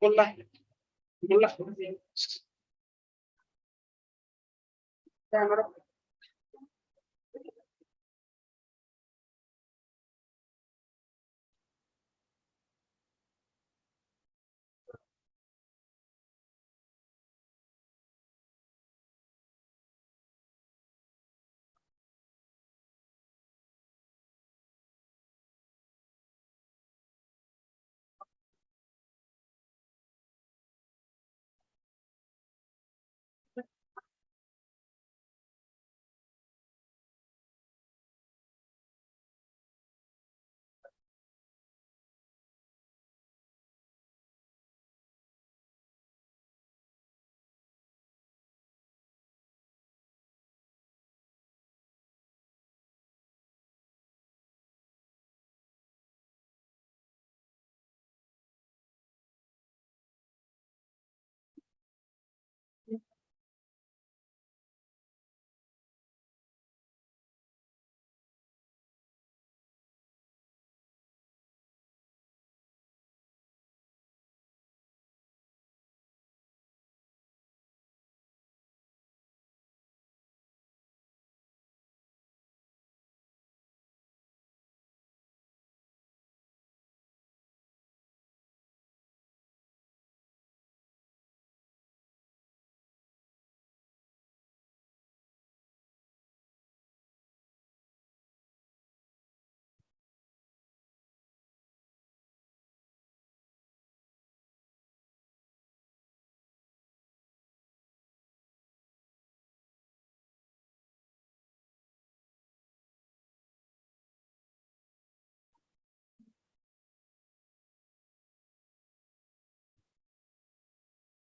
बोला बोला camera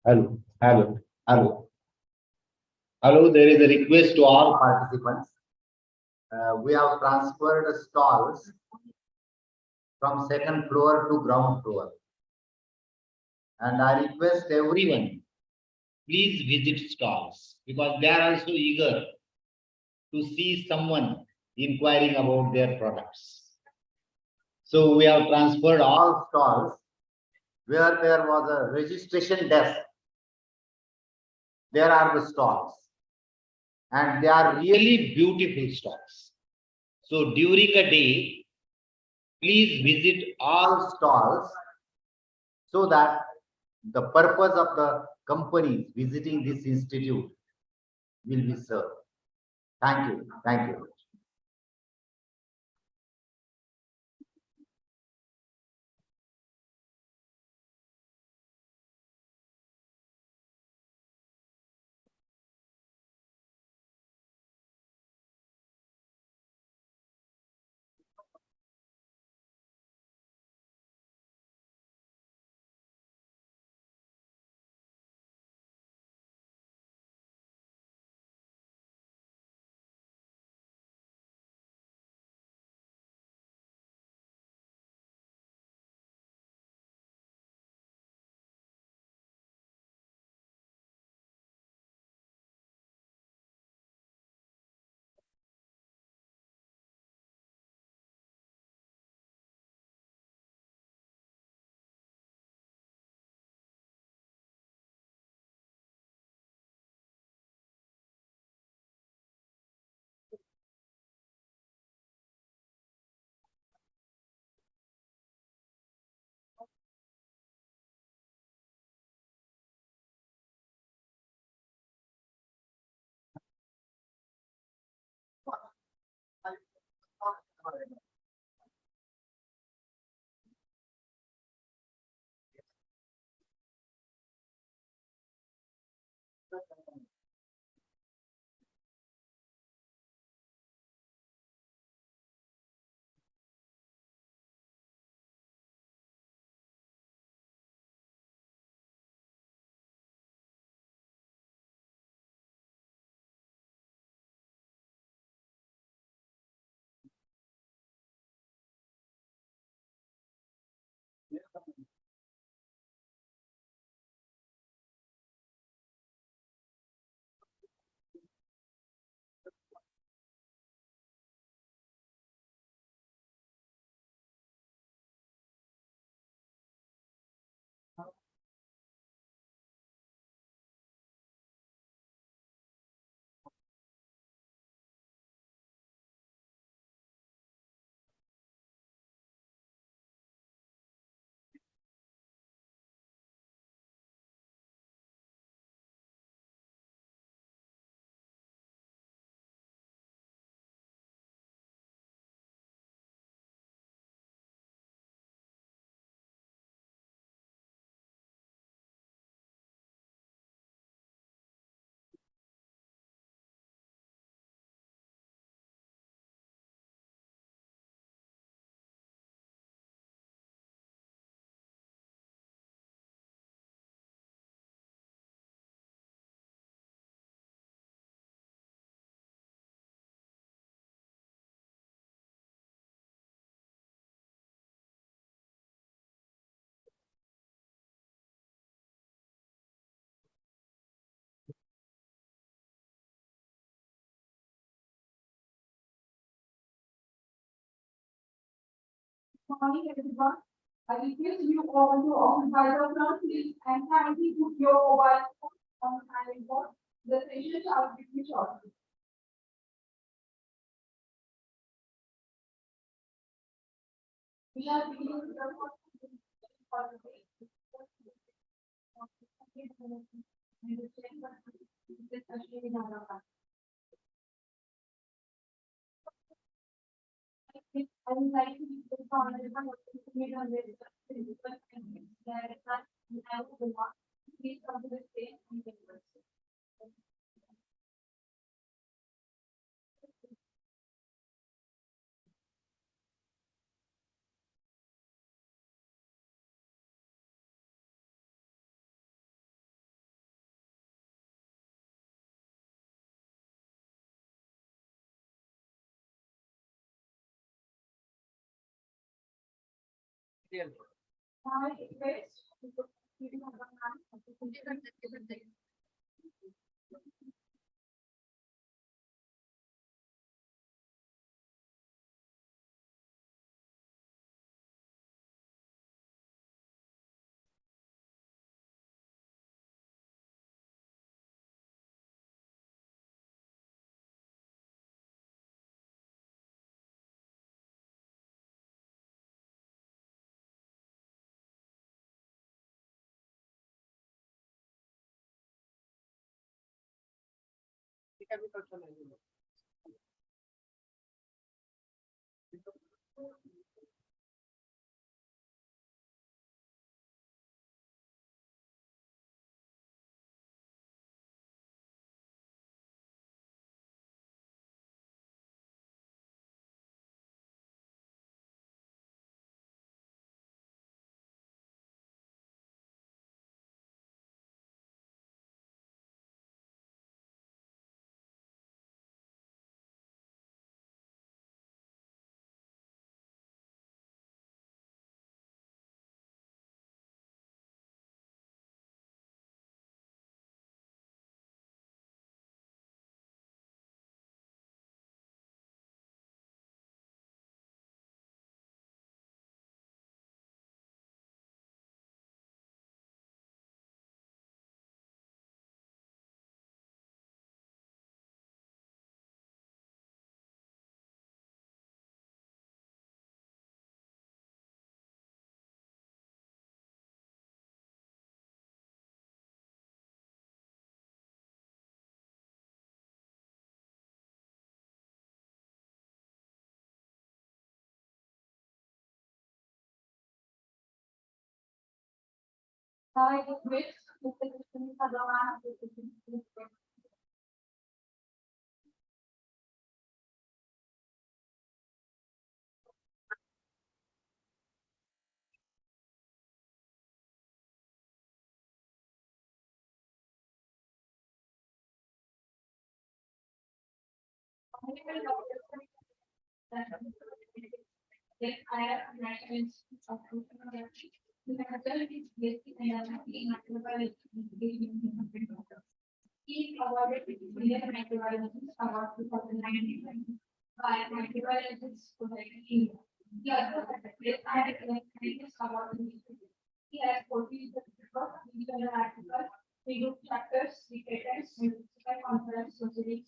Hello, hello, hello. Hello, there is a request to all participants. We have transferred stalls from second floor to ground floor. And I request everyone, please visit stalls because they are also eager to see someone inquiring about their products. So we have transferred all stalls where there was a registration desk. There are the stalls. And they are really beautiful stalls. So during a day, please visit all stalls so that the purpose of the companies visiting this institute will be served. Thank you. Thank you. morning, everyone. I request you all to occupy the front seat and kindly put your mobile phone on silent mode. The session shall begin shortly. We are beginning with the first for the day. I would like to be the founder of the community on this principle and that I will want please come to the stage and take questions. I request to put you on the line of the community. I request Mr. Krishnan Bhagavan to begin the question. Yes, I have mentioned something. The method is basic and microbiology he awarded Indian microbiologist award 2019 by Microbiologist Society India. He also has a great scientist award in history. He has published the first digital article, three group chapters, three patents, and physical conference society.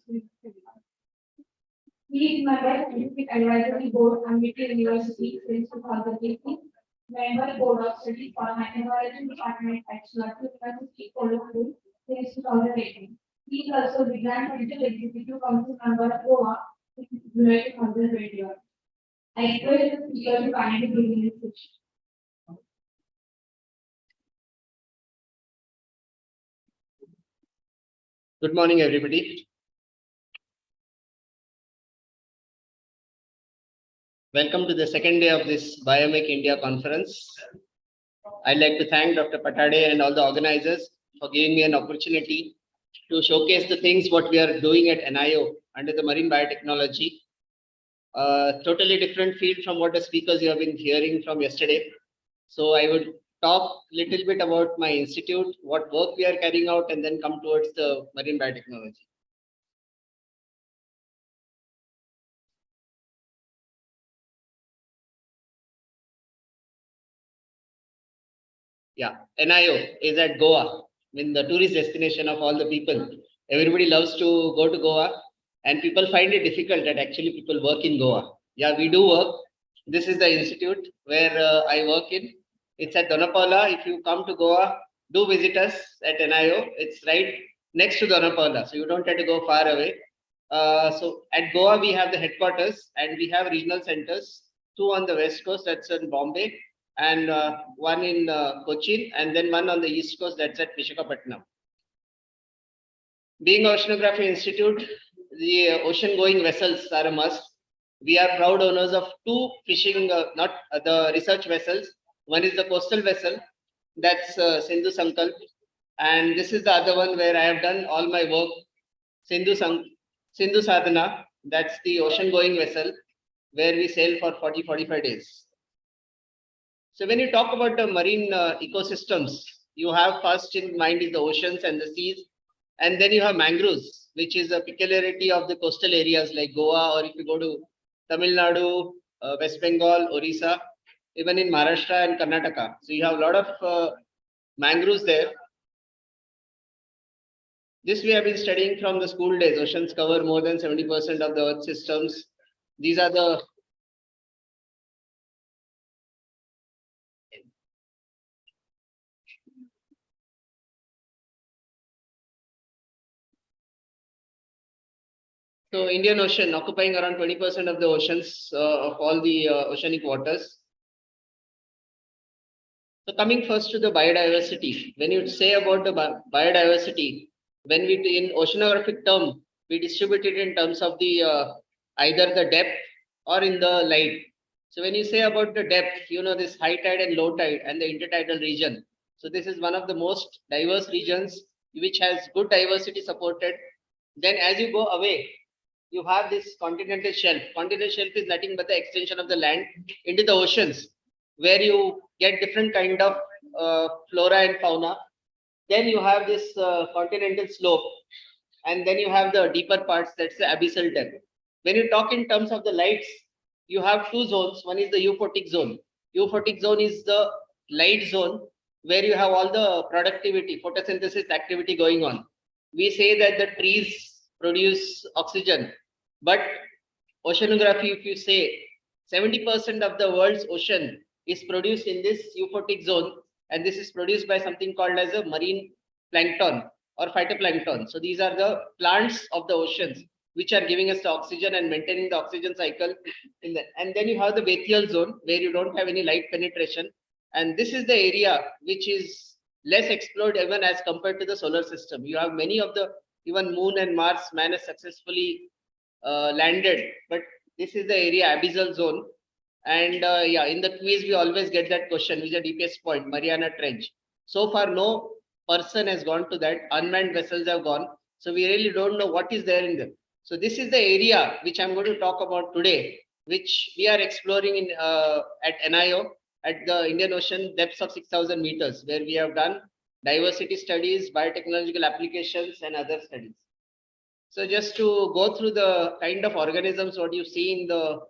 He is member of Scientific Advisory Board, Amity University since 2018. Member Board of Study for Microbiology Department at Sulato University, Colombo since 2018. He is also the Grand Digital Executive Council member of OA since July 2021. I request the speaker to kindly begin the session. Good morning, everybody. Welcome to the second day of this Biomake India conference. I'd like to thank Dr. Patade and all the organizers for giving me an opportunity to showcase the things what we are doing at NIO under the marine biotechnology. Totally different field from what the speakers you have been hearing from yesterday. So I would talk a little bit about my institute, what work we are carrying out, and then come towards the marine biotechnology. Yeah, NIO is at Goa, I mean the tourist destination of all the people. Everybody loves to go to Goa, and people find it difficult that actually people work in Goa. Yeah, we do work. This is the institute where I work in. It's at Donapaula. If you come to Goa, do visit us at NIO. It's right next to Donapaula, so you don't have to go far away. So at Goa, we have the headquarters and we have regional centers, two on the west coast, that's in Bombay, and one in Cochin, and then one on the east coast, that's at Visakhapatnam. Being Oceanography Institute, the ocean-going vessels are a must. We are proud owners of two fishing, not the research vessels. One is the coastal vessel, that's Sindhu Sankalp, and this is the other one where I have done all my work, Sindhu Sadhana, that's the ocean-going vessel where we sail for 40-45 days. So when you talk about the marine ecosystems, you have first in mind is the oceans and the seas, and then you have mangroves, which is a peculiarity of the coastal areas like Goa, or if you go to Tamil Nadu, West Bengal, Orissa, even in Maharashtra and Karnataka. So you have a lot of mangroves there. This we have been studying from the school days. Oceans cover more than 70% of the Earth systems. These are the so Indian Ocean occupying around 20% of the oceans of all the oceanic waters. So coming first to the biodiversity, when you say about the biodiversity, when we in oceanographic term, we distribute it in terms of the either the depth or in the light. So when you say about the depth, you know this high tide and low tide and the intertidal region. So this is one of the most diverse regions which has good diversity supported. Then as you go away, you have this continental shelf. Continental shelf is nothing but the extension of the land into the oceans, where you get different kind of flora and fauna. Then you have this continental slope, and then you have the deeper parts, that's the abyssal depth. When you talk in terms of the lights, you have two zones. One is the euphotic zone. Euphotic zone is the light zone where you have all the productivity, photosynthesis activity going on. We say that the trees produce oxygen, but oceanography, if you say 70% of the world's ocean is produced in this euphotic zone, and this is produced by something called as a marine plankton or phytoplankton. So these are the plants of the oceans which are giving us the oxygen and maintaining the oxygen cycle in the, and then you have the bathyal zone where you don't have any light penetration, and this is the area which is less explored even as compared to the solar system. You have many of the even moon and Mars man has successfully landed, but this is the area abyssal zone. And yeah, in the quiz we always get that question, which is the deepest point, Mariana Trench. So far no person has gone to that, unmanned vessels have gone, so we really don't know what is there in them. So this is the area which I'm going to talk about today, which we are exploring in at NIO at the Indian Ocean depths of 6,000 meters, where we have done diversity studies, biotechnological applications, and other studies. So just to go through the kind of organisms what you see in the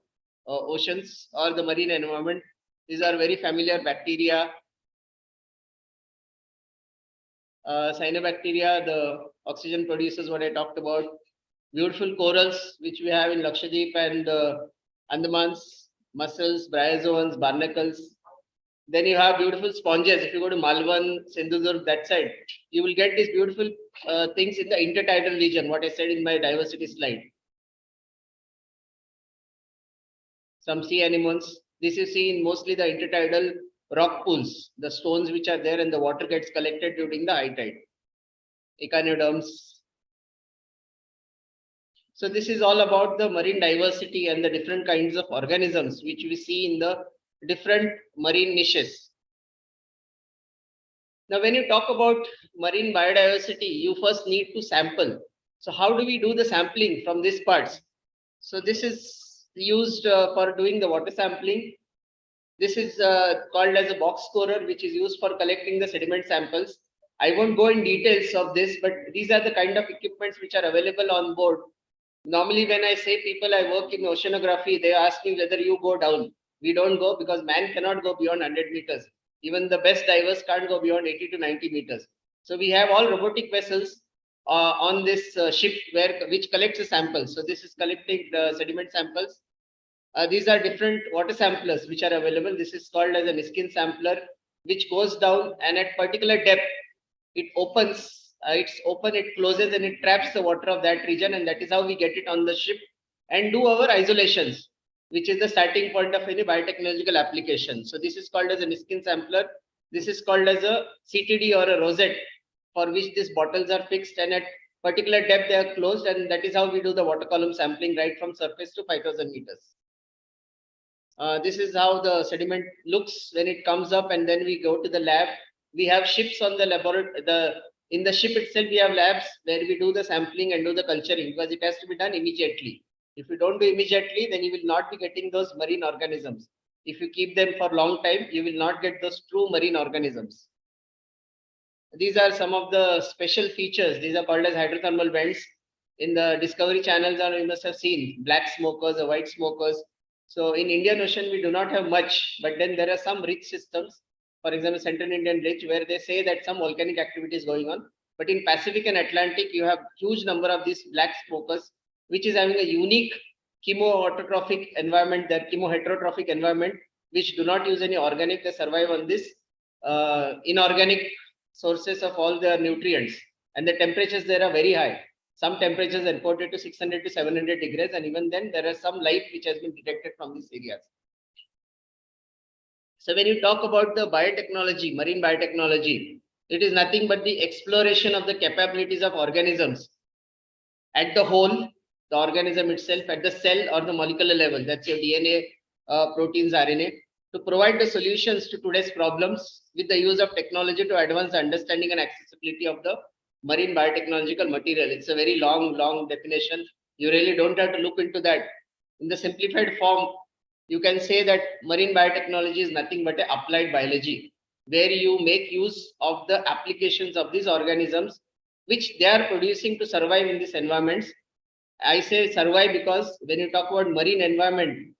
oceans or the marine environment, these are very familiar bacteria, cyanobacteria, the oxygen producers what I talked about, beautiful corals which we have in Lakshadweep and Andamans, mussels, bryozoans, barnacles. Then you have beautiful sponges. If you go to Malvan, Sindhudurg, that side, you will get these beautiful things in the intertidal region, what I said in my diversity slide. Some sea anemones. This you see in mostly the intertidal rock pools, the stones which are there and the water gets collected during the high tide. Echinoderms. So this is all about the marine diversity and the different kinds of organisms which we see in the different marine niches. Now, when you talk about marine biodiversity, you first need to sample. So how do we do the sampling from these parts? So this is used for doing the water sampling. This is called as a box scorer, which is used for collecting the sediment samples. I won't go in details of this, but these are the kind of equipments which are available on board. Normally, when I say people I work in oceanography, they ask me whether you go down. We don't go because man cannot go beyond 100 meters. Even the best divers can't go beyond 80 to 90 meters. So we have all robotic vessels on this ship which collects the samples. So this is collecting the sediment samples. These are different water samplers which are available. This is called as a Niskin sampler, which goes down and at particular depth, it opens, it's open, it closes and it traps the water of that region. And that is how we get it on the ship and do our isolations, which is the starting point of any biotechnological application. So this is called as a Niskin sampler. This is called as a CTD or a rosette, for which these bottles are fixed and at particular depth they are closed, and that is how we do the water column sampling right from surface to 5,000 meters. This is how the sediment looks when it comes up, and then we go to the lab. We have ships on the laboratory. In the ship itself, we have labs where we do the sampling and do the culturing, because it has to be done immediately. If you don't do immediately, then you will not be getting those marine organisms. If you keep them for a long time, you will not get those true marine organisms. These are some of the special features. These are called as hydrothermal vents. In the Discovery channels, you must have seen black smokers or white smokers. So in Indian Ocean, we do not have much, but then there are some ridge systems, for example, Central Indian Ridge, where they say that some volcanic activity is going on. But in Pacific and Atlantic, you have huge number of these black smokers, which is having a unique chemoautotrophic environment, their chemoheterotrophic environment, which do not use any organic. They survive on this inorganic sources of all their nutrients, and the temperatures there are very high. Some temperatures are reported to 600 to 700 degrees, and even then there is some life which has been detected from these areas. So when you talk about the biotechnology, marine biotechnology, it is nothing but the exploration of the capabilities of organisms at the whole, the organism itself, at the cell or the molecular level. That's your DNA, proteins, RNA, to provide the solutions to today's problems with the use of technology to advance the understanding and accessibility of the marine biotechnological material. It's a very long definition. You really don't have to look into that. In the simplified form, you can say that marine biotechnology is nothing but a applied biology, where you make use of the applications of these organisms which they are producing to survive in these environments. I say survive because when you talk about marine environment,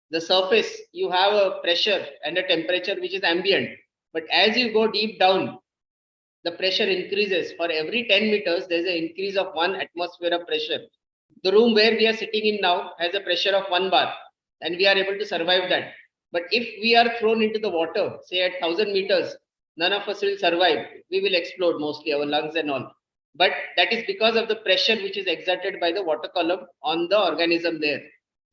the surface, you have a pressure and a temperature which is ambient. But as you go deep down, the pressure increases. For every 10 meters, there's an increase of 1 atmosphere of pressure. The room where we are sitting in now has a pressure of 1 bar, and we are able to survive that. But if we are thrown into the water, say at 1,000 meters, none of us will survive. We will explode, mostly our lungs and all. But that is because of the pressure which is exerted by the water column on the organism there.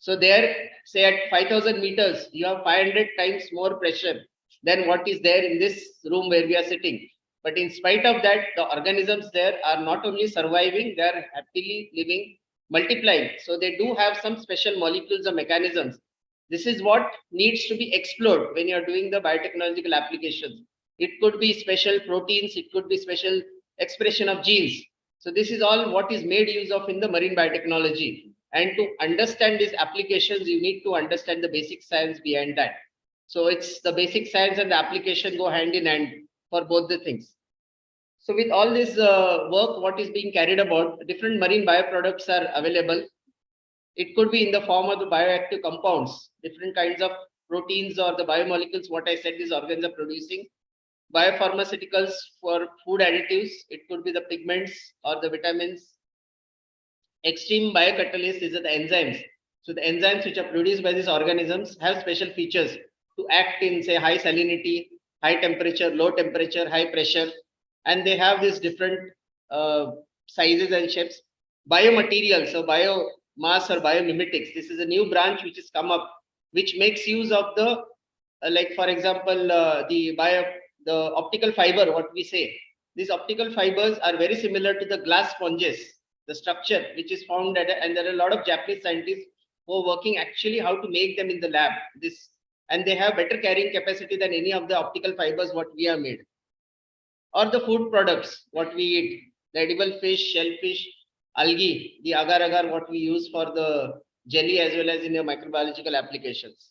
So there, say at 5,000 meters, you have 500 times more pressure than what is there in this room where we are sitting. But in spite of that, the organisms there are not only surviving, they are happily living, multiplying. So they do have some special molecules or mechanisms. This is what needs to be explored when you are doing the biotechnological applications. It could be special proteins, it could be special expression of genes. So this is all what is made use of in the marine biotechnology. And to understand these applications, you need to understand the basic science behind that. So it's the basic science and the application go hand in hand for both the things. So with all this work, what is being carried about, different marine bioproducts are available. It could be in the form of the bioactive compounds, different kinds of proteins or the biomolecules, what I said these organs are producing. Biopharmaceuticals for food additives, it could be the pigments or the vitamins. Extreme biocatalysts is the enzymes. So the enzymes which are produced by these organisms have special features to act in, say, high salinity, high temperature, low temperature, high pressure, and they have these different sizes and shapes. Biomaterials, so biomass or biomimetics. This is a new branch which has come up, which makes use of the, like for example, the optical fiber, what we say. These optical fibers are very similar to the glass sponges, the structure which is found at, and there are a lot of Japanese scientists who are working actually how to make them in the lab. And they have better carrying capacity than any of the optical fibers what we have made. Or the food products, what we eat, the edible fish, shellfish, algae, the agar-agar, what we use for the jelly as well as in the microbiological applications.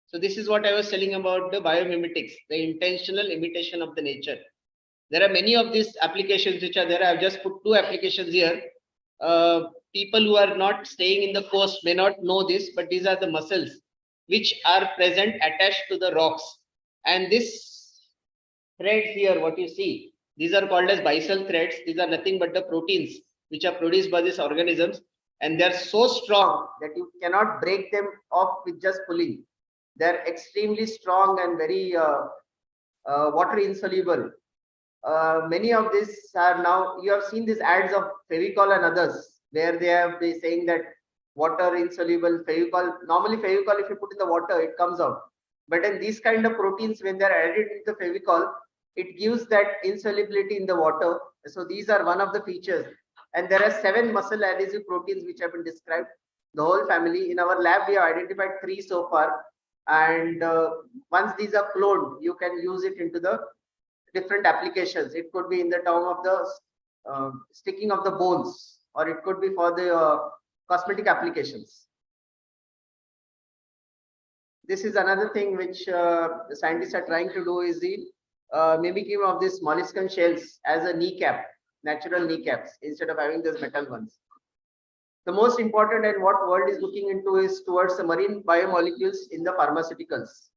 So this is what I was telling about the biomimetics, the intentional imitation of the nature. There are many of these applications which are there. I've just put 2 applications here. People who are not staying in the coast may not know this, but these are the mussels which are present attached to the rocks. And this threads here, what you see, these are called as bisel threads. These are nothing but the proteins which are produced by these organisms, and they are so strong that you cannot break them off with just pulling. They are extremely strong and very water insoluble. Many of these are now, you have seen these ads of Fevicol and others where they have been saying that water insoluble Fevicol. Normally Fevicol, if you put in the water, it comes out. But in these kind of proteins, when they are added into the Fevicol, it gives that insolubility in the water. So these are one of the features. And there are 7 muscle adhesive proteins which have been described. The whole family. In our lab, we have identified 3 so far. And once these are cloned, you can use it into the different applications. It could be in the term of the sticking of the bones, or it could be for the cosmetic applications. This is another thing which the scientists are trying to do, is the mimicking of these molluscan shells as a kneecap, natural kneecaps, instead of having those metal ones. The most important and what world is looking into is towards the marine biomolecules in the pharmaceuticals.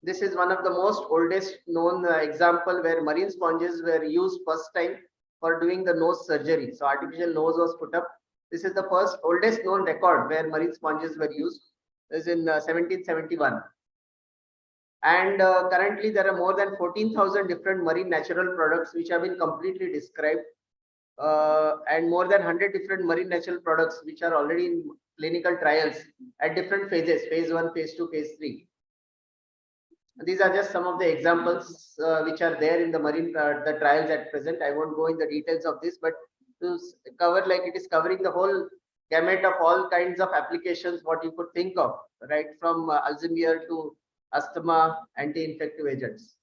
This is one of the most oldest known example where marine sponges were used first time for doing the nose surgery. So artificial nose was put up. This is the first oldest known record where marine sponges were used. This is in 1771. And currently there are more than 14,000 different marine natural products which have been completely described, and more than 100 different marine natural products which are already in clinical trials at different phases, phase 1, phase 2, phase 3. These are just some of the examples which are there in the marine the trials at present. I won't go in the details of this, but to cover, like, it is covering the whole gamut of all kinds of applications what you could think of, right from Alzheimer's to asthma, anti-infective agents.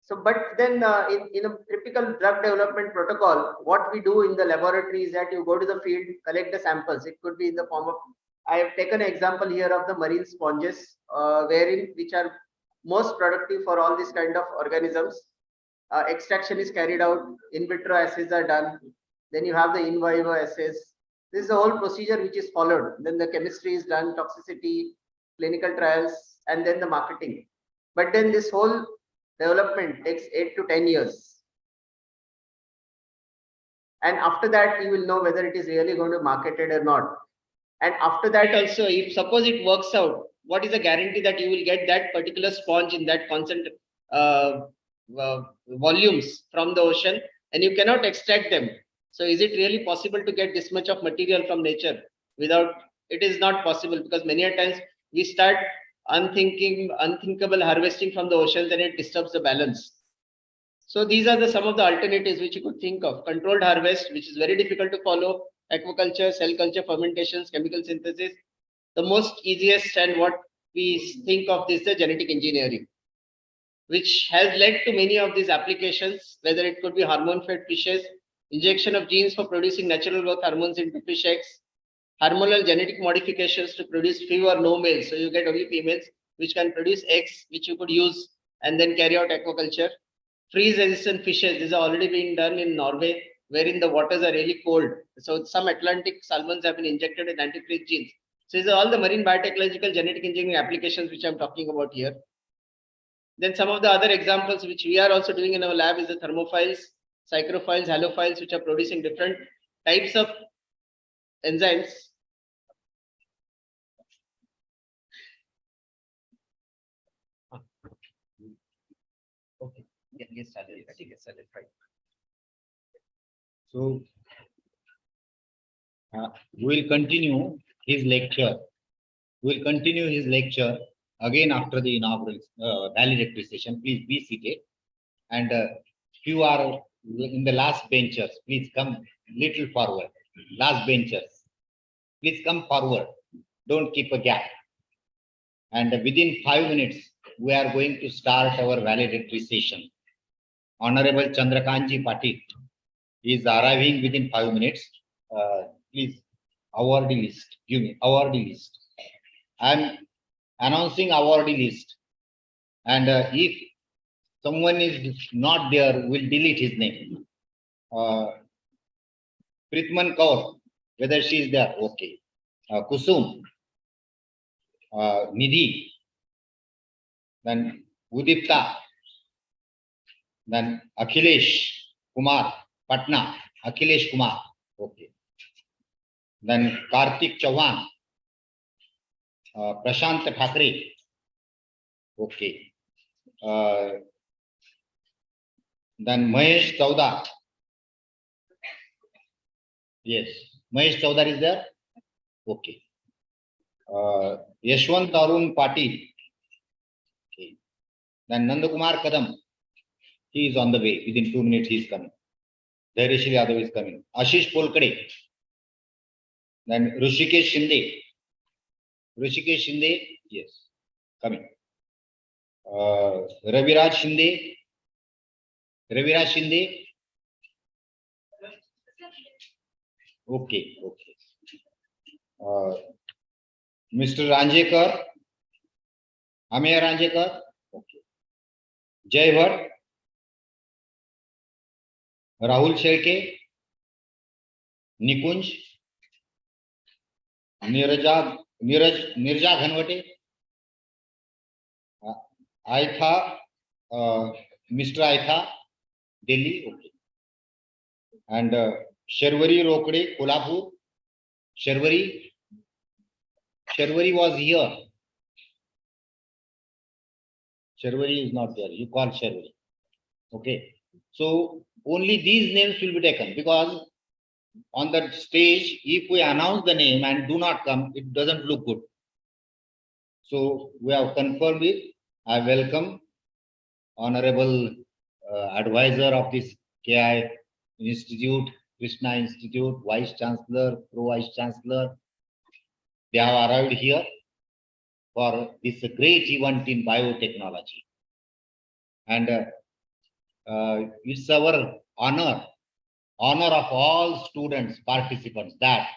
So, but then in a typical drug development protocol, what we do in the laboratory is that you go to the field, collect the samples. It could be in the form of, I have taken an example here of the marine sponges, which are most productive for all these kind of organisms. Extraction is carried out, in vitro assays are done, then you have the in vivo assays. This is the whole procedure which is followed. Then the chemistry is done, toxicity, clinical trials, and then the marketing. But then this whole development takes 8 to 10 years. And after that, you will know whether it is really going to be marketed or not. And after that also, if suppose it works out, what is the guarantee that you will get that particular sponge in that constant volumes from the ocean, and you cannot extract them? So is it really possible to get this much of material from nature without? It is not possible, because many a times we start unthinkable harvesting from the oceans, and it disturbs the balance. So these are some of the alternatives which you could think of. Controlled harvest, which is very difficult to follow, aquaculture, cell culture, fermentations, chemical synthesis. The most easiest and what we think of this is genetic engineering, which has led to many of these applications, whether it could be hormone-fed fishes, injection of genes for producing natural growth hormones into fish eggs, hormonal genetic modifications to produce few or no males, so you get only females, which can produce eggs, which you could use and then carry out aquaculture. Freeze-resistant fishes, this is already being done in Norway, wherein the waters are really cold. So some Atlantic salmons have been injected with antifreeze genes. So these are all the marine biotechnological genetic engineering applications which I'm talking about here. Then some of the other examples which we are also doing in our lab is the thermophiles, psychrophiles, halophiles, which are producing different types of enzymes. Okay. Get started. I think get started. Right. So we will continue his lecture. We will continue his lecture again after the inaugural valedictory session. Please be seated. And if you are in the last benchers, please come little forward. Last benchers, please come forward. Don't keep a gap. And within 5 minutes, we are going to start our valedictory session. Honorable Chandrakanji Patil is arriving within 5 minutes. Please, awardee list. Give me awardee list. I am announcing awardee list. And if someone is not there, we'll delete his name. Pritman Kaur, whether she is there, okay. Kusum, Nidhi, then Udipta. Then Akhilesh Kumar, Patna. Akhilesh Kumar. Okay. Then Karthik Chauhan. Prashant Thakre. Okay. Then Mahesh Chowdar. Yes. Mahesh Chowdar is there? Okay. Yashwant Arun Patil. Okay. Then Nandakumar Kadam. He is on the way. Within 2 minutes, he is coming. Dhaireshri Yadav is coming. Ashish Polkade. Then Rishikesh Shinde. Rishikesh Shinde, yes, coming. Raviraj Shinde. Raviraj Shinde. Okay, okay. Mr. Ranjekar. Ameya Ranjekar. Okay. Jai Bhatt. Rahul Shelke. Nikunj. Nirja Ghanwate. Aitha. Mr. Aitha. Delhi. Okay. And Sharwari Rokde, Kolhapur. Sharwari was here. Sharwari is not there. You call Sharwari. Okay. So only these names will be taken, because on the stage, if we announce the name and do not come, it doesn't look good. So we have confirmed it. I welcome Honorable Advisor of this KI Institute, Krishna Institute, Vice Chancellor, Pro-Vice Chancellor. They have arrived here for this great event in biotechnology. And it's our honor of all students, participants, that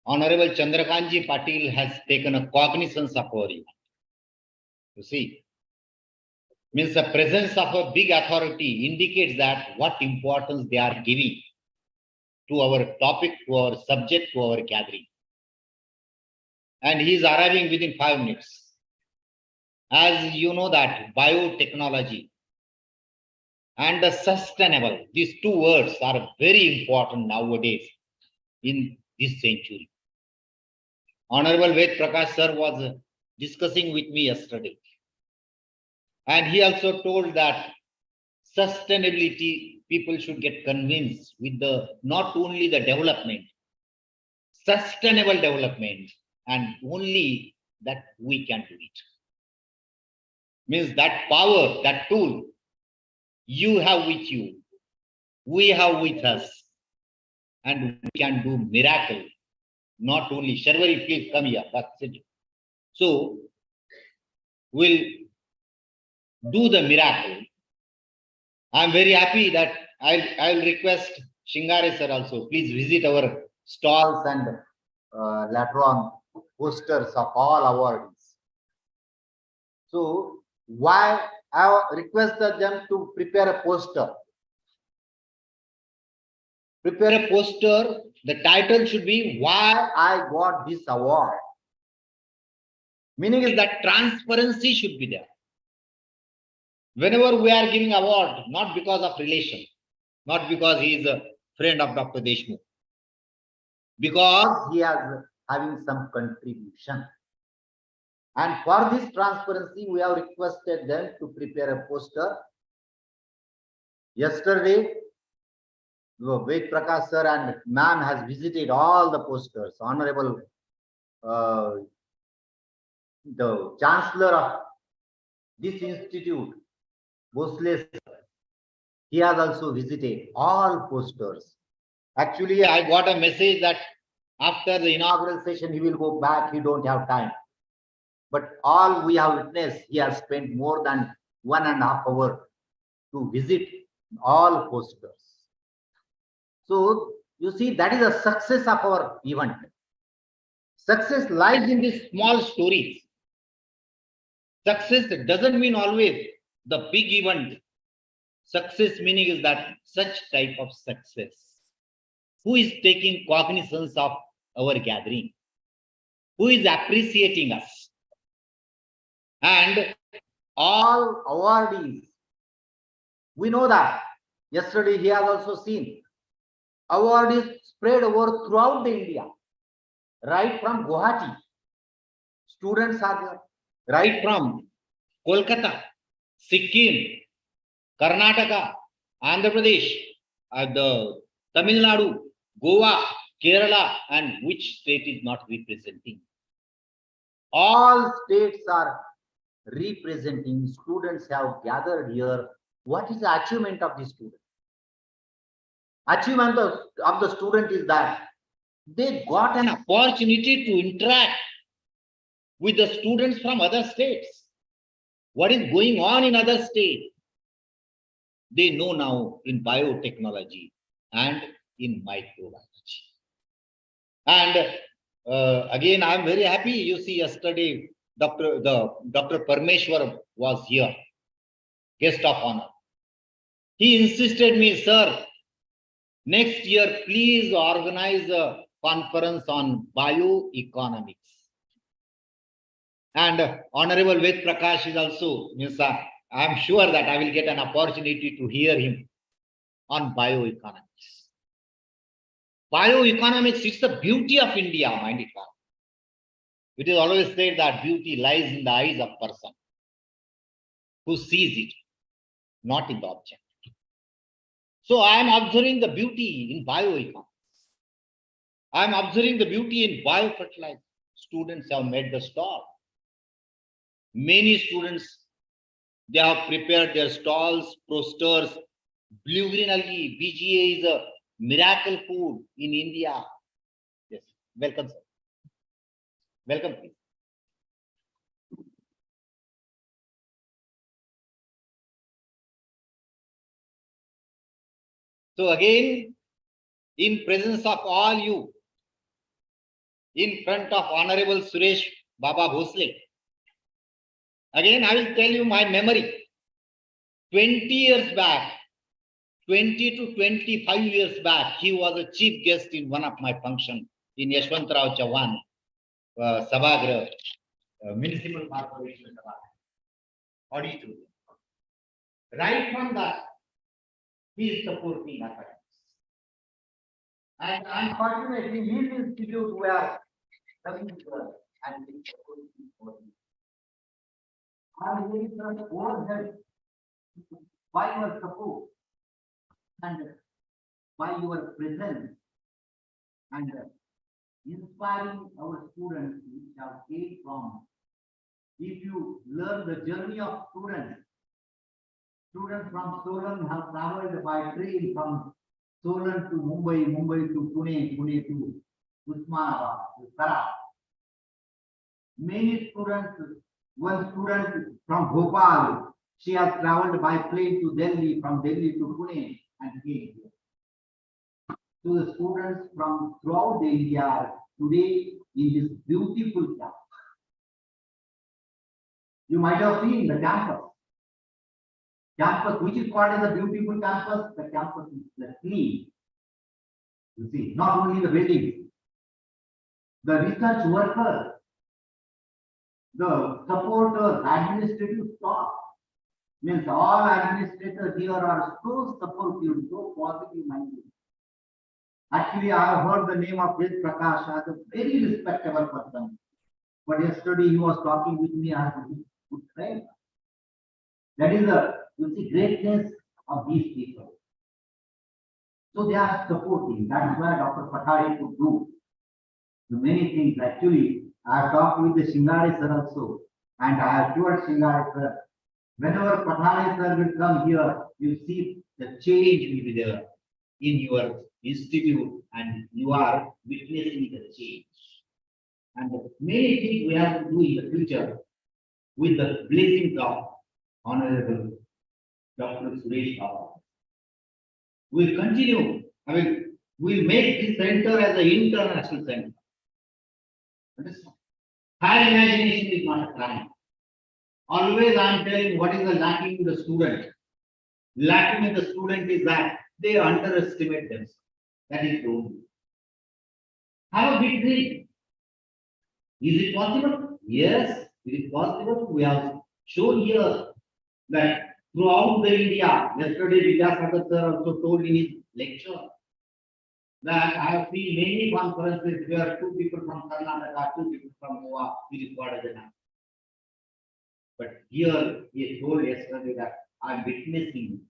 Honorable Chandrakanji Patil has taken a cognizance of our event. You see, means the presence of a big authority indicates that what importance they are giving to our topic, to our subject, to our gathering. And he is arriving within 5 minutes. As you know that biotechnology and the sustainable, these two words are very important nowadays in this century. Honorable Ved Prakash sir was discussing with me yesterday. And he also told that sustainability, people should get convinced with the not only the development, sustainable development, and only that we can do it. Means that power, that tool, you have with you, we have with us, and we can do miracle. Not only Sharwari, please come here. That's it. So we'll do the miracle. I'm very happy that I'll request Shingare sir also. Please visit our stalls and later on posters of all awards. So why I requested them to prepare a poster. Prepare a poster. The title should be "Why I Got This Award." Meaning is that transparency should be there. Whenever we are giving award, not because of relation, not because he is a friend of Dr. Deshmukh, because he is having some contribution. And for this transparency, we have requested them to prepare a poster. Yesterday, Ved Prakash sir and ma'am has visited all the posters. Honorable the Chancellor of this institute, Bosle, he has also visited all posters. Actually, I got a message that after the inaugural session, he will go back. He don't have time. But all we have witnessed, he has spent more than 1.5 hours to visit all posters. So you see, that is a success of our event. Success lies in these small stories. Success doesn't mean always the big event. Success meaning is that such type of success. Who is taking cognizance of our gathering? Who is appreciating us? And all awardees. We know that. Yesterday he has also seen. Awardees spread over throughout the India. Right from Guwahati. Students are there. Right from Kolkata, Sikkim, Karnataka, Andhra Pradesh, the Tamil Nadu, Goa, Kerala, and which state is not representing? All states are representing. Students have gathered here. What is the achievement of the student? Achievement of the student is that they got an opportunity to interact with the students from other states. What is going on in other states? They know now in biotechnology and in microbiology. And again, I'm very happy. You see, yesterday, Dr. Parmeshwar was here, guest of honor. He insisted me, sir, next year, please organize a conference on bioeconomics. And Honorable Ved Prakash is also, I'm sure that I will get an opportunity to hear him on bioeconomics. Bioeconomics is the beauty of India, mind it. It is always said that beauty lies in the eyes of person who sees it, not in the object. So I am observing the beauty in bioeconomics. I am observing the beauty in biofertilizer. Students have made the stall. Many students, they have prepared their stalls, posters. Blue green algae, BGA is a miracle food in India. Yes, welcome, sir. Welcome, please. So again, in presence of all you, in front of Honorable Suresh Baba Bhosle, again, I will tell you my memory. 20 years back, 20 to 25 years back, he was a chief guest in one of my functions in Yashwantrao Chauhan, Sabhagrah, Municipal Corporation Sabhagrah, auditorium. Right from that, he is supporting academics. And unfortunately, his institute were coming to us and supporting for him. And he is the board head by your support and by your presence and inspiring our students which have came from. If you learn the journey of students from Solan have traveled by train from Solan to Mumbai, Mumbai to Pune, Pune to Usmanabad, to Kara. Many students, one student from Bhopal, she has traveled by plane to Delhi, from Delhi to Pune and came here. So the students from throughout India are today in this beautiful campus. You might have seen the campus. Campus, which is called as a beautiful campus, the campus is clean. You see, not only the buildings, the research workers, the supporters, administrative staff, means all administrators here are so supportive, so positive minded. Actually, I have heard the name of Ved Prakash as a very respectable person. But yesterday he was talking with me as a good friend. That is the, you see, greatness of these people. So they are supporting. That is why Dr. Patari could do many things. Actually, I have talked with the Shingare sir also, and I have told Shingare sir, whenever Patari sir will come here, you see the change will be there in your institute, and you are witnessing the change. And many things we have to do in the future with the blessings of Honorable Dr. Suresh Baba. We'll continue. We'll make this center as an international center. Understand? Higher imagination is not a crime. Always I am telling what is the lacking in the student. Lacking in the student is that they underestimate themselves. That is the only. Have a big dream. Is it possible? Yes, it is possible. We have shown here that throughout the India, yesterday Vidyasagar sir also told in his lecture that I have seen many conferences where two people from Karnataka, two people from Goa is recorded as an. But here he told yesterday that I am witnessing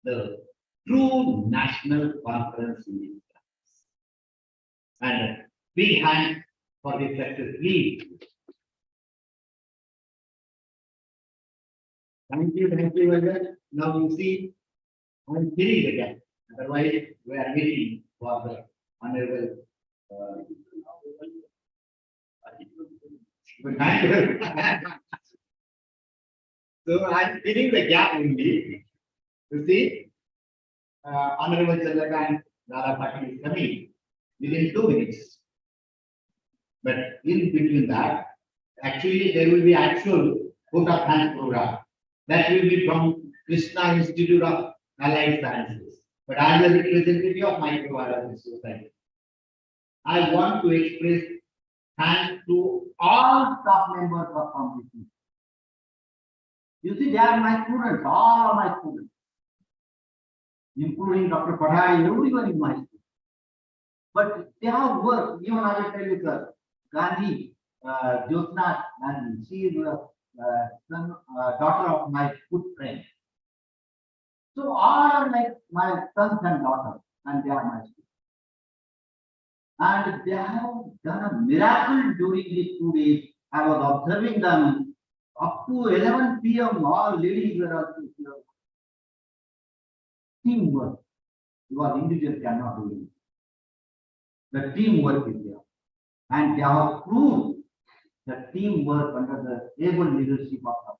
the true national conference in India. And big hand for this success, please. Thank you very much. Now you see, I'm filling the gap. Otherwise, we are waiting for the honorable. But thank you very much. So I'm filling the gap only. You see, honorable Chandrika and Dada Patil is coming within 2 minutes. But in between that, actually there will be actual vote of thanks program. That will be from Krishna Institute of Allied Sciences. But I am the representative of microbiology society. I want to express thanks to all staff members of company. You see, they are my students, all are my students, including Dr. Padhari, everyone is my student. But they have worked, even I will tell you, sir, Gandhi, Jyotsna Gandhi, she is daughter of my good friend. So all are like my sons and daughters, and they are my students. And they have done a miracle during these 2 days. I was observing them up to 11 p.m. All ladies were also here. Teamwork, because individuals cannot do it. The teamwork is there, and they have proved the teamwork under the able leadership of us.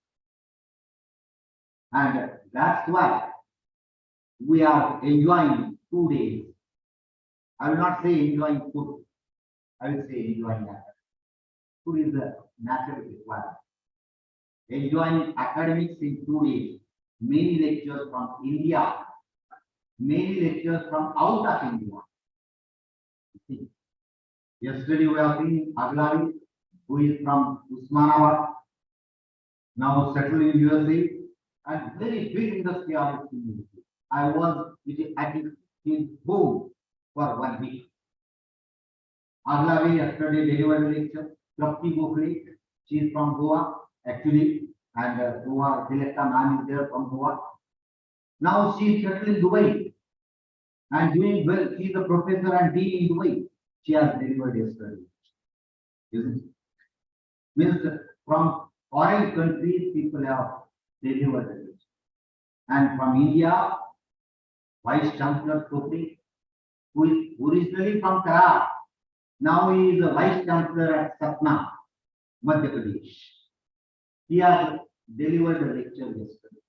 And that's why we are enjoying 2 days. I will not say enjoying food. I will say enjoying that. Food is a natural requirement. Enjoying academics in 2 days. Many lectures from India. Many lectures from out of India. See, yesterday we have seen Aglavi, who is from Usmanabad, now settled in USA, and very big industrialist community. I was at his home for 1 week. Aglavi yesterday delivered a lecture. Trapti Gokhale, she is from Goa, actually, and Goa, Dilekta man is there from Goa. Now she is settled in Dubai and doing well. She is a professor and dean in Dubai. She has delivered yesterday. Isn't it? Means from foreign countries, people have delivered it. And from India, Vice Chancellor Khopri, who is originally from Kara, now he is a Vice Chancellor at Satna, Madhya Pradesh. He has delivered a lecture yesterday.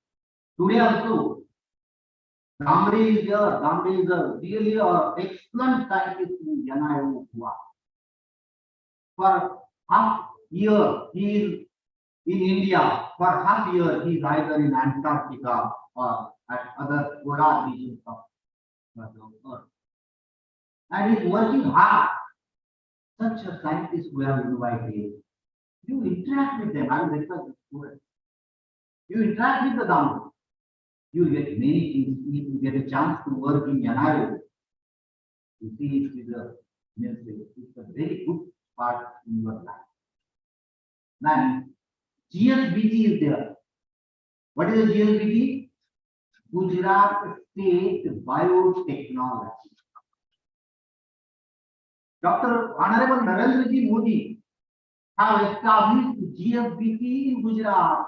Today also, Damri is here. Damri is a really excellent scientist in NIO. For half year, he is in India. For half year, he is either in Antarctica or at other polar regions of the Earth. And he is working hard. Such a scientist we have invited. You interact with them. I will request the students. You interact with the Damri. You get many things. You get a chance to work in NIO. You see, it's a very good part in your life. Now, GSBT is there. What is the GSBT? Gujarat State Biotechnology. Dr. Honorable Narendra Ji Modi have established GSBT in Gujarat.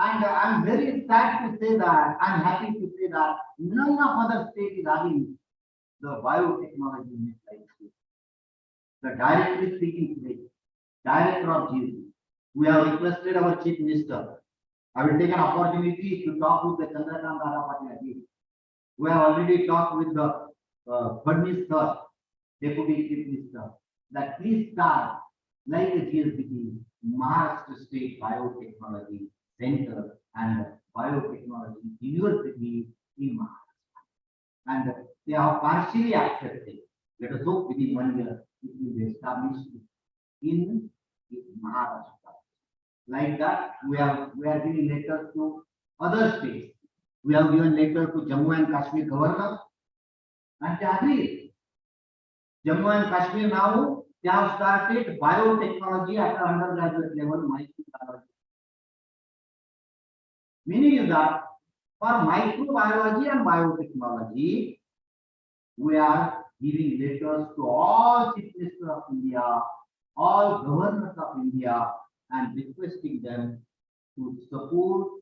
And I'm very sad to say that, I'm happy to say that none of other states is having the biotechnology in its like this. The director speaking today, director of GSBT. We have requested our chief minister. I will take an opportunity to talk with the Chandrakant Patil. We have already talked with the Fadnis sir, deputy chief minister, that please start like the GSBT, Maharashtra State Biotechnology Center and Biotechnology University in Maharashtra. And they have partially accepted. Let us hope within 1 year it will be established in Maharashtra. Like that, we are giving letters to other states. We have given letter to Jammu and Kashmir governor, and they agreed. Jammu and Kashmir now they have started biotechnology at the undergraduate level, microbiology. Meaning is that for microbiology and biotechnology, we are giving letters to all chief ministers of India, all governors of India, and requesting them to support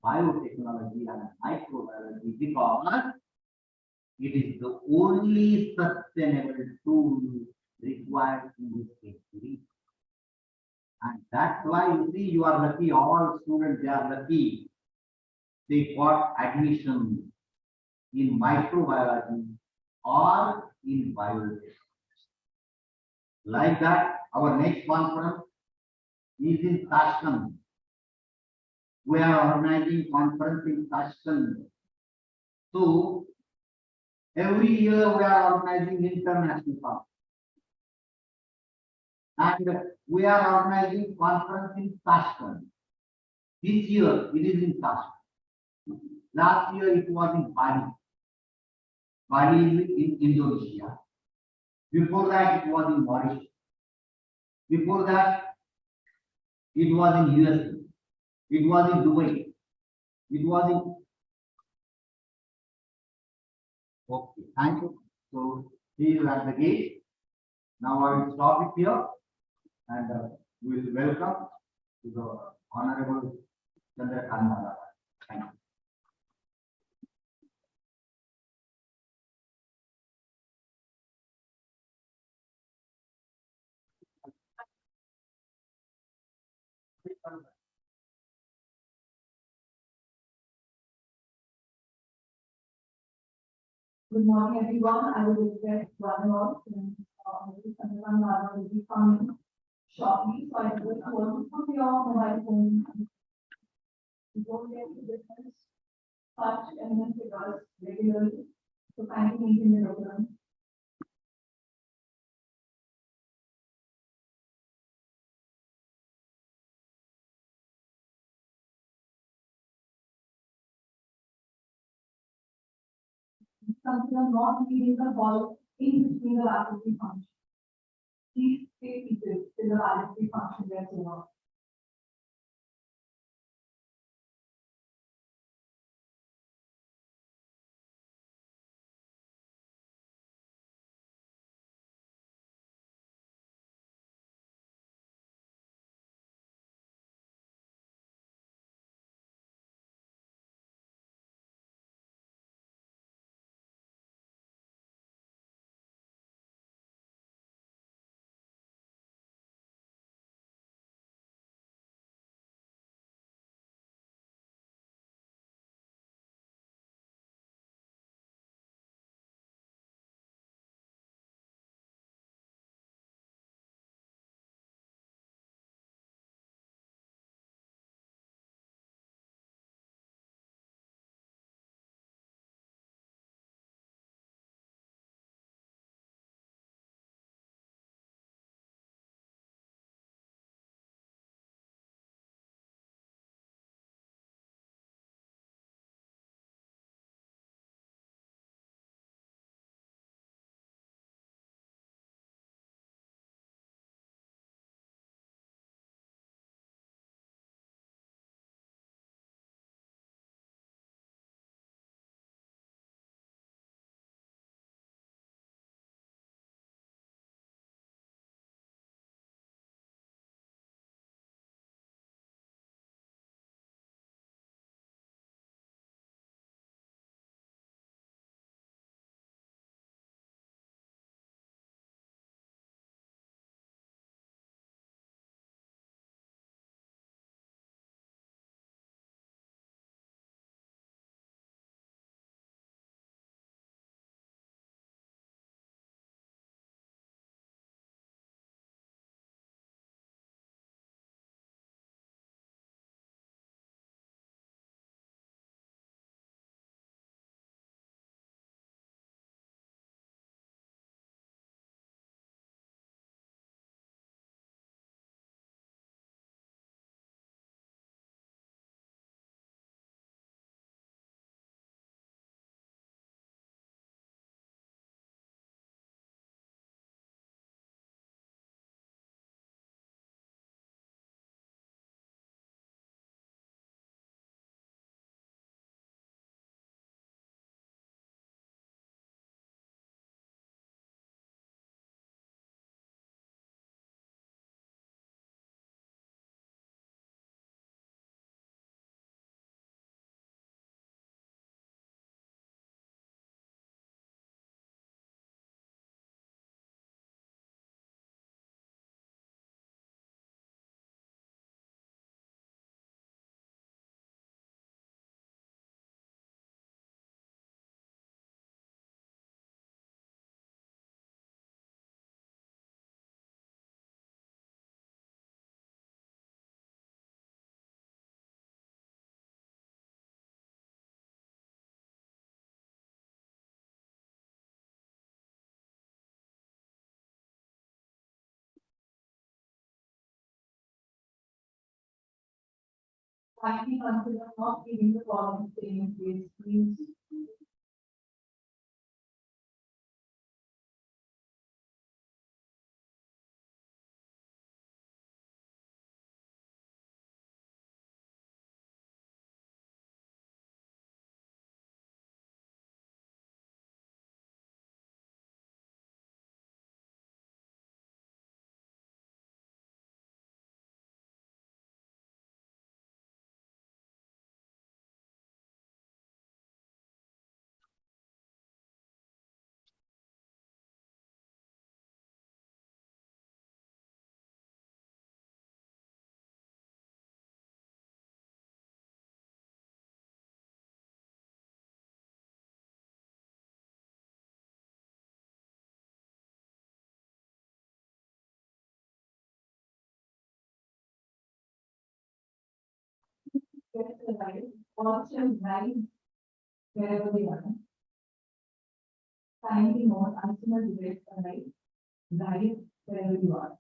biotechnology and microbiology because it is the only sustainable tool required in this century. And that's why you see you are lucky, all students they are lucky. They got admission in microbiology or in biology. Like that, our next conference is in Tashkent. We are organizing conference in Tashkent. So every year we are organizing international conference. And we are organizing conference in Tashkent. This year it is in Tashkent. Last year it was in Bali. Bali is in Indonesia. Before that it was in Mauritius. Before that it was in USA. It was in Dubai. It was in. Okay, thank you. So he is at the gate. Now I will stop it here and we will welcome to the Honorable Chandrakant. Thank you. Good morning, everyone. I will request one more since Mr. Chandrakant will be coming shortly. So I would want to put your mobile phone. You don't get to witness such eminent figures regularly. So kindly maintain the program. Consider not leaving the ball in between the laboratory function. These three pieces in the laboratory function where they are. kindly consider not giving the following statement to screens. Get the right, also right wherever they are. Kindly note, consumer debate the right wherever you are.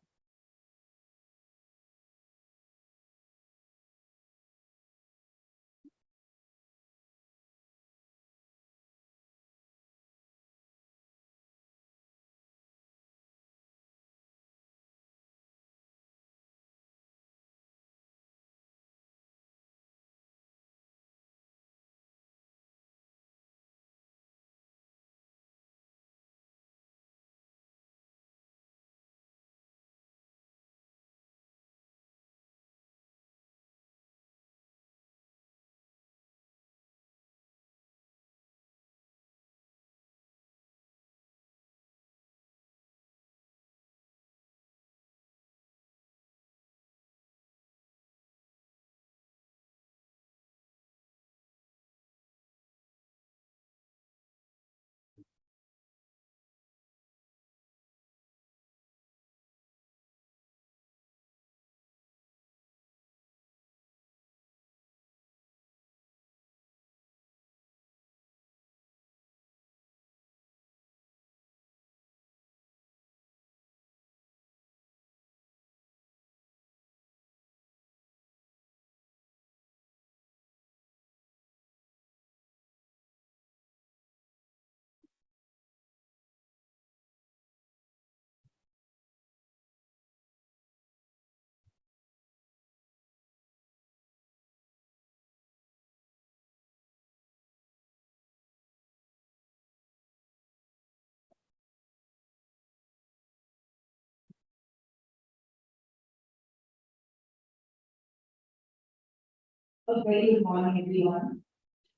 A very good morning, everyone.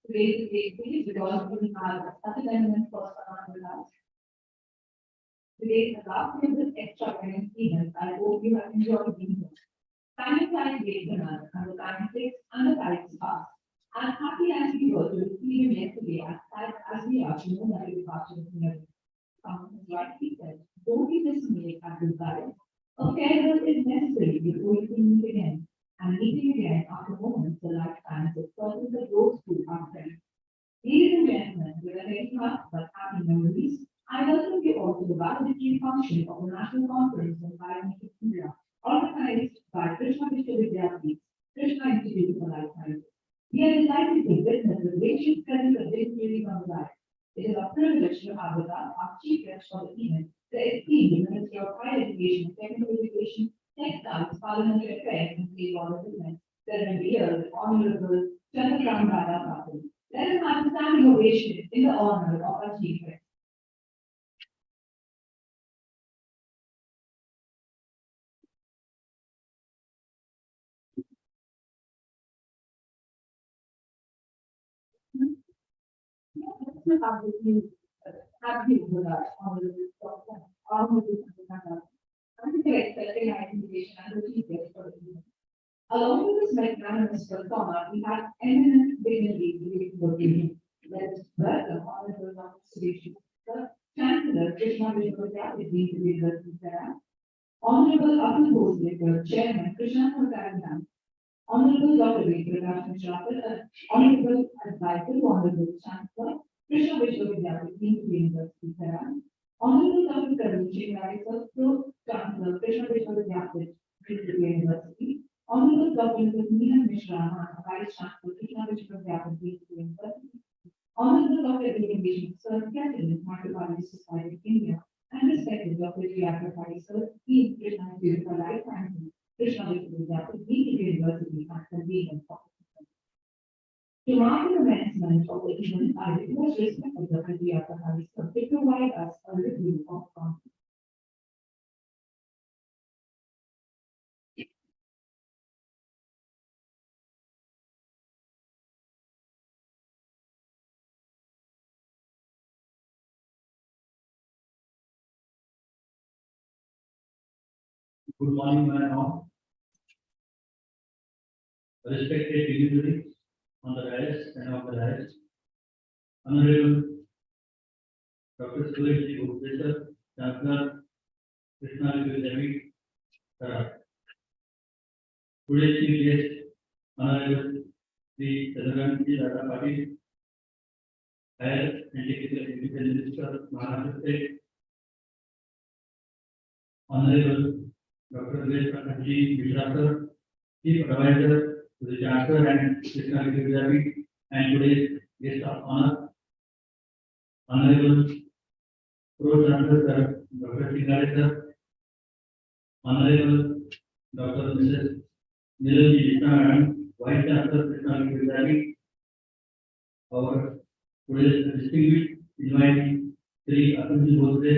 Today's day is because we have such an immense person on with us. Today, the last year is extra event. I hope you have enjoyed being here. Time and time waits on us, and the time takes and the time is fast. As happy as we were to receive him yesterday, as sad as we are to know that his departure is near. Someone has rightly said, don't be dismayed at this time. A farewell is necessary before you can meet again, and meeting again after moments the lifetimes of persons that goes through our friends. Ladies and gentlemen, with a very tough but happy memories, I welcome you all to the valedictory function of the National Conference on Biomake India, organized by Krishna Vishwavidyalaya, Krishna Institute for Life Sciences. We are delighted to witness the gracious presence of this series on the life. It is a privilege to have with us our chief guest for the evening, the esteemed Minister of Higher Education, Technical Education, Textiles, Parliamentary Affairs, and State Border Business, the revered Honorable Chandrakant Radha. Let us have a standing ovation in the honor of our chief guest. Let's have with you, have you with us, Honorable Chandrakant. I'm here accepting our invitation as the chief guest for the evening. Along with this magnanimous performer, we have eminent dignitaries waiting for the evening. Let's welcome Honorable Dr. Suresh, Chancellor Krishna Vishwavidyalaya, Dean of University, Sarah. Honorable Atul Bhosle, Chairman, Krishna Vishwavidyalaya. Honorable Dr. Prakash Mishra, Honorable Advisor, Honorable Chancellor, Krishna Vishwavidyalaya, Dean of University, Sarah. Honorable Dr. Karan Srinivas, Pro Chancellor, Krishna Vishwavidyalaya, Dean of University. Honorable Dr. Neelam Mishra, Vice Chancellor, Technology Program, Honorable Dr. Engagement, Sir, President, Microbiology Society of India, and respected Dr. G.R. Sir, Dean Krishna for Life and Krishna Dean University and convenient. To mark the commencement of the event, I request respected Dr. G.R. Sir to provide us a review of content. Good morning, madam. Respected dignitaries on the dais and off the dais. Honorable Dr. Suresh Professor, Chancellor, Krishna Devi, today's chief guest, Honorable Sri Chandrakanti Dada Patil, Higher and Technical Education Minister, Maharashtra State, Honorable Dr. Vesh Mishra Sir, Chief Advisor to the Chancellor and Krishna Devi, and today's guest of honor, Honorable Pro Chancellor Sir, Dr. Singare Sir, Honorable Dr. Mrs. Nilamji Krishna Madam, Vice Chancellor Krishna Devi, our today's distinguished invitee, Sri Atul Bose,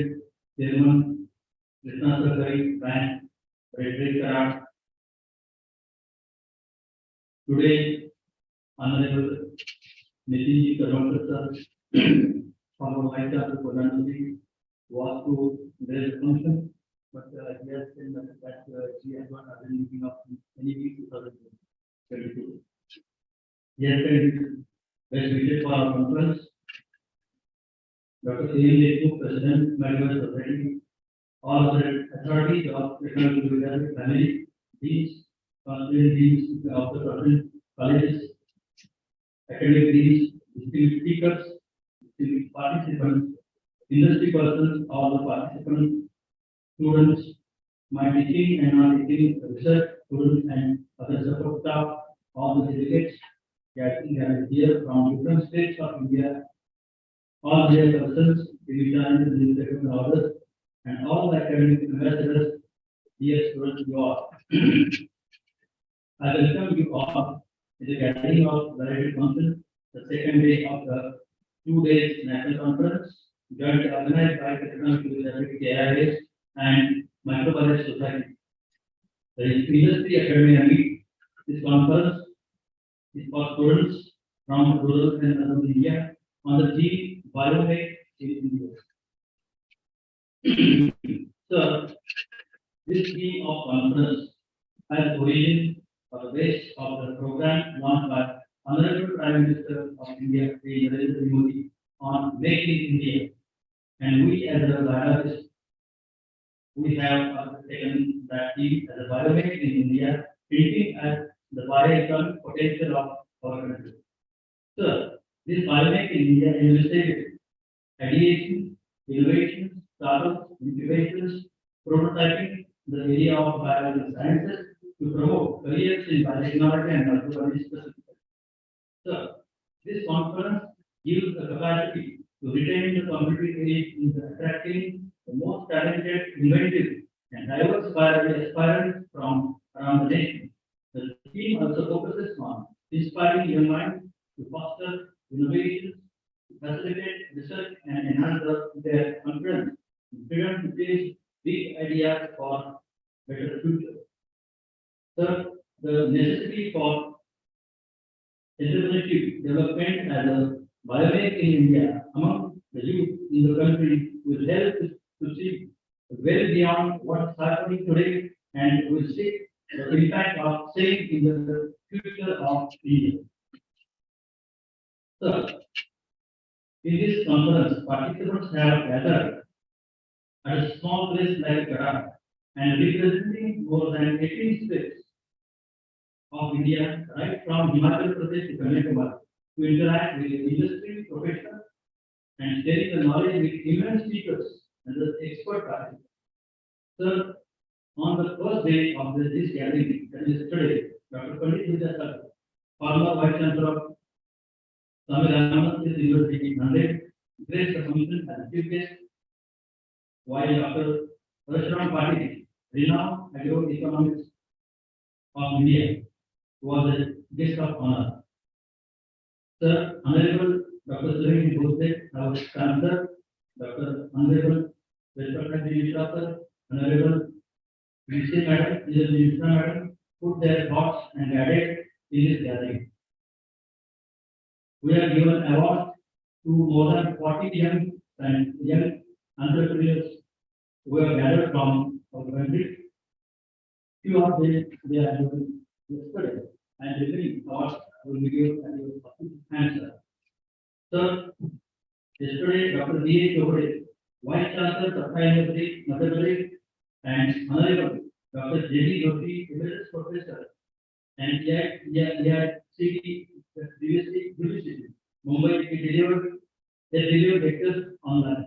Chairman, Krishna Sarkari Bank, Frederick Karat. Today, Honorable Nitin Karmakar Sir, former Vice Chancellor Pradhan was to their function, but he has said that he has not attended meeting of any week 2022. He has said best wishes for our conference. Dr. A.M. President, Medical Society, all the authorities of Technology family, deans, constituent deans of the different colleges, academic deans, distinguished speakers, distinguished participants, industry persons, all the participants, students, my teaching and non-teaching research students and other support staff, all the delegates, gathering here from different states of India, all their persons, divisions, administrative orders, and all the academic ambassadors, dear students, you all. I welcome you all to the gathering of the Validity Council, the second day of the 2 days national conference, jointly organized by the Technology KIS and Microbiology Society. The Industry Academy meet. This conference is for students from rural and urban India on the theme Biomake in India. So, this theme of conference has origin or base of the program launched by Honorable Prime Minister of India, Sri Narendra Modi, on Make in India. And we as a biologist, we have taken that theme as a Biomake in India, hinting at the bioeconomic potential of our country. So, this Biomake in India investigated ideation, innovation, startups, incubations, prototyping, the area of biological sciences to promote careers in biotechnology and microbiology specifically. So, this conference gives the capacity to retain the competitive edge in attracting the most talented, innovative, and diverse biology aspirants from around the nation. The theme also focuses on inspiring young minds to foster innovations, facilitate research, and enhance their confidence in freedom to chase big ideas for better future. Third, the necessity for entrepreneurship development as a biomake in India among the youth in the country will help to see well beyond what's happening today and will see the impact of same in the future of India. Third, in this conference, participants have gathered at a small place like Karan and representing more than 18 states of India, right from Himachal Pradesh to Kanyakumari, to interact with industry professionals and sharing the knowledge with immense speakers and the expert participants. Third, On the first day of this gathering, that is yesterday, Dr. Pandit Vidyasagar, former Vice Chancellor of Swami Ramanand University in Nanded, graced the commission as chief guest, while Dr. Parashuram Patil, renowned agroeconomist of India, was a guest of honor. Sir, Honorable Dr. Suresh Bose, our Chancellor, Dr. Honorable Respected Minister, Sir, Honorable VC Madam, Minister Madam, put their thoughts and guided in this gathering. We have given awards to more than 40 young entrepreneurs who have gathered from our country. Few of them they are given yesterday, and the remaining awards will be given at your answer. Sir, yesterday Dr. B. A. Chopre, Vice Chancellor of University, Madhya Pradesh, and Honorable Dr. J. D. Joshi, Emeritus Professor, and CT previously Mumbai, they delivered lectures online.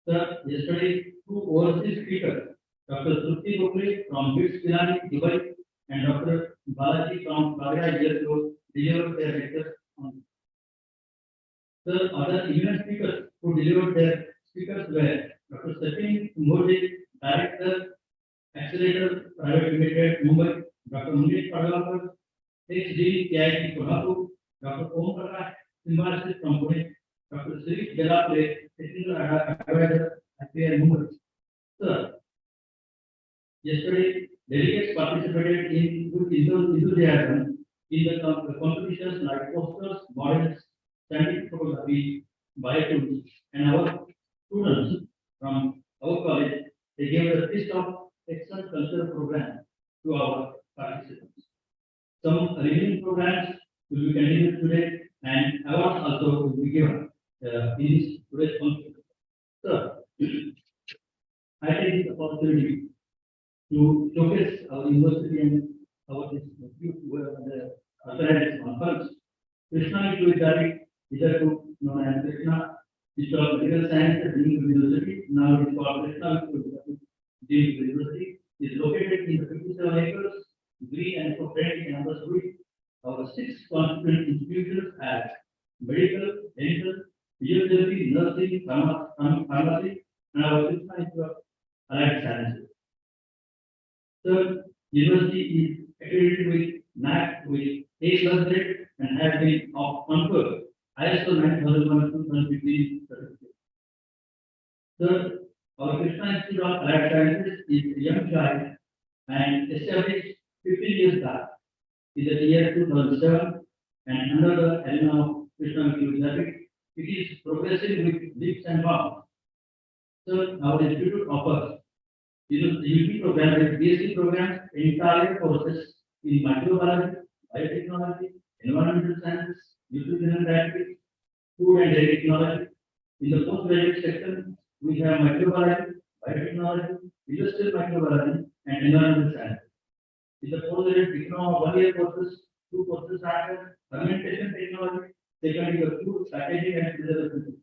Sir, yesterday two overseas speakers, Dr. Shruti Gokle from BITS Pilani, Dubai, and Dr. Balaji from Kagera, Yellow, delivered their lectures online. Sir, other event speakers who delivered their speakers were Dr. Sachin Modi, Director, Accelerator Private Limited, Mumbai, Dr. Munish Padgalkar, HD, KIT Kolhapur, Dr. Om Prakash, Symbiosis from Pune, Dr. Sri Delapre, Technical Advisor at Mumbai. Sir, yesterday, delegates participated in good enthusiasm in the competitions like posters, models, scientific photography, biotools, and our students from our college, they gave a list of excellent cultural programs to our participants. Some remaining programs will be continued today, and awards also will be given in this today's function. So, I take this opportunity to showcase our university and our youth who are the authorized conference. Krishna University, hitherto known as Krishna Institute of Medical Science at University, now it is called Krishna University, is located in the 57 acres, green and eco-friendly campus with our 6 constituent institutions as medical, dental, physiotherapy, nursing, pharmacy, and our Krishna Institute of Allied Sciences. Third, university is accredited with NAC with A+ grade and has been conferred ISO 9001:2015 certificate. Third, our Krishna Institute of Allied Sciences is young child and established 15 years back in the year 2007, and under the arena of Krishna University, it is progressing with leaps and bounds. Third, our institute offers UP program with BSc programs, entire courses in microbiology, biotechnology, environmental sciences, nutrition sciences, food and dairy technology. In the postgraduate section, we have microbiology, biotechnology, industrial microbiology, and environmental sciences. In the postgraduate diploma, 1-year courses, 2 courses are fermentation technology, second is food packaging and preservation.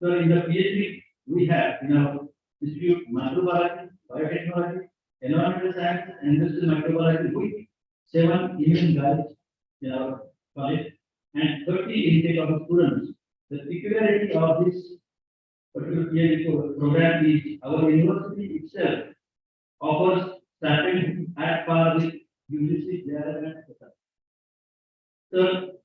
So in the PhD, we have in our institute microbiology, biotechnology, environmental science, and industrial microbiology with 7 immune guides in our college and 30 intake of students. The peculiarity of this particular PhD program is our university itself offers stipend at par with UGC, JRM, etc. So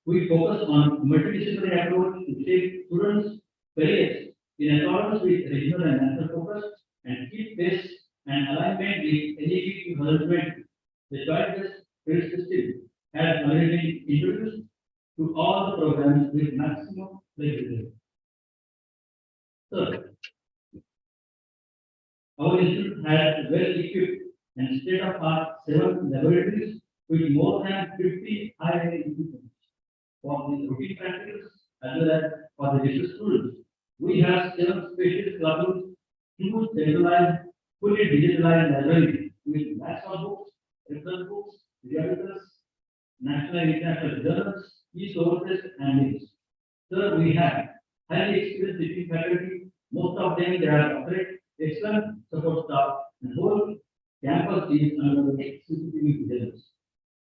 we focus on multidisciplinary approach to shape students' careers in accordance with regional and national focus and keep pace and alignment with NEP 2020. The choice-based credit system has already been introduced to all the programs with maximum flexibility. Third, our institute has well-equipped and state-of-the-art 7 laboratories with more than 50 high-end equipment for the routine practicals as well as for the research students. We have 7 special classrooms, 2 centralized, fully digitalized libraries with lakhs of books, reference books, periodicals, national and international journals, e-sources, and links. Third, we have highly experienced teaching faculty. Most of them they are operate excellent support staff The whole campus is under the CCTV surveillance.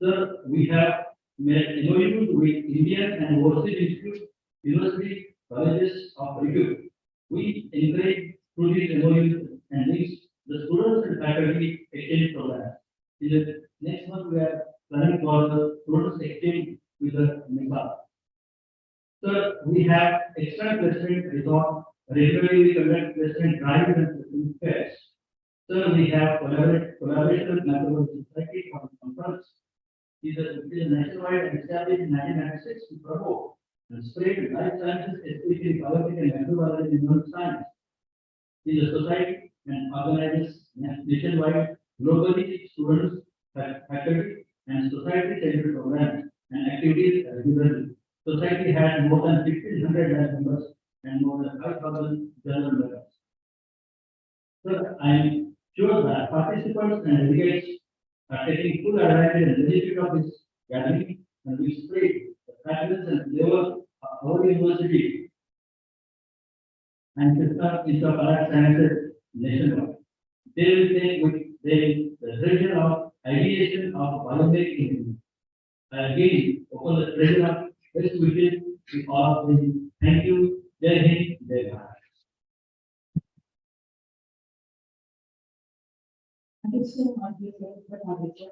Sir, we have made MOU with Indian and overseas institutes, universities, colleges of repute. We encourage through these MOUs and links the students and faculty exchange programs. In the next month, we are planning for the students exchange with the Nepal. Sir, we have extra placement resort, regularly we conduct placement drives and placement fairs. Sir, we have collaboration with National Society on conference. It is nationwide and established in 1996 to promote and spread life sciences, especially biology and microbiology in human science. It is a society and organizes nationwide, globally, students, faculty, and society-centered programs and activities regularly. Society has more than 1,500 lab members and more than 5,000 journal members. Sir, I am sure that participants and delegates are taking full advantage and benefit of this gathering and we spread the practice and flavor of our university and system into applied sciences nationwide. They will take with them the treasure of ideation of Biomake in India. I again open the treasure of best wishes to all of them. Thank you. Jai Hind, Jai Bharat. And it's so much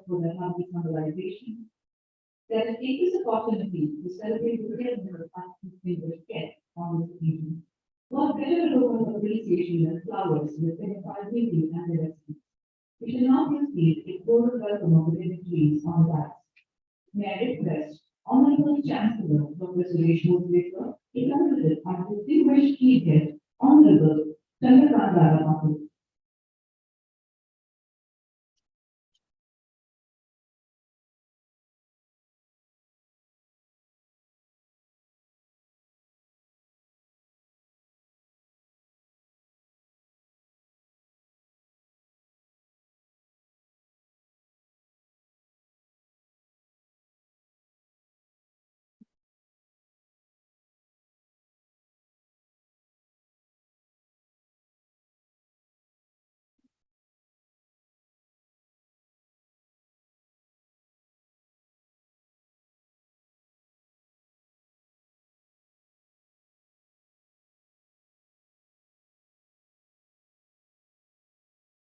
for the happy summarization. Let us take this opportunity to celebrate the presence of distinguished guests on this evening. What better token of appreciation than flowers with signified beauty and diversity? We shall now proceed a total welcome of the dignitaries on the dais. May I request Honorable Chancellor Dr. Suresh Moslikar, is honored and distinguished chief guest, Honorable Chandrakanta Ramapu.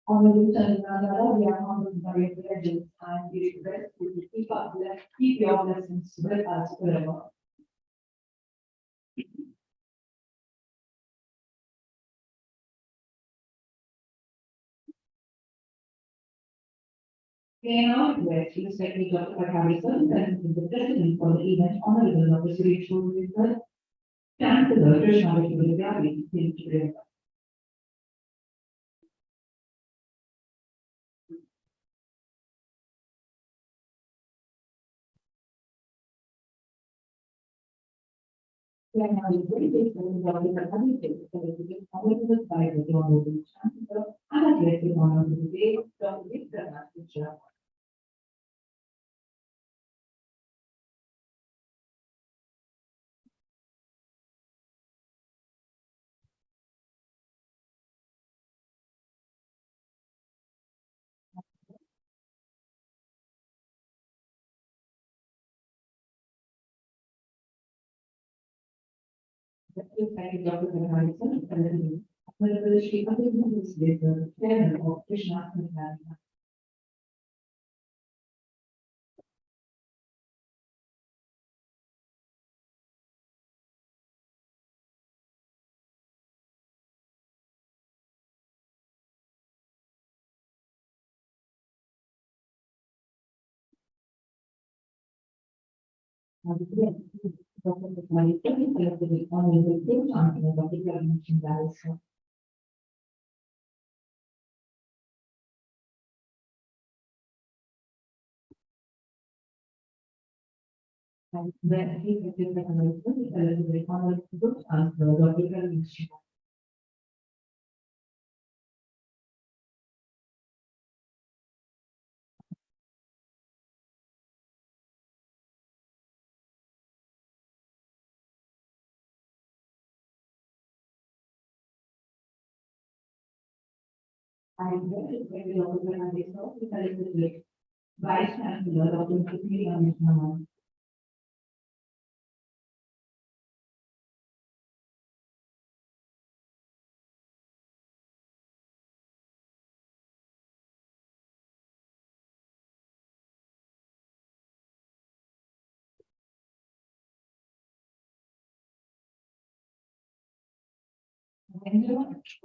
Honorable Chandrakanta, we are honored by your presence and we request you to keep your blessings with us forever. May I now request the Secretary Dr. Patari sir, present the president for the event, Honorable Dr. Suresh Moslikar, Chancellor Krishna Vidyavadi, please to bring. We are now very grateful to Dr. Patari for the honorable by the Honorable Chancellor and address the honor of the day, Dr. Victor. Thank you, Dr. Harrison, and Honorable Shri Abhinav, Chairman of Krishna Vidyavadi. Dr. Patari, the Honorable Chancellor, Dr. Vidyavadi. And then he will take the announcement, the Honorable Chancellor, Dr. Vidyavadi. I request the organization of the collective Vice Chancellor Dr. Tiffany Ramesh.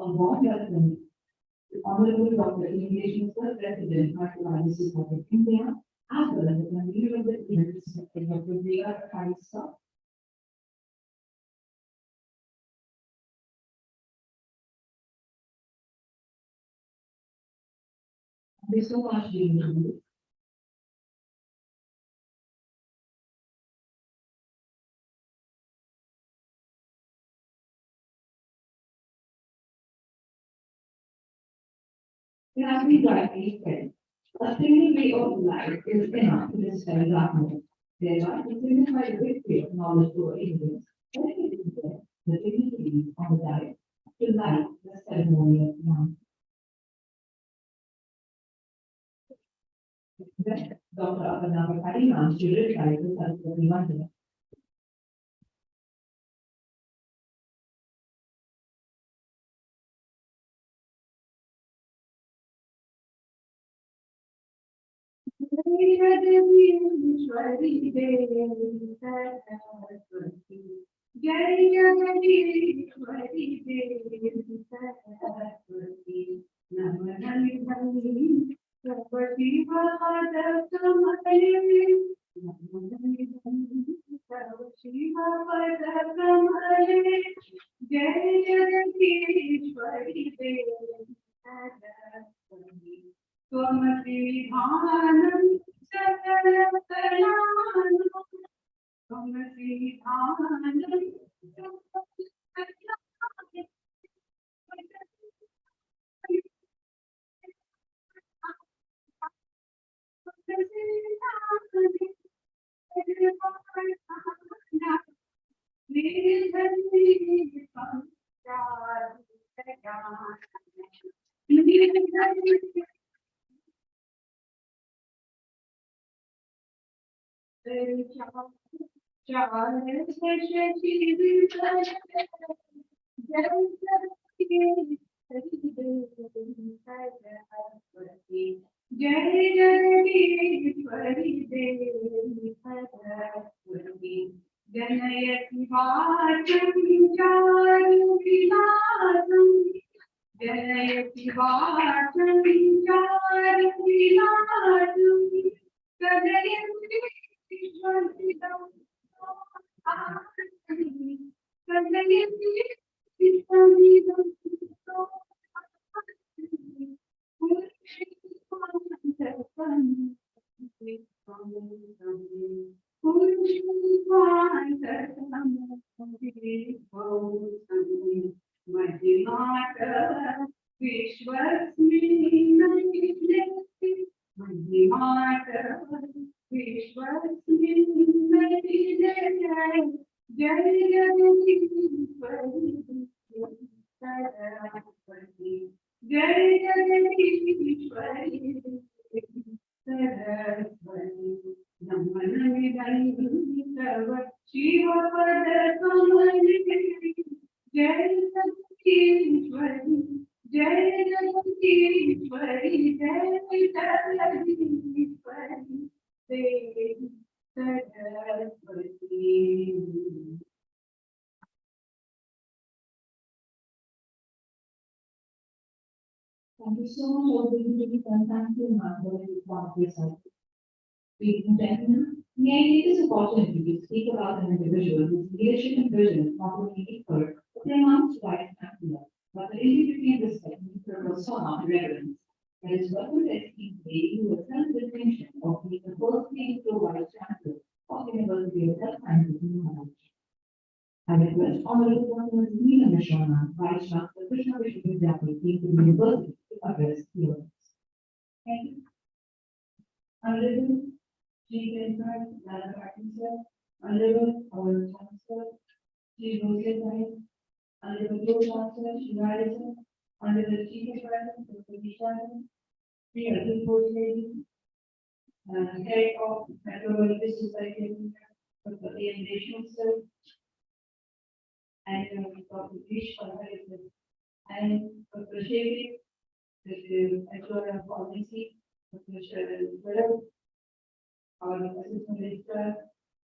A warm welcome to Honorable Dr. Immigration Sir, President, Nationalist Republic of India, as well as the convener of the University of India, Khaisa. Thank you so much, Dean. As we rightly said, a single way of life is enough to dispel darkness. Thereby, it signifies a victory of knowledge over ignorance. The dignity on the diet to light the ceremony of man. Dr. Abhinav Kariman, she realized the Saraswati Mandir. Thank you so much for being with us, and thank you, ma'am, for this wonderful. Ladies and gentlemen, may I take this opportunity to speak about an individual whose leadership and vision not only equal, but they announced right and clear, but the integrity and respect and purpose so much reverence. It is worth the esteemed lady who has held the distinction of being the first name to vice chancellor of the University of Health Sciences and Knowledge. I request Honorable Dr. Neelam Mishra, Vice Chancellor, Krishna Vishwavidyapith, to the University to address the audience. Thank you. Honorable Chief Engineer, Madam Arkansas, Honorable our Chancellor, Chief Rosia Honorable Pro Chancellor, Shivaji, under the chief advisor, Dr. Vishan, the other board lady, head of Meteorology Society, Dr. A.M. Deshmukh sir, and Dr. Vish Parhar, and Dr. Shevik, the Actuarial Policy, Dr. Sharon Bharat, our assistant registrar,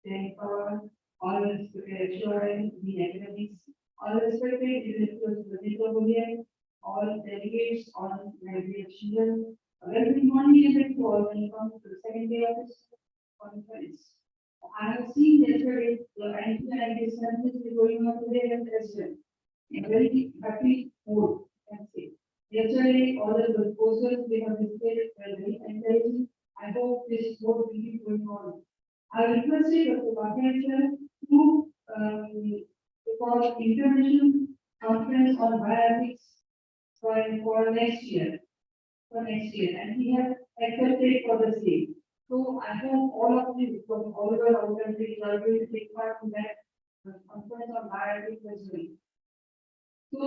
Jay Power, all respected actuaries, the academics, all respected directors, the all delegates, all my dear children. A very good morning, everyone, to all welcome to the second day of this conference. I have seen yesterday the anti-diabetes service is going on today as well. A very happy mood, I can say. Yesterday, all the proposals we have visited were very encouraging. I hope this board will be going on. I requested Dr. Bhatia to call international conference on bioethics for next year. And he has accepted for the same. So I hope all of you from all over our country are going to take part in that conference on bioethics as well. So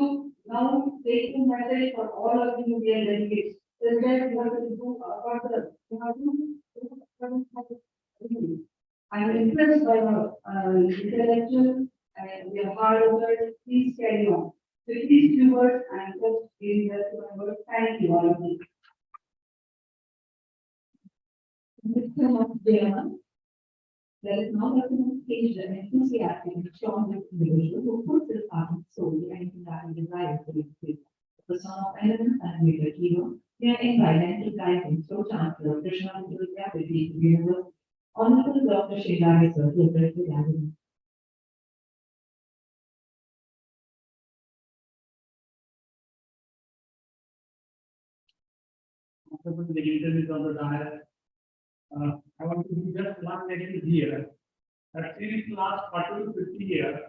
now taking message for all of you dear delegates, is that you have to do further. You have to I'm impressed by your intellectual and your hard work. Please carry on. So these few words and just giving us to my word. Thank you all of you. There is now an occasion enthusiastic and strong individual who puts his heart and soul behind that desire for his future. The son of elegant and leader hero, they are invited to guide him through Chancellor Krishna University University. Honorable Dr. Shilari sir, to address the gathering. The interview on the diet. I want to do just one lecture here. That since last 40 to 50 years,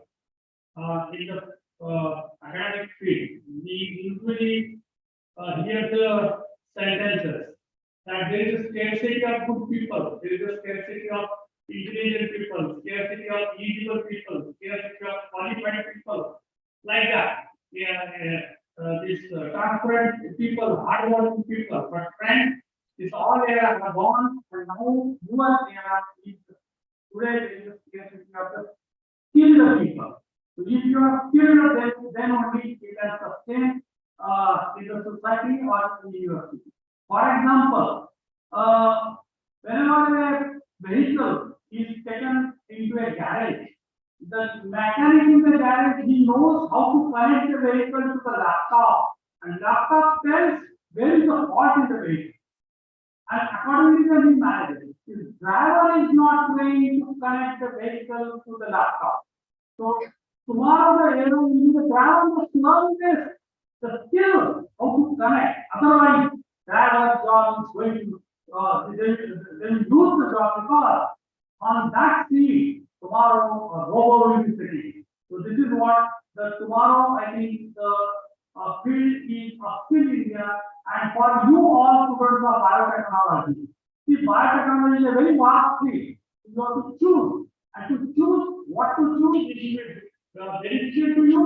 in the academic field, we usually hear the sentences that there is a scarcity of good people, there is a scarcity of intelligent people, scarcity of eligible people, scarcity of qualified people, like that. This transparent people, hardworking people, but friends, this all era have gone, and now newer era is today there is a scarcity of the skilled people. So if you are skilled, then only it can sustain in the society or in the university. For example, whenever a vehicle is taken into a garage, the mechanic in the garage, he knows how to connect the vehicle to the laptop, and laptop tells where is the fault in the vehicle. And accordingly, he manages. His driver is not going to connect the vehicle to the laptop. So tomorrow the hero will be the driver must learn this, the skill how to connect. Otherwise, driver's job is going to they will lose the job because on that field tomorrow robo will be sitting. So this is what the tomorrow I think the field is of skill India, and for you all students of biotechnology. See, biotechnology is a very vast field. You have to choose, and to choose what to choose is beneficial to you.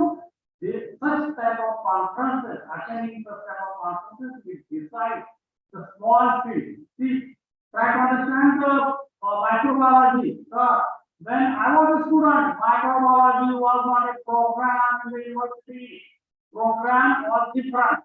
Such type of conferences, attending such type of conferences, we decide the small field. See, try to understand the microbiology. When I was a student, microbiology was not a program in the university. Program was different.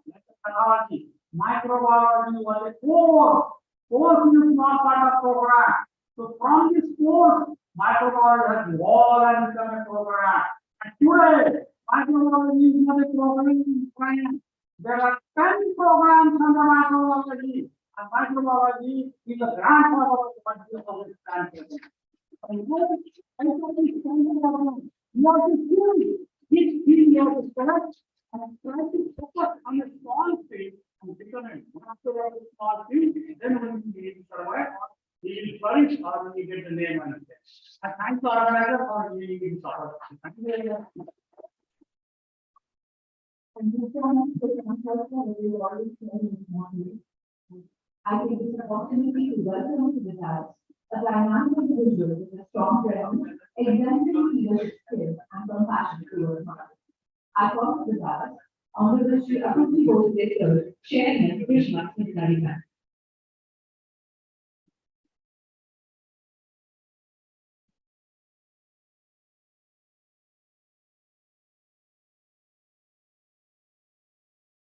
Technology. Microbiology was a course. Course is not part of program. So from this course, microbiology has evolved and become a program. And today, microbiology is not a program in France. There are 10 programs under microbiology, and microbiology is a grandfather of the country of this country. You have to choose which field you have to select and try to focus on a small field and become a master of a small field. Then when we survive, we will flourish or we get the name and I thank the organizer for giving me support. Thank you very much. I think it's an opportunity to welcome to the house a dynamic individual with a strong presence, exemplary leadership skills, and compassion towards others. I call to the house, Honorable Shri Akhilji Professor Chairman Krishna Siddhartha.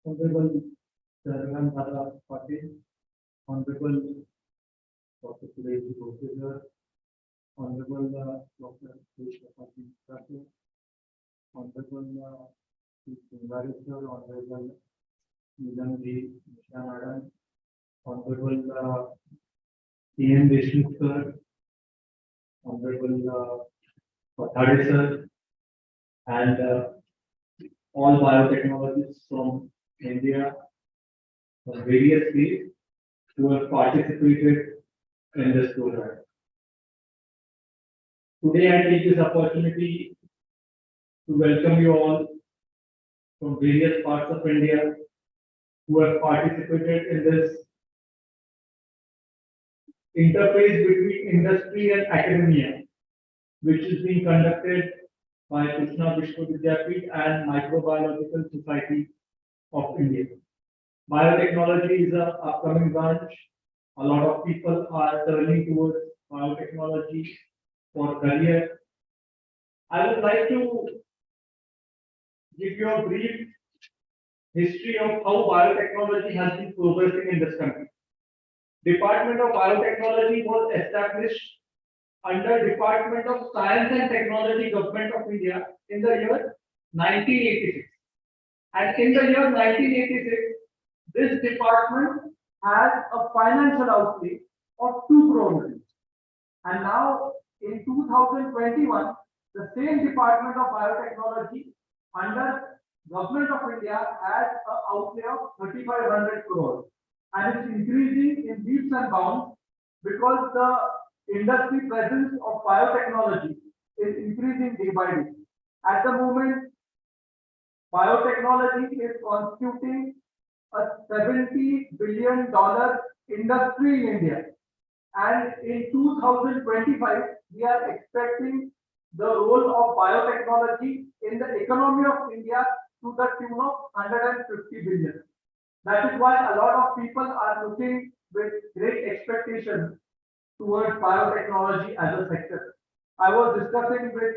Honorable Chairman Dada Patil, Honorable Dr. Suresh Professor, Honorable Dr. Krishna Patil, Honorable Chief Director, Honorable Madam Mishra Madam, Honorable PM Vishnu Sir, Honorable Pathade Sir, and all biotechnologists from India, from various fields who have participated in this program. Today I take this opportunity to welcome you all from various parts of India who have participated in this interface between industry and academia, which is being conducted by Krishna Vishwavidyapit and Microbiological Society of India. Biotechnology is an upcoming branch. A lot of people are turning towards biotechnology for career. I would like to give you a brief history of how biotechnology has been progressing in this country. Department of Biotechnology was established under Department of Science and Technology, Government of India in the year 1986. And in the year 1986, this department has a financial outlay of 2 crore rupees. And now in 2021, the same Department of Biotechnology under Government of India has an outlay of 3,500 crores. And it's increasing in leaps and bounds because the industry presence of biotechnology is increasing day by day. At the moment, biotechnology is constituting a $70 billion industry in India. And in 2025, we are expecting the role of biotechnology in the economy of India to the tune of 150 billion. That is why a lot of people are looking with great expectations towards biotechnology as a sector. I was discussing with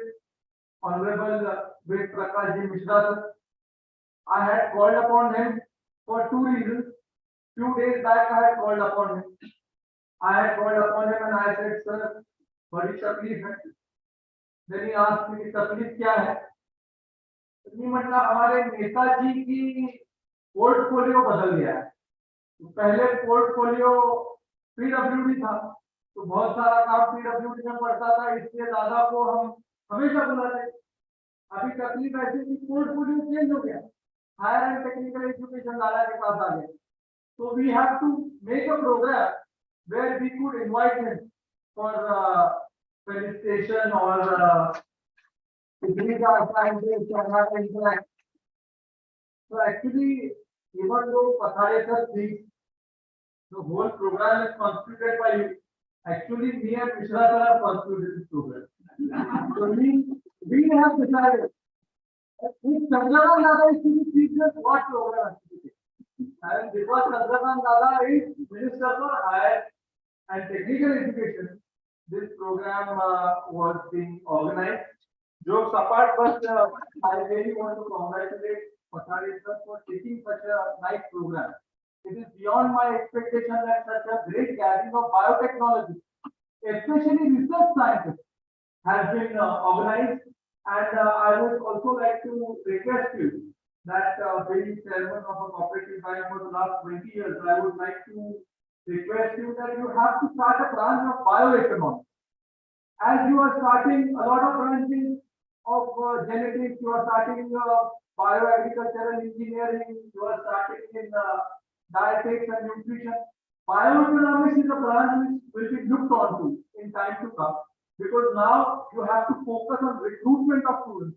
Honorable with Prakash Mishra. I had called upon him for 2 reasons. Few days back, I had called upon him. I had called upon him and I said, sir, badi takleef hai. Then he asked me, takleef kya hai? नहीं मतलब हमारे नेताजी की portfolio बदल गया है। तो पहले portfolio PWD था, तो बहुत सारा काम पीडब्ल्यूडी में पड़ता था, इसलिए दादा को हम हमेशा बुलाते। अभी तकलीफ ऐसी कि पोर्टफोलियो चेंज हो गया, हायर एंड टेक्निकल एजुकेशन दादा के पास आ गए। So we have to make a program where we could invite him for felicitation or so actually, even though Pathade sir thinks the whole program is constituted by you, actually me and Mishra sir have constituted this program. So we have decided that if Chandrakan Dada is to be featured, what program has to be taken? And because Chandrakan Dada is Minister for Higher and Technical Education, this program was being organized. Jokes apart, but I really want to congratulate Pathade sir for taking such a nice program. It is beyond my expectation that such a great gathering of biotechnology, especially research scientists, has been organized. And I would also like to request you that being chairman of a cooperative bank for the last 20 years, I would like to request you that you have to start a branch of bioeconomics. As you are starting a lot of branches of genetics, you are starting bioagricultural engineering, you are starting in dietetics and nutrition. Bioeconomics is a branch which will be looked onto in time to come, because now you have to focus on recruitment of students.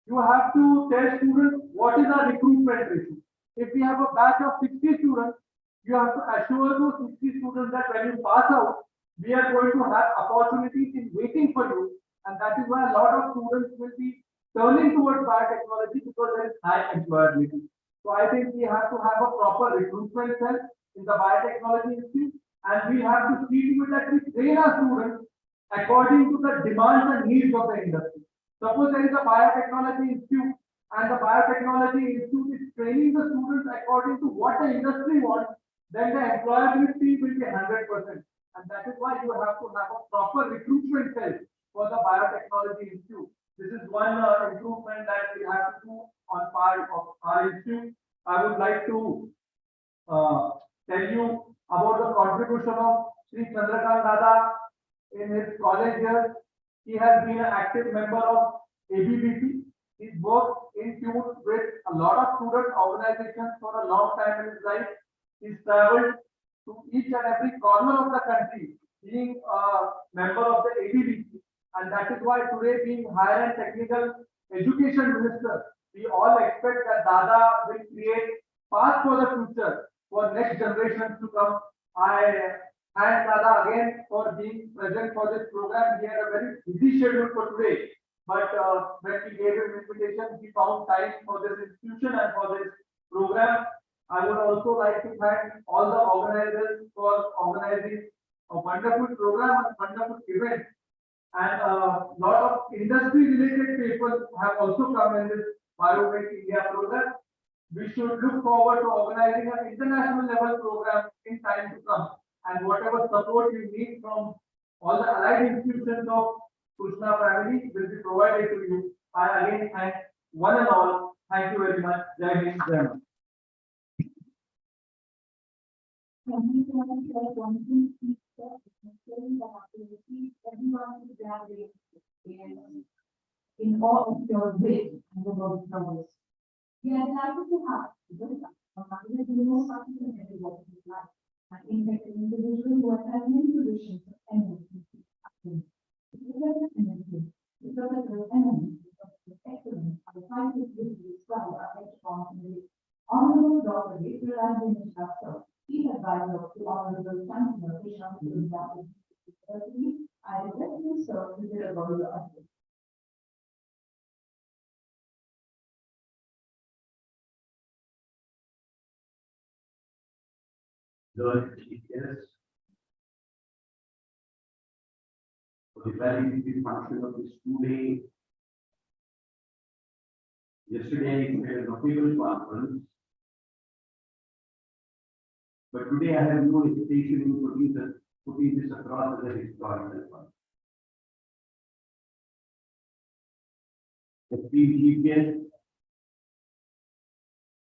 You have to tell students what is our recruitment ratio. If we have a batch of 60 students, you have to assure those 60 students that when you pass out, we are going to have opportunities in waiting for you, and that is why a lot of students will be turning towards biotechnology because there is high employability. So I think we have to have a proper recruitment cell in the biotechnology institute, and we have to see to it that we train our students according to the demands and needs of the industry. Suppose there is a biotechnology institute, and the biotechnology institute is training the students according to what the industry wants, then the employability will be 100%. And that is why you have to have a proper recruitment cell for the biotechnology institute. This is one improvement that we have to do on part of our institute. I would like to tell you about the contribution of Sri Chandrakant Dada in his college years. He has been an active member of ABBC. He's worked in tune with a lot of student organizations for a long time in his life. He's traveled to each and every corner of the country, being a member of the ABBC. And that is why today, being higher and technical education minister, we all expect that Dada will create path for the future for next generations to come. I thank Dada again for being present for this program. He had a very busy schedule for today, but when we gave him invitation, he found time for this institution and for this program. I would also like to thank all the organizers for organizing a wonderful program and wonderful event. And a lot of industry-related papers have also come in this Biomake India program. We should look forward to organizing an international level program in time to come. And whatever support you need from all the allied institutions of Krishna family will be provided to you. I again thank one and all. Thank you very much. Jai Hind, Jai Mata. In all of your ways and the world troubles. We are happy to have something in every walk of his life. And in fact, an individual who has had many positions of eminence. Because of the eminence, because of excellence, the scientific abilities, well, are responsibility. Honorable Dr. Victor Rajendra Shastri, Chief Advisor to Honorable Chancellor Krishna University, I request you, sir, to give a verbal address. Lord Jesus, for the validity function of this today. Yesterday we had a notable conference, but today I have no hesitation in putting this across as a historical one. The PGPS,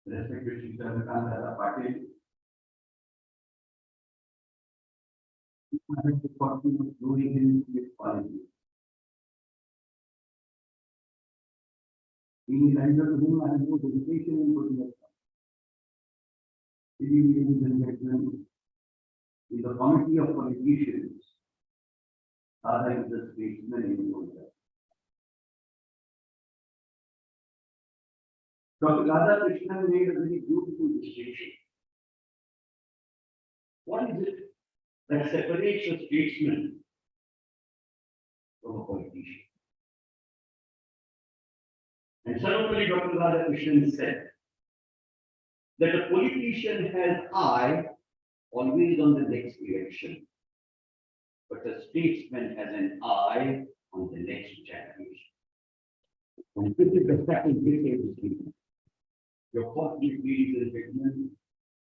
respected Sri Chandrakant Dada Patil, I have the fortune of knowing him with quality. Being under whom I have no hesitation in putting it. Ladies and gentlemen, in the committee of politicians, Dada is the statesman in India. Dr. Radha Krishnan made a very beautiful distinction. What is it that separates a statesman from a politician? And certainly Dr. Radha Krishnan said that a politician has eye always on the next election, but a statesman has an eye on the next generation. And this is the second great distinction. Your fortunate, ladies and gentlemen,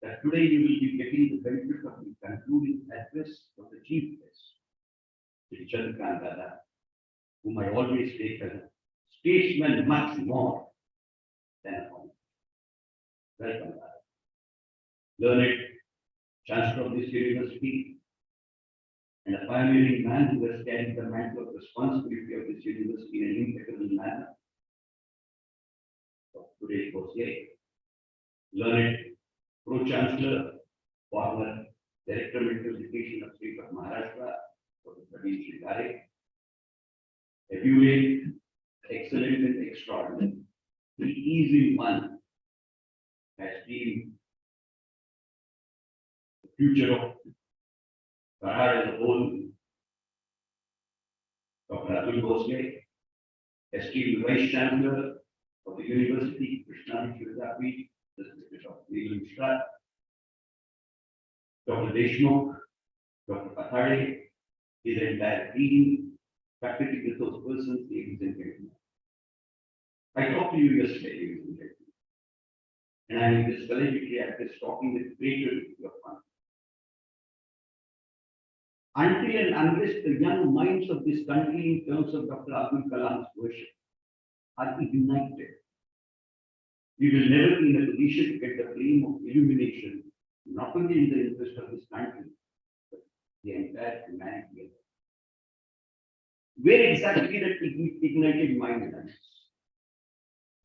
that today you will be getting the benefit of the concluding address of the chief guest, Sri Chandrakant Dada, whom I always take as a statesman much more than a politician. Welcome, Dada. Learned Chancellor of this university, and a pioneering man who has carried the mantle of responsibility of this university in an impeccable manner. Today was here. Learned Pro-Chancellor, former Director of Education of State of Maharashtra, Dr. Sri Gare. Evaluate, excellent and extraordinary. The easy one has been the future of Bharat as a whole. Dr. Atul Bhosle, esteemed Vice Chancellor of the University, Krishna University, Bishop IAMSRUI, Dr. Deshmukh, Dr. Pathade, his entire team, faculty resource persons, ladies and gentlemen. I talked to you yesterday, ladies and gentlemen. And I am in this collegiate address talking with greater degree of confidence. Until and unless the young minds of this country, in terms of Dr. Abdul Kalam's worship, are ignited, we will never be in a position to get the flame of illumination, not only in the interest of this country, but the entire humanity. Where exactly that ignited mind lies?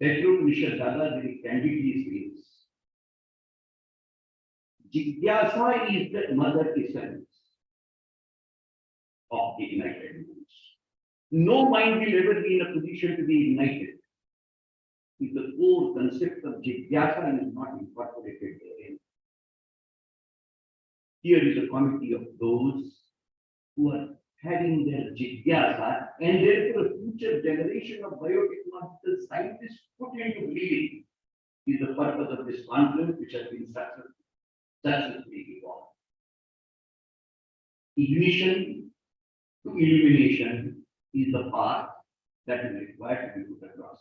Mr. Dada very candidly says, Jigyasa is the mother essence of the ignited minds. No mind will ever be in a position to be ignited if the core concept of Jigyasa is not incorporated therein. Here is a committee of those who are having their Jigyasa and therefore a future generation of biotechnological scientists put into believing is the purpose of this conference, which has been successfully evolved. Ignition to illumination is the path that is required to be put across.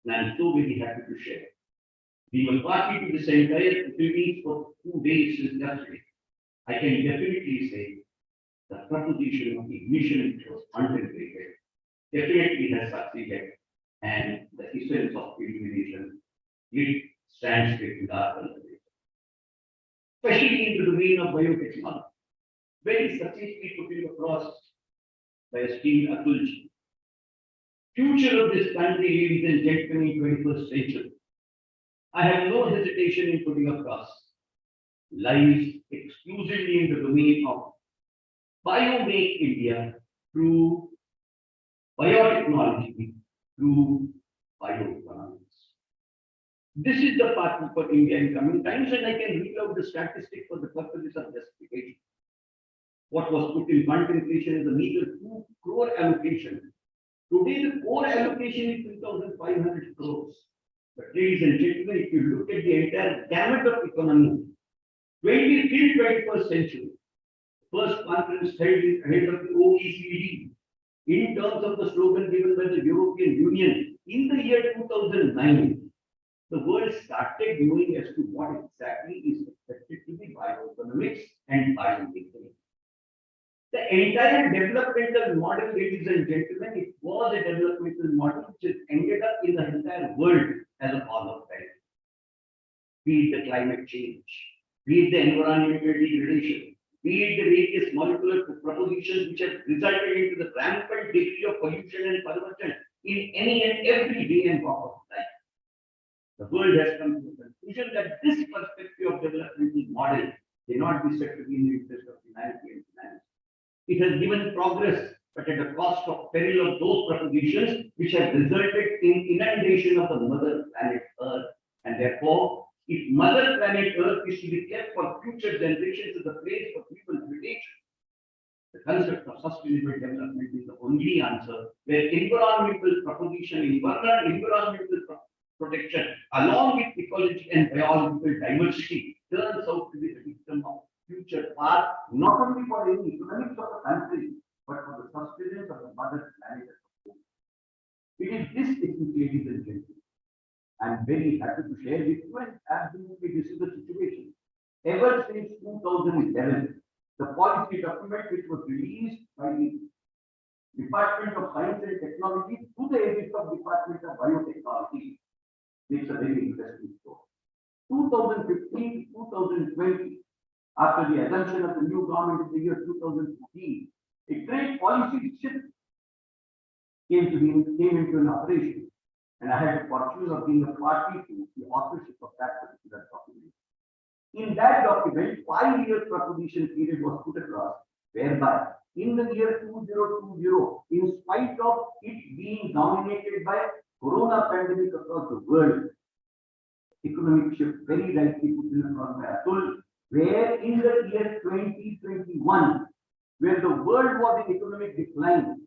And I am so very happy to share. We were party to this entire meeting for 2 days since yesterday. I can definitely say the proposition of ignition which was contemplated definitely has succeeded, and the essence of illumination it stands with our conversation. Especially in the domain of biotechnology, very successfully put across by esteemed Atulji. Future of this country, ladies and gentlemen, in 21st century, I have no hesitation in putting across, lies exclusively in the domain of Biomake India through biotechnology, through bioeconomics. This is the path for India in coming times, and I can read out the statistic for the purposes of justification. What was put in contemplation is a meager 2 crore allocation. Today, the core allocation is 2,500 crores. But ladies and gentlemen, if you look at the entire gamut of economy, 20 till 21st century, first conference held of the OECD, in terms of the slogan given by the European Union in the year 2009, the world started knowing as to what exactly is expected to be bioeconomics and biomaking. The entire developmental model, ladies and gentlemen, it was a developmental model which has ended up in the entire world as a form of health. Be it the climate change, be it the environmental degradation, be it the various molecular propositions which have resulted into the rampant degree of pollution and perversion in any and every day and walk of life. The world has come to the conclusion that this perspective of developmental model cannot be said to be in the interest of humanity and humanity. It has given progress, but at the cost of peril of those propositions which have resulted in inundation of the mother planet Earth. And therefore, if mother planet Earth is to be kept for future generations as a place for human relation, the concept of sustainable development is the only answer, where environmental proposition, environmental protection, along with ecology and biological diversity, turns out to be the victim of future path, not only for any economics of the country, but for the sustenance of the mother planet as a whole. It is this technique, ladies and gentlemen. I am very happy to share with you, and absolutely this is the situation. Ever since 2011, the policy document which was released by the Department of Science and Technology to the aegis of Department of Biotechnology makes a very interesting story. 2015 to 2020, after the assumption of the new government in the year 2014, a great policy shift came into an operation. And I had the fortune of being a party to the authorship of that particular document. In that document, 5-year proposition period was put across, whereby in the year 2020, in spite of it being dominated by corona pandemic across the world, economic shift very rightly put in across by Atul, where in the year 2021, where the world was in economic decline,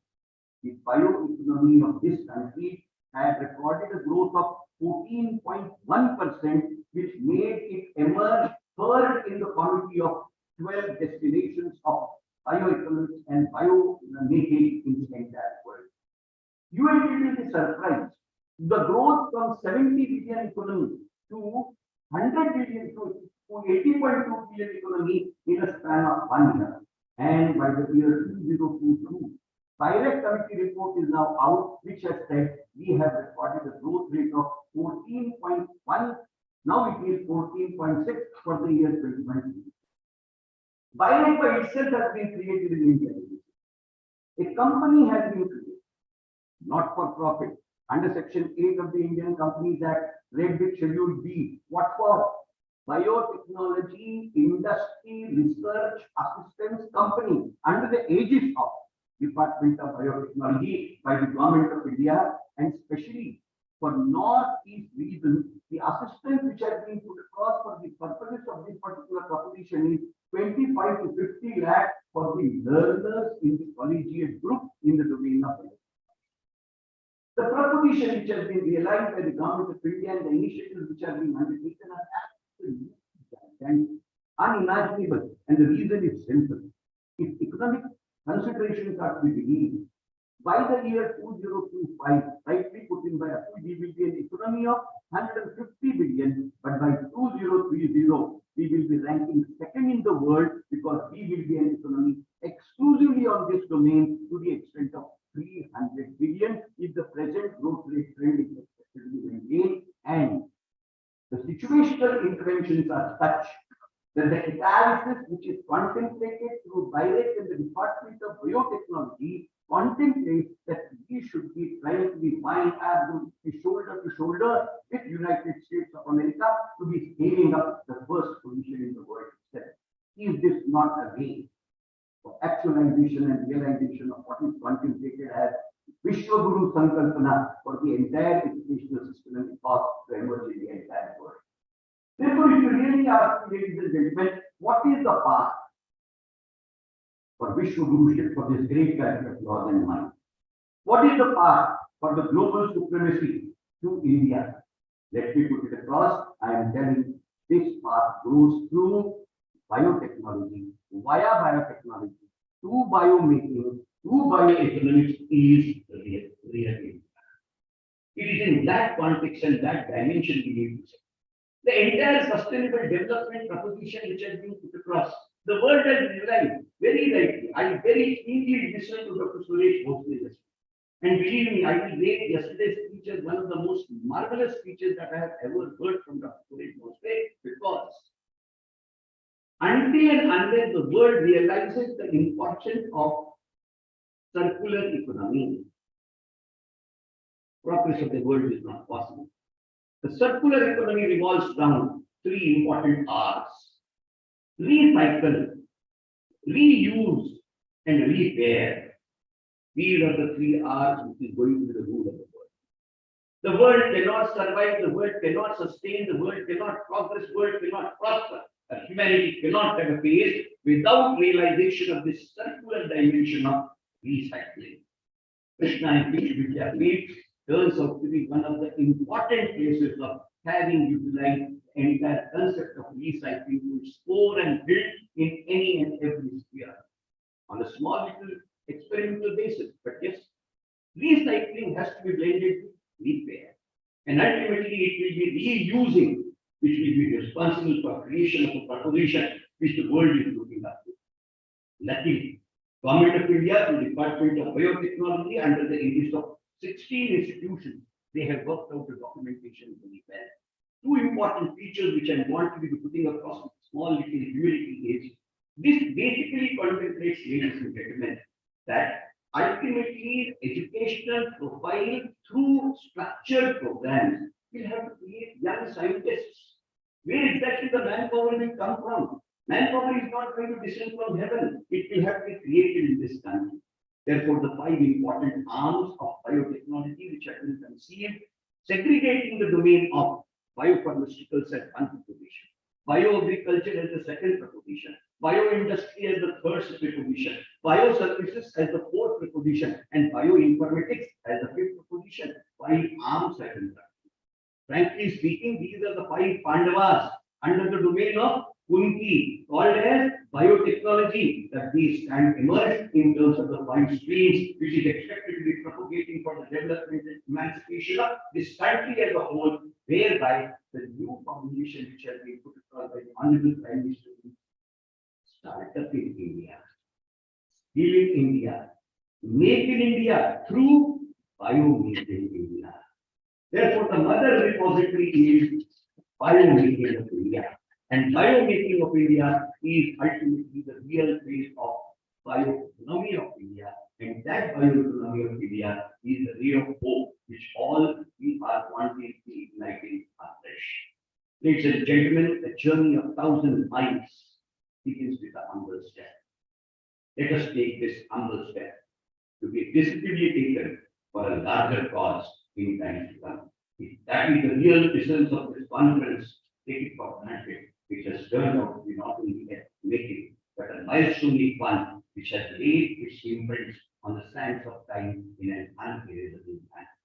the bioeconomy of this country had recorded a growth of 14.1%, which made it emerge third in the committee of 12 destinations of bioeconomics and biomaking in the entire world. You will be surprised. The growth from 70 billion economy to 100 billion to 80.2 billion economy in a span of 1 year. And by the year 2022, direct committee report is now out, which has said we have recorded a growth rate of 14.1. Now it is 14.6 for the year 2020. Biomake by itself has been created in India. A company has been created, not for profit, under Section 8 of the Indian Companies Act, read with Schedule B. What for? Biotechnology Industry Research Assistance Company under the aegis of Department of Biotechnology by the Government of India, and especially for Northeast region, the assistance which has been put across for the purposes of this particular proposition is 25 to 50 lakh for the learners in the collegiate group in the domain of biotechnology. The proposition which has been realized by the Government of India and the initiatives which have been undertaken are absolutely gigantic, unimaginable, and the reason is simple. If economic considerations are to be believed, by the year 2025, rightly put in by Atul, we will be an economy of 150 billion, but by 2030, we will be ranking second in the world because we will be an economy exclusively on this domain to the extent of 300 billion if the present growth rate trend is expected to be maintained, and the situational interventions are such that the analysis which is contemplated through direct and the Department of Biotechnology contemplates that we should be trying to be fine shoulder to shoulder with United States of America to be scaling up the first position in the world itself. Is this not a way for actualization and realization of what is contemplated as Vishwaguru Sankalpana for the entire educational system and the cost to emerge in the entire world? Therefore, if you really ask me, ladies and gentlemen, what is the path for Vishwaguruship for this great country of yours and mine? What is the path for the global supremacy to India? Let me put it across. I am telling this path goes through biotechnology, via biotechnology, to biomaking, to bioeconomics is real. It is in that context and that dimension we need to see. The entire sustainable development proposition which has been put across, the world has realized very rightly. I very keenly listened to Dr. Suresh Bhosle yesterday. And believe me, I will rate yesterday's speech as one of the most marvelous speeches that I have ever heard from Dr. Suresh Bhosle, because until and unless the world realizes the importance of circular economy, progress of the world is not possible. The circular economy revolves around three important R's: recycle, reuse, and repair. These are the three R's which is going to be the rule of the world. The world cannot survive, the world cannot sustain, the world cannot progress, the world cannot prosper. Humanity cannot have a phase without realization of this circular dimension of recycling. Krishna and Vidyapeeth turns out to be one of the important places of having utilized the entire concept of recycling to explore and build in any and every sphere on a small little experimental basis. But yes, recycling has to be blended with repair, and ultimately it will be reusing which will be responsible for creation of a proposition which the world is looking up to. Luckily, Government of India, the Department of Biotechnology, under the aegis of 16 institutions, they have worked out the documentation very well. Two important features which I want to be putting across with small little humility is this basically contemplates, ladies and gentlemen, that ultimately educational profile through structured programs will have to create young scientists. Where exactly the manpower will come from? Manpower is not going to descend from heaven. It will have to be created in this country. Therefore, the five important arms of biotechnology which have been conceived, segregating the domain of biopharmaceuticals as one proposition, bioagriculture as the second proposition, bioindustry as the third proposition, bioservices as the fourth proposition, and bioinformatics as the fifth proposition. 5 arms have been constructed. Frankly speaking, these are the 5 Pandavas under the domain of Kunti, called as biotechnology, that these stand emerged in terms of the 5 streams, which is expected to be propagating for the development and emancipation of this country as a whole, whereby the new combination which has been put across by the Honorable Prime Minister, startup in India, skill in India, make in India through Biomake in India. Therefore, the mother repository is Biomaking of India. And Biomaking of India is ultimately the real face of bioeconomy of India. And that bioeconomy of India is the ray of hope which all we are wanting to ignite in afresh. Ladies and gentlemen, a journey of 1,000 miles begins with a humble step. Let us take this humble step to be decisively taken for a larger cause in times to come. If that is the real essence of this conference, take it for granted, which has turned out to be not only a making, but a milestone one which has laid its imprints on the sands of time in an unerasable manner.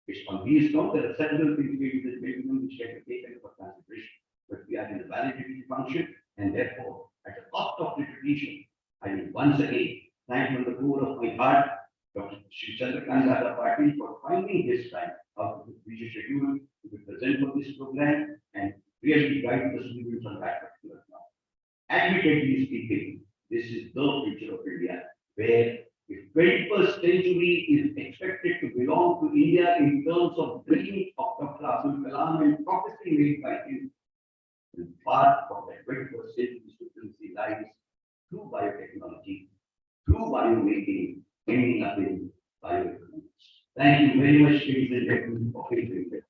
Which on these counts, there are several things which can be taken for consideration, but we are in the validity function, and therefore, at the cost of repetition, I will once again thank from the core of my heart Dr. Shri Chandrakant Patil for finding his time out of his busy schedule to be present for this program and really guide the students on that particular path. Admittedly speaking, this is the future of India, where if 21st century is expected to belong to India in terms of dreams of Dr. Abdul Kalam and prophecy made by him, then part of that 21st century supremacy lies through biotechnology, through biomaking, ending up in bioeconomics. Thank you very much, ladies and gentlemen, for being here.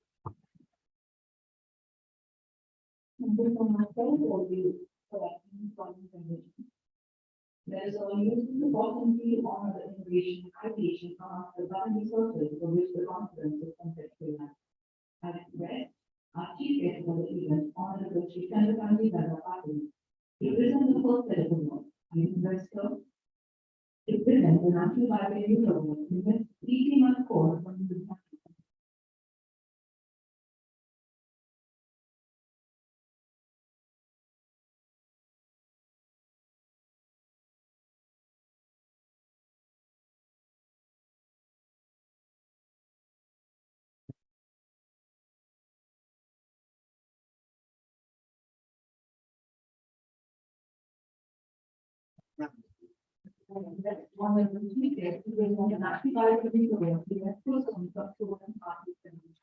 There is a useful opportunity on the innovation ideation among the government resources for which the conference is conceptualized. I request our chief guest for the event, Honorable Shri Chandrakant Patil, to present the first set of awards. I invest to present the National Biotechnology Award in the 18-month course on the one of the chief guests to present the National Biotechnology Award in the first on the student participants.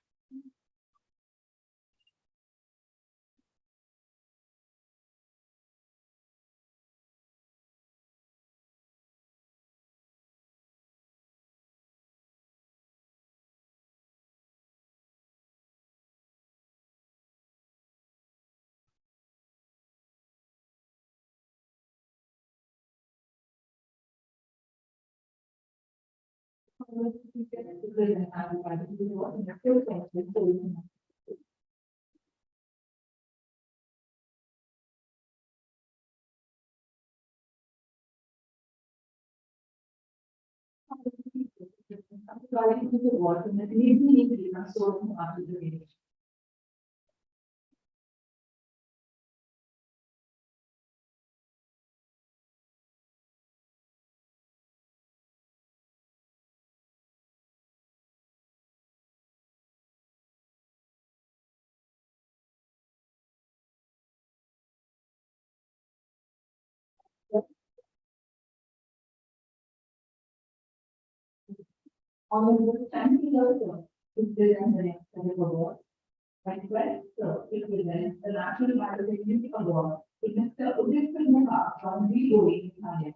Honorable Chancellor, to present the next set of awards. I request to present the National Biotechnology Award to Mr. Udit Mukha from Biomake, India.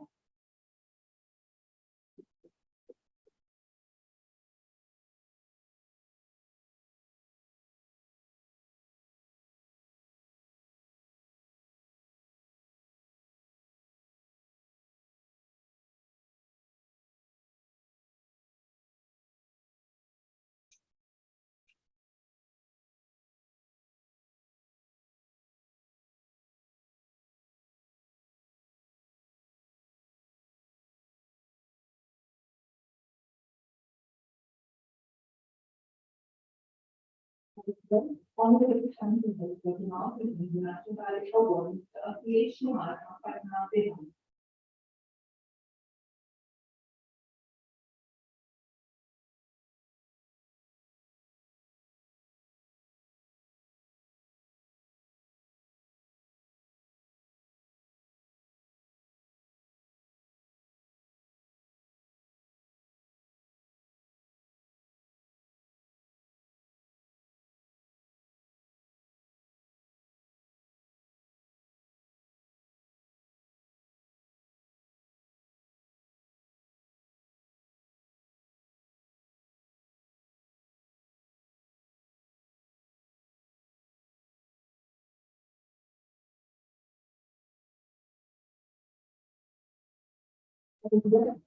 On the education is taking off in the International Ballet Award, PhD mark of Patna, Bihar.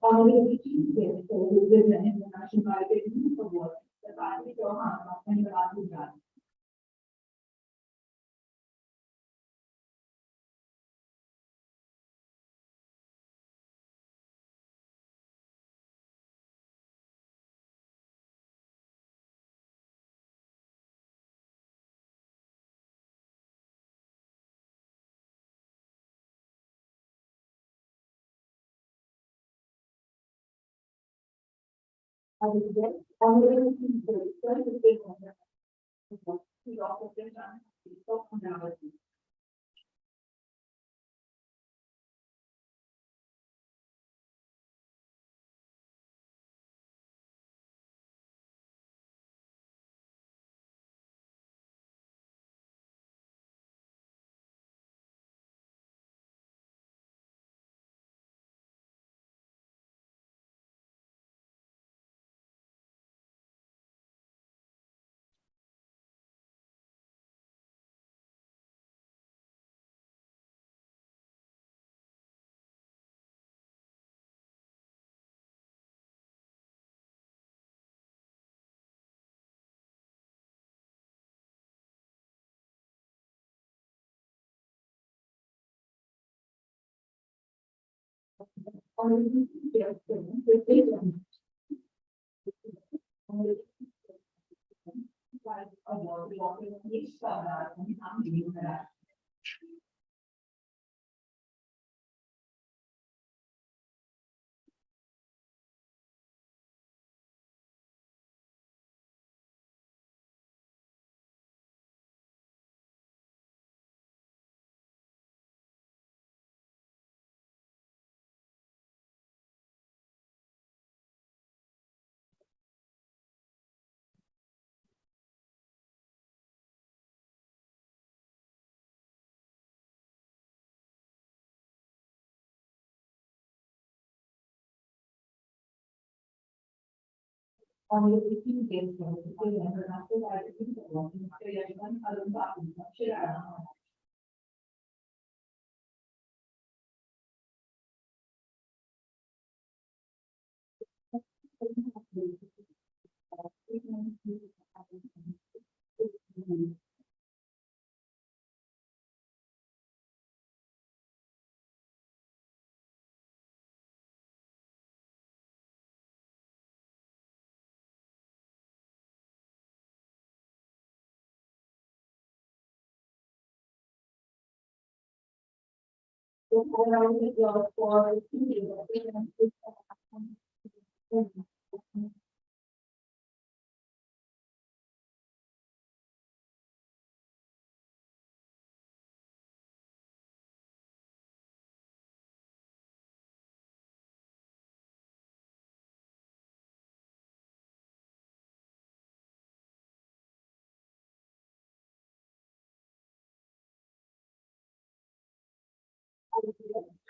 Only the team so we will the International Ballet Award, the Ballet Johanna and the Ballet. I will get only the team to take on the he also did on the personality. Only the team to take on only like award, we also need to and I'm doing that. Only the team games for the International Ballet Award in Australia, Alumba, Shirana. So, I will for the team.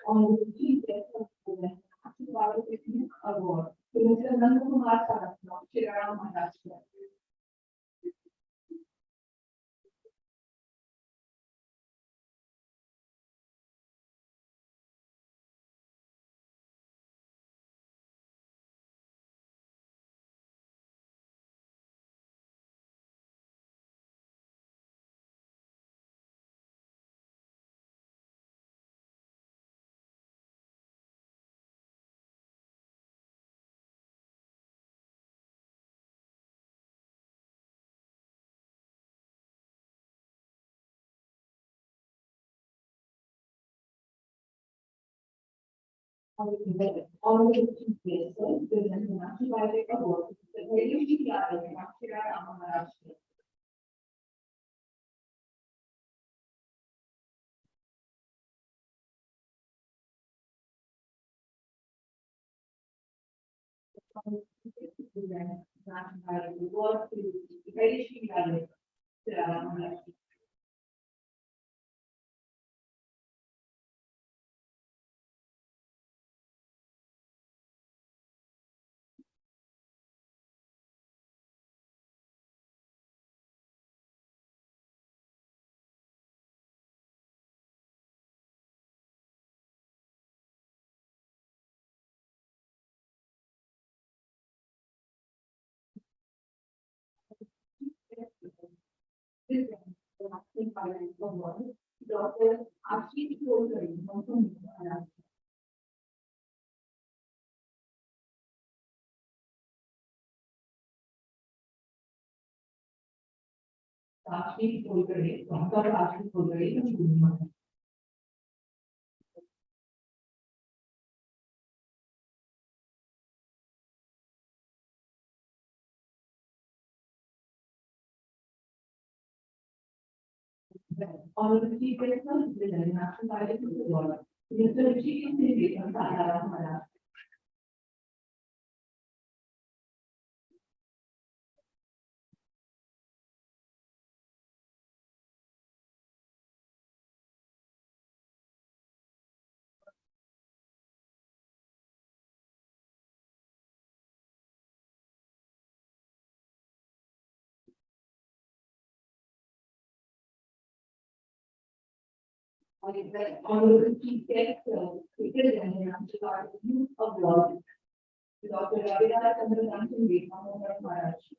On the team award, Mr. Nandakumar Saraswat, Shirana Maharashtra. All the teaching places, the National Biotech Award, the Heritage Garden, Maharashtra. Doctor Ashish Kulkarni from Maharashtra. Ashish Kulkarni, Dr. Ashish Kulkarni from Maharashtra. Honorable Chief Guest, the National Biotech Award, Mr. Rishi from Maharashtra. Honorable Chief Guest, Speaker General, Youth Award, Dr. Ravindra Chandra from Maharashtra.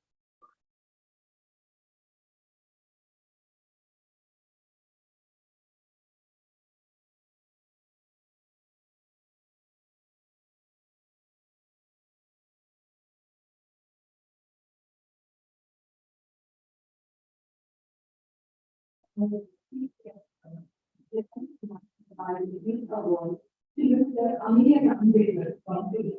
Honorable Chief Guest, the Youth Award, to Mr. Amelia Ambedkar from Delhi.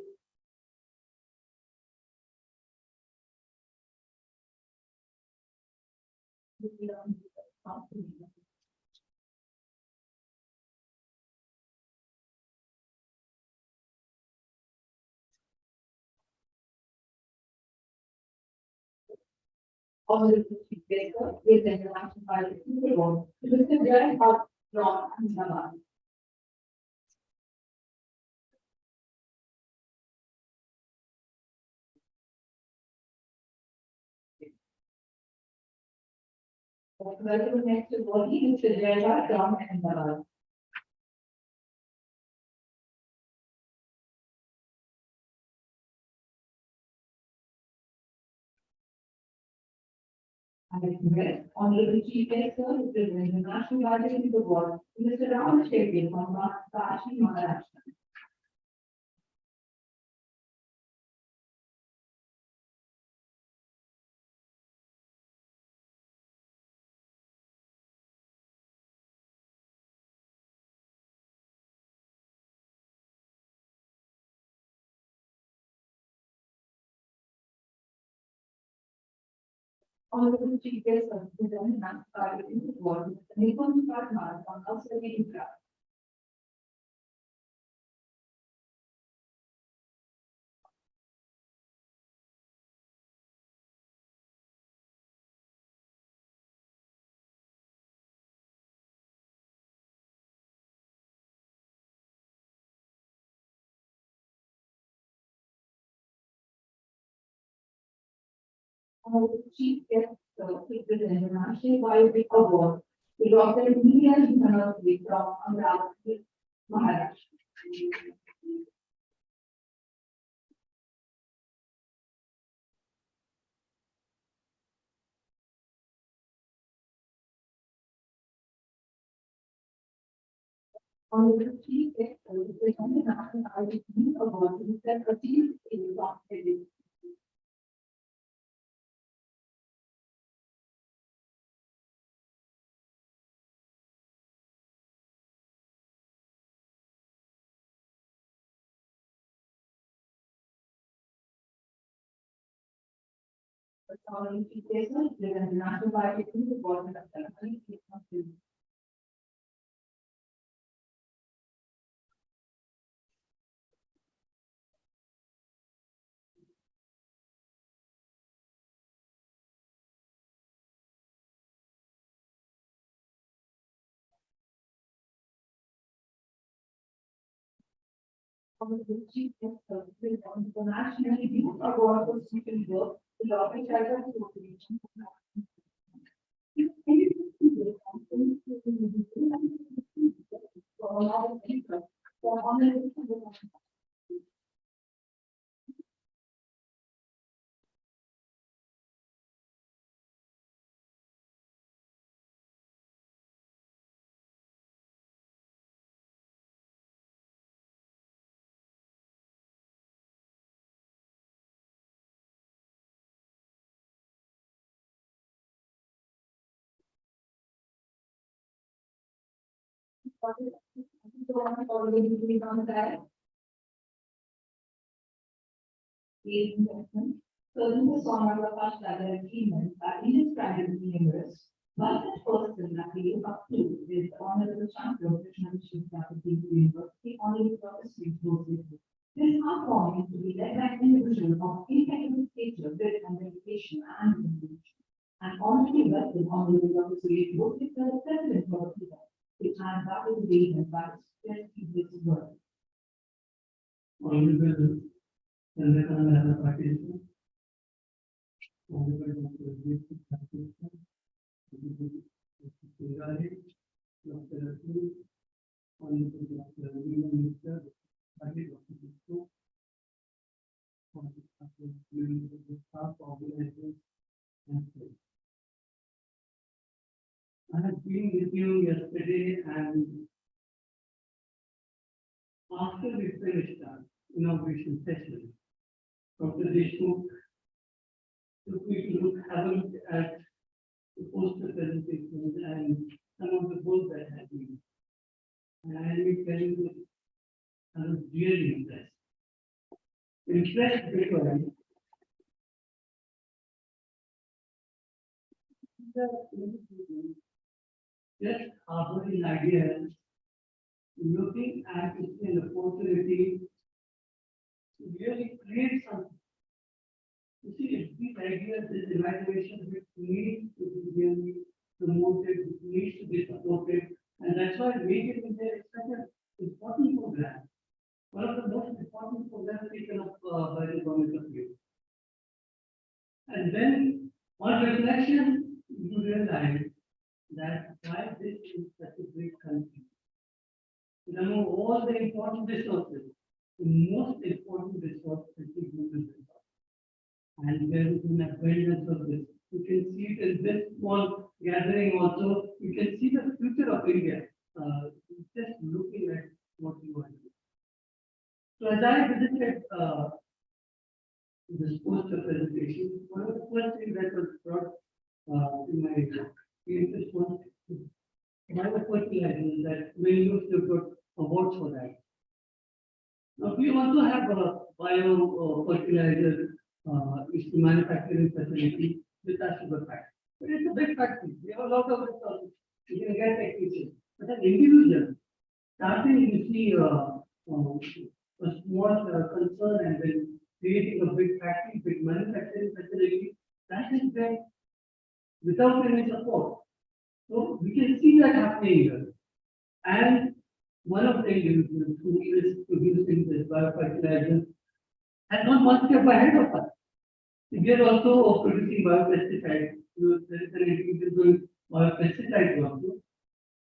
Honorable Chief Guest, with the National Biotech Award, to Mr. Jay from Ahmedabad. Welcome next to body, Mr. Jay from Ahmedabad. I request Honorable Chief Guest, with the National Biotech Award, to Mr. Ram Shetty from Kashi, Maharashtra. Honorable Chief Guest, with the National Biotech Award, Nikunj Parmar from Australia. Honorable Chief Guest, with the National Biotech Award, to Dr. Meera from Amravati, Maharashtra. Honorable Chief Guest, with the National Biotech Award, to Mr. Prateek from Delhi. Following replacement, there is national biotechnology department of the chief guest services on internationally the award for student work, the Lobby Charter Association. Ladies and gentlemen, certain persona of our other achievements are indescribably numerous, but the person that we look up to is the Honorable Chancellor of the National Capital University, Honorable Professor Joseph. This outpouring to be led by an individual of impeccable stature, wit and dedication and innovation. And honorably welcome Honorable Professor Joseph, the President of the which has valid weight and by its this work. Honorable Senator Participant, Honorable Dr. Joseph Participant, Dr. Rasul, Honorable Dr. Minister, Dr. staff organizers and friends. I have been with you yesterday and after we finished our inauguration session, Dr. Deshmukh took me to have a look at the poster presentations and some of the books that had been. And I will tell you that I was really impressed. Impressed because just harboring ideas, looking at it in an opportunity to really create something. You see, these ideas, this imagination, which needs to be really promoted, needs to be supported, and that's why Make in India is such an important program. One of the most important programs taken up by the government of India. And then, on reflection, you realize that why this is such a great country. Among all the important resources, the most important resource is the human resource. And there is an abundance of this. You can see it in this small gathering also. You can see the future of India. Just looking at what you are doing. So as I visited this poster presentation, one of the first things that was brought to my interest was biofertilizer that we used to put awards for that. Now we also have a biofertilizer manufacturing facility with our sugar factory. But it's a big factory. We have a lot of resources. You can get technicians. But an individual starting you see a small concern and then creating a big factory, big manufacturing facility, that is there without any support. So we can see that happening here. And one of the individuals who is producing this biofertilizer has not one step ahead of us. We are also producing biopesticides. There is an individual doing biopesticides also.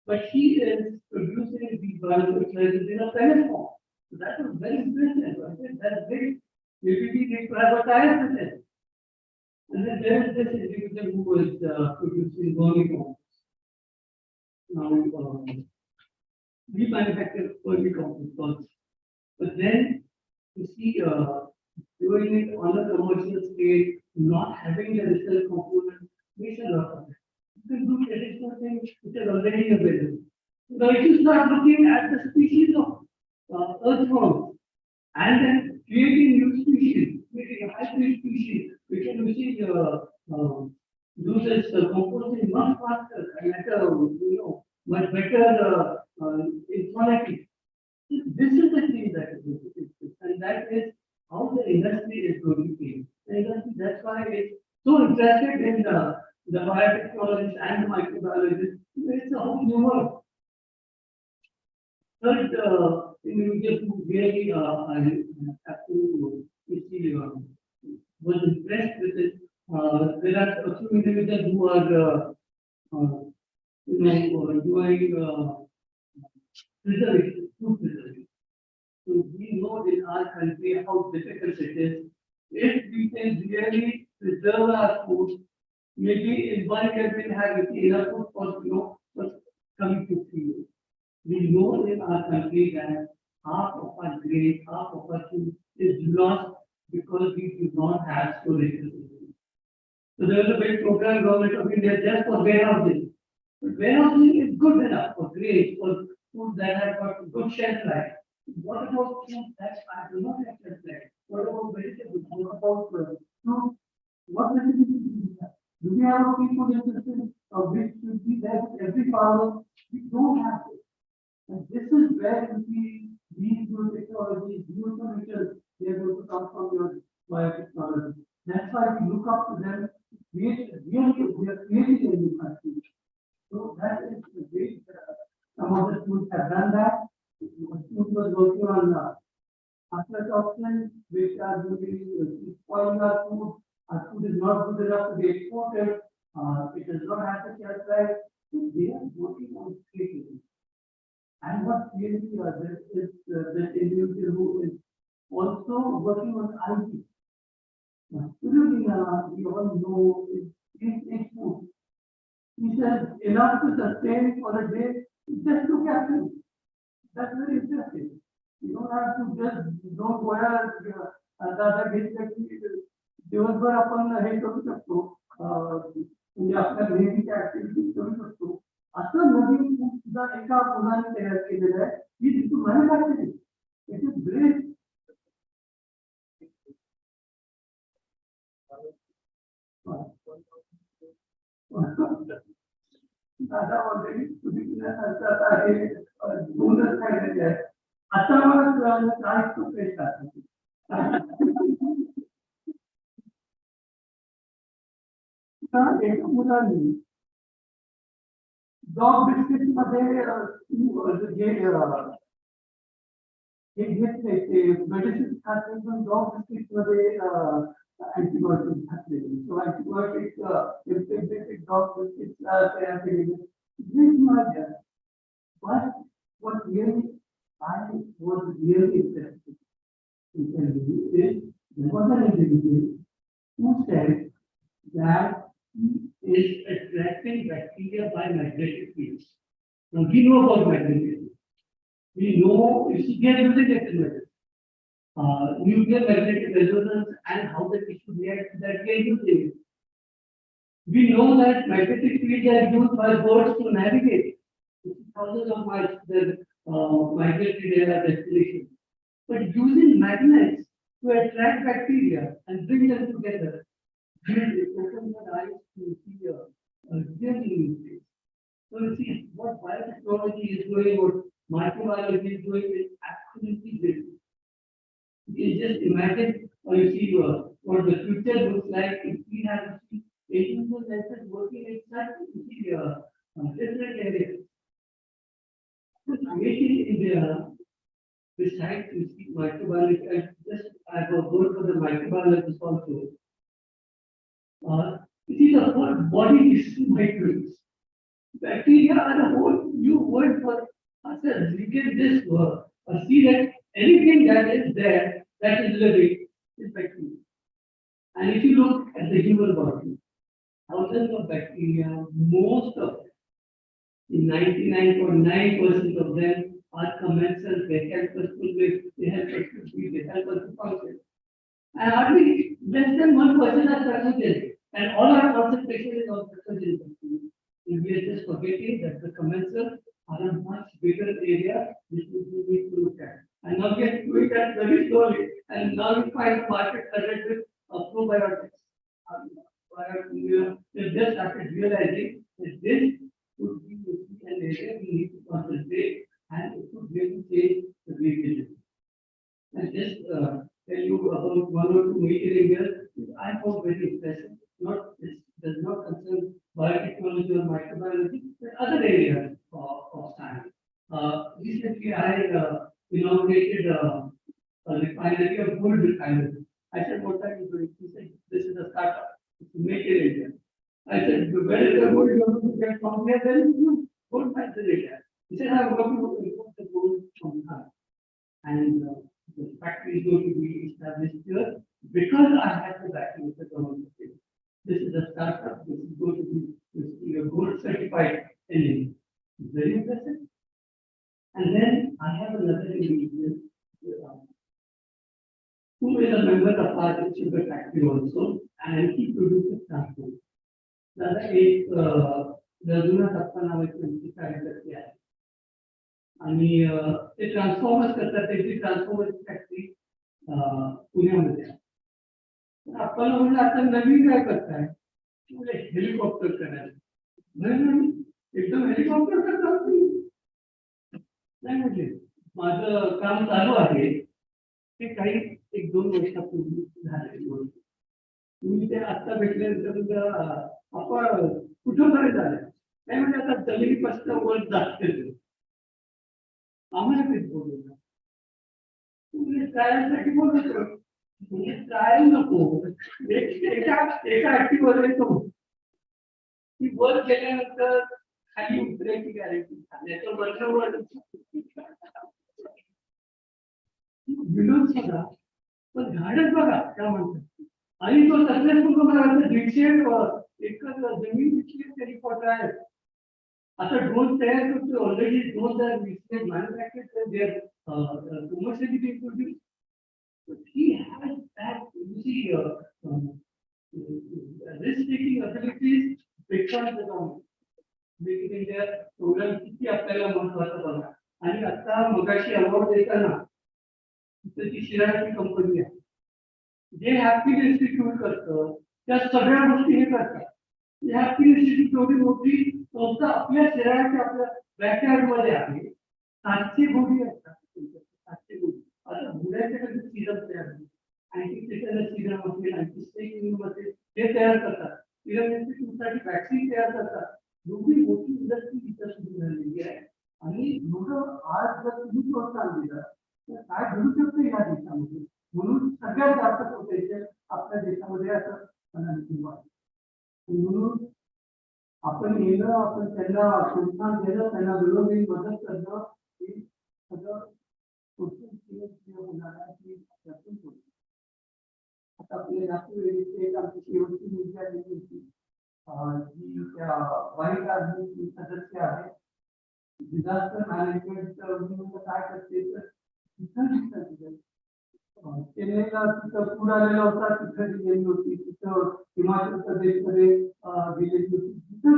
But he is producing these biofertilizers in a pellet form. So that was very impressive. I said, that's great. Maybe we need to advertise with it. And then there is this individual who is producing vermicompost. Now, we manufacture vermicompost also. But then you see doing it on a commercial scale, not having the research component, makes a lot of it. You can do traditional things which are already available. Now, if you start looking at the species of earthworms and then creating new species, creating a hybrid species we can usually do this composting much faster and at a much better in quality. This is the thing that is going to take place, and that is how the industry is going to be. The industry, that's why it's so interested in the biotechnologists and the microbiologists. It's a whole new world. Third, individual who really I have to see was impressed with it. There are a few individuals who are doing preservation, food preservation. So we know in our country how difficult it is. If we can really preserve our food, maybe in 1 year we'll have enough food for coming to 3 years. We know in our country that half of our grain, half of our food is lost because we do not have storage facilities. So there is a big program government of India just for warehousing. But warehousing is good enough for grain, for food that have got good shelf life. What about food that do not have shelf life? What about vegetables? What about fruit? What recipes do we have? Do we have a people system which should be there with every farmer? We don't have it. And this is where you see these new technologies, new solutions, they are going to come from your biotechnology. That's why we look up to them. We are creating a new country. So that is the great. Some of the schools have done that. The school was working on aflatoxins, which are usually spoiling our food. Our food is not good enough to be exported. It does not have the shelf life. So they are working on creativity. And what really this is this individual who is also working on IT. We all know is food. He says enough to sustain for a day, just to capture. That's very interesting. You don't have to just don't go आता घेतलं दिवसभर आपण हे करू शकतो म्हणजे आपल्या नेहमीच्या activities करू शकतो असं नवीन सुद्धा एका मुलाने तयार केलेलं आहे की तिथून मॅन्युफॅक्चरिंग इट इज ग्रेट दादा ऑलरेडी तुम्ही पुण्यासारखं आहे दोनच खायचे आहे आता मला कळलं काय खूप एका मुलांनी डॉग बिस्किट मध्ये हे घेतले ते मेडिसिन खाते पण डॉग बिस्किट मध्ये अँटीबायोटिक घातलेले सो अँटीबायोटिक इन्फेक्टेड डॉग बिस्किट तयार केलेले but what really I was really interested in telling you is there was an individual who said that he is attracting bacteria by magnetic fields. Now we know about magnetic fields. We know if you get using it, nuclear magnetic resonance and how the tissue reacts to that we are using. We know that magnetic fields are used by birds to navigate. Thousands of miles their migratory their destination. But using magnets to attract bacteria and bring them together, it opens the eyes to see a really new place. So you see what biotechnology is doing, what microbiology is doing is absolutely great. You can just imagine or you see what the future looks like if we have individual methods working in such different areas. Creating India, besides you see microbiology, I have a word for the microbiologists also. You see the whole body is microbes. Bacteria are a whole new word for ourselves. We can just see that anything that is there that is living is bacteria. And if you look at the human body, thousands of bacteria, most of them, 99.9% of them are commensal, they help us to live, they help us to breathe, they help us to function. And hardly less than 1% are pathogenic, and all our concentration is on pathogenic. And we are just forgetting that the commensal are a much bigger area which we need to look at. And now we are doing that very slowly, and now we find the market flooded with probiotics. they just started realizing that this would be an area we need to concentrate and it would really change the way we live. And just tell you about 1 or 2 major areas which I found very impressive. This does not concern biotechnology or microbiology, but other areas of science. Recently, I inaugurated a refinery, a gold refinery. I said, what are you doing? He said, this is a startup. It's made in India. I said, where is the gold you're going to get from here? Then you gold mines in India. He said, I'm going to import the gold from Bihar. And the factory is going to be established here because I have the backing of the government. This is a startup. This is going to be a gold certified in India. Very impressive. And then I have another individual who is a member of our sugar factory also, and he produces transport. The other is the जुना टप्पा नावाची कार्यकर्ते आहे आणि ते transformers करतात त्याची transformer factory पुण्यामध्ये आहे. आपण म्हणलं आता नवीन काय करताय हेलिकॉप्टर करायला नाही एकदम हेलिकॉप्टर करतात नाही म्हणजे माझं काम चालू आहे ते काही 1-2 वर्षापूर्वी झालेली गोष्ट. मी ते आता भेटल्यानंतर आपण कुठं तरी झालं नाही म्हणजे आता जमिनीपासून वर जाते आम्हाला तेच बोलवलं तुम्ही ट्रायलसाठी बोलवतो म्हणजे ट्रायल नको एका ऍक्टिव्ह येतो ती वर गेल्यानंतर खाली उतरायची गॅरंटी खाण्याचं वरनं विनोद बघा पण झाडच बघा काय म्हणतात आणि तो सक्सेसफुल बघा 150 एकर जमीन तिथली तरी पट आहे. आता ड्रोन तयार करतो already drone manufacture there commercially being produced. But he has that, you see, risk-taking abilities because the government. Making India program किती आपल्याला महत्त्वाचं बघा आणि आता मगाशी अवॉर्ड देताना त्याची शिराची कंपनी आहे जे हॅपी इन्स्टिट्यूट करतं त्या सगळ्या गोष्टी हे करतात. हॅपी इन्स्टिट्यूट एवढी मोठी संस्था आपल्या शहराच्या आपल्या बॅकयार्ड मध्ये आहे. 700 घोडी असतात 700 घोडी. आता घोड्याच्या कधी सिरप तयार होते आणि त्याच्याला सिरम असेल आणि स्टेक मध्ये ते तयार करतात. सिरम इन्स्टिट्यूटसाठी वॅक्सिन तयार करतात. एवढी मोठी इंडस्ट्री इथं सुरू झालेली आहे आणि एवढं आज जर तुम्ही प्रोत्साहन दिलं तर काय घडू शकतं या देशामध्ये. म्हणून सगळ्यात जास्त पोटेन्शियल आपल्या देशामध्ये असं म्हणून आपण येणं आपण त्यांना प्रोत्साहन देणं त्यांना वेळोवेळी मदत करणं हे सगळं होणार आहे की त्यातून होईल. आता आपल्या नागपूर येथे आमची शेवटची मुलगी आलेली होती जी त्या वाईट आर्मीची सदस्य आहे. डिझास्टर मॅनेजमेंट काय करते तर तिथं चेन्नईला तिथं पूर आलेला होता तिथं ती गेली होती. तिथं हिमाचल प्रदेशमध्ये गेलेली होती. तिथं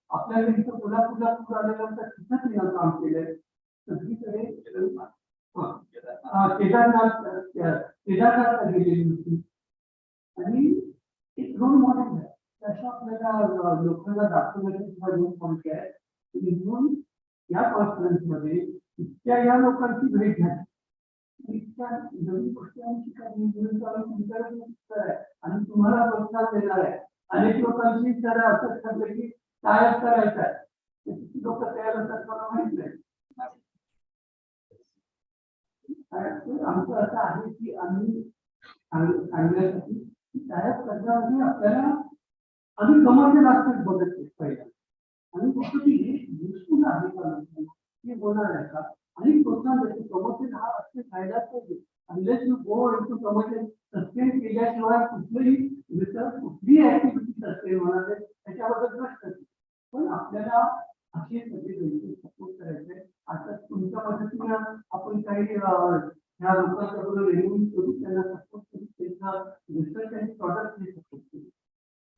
आपल्याला इथं कोल्हापूरला पूर आलेला होता तिथं तिनं काम केलंय. सगळीकडे केदारनाथला गेलेली होती आणि एक रोल मॉडेल आहे. तसं आपल्याला लोकांना दाखवण्याची सुद्धा रोल मॉडेल आहे. म्हणून या कॉन्फरन्समध्ये इतक्या या लोकांची भेट झाली इतक्या नवीन गोष्टी आम्ही शिकायला आणि तुम्हाला प्रोत्साहन देणार आहे. अनेक लोकांची तर असं ठरलं की टायप करायचं आहे. किती लोक तयार असतात मला माहित नाही. आमचं असं आहे की आम्ही सांगण्यासाठी टायप करण्यामध्ये आपल्याला आम्ही कमावले लागतात बघत पहिला आणि फक्त ती युजफुल आहे का हे होणार आहे का आणि प्रोत्साहन देतो. प्रमोशन हा असते फायदाच पाहिजे. Unless you go into promotion sustain केल्याशिवाय कुठलीही रिसर्च कुठलीही ऍक्टिव्हिटी सस्टेन होणार आहे त्याच्याबद्दल प्रश्न. पण आपल्याला असे सगळे गोष्टी सपोर्ट करायचे. आता तुमच्या पद्धतीनं आपण काही ह्या लोकांच्याबरोबर रेव्ह्यू करू त्यांना सपोर्ट करू त्यांचा रिसर्च आणि प्रॉडक्ट हे सपोर्ट करू.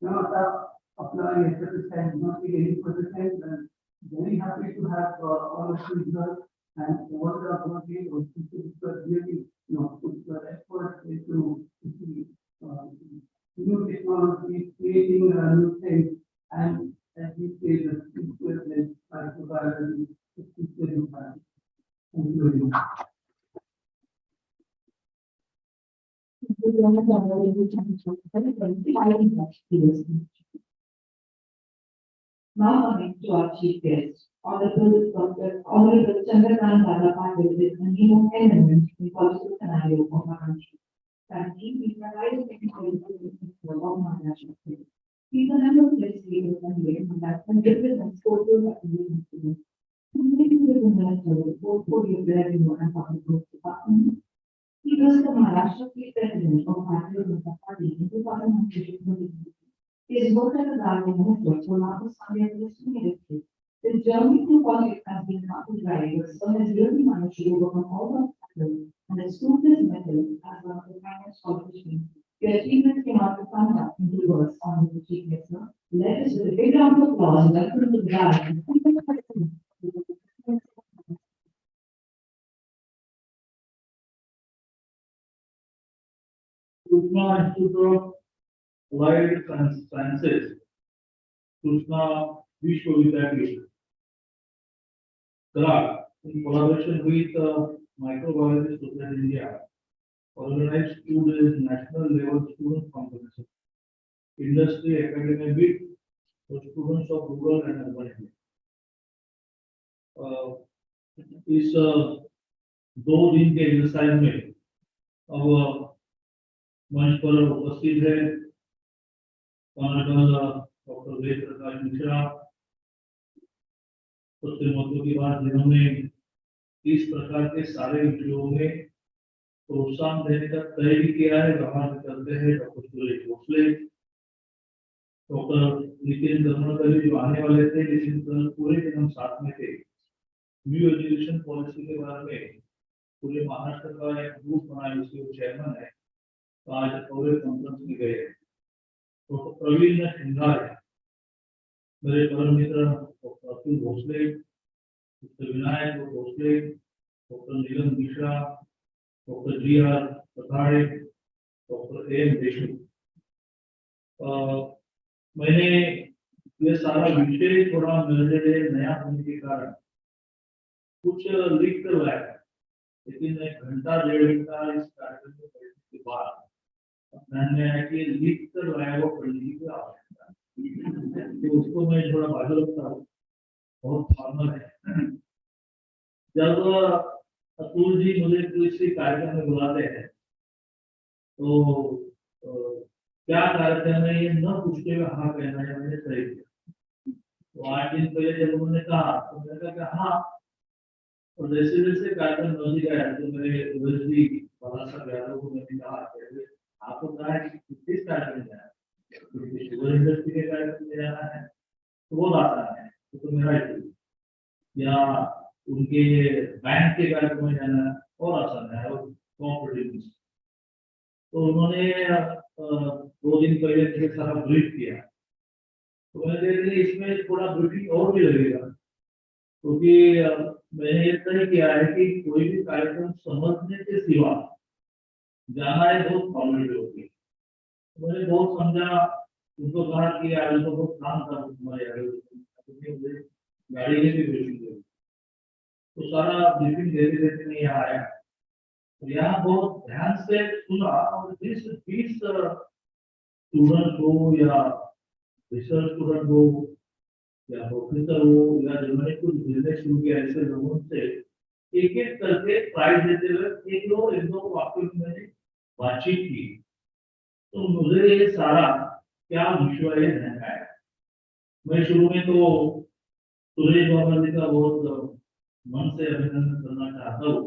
तेव्हा आता आपला very happy to have all of you here and all the really put your effort into new technology, creating Now coming to our chief guest, Honorable Chandrakant Dada is a new element in political scenario of our country. Currently, we provide technical of Maharashtra State. He is a member of legislators and legislators and represents total students. Communicating with the minister, both for the revenue and public works department. He was the Maharashtra State President of Bharatiya Janata Party in 2023. He has worked as a government minister for Nagpur District. His journey through politics has been hard to drive, but has really managed to overcome all the obstacles and has proved his mettle as one of the finest politicians. Your achievements cannot be summed up into words on the chief minister. Let us, with a big round of applause, welcome to the gathering. Krishna Institute of Applied Sciences, Krishna Vishwavidyalaya, Karag, in collaboration with Microbiology Society India, organized 2 days national level student competition, industry academy week for students of rural and urban India. इस 2 दिन के exercise में अब मंच पर उपस्थित है honourable doctor Ved Prakash Mishra. सबसे महत्व की बात, जिन्होंने इस प्रकार के सारे विषयों में प्रोत्साहन देने का तय भी किया है, बात करते हैं डॉक्टर सुरेश भोसले, डॉक्टर नितिन धर्मकरी जो आने वाले थे लेकिन कल पूरे दिन हम साथ में थे। न्यू एजुकेशन पॉलिसी के बारे में पूरे महाराष्ट्र का एक ग्रुप बनाया जिसके वो चेयरमैन है, तो आज पूरे कॉन्फ्रेंस में गए। डॉक्टर प्रवीण सिंघार, मेरे परम मित्र doctor Atul Bhosale, doctor Vinayak Bhosale, doctor Neelam Mishra, doctor G R. Pathade, doctor M. Deshmukh. मैंने ये सारा विषय थोड़ा मेरे लिए नया होने के कारण कुछ लिख कर लाया, लेकिन 1 घंटा 1.5 घंटा इस कार्यक्रम में बैठने के बाद ध्यान में आया कि लिख कर लाया वो पढ़ने की आवश्यकता है, तो उसको मैं थोड़ा बाजू रखता हूँ, बहुत फॉर्मल है। जब अतुल जी मुझे किसी कार्यक्रम में बुलाते हैं तो क्या कार्यक्रम है ये न पूछते हुए हाँ कहना है, मैंने सही किया। तो 8 दिन पहले जब उन्होंने कहा तो मैंने कहा हाँ, और जैसे जैसे कार्यक्रम नजदीक आया तो मेरे जी बाला साहब यादव को मैंने कहा आपको कहा है कि किस कार्यक्रम में जाना है, शुगर इंडस्ट्री के कार्यक्रम में जाना है तो वो आसान है, तो मेरा या उनके बैंक के कार्यक्रम में जाना है और आसान है, और कॉम्पिटिटिव। तो उन्होंने 2 दिन पहले मुझे सारा ब्रीफ किया, तो मैंने देखा इसमें थोड़ा ब्रीफिंग और भी लगेगा, क्योंकि मैंने ये तय किया है कि कोई भी कार्यक्रम समझने के सिवा जाना है बहुत फॉर्मेलिटी होती है। तो मैंने बहुत समझा, उनको कहा कि यार तो बहुत काम था तुम्हारे गाड़ी में भी ब्रीफिंग दे, तो सारा ब्रीफिंग देते देते मैं यहाँ आया, तो यहाँ बहुत ध्यान से सुना, और जिस 20 स्टूडेंट हो या रिसर्च स्टूडेंट हो या प्रोफेसर हो या जिन्होंने कुछ बिजनेस शुरू किया, ऐसे लोगों से एक एक करके प्राइज देते हुए एक दो वाक्यों में मैंने बातचीत की, तो मुझे ये सारा क्या विषय है। मैं शुरू में तो सुरेश बाबा जी का बहुत मन से अभिनंदन करना चाहता हूँ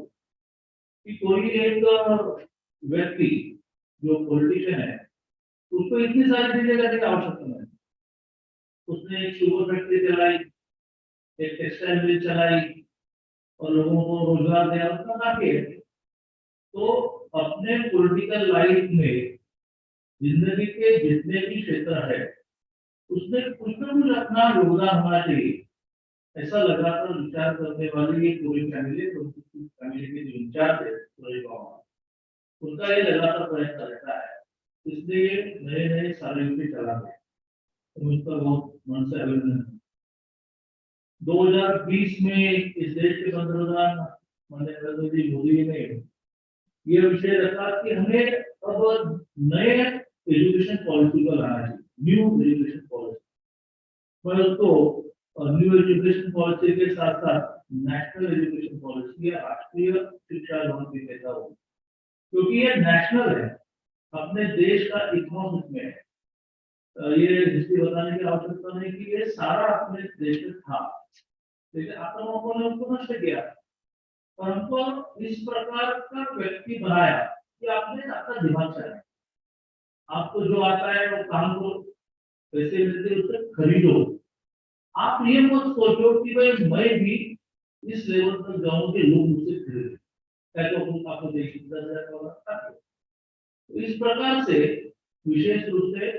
कि कोई एक व्यक्ति जो पॉलिटिशियन है उसको इतनी सारी चीजें करने की आवश्यकता नहीं। उसने एक शुगर फैक्ट्री चलाई, एक टेक्सटाइल मिल चलाई और लोगों को रोजगार दिया, उसका काफी है। तो अपने पॉलिटिकल लाइफ में जिंदगी के जितने भी क्षेत्र है उसमें कुछ न कुछ अपना योगदान होना चाहिए, ऐसा लगातार विचार करने वाली ये पूरी फैमिली के जो इंचार्ज है उनका ये लगातार प्रयत्न रहता है, इसलिए नए नए सारे युक्ति चला गए, उसका बहुत मन से अभिनंदन। 2020 में इस देश के पंतप्रधान माननीय नरेंद्र मोदी ने ये विषय रखा कि हमें अब नए एजुकेशन पॉलिसी को लाना चाहिए, न्यू एजुकेशन पॉलिसी। मैं उसको न्यू एजुकेशन पॉलिसी के साथ साथ नेशनल एजुकेशन पॉलिसी या राष्ट्रीय शिक्षा लोन भी कहता हूँ, क्योंकि ये नेशनल है, अपने देश का इकोनॉमिक में है। ये हिस्ट्री बताने की आवश्यकता नहीं कि ये सारा अपने देश में था, लेकिन आक्रामकों ने उसको नष्ट किया। और हमको इस प्रकार का व्यक्ति बनाया कि आपने अपना दिमाग चलाया, आपको जो आता है वो काम करो, पैसे मिलते उससे खरीदो। आप ये मत सोचो कि भाई मैं भी इस लेवल पर जाऊं कि लोग मुझसे खरीदें, क्या तो आपको देखिए 10,000 तो इस प्रकार से विशेष रूप से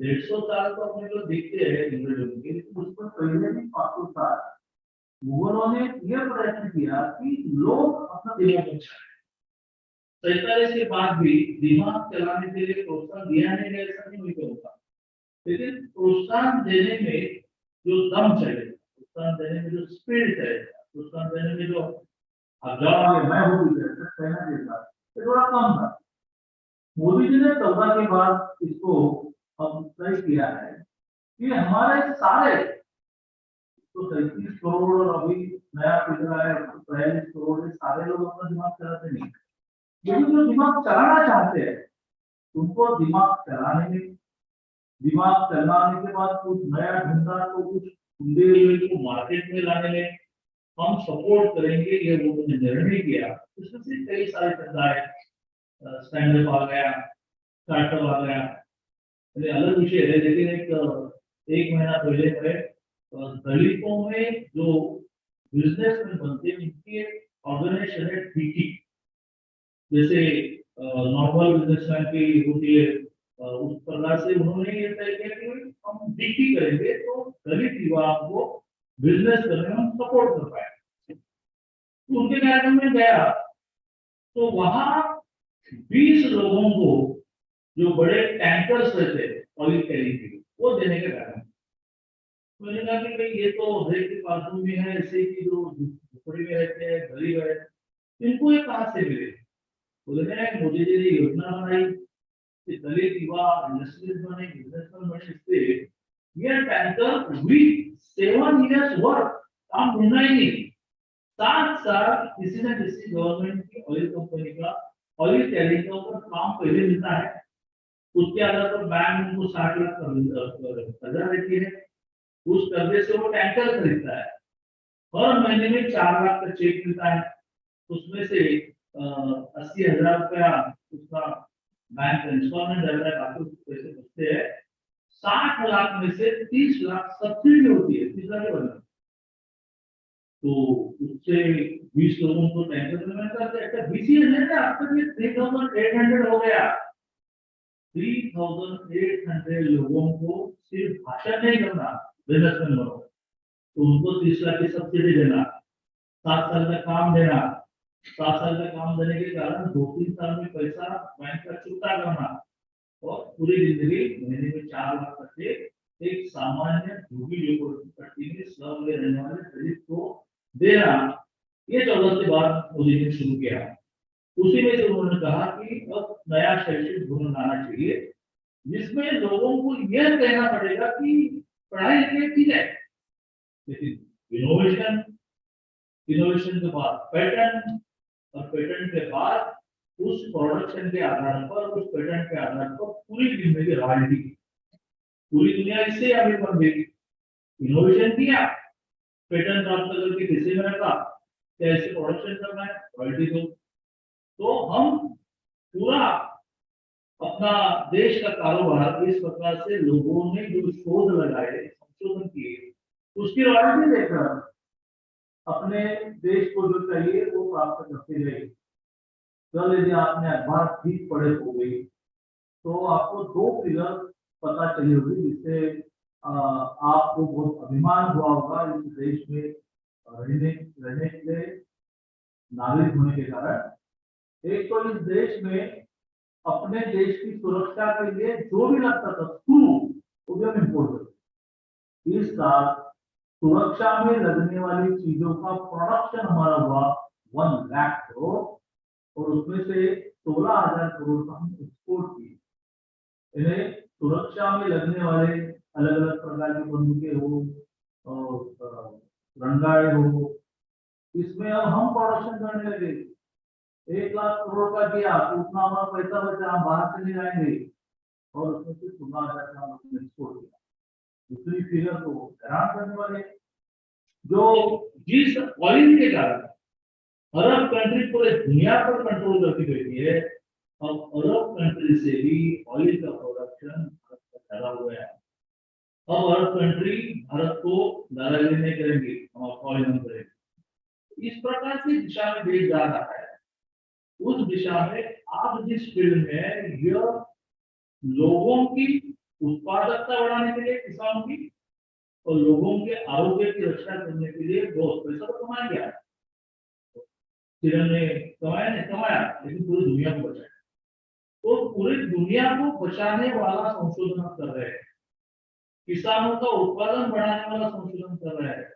150 साल तो अपने को दिखते हैं इंग्रजों के, लेकिन उस पर पहले भी 500 साल मुगलों ने यह प्रयत्न किया कि लोग अपना दिमाग चलाएं। 47 के बाद भी दिमाग चलाने के लिए प्रोत्साहन दिया नहीं गया, ऐसा नहीं होगा, लेकिन प्रोत्साहन देने में जो दम चाहिए, प्रोत्साहन देने में जो स्पिरिट है, प्रोत्साहन देने में जो अगाव मैं हूँ कहना देता ये थोड़ा कम था। मोदी जी ने 14 के बाद इसको अब तय किया है कि हमारे सारे तो 37 करोड़ और अभी नया पिछला है 43 करोड़, सारे लोग अपना दिमाग चलाते नहीं, लेकिन जो दिमाग चलाना चाहते हैं उनको दिमाग चलाने में, दिमाग चलाने के बाद कुछ नया ढूंढा तो कुछ ढूंढे को मार्केट में लाने में हम सपोर्ट करेंगे। ये लोगों ने निर्णय किया, इसमें से कई सारे धंधा है, स्टैंड अप आ गया, स्टार्टअप आ गया, अलग विषय है। लेकिन एक महीना पहले मैं दलितों में जो बिजनेसमैन बनते हैं इनकी ऑर्गेनाइजेशन है डीटी, जैसे नॉर्मल बिजनेसमैन की होती है, उस प्रकार से उन्होंने ये तय किया कि हम डीटी करेंगे तो दलित युवा को बिजनेस करने में हम सपोर्ट कर पाए। तो उनके कार्यक्रम में गया तो वहां 20 लोगों को जो बड़े टैंकर्स रहते ऑयल कैरी के वो देने के कारण मैंने कहा कि भाई ये तो हर के पास में है, ऐसे की जो झोपड़ी में रहते हैं, गरीब है, इनको ये कहां से मिले। बोले मोदी जी ने योजना बनाई कि दलित युवा इंडस्ट्रीज बने, बिजनेसमैन बने, इससे ये टैंकर विद 7 years वर्क काम ढूंढना ही नहीं, 7 साल किसी न किसी गवर्नमेंट की ऑयल कंपनी का ऑयल कैरिंग का ऊपर काम पहले मिलता है, उसके आधार पर बैंक उनको 60 लाख कर्जा देती है, उस कर्जे से वो टैंकर खरीदता है, हर महीने में 4 लाख का चेक मिलता है, उसमें से 80,000 रुपया उसका बैंक इंस्टॉलमेंट रहता है, बाकी पैसे बचते हैं। 60 लाख में से 30 लाख सब्सिडी होती है, तीसरा के बना तो उससे 20 लोगों को टैंकर में करते 20 है ना, अब तक ये 3,800 हो गया। 3,800 लोगों को सिर्फ भाषण नहीं करना, बिजनेसमैन बनो, तो उनको 30 लाख की सब्सिडी देना, 7 साल का काम देना, 7 साल का काम देने के कारण 2-3 साल में पैसा बैंक का चुकता करना और पूरी जिंदगी महीने में 4 लाख तक के एक सामान्य भूमि पट्टी में स्लम में रहने वाले दलित को देना, ये 14 के बाद मोदी ने शुरू किया। उसी में से उन्होंने कहा कि अब नया शैक्षिक भवन लाना चाहिए, जिसमें लोगों को यह कहना पड़ेगा कि पढ़ाई लिखाई की जाए, लेकिन इनोवेशन के बाद पैटर्न और पैटर्न के बाद उस प्रोडक्शन के आधार पर, उस पैटर्न के आधार पर पूरी जिंदगी रॉयल्टी, पूरी दुनिया इससे आगे बढ़ गई। इनोवेशन किया, पैटर्न प्राप्त करके किसी में रखा, कैसे प्रोडक्शन करना है, रॉयल्टी दो। तो हम पूरा अपना देश का कारोबार इस प्रकार से लोगों ने जो शोध लगाए, संशोधन किए, उसकी रॉयल्टी देकर अपने देश को जो चाहिए वो प्राप्त करते गए। कल यदि आपने अखबार ठीक पढ़े हो गई तो आपको 2 फिगर पता चली होगी, जिससे आपको बहुत अभिमान हुआ होगा इस देश में रहने के नागरिक होने के कारण। एक तो इस देश में अपने देश की सुरक्षा के लिए जो भी लगता था स्क्रू वो भी हम इम्पोर्ट करते। इस साल सुरक्षा में लगने वाली चीजों का प्रोडक्शन हमारा हुआ 1 लाख करोड़, और उसमें से 16,000 करोड़ का हम एक्सपोर्ट किए। इन्हें सुरक्षा में लगने वाले अलग अलग प्रकार की बंदूकें हो और रंगाए हो, इसमें अब हम प्रोडक्शन करने लगे। 1 लाख करोड़ का किया तो उतना हमारा पैसा बचा, हम बाहर से ले जाएंगे और उसमें से 16,000 का हमने एक्सपोर्ट किया। दूसरी फिगर तो हैरान करने वाले, जो जिस ऑयल के कारण अरब कंट्री पूरे दुनिया पर कंट्रोल करके बैठी है, अब अरब कंट्री से भी ऑयल का प्रोडक्शन फैला हुआ है। अब अरब कंट्री भारत को दादागिरी नहीं करेंगे, हम ऑयल नहीं करेंगे। इस प्रकार की दिशा में देश जा रहा है। उस दिशा में आप जिस फील्ड में, यह लोगों की उत्पादकता बढ़ाने के लिए, किसानों की और लोगों के आरोग्य की रक्षा करने के लिए बहुत पैसा तो कमाया गया, किरण ने कमाया नहीं कमाया, लेकिन पूरी दुनिया को बचाया। तो पूरी दुनिया को बचाने वाला संशोधन कर रहे हैं, किसानों का उत्पादन बढ़ाने वाला संशोधन कर रहे हैं।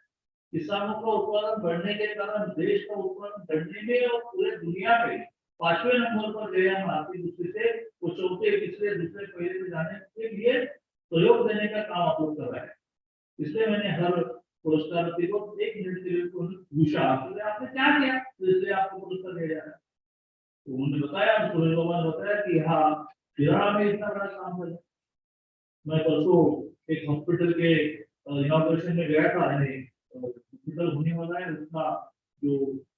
किसानों का उत्पादन बढ़ने के कारण देश का उत्पादन बढ़ने में और पूरे दुनिया में 5वें नंबर पर गए हम आर्थिक दृष्टि से, वो चौथे, तीसरे, दूसरे, पहले में जाने के लिए सहयोग देने का काम आप लोग कर रहे हैं। इसलिए मैंने हर पुरस्कार को 1 मिनट के लिए पूछा, आपने क्या किया तो इसलिए आपको पुरस्कार दिया जा रहा है। तो उन्होंने बताया, सुरेश बाबा ने बताया कि हाँ, किराना में इतना बड़ा काम कर। मैं परसों एक हॉस्पिटल के इनॉग्रेशन में गया था, हॉस्पिटल होने वाला है, उसका जो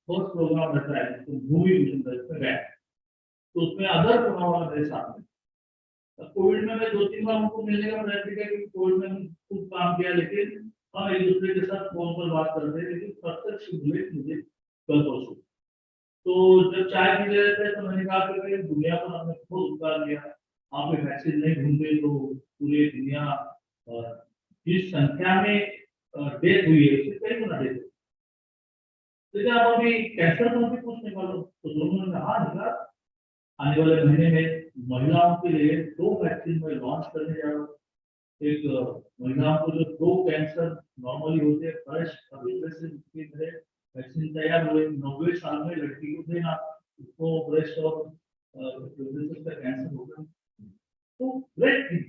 फर्स्ट प्रोग्राम रहता है तो भूमि पूजन गया, तो उसमें अदर प्रोग्राम मेरे साथ में। कोविड में मैं 2-3 बार उनको मिलने का प्रयास किया, क्योंकि कोविड में खूब काम किया, लेकिन हम एक दूसरे के साथ फोन पर बात करते हैं, लेकिन प्रत्यक्ष मिले मुझे कल परसों। तो जब चाय पी रहे थे तो मैंने कहा कि दुनिया पर हमने बहुत उपकार किया, आप एक वैक्सीन नहीं ढूंढे तो पूरी दुनिया जिस संख्या में डेथ हुई है उससे कई गुना डेथ। लेकिन आप अभी कैंसर को भी कुछ निकालो, तो दोनों ने कहा निकाल, आने वाले महीने में महिलाओं के लिए 2 वैक्सीन में लॉन्च करने जा रहा हूँ। एक महिलाओं को जो 2 कैंसर नॉर्मली होते हैं, फर्स्ट वैक्सीन तैयार हुए, 90 साल में लड़की को देना, उसको ब्रेस्ट और कैंसर होगा तो ग्रेट थिंग।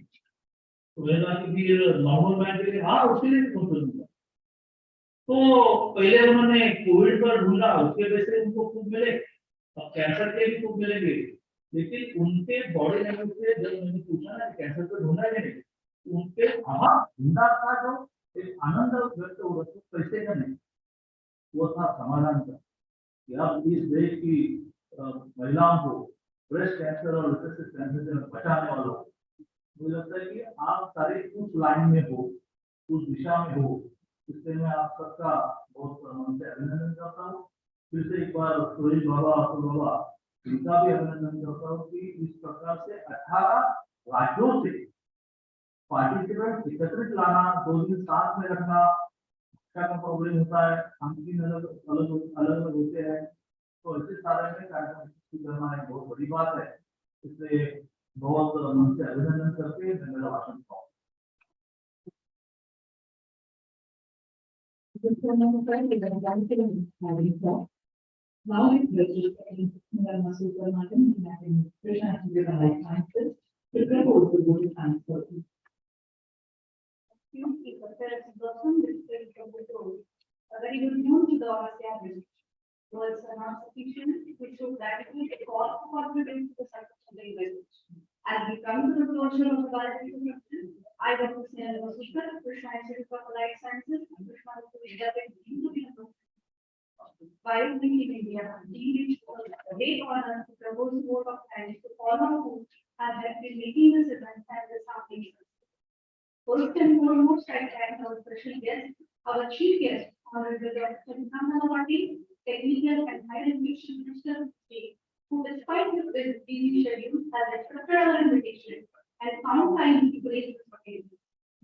तो मैंने कहा कि नॉर्मल मैन के लिए हाँ उसके लिए भी दूंगा। तो पहले उन्होंने कोविड पर ढूंढा, उसके वजह से उनको खूब मिले, अब कैंसर के भी खूब मिलेंगे। लेकिन उनके बॉडी लैंग्वेज से जब मैंने पूछा ना कैंसर को ढूंढा नहीं, उनके हाँ ढूंढा था, जो एक आनंद व्यक्त हो रहा था पैसे का नहीं, वो था समाधान का, कि अब इस देश की महिलाओं को ब्रेस्ट कैंसर और कैंसर से बचाने वालों को, मुझे लगता है कि आप सारे उस लाइन में हो, उस दिशा में हो, इसलिए मैं आप सबका बहुत मन से अभिनंदन करता हूँ। फिर से एक बार सुरेश बाबा, अतुल बाबा, इनका भी अभिनंदन करता हूँ कि इस प्रकार से 18 राज्यों से पार्टिसिपेंट एकत्रित लाना, 2 दिन साथ में रखना, का प्रॉब्लम होता है, हम 3 अलग होते हैं, तो ऐसे सारे में कार्यक्रम करना एक बहुत बड़ी बात है। इसलिए बहुत मन से अभिनंदन करके मैं मेरा भाषण कहूँ। Now it's registered Nirma Supermarket in Life Sciences, to propose the board transfer. A very good news to the established. Words are not sufficient, which should radically call for confidence to the success of the investigation. As we come to the closure of the biological section, I want to say a speaker, Krishna for Life Sciences, and Krishna to the Biomake in India, deemed a great honor to propose vote of thanks to all of who have helped in making this event and this happening. First and foremost, I thank our special guest, our chief guest, Honorable Dr. Namanawati, Technical and Higher Education Minister of the State, who despite his busy schedule has accepted our invitation and found time to grace this occasion.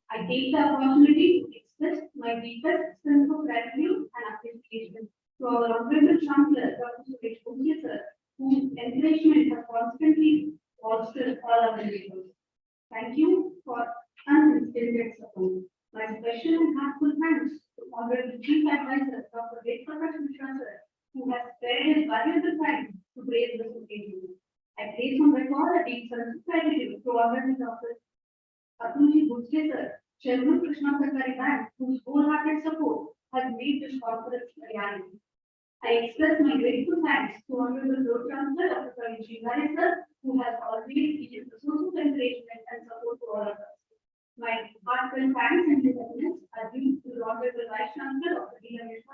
I take the opportunity to express my deepest sense of gratitude and appreciation to our Honorable Chancellor, Dr. Suresh Babu, sir, whose encouragement has constantly fostered all our endeavors. Thank you for uninterrupted support. My special and heartful thanks to Honorable Chief Advisor, Dr. Ved Prakash Mishra, sir, who has spared his valuable time to raise the being certified to organize office. Atunji Bhusle sir, Chairman Krishna Sakari Bank, whose wholehearted support has made this conference a reality. I express my grateful thanks to Honorable Road Chancellor Dr. Praveen Srivastava sir, who has always given the source of encouragement and support to all of us. My heartfelt thanks and sentiments are due to the Honorable Vice Chancellor Dr. Biomake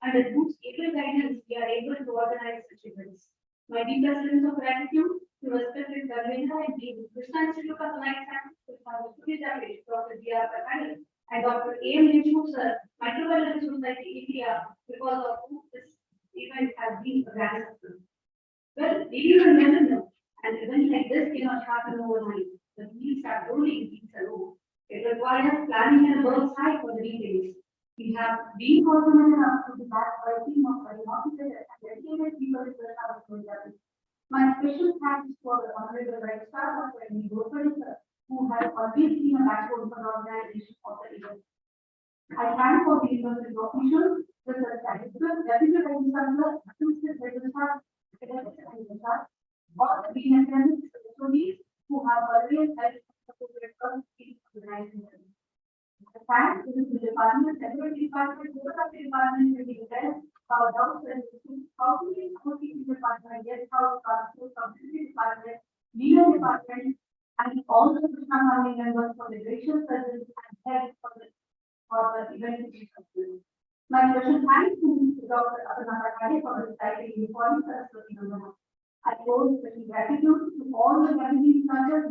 and with whose able guidance we are able to organize such events. My deepest sense of gratitude to respected Dharmendra and Dean Krishna Institute of Life Sciences, Dr. D.R. Patani and Dr. IAMSRUI sir, Microbiology Society India, because of whom this event has been a grand success. Well, ladies and gentlemen, an event like this cannot happen overnight. The wheels are rolling weeks ago. It requires planning and work hard for the details. We have been fortunate enough to be backed by a team of very motivated and dedicated people in the South India. My special thanks for the Honorable Registrar of the sir, who has always been a backbone for the organization of the event. I thank for the university officials, the certificate, deputy registrar, assistant registrar, all the dean attendants, who have always helped supported us in organizing them. Thanks to the department, security department, both of the departments will be there. Our doubts and how to make the department, yes, how to transport community department, legal department, and all the Krishna family members for the gracious service and help for the event. My special thanks to Dr. Abhinava for his title important Saraswati Nandana. I owe special gratitude to all the community members,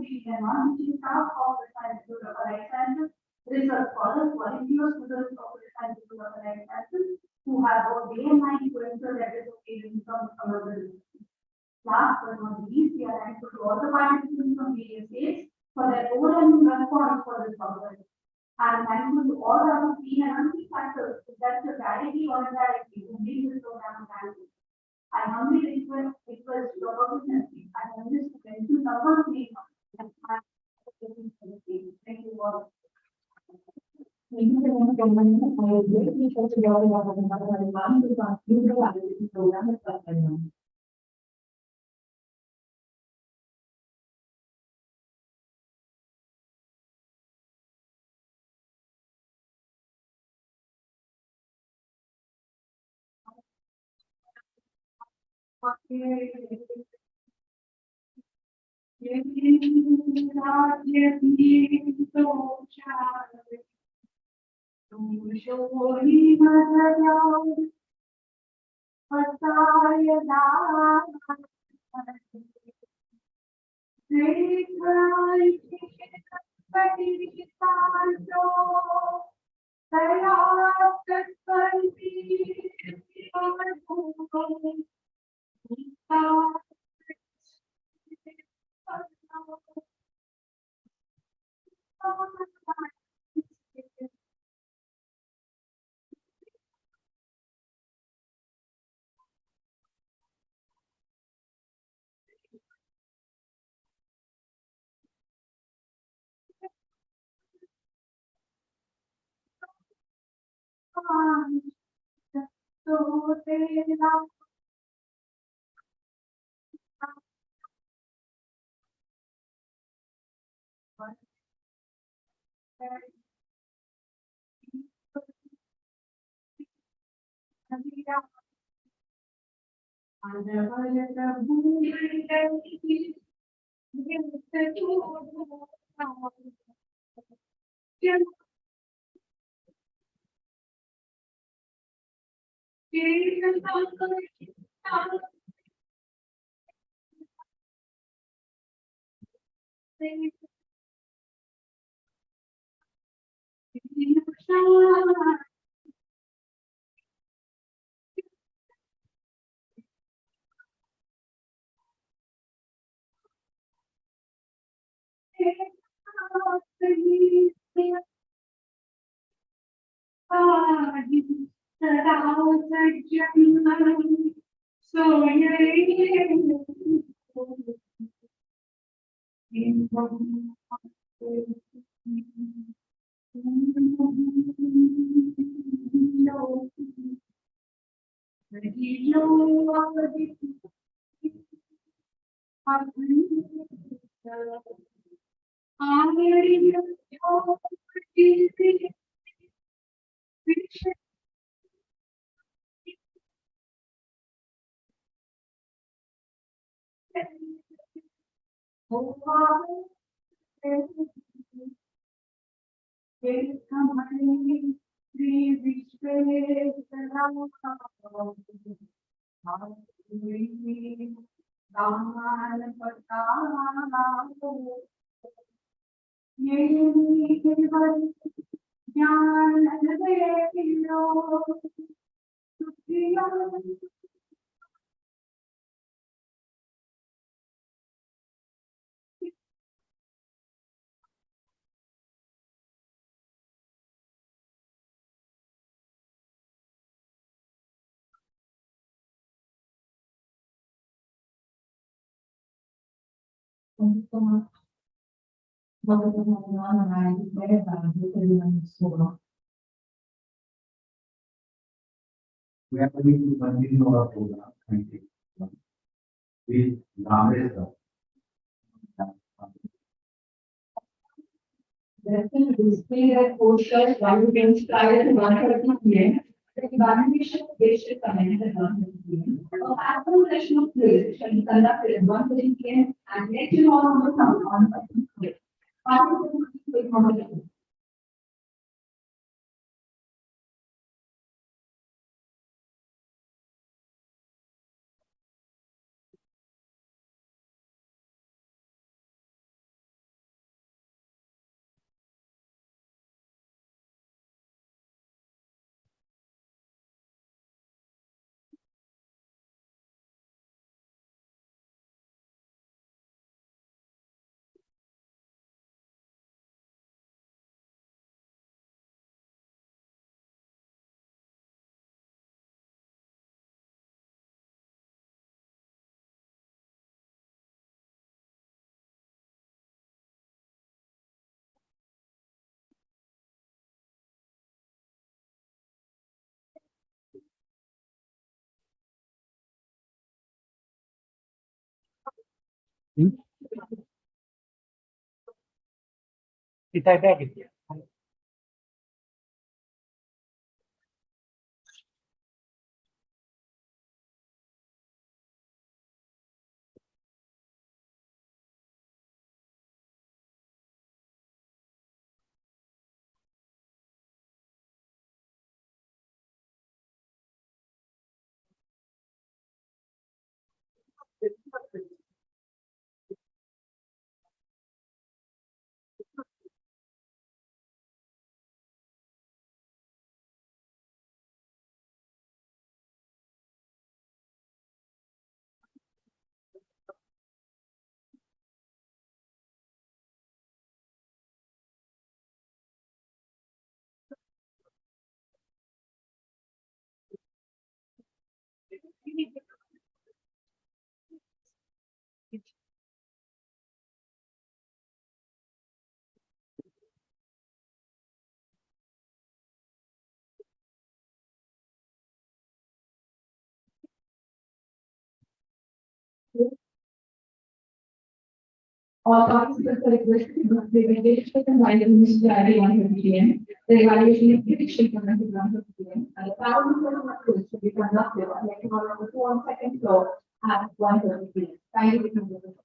teaching and non-teaching staff of the Science Institute of Life Sciences, research scholars, volunteers, students of the Science Institute of Life Sciences, who have worked day and night to ensure that this occasion becomes a memorable. Last but not least, we are thankful to all the participants from various states for their overwhelming response for this conference. I am thankful to all our team and unseen factors that directly or indirectly who make this program happen. I humbly request your opportunity and this to mention someone's name and thank you all. Thank you very much, gentlemen. I greatly appreciate your program as Thank you so much. We are going to continue our program. Thank you. With Ramesh. Therefore, display that posters value prior to 1:30 p.m. The evaluation of waste is commenced at 1:30 p.m. A actual session of quiz shall be conducted at 1:30 p.m. and lecture hall on the ground on 1:30 p.m. Participants will come. All participants are requested to the presentation combined with Mr. Diary 1:30 p.m. The evaluation of prediction commenced at 1:30 p.m. And the parallel quiz will be conducted at lecture hall on the 2nd floor at 1:30 p.m. Thank you.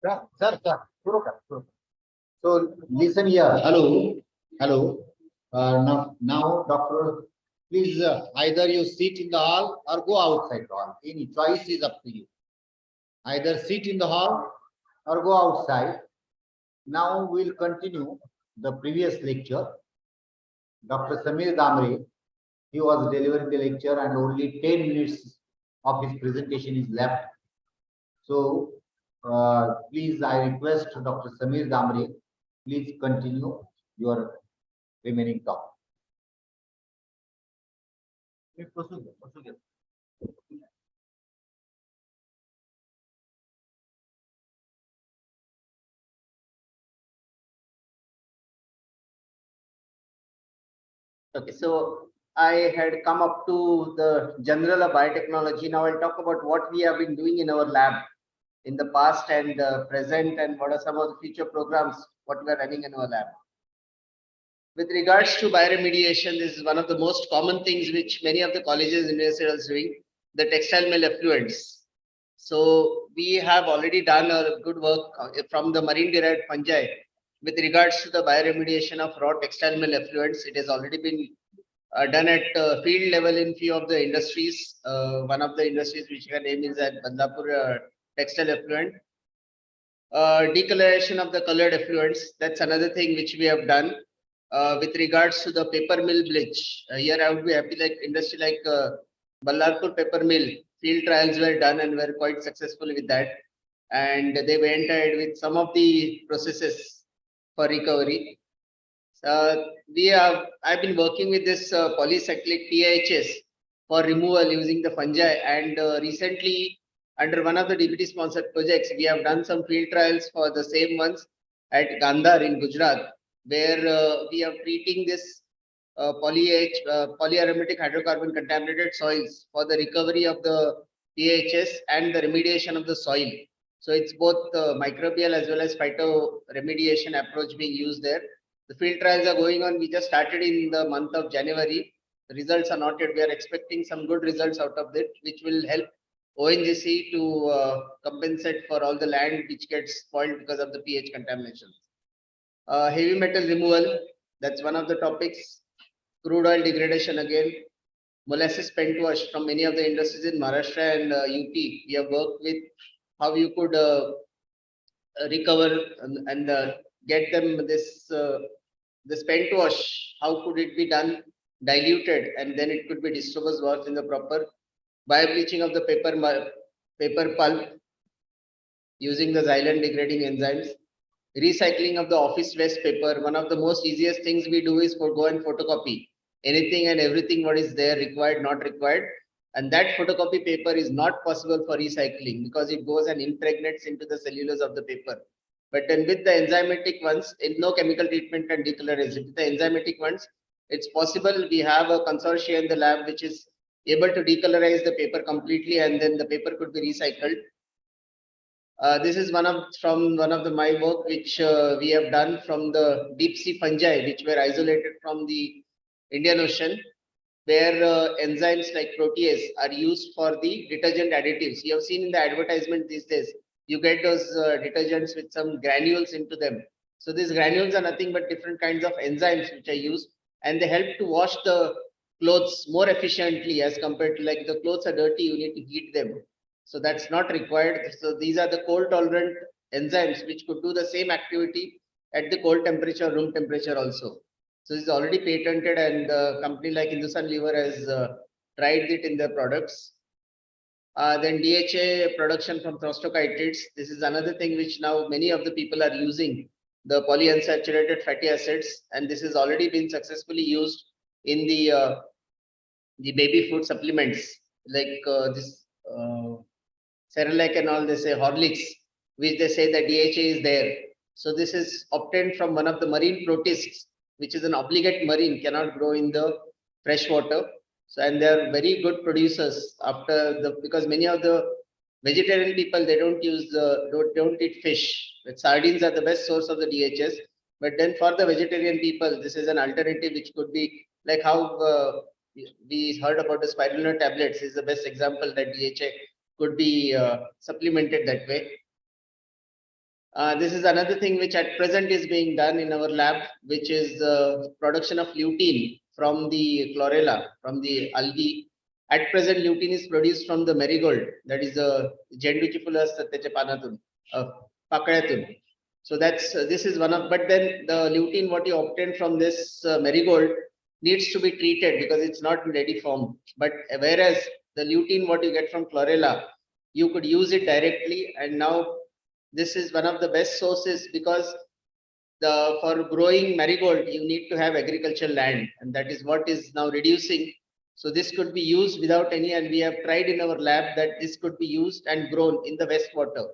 Sir. So listen here. Hello. Hello. Now, doctor, please either you sit in the hall or go outside the hall. Any choice is up to you. Either sit in the hall or go outside. Now we'll continue the previous lecture. Dr. Samir Damre, he was delivering the lecture and only 10 minutes of his presentation is left. So please, I request Dr. Samir Damre, please continue your remaining talk. Okay, so I had come up to the general of biotechnology. Now I'll talk about what we have been doing in our lab in the past and present, and what are some of the future programs, what we are running in our lab. With regards to bioremediation, this is one of the most common things which many of the colleges and universities are doing, the textile mill effluents. So we have already done a good work from the marine derived fungi with regards to the bioremediation of raw textile mill effluents. It has already been done at field level in few of the industries. One of the industries which her name is at Bandapur textile effluent. Decoloration of the colored effluents, that's another thing which we have done. With regards to the paper mill bleach, here I would be happy, like industry like Ballarpur paper mill, field trials were done and were quite successful with that. And they went ahead with some of the processes for recovery. We have, I've been working with this polycyclic PHS for removal using the fungi, and recently under one of the DBT sponsored projects, we have done some field trials for the same ones at Gandhar in Gujarat, where we are treating this polyaromatic hydrocarbon contaminated soils for the recovery of the PHS and the remediation of the soil. So it's both microbial as well as phyto remediation approach being used there. The field trials are going on. We just started in the month of January. The results are not yet. We are expecting some good results out of it, which will help ONGC to compensate for all the land which gets spoiled because of the pH contamination. Heavy metal removal, that's one of the topics. Crude oil degradation again. Molasses spent wash from many of the industries in Maharashtra and UP. We have worked with how you could recover and get them this the spent wash. How could it be done? Diluted, and then it could be disposed washed in the proper bio bleaching of the paper pulp using the xylene degrading enzymes. Recycling of the office waste paper. One of the most easiest things we do is go and photocopy anything and everything what is there, required, not required. And that photocopy paper is not possible for recycling because it goes and impregnates into the cellulose of the paper. But then with the enzymatic ones, no chemical treatment can decolorize it. With the enzymatic ones, it's possible. We have a consortium in the lab which is able to decolorize the paper completely, and then the paper could be recycled. This is from one of the my work which we have done from the deep sea fungi which were isolated from the Indian Ocean, where enzymes like protease are used for the detergent additives. You have seen in the advertisement these days, you get those detergents with some granules into them. So these granules are nothing but different kinds of enzymes which are used, and they help to wash the clothes more efficiently as compared to, like, the clothes are dirty, you need to heat them. So that's not required. So these are the cold tolerant enzymes which could do the same activity at the cold temperature, room temperature also. So it's already patented, and a company like Hindustan Lever has tried it in their products. Then DHA production from prostochytrids. This is another thing which now many of the people are using, the polyunsaturated fatty acids, and this has already been successfully used in the baby food supplements like this Cerelac and all. They say Horlicks, which they say that DHA is there. So this is obtained from one of the marine protists, which is an obligate marine, cannot grow in the fresh water. So, and they are very good producers after the, because many of the vegetarian people, they don't use the don't eat fish. But sardines are the best source of the DHS. But then for the vegetarian people, this is an alternative which could be like how we heard about the spirulina tablets is the best example that DHA could be supplemented that way. This is another thing which at present is being done in our lab, which is production of lutein from the chlorella, from the algae. At present, lutein is produced from the marigold, that is the Zenducipulus pakanatun, pakayatun. So that's this is one of, but then the lutein what you obtain from this marigold needs to be treated because it's not in ready form. But whereas the lutein what you get from chlorella, you could use it directly, and now this is one of the best sources because for growing marigold you need to have agricultural land, and that is what is now reducing. So this could be used without any, and we have tried in our lab that this could be used and grown in the west water.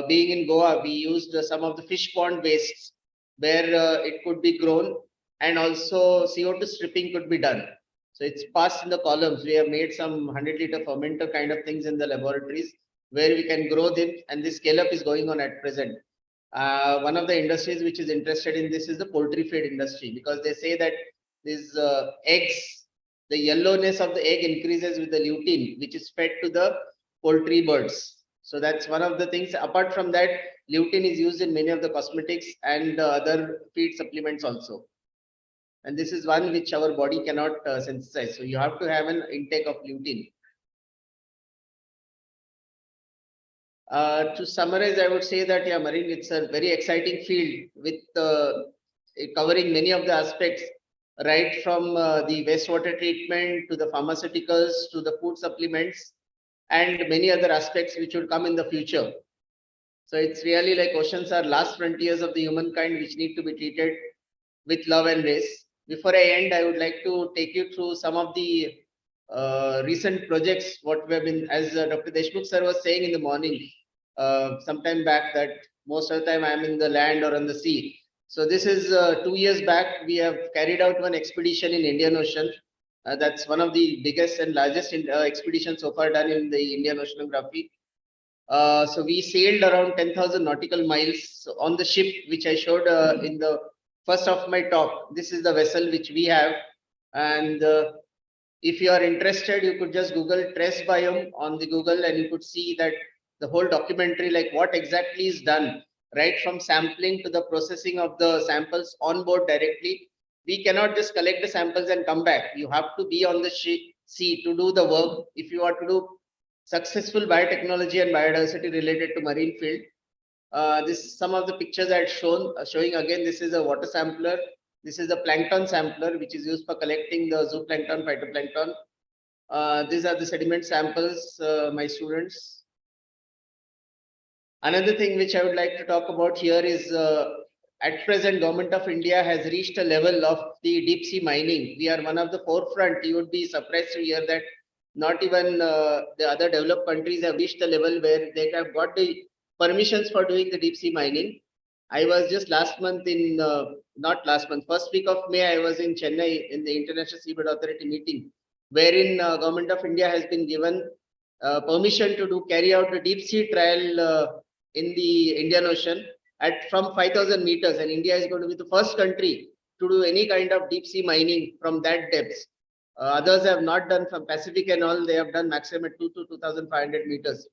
Being in Goa, we used some of the fish pond wastes where it could be grown, and also CO2 stripping could be done. So it's passed in the columns. We have made some 100-liter fermenter kind of things in the laboratories where we can grow them, and this scale up is going on at present. One of the industries which is interested in this is the poultry feed industry, because they say that these eggs, the yellowness of the egg increases with the lutein, which is fed to the poultry birds. So that's one of the things. Apart from that, lutein is used in many of the cosmetics and other feed supplements also. And this is one which our body cannot synthesize. So you have to have an intake of lutein. To summarize, I would say that, yeah, marine, it's a very exciting field with covering many of the aspects, right from the wastewater treatment to the pharmaceuticals to the food supplements and many other aspects which will come in the future. So it's really like oceans are last frontiers of the humankind which need to be treated with love and grace. Before I end, I would like to take you through some of the recent projects, what we have been, as Dr. Deshmukh sir was saying in the morning, sometime back, that most of the time I am in the land or on the sea. So this is 2 years back, we have carried out one expedition in Indian Ocean. That's one of the biggest and largest expeditions so far done in the Indian oceanography. So we sailed around 10,000 nautical miles on the ship, which I showed in the first of my talk. This is the vessel which we have. And if you are interested, you could just Google Trace Biome on the Google and you could see that the whole documentary, like what exactly is done, right from sampling to the processing of the samples on board directly. We cannot just collect the samples and come back. You have to be on the sea to do the work if you are to do successful biotechnology and biodiversity related to marine field. This some of the pictures I had shown, showing again, this is a water sampler. This is a plankton sampler, which is used for collecting the zooplankton, phytoplankton. These are the sediment samples, my students. Another thing which I would like to talk about here is at present, Government of India has reached a level of the deep sea mining. We are one of the forefront. You would be surprised to hear that not even the other developed countries have reached a level where they have got the permissions for doing the deep sea mining. I was just last month in, not last month, first week of May, I was in Chennai in the International Seabed Authority meeting, wherein Government of India has been given permission to do carry out a deep sea trial in the Indian Ocean at from 5,000 meters, and India is going to be the first country to do any kind of deep sea mining from that depths. Others have not done from Pacific and all, they have done maximum at 2 to 2,500 meters.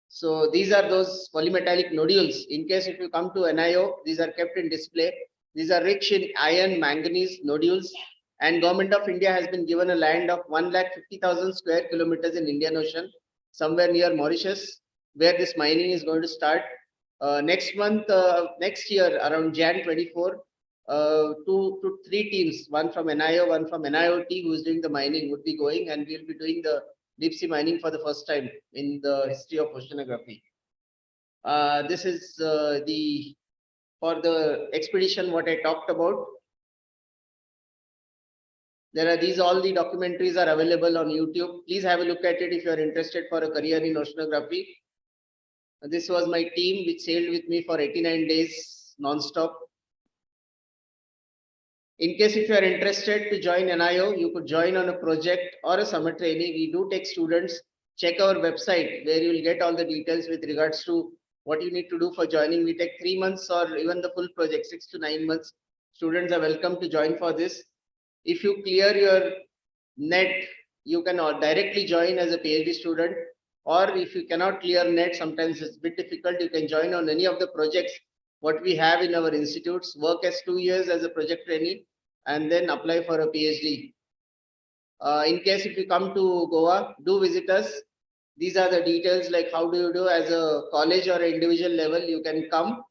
So these are those polymetallic nodules. In case if you come to NIO, these are kept in display. These are rich in iron, manganese nodules, and Government of India has been given a land of 150,000 square kilometers in Indian Ocean, somewhere near Mauritius, where this mining is going to start. Next month, next year, around Jan 24, 2 to 3 teams, one from NIO, one from NIOT, who is doing the mining, would be going, and we'll be doing the deep sea mining for the first time in the history of oceanography. This is the for the expedition what I talked about. There are these, all the documentaries are available on YouTube. Please have a look at it if you are interested for a career in oceanography. This was my team which sailed with me for 89 days non-stop. In case if you are interested to join NIO, you could join on a project or a summer training. We do take students. Check our website where you will get all the details with regards to what you need to do for joining. We take 3 months or even the full project, 6 to 9 months. Students are welcome to join for this. If you clear your net, you can directly join as a PhD student, or if you cannot clear net, sometimes it's a bit difficult, you can join on any of the projects what we have in our institutes, work as 2 years as a project trainee, and then apply for a PhD. In case if you come to Goa, do visit us. These are the details, like how do you do as a college or individual level, you can come.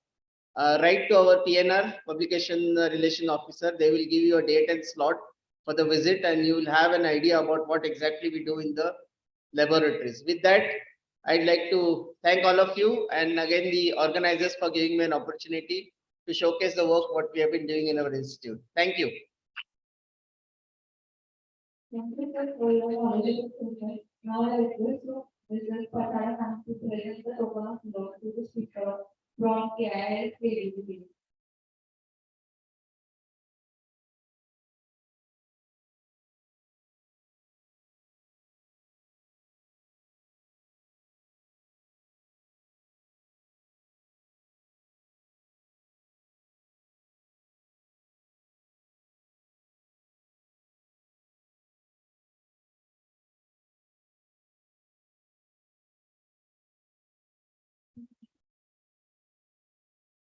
Write to our PNR, Publication Relation Officer. They will give you a date and slot for the visit, and you will have an idea about what exactly we do in the laboratories. With that, I'd like to thank all of you and again the organizers for giving me an opportunity to showcase the work what we have been doing in our institute. Thank you. Thank you, sir, for your knowledgeable presentation. Now I request Mrs. Patara to present the token of law to the speaker from KIL.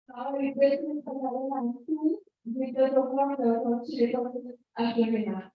Now I request Mrs. Patara to give the token of law to the speaker.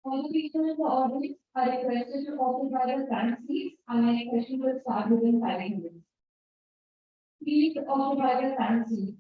All the people in the audience are requested to occupy the front seats and my question will start within 5 minutes. Please occupy the front seats.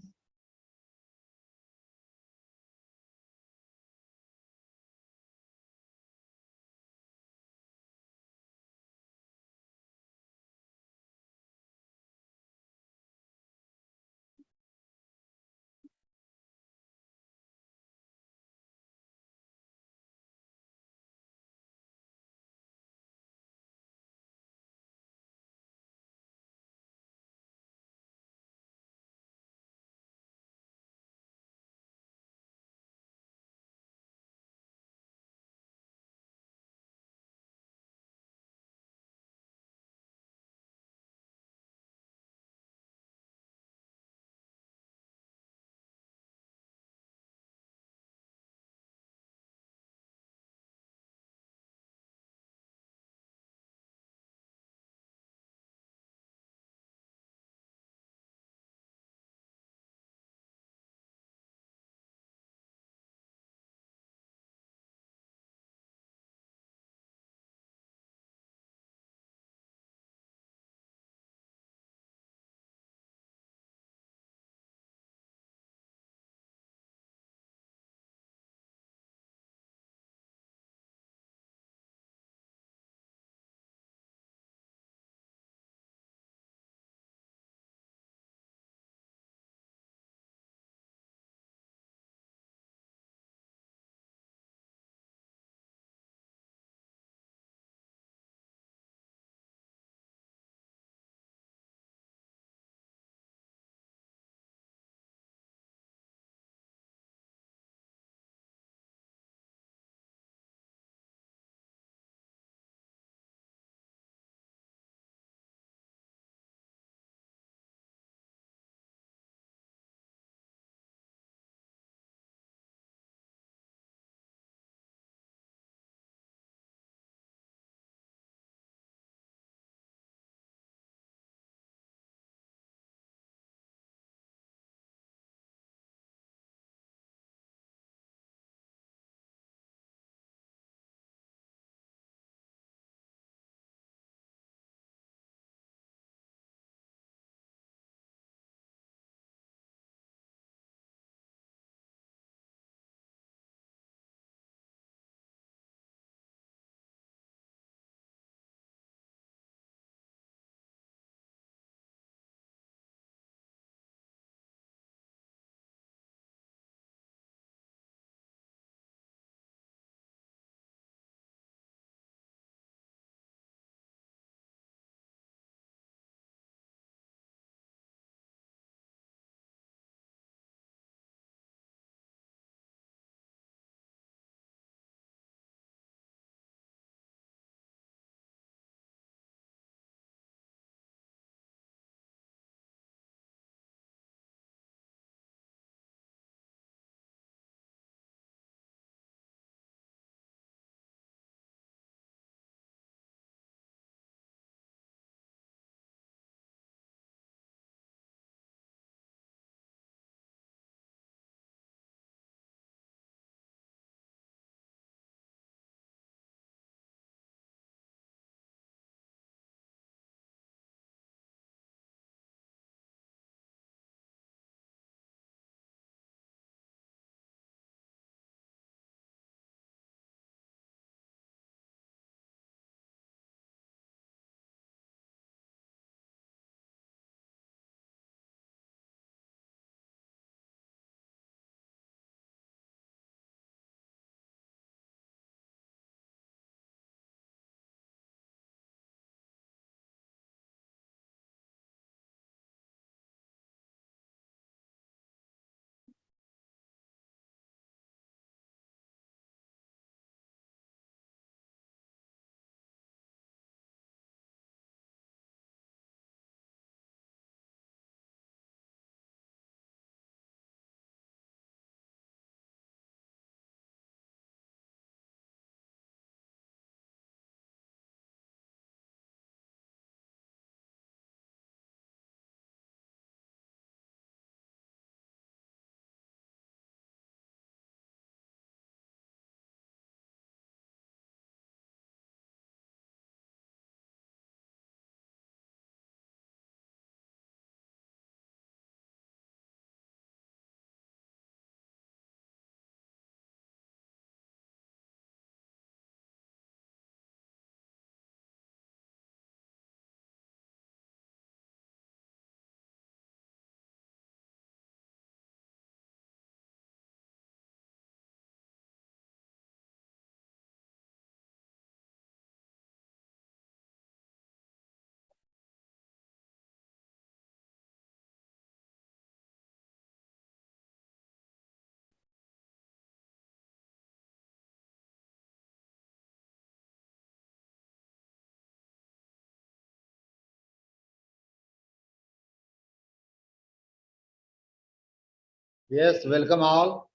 Yes, welcome all.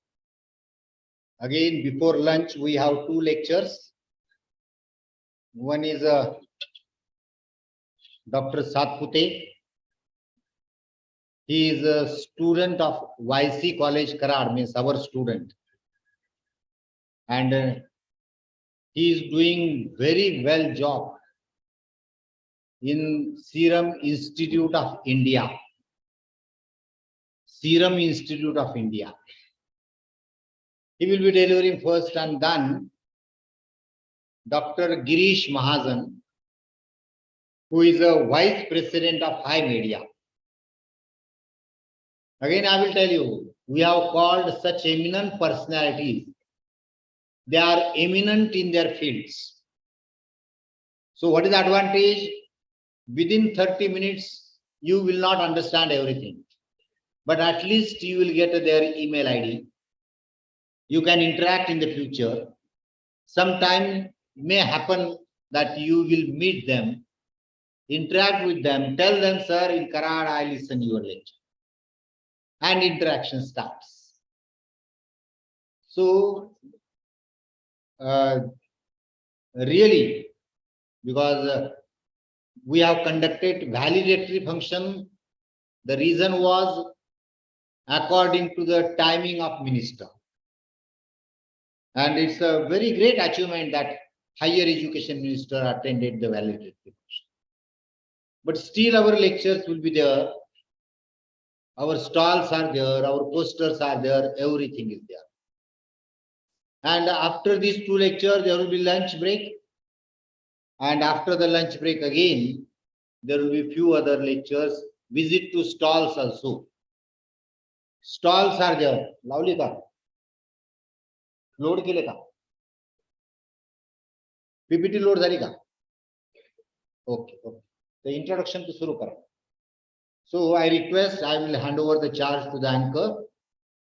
Again, before lunch, we have two lectures. One is Dr. Satpute. He is a student of YC College Karar, means our student. And he is doing very well job in Serum Institute of India. Serum Institute of India. He will be delivering first, and then Dr. Girish Mahajan, who is a vice president of High Media. Again, I will tell you, we have called such eminent personalities. They are eminent in their fields. So what is the advantage? Within 30 minutes, you will not understand everything. But at least you will get their email ID. You can interact in the future. Sometime may happen that you will meet them, interact with them, tell them, sir, in Karad, I listen your lecture. And interaction starts. So, really, because we have conducted validatory function, the reason was according to the timing of minister. And it's a very great achievement that higher education minister attended the validatory function. But still our lectures will be there. Our stalls are there, our posters are there, everything is there. And after these two lectures, there will be lunch break. And after the lunch break again, there will be few other lectures, visit to stalls also. Stalls are there. Lovely ka? Load केले का? PPT load झाली का? Okay. The introduction to सुरू करा. So I request, I will hand over the charge to the anchor,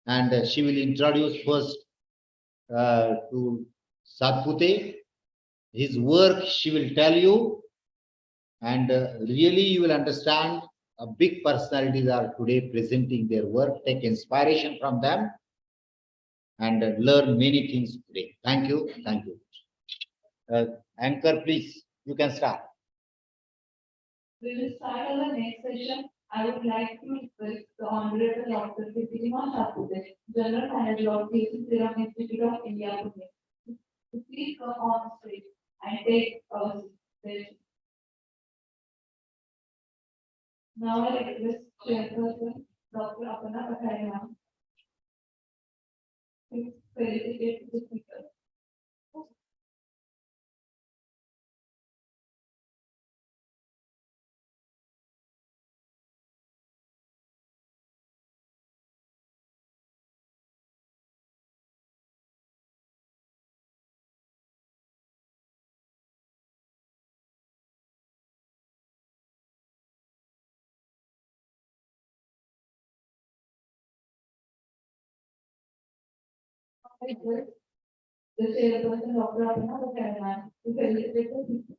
and she will introduce first to Satpute. His work she will tell you, and really you will understand big personalities are today presenting their work. Take inspiration from them and learn many things today. Thank you. Thank you. Anchor, please, you can start. We will start our next session. I would like to request the Honorable Dr. Siddhima Sapute, General Manager of the Serum Institute of India, to please come on stage and take a seat. Now I request Chairperson Dr. Apana Patharya to felicitate the speaker. I request the Chairperson Dr. Apana Patharya to felicitate the speaker.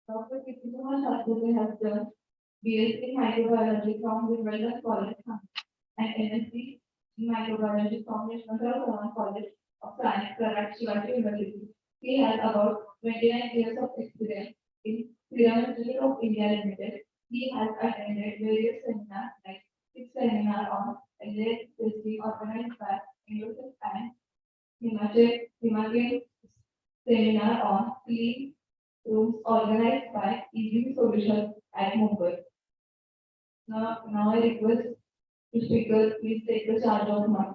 Dr. Siddhima Sapute has done BSc Microbiology from the Wellness College and MSc in Microbiology from the National College of Science, Karachi University. He has about 29 years of experience in Serum Institute of India Limited. He has attended various seminars like 6 seminars on alleged testing organized by Indosat and Himachal seminar on clean rooms organized by Easy Solutions at Mumbai. Now I request the speaker, please take the charge of my.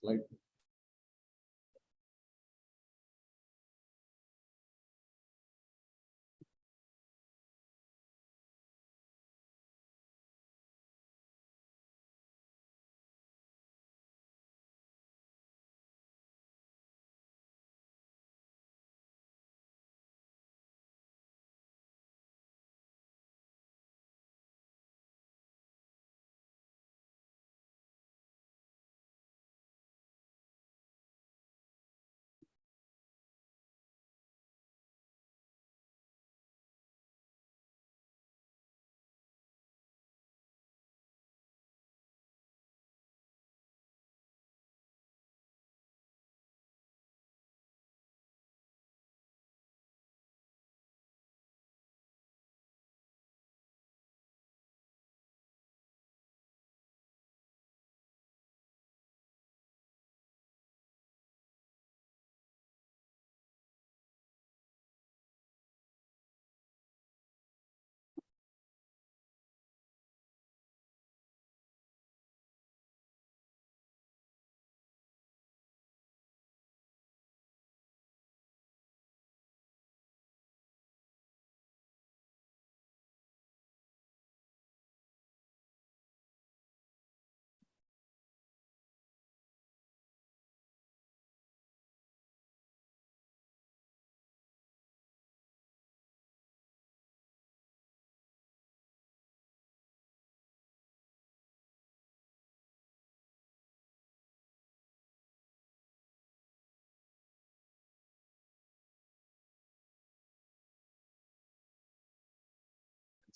Slide.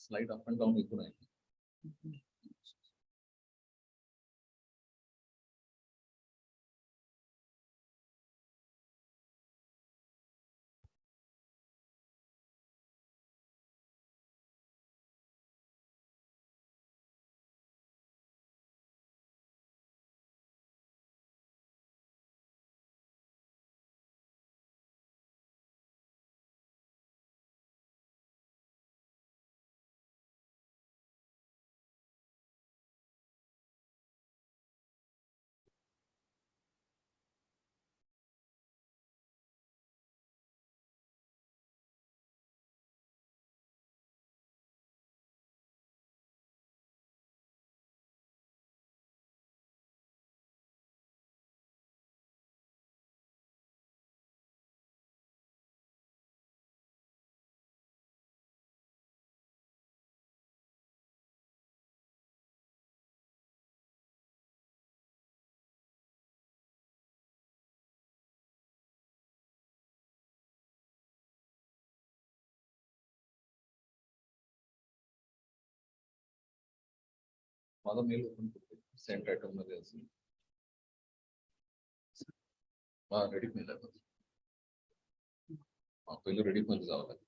Slide up and down इथून आहे. माझा mail open करते Saint item मध्ये असेल. हा ready mail आहे. पहिले ready मध्ये जावं लागेल.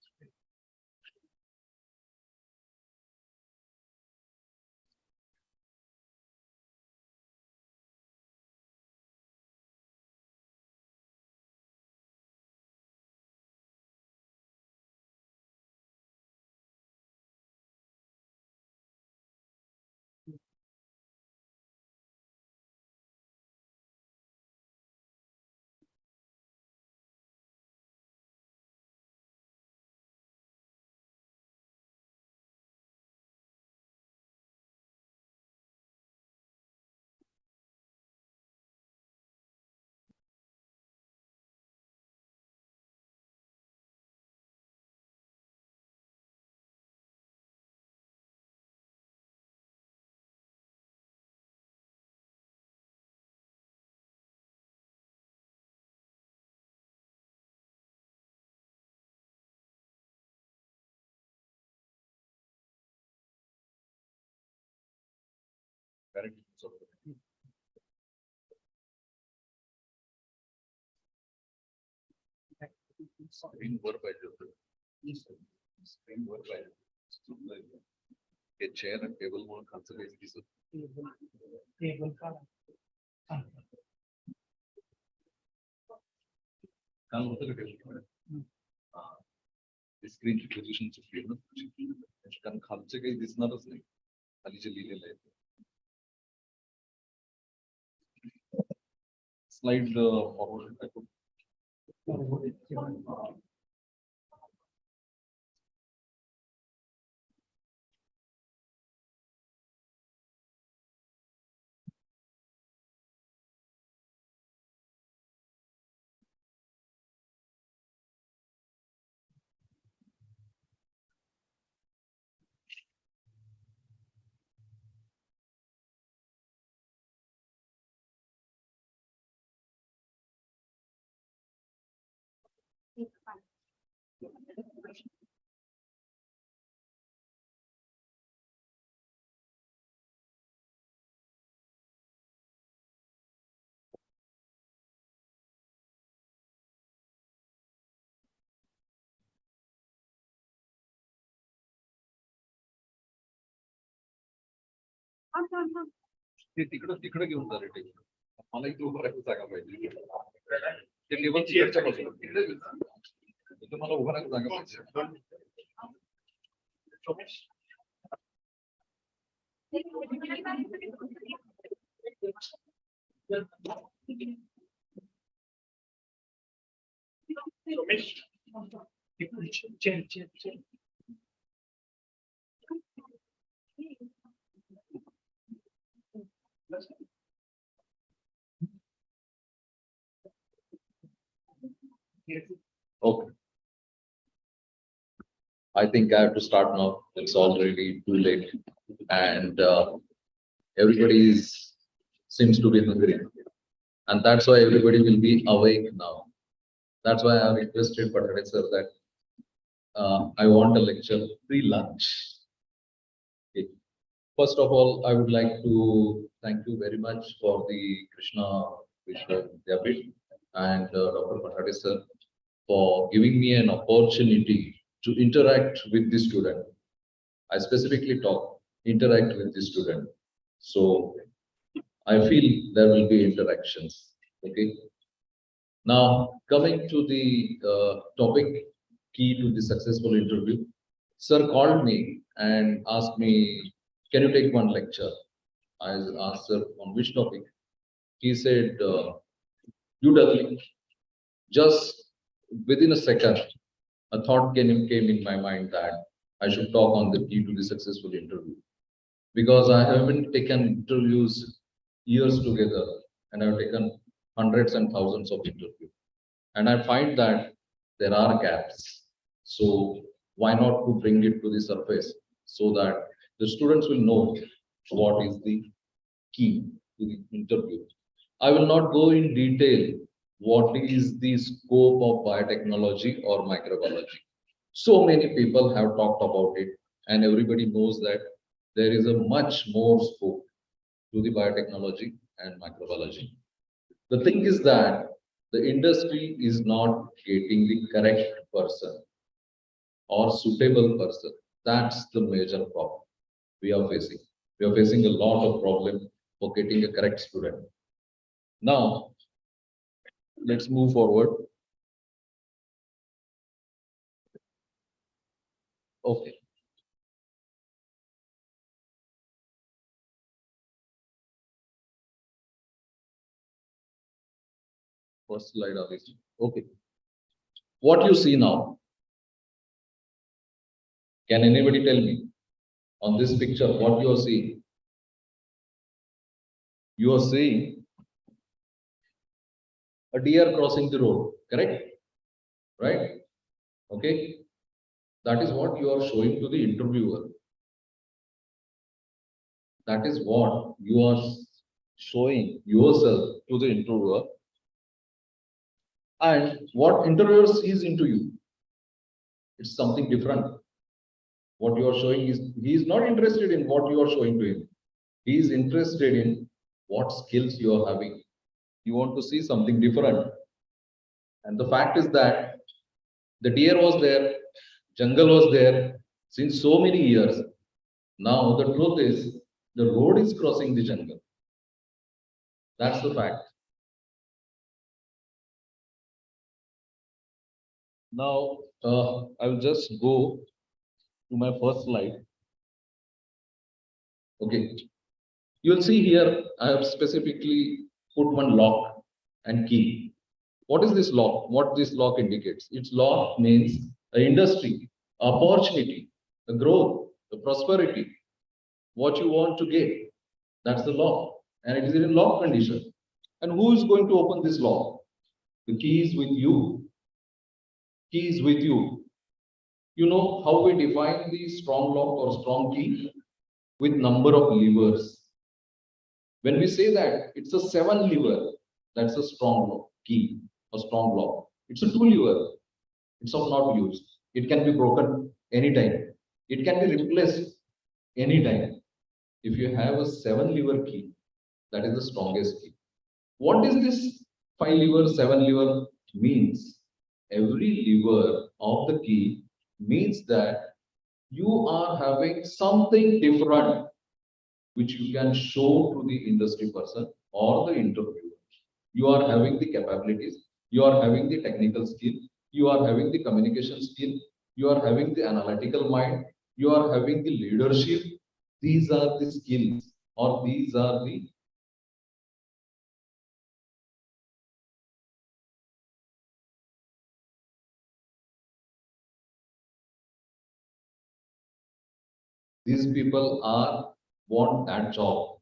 Correct. स्क्रीन वर पाहिजे होतं. स्क्रीन वर पाहिजे. हे चेअर आणि टेबल म्हणून खालचं काही दिसत. काम होतं का टेबल? स्क्रीनची पोझिशन चुकली ना, कारण खालचे काही दिसणारच नाही, खाली जे लिहिलेलं आहे. स्लाइड फॉरवर्ड टाकू. ते तिकडे घेऊन जा रे टेबल. मला इथे उभं राहायचं जागा पाहिजे. ते टेबल चेअरच्या बाजूला तिकडे इथे मला उभं राहायचं जागा पाहिजे. Okay. I think I have to start now. It's already too late, and everybody seems to be hungry, and that's why everybody will be awake now. That's why I have requested Patade sir that I want a lecture pre-lunch. First of all, I would like to thank you very much for the Krishna Vishwavidyapit and Dr. Patade sir for giving me an opportunity to interact with the student. I specifically interact with the student. So I feel there will be interactions. Okay. Now coming to the topic, key to the successful interview. Sir called me and asked me, can you take one lecture? I asked sir on which topic. He said, you tell me. Just within a second, a thought came in my mind that I should talk on the key to the successful interview. Because I haven't taken interviews years together, and I've taken hundreds and thousands of interviews. And I find that there are gaps. So why not to bring it to the surface so that the students will know what is the key to the interview. I will not go in detail what is the scope of biotechnology or microbiology. So many people have talked about it, and everybody knows that there is a much more scope to the biotechnology and microbiology. The thing is that the industry is not getting the correct person or suitable person. That's the major problem we are facing. We are facing a lot of problem for getting a correct student. Now, let's move forward. Okay. First slide of this. Okay. What you see now? Can anybody tell me on this picture what you are seeing? You are seeing a deer crossing the road, correct? Right? Okay. That is what you are showing to the interviewer. That is what you are showing yourself to the interviewer. And what interviewer sees into you, it's something different. What you are showing is, he is not interested in what you are showing to him. He is interested in what skills you are having. You want to see something different. And the fact is that the deer was there, jungle was there since so many years. Now the truth is, the road is crossing the jungle. That's the fact. Now, I'll just go to my first slide. Okay. You'll see here, I have specifically put one lock and key. What is this lock? What this lock indicates? Its lock means an industry, opportunity, a growth, the prosperity, what you want to get. That's the lock. And it is in lock condition. And who is going to open this lock? The key is with you. Key is with you. You know how we define the strong lock or strong key? With number of levers. When we say that it's a 7 lever, that's a strong lock, key, a strong lock. It's a 2 lever. It's of not use. It can be broken anytime. It can be replaced anytime. If you have a 7 lever key, that is the strongest key. What is this 5 lever, 7 lever means? Every lever of the key means that you are having something different which you can show to the industry person or the interviewer. You are having the capabilities, you are having the technical skill, you are having the communication skill, you are having the analytical mind, you are having the leadership. These are the skills, or these are the these people are want that job.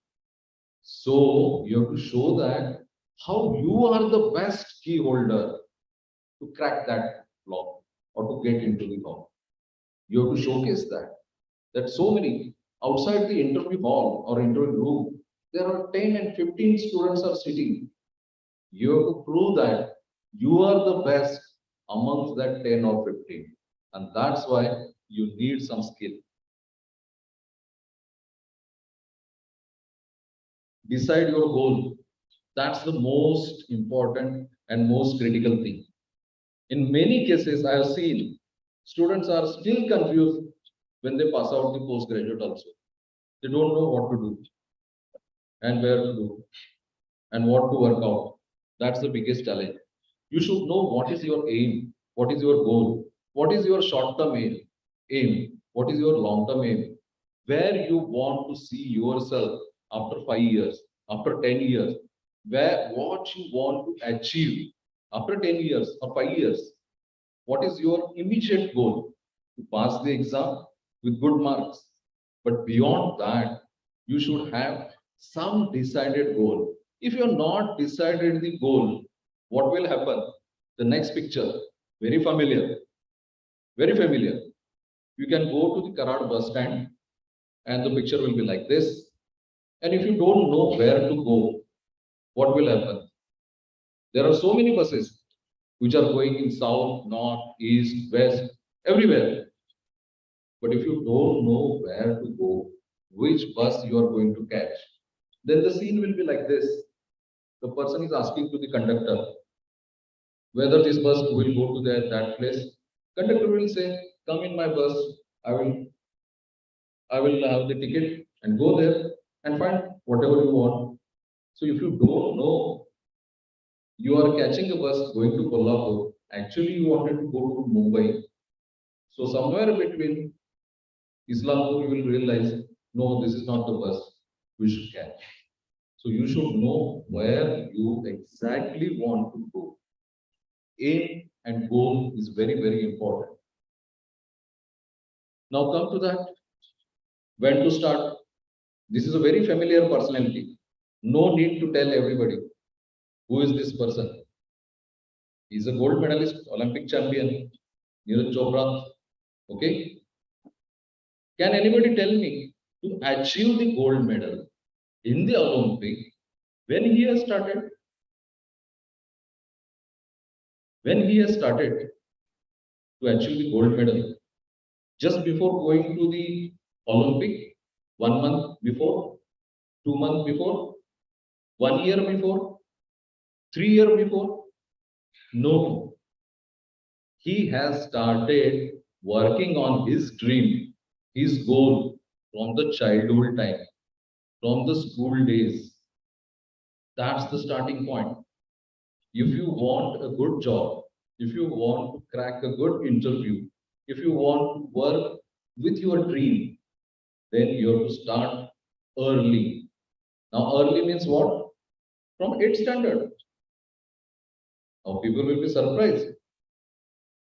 So you have to show that how you are the best key holder to crack that lock or to get into the lock. You have to showcase that. That so many outside the interview hall or interview room, there are 10 and 15 students are sitting. You have to prove that you are the best amongst that 10 or 15. And that's why you need some skill. decide your goal. That's the most important and most critical thing. In many cases, I have seen students are still confused when they pass out the postgraduate also. They don't know what to do and where to do and what to work out. That's the biggest challenge. You should know what is your aim, what is your goal, what is your short-term aim, what is your long-term aim, where you want to see yourself after 5 years, after 10 years, where what you want to achieve after 10 years or 5 years. What is your immediate goal? To pass the exam with good marks. But beyond that, you should have some decided goal. If you're not decided the goal, what will happen? The next picture, very familiar, very familiar. You can go to the Karad bus stand and the picture will be like this. And if you don't know where to go, what will happen? There are so many buses which are going in south, north, east, west, everywhere. But if you don't know where to go, which bus you are going to catch, then the scene will be like this. The person is asking to the conductor whether this bus will go to that place. Conductor will say, "Come in my bus. I will have the ticket and go there and find whatever you want." So if you don't know, you are catching a bus going to Kolhapur. Actually, you wanted to go to Mumbai. So somewhere between Islampur, you will realize, no, this is not the bus we should catch. So you should know where you exactly want to go. Aim and goal is very, very important. Now come to that. When to start? This is a very familiar personality. No need to tell everybody who is this person. He's a gold medalist, Olympic champion, Neeraj Chopra. Okay. Can anybody tell me to achieve the gold medal in the Olympic when he has started? When he has started to achieve the gold medal, just before going to the Olympic, 1 month before, 2 months before, 1 year before, 3 years before? No. He has started working on his dream, his goal from the childhood time, from the school days. That's the starting point. If you want a good job, if you want to crack a good interview, if you want to work with your dream, then you have to start early. Now, early means what? From 8th standard. Now, people will be surprised.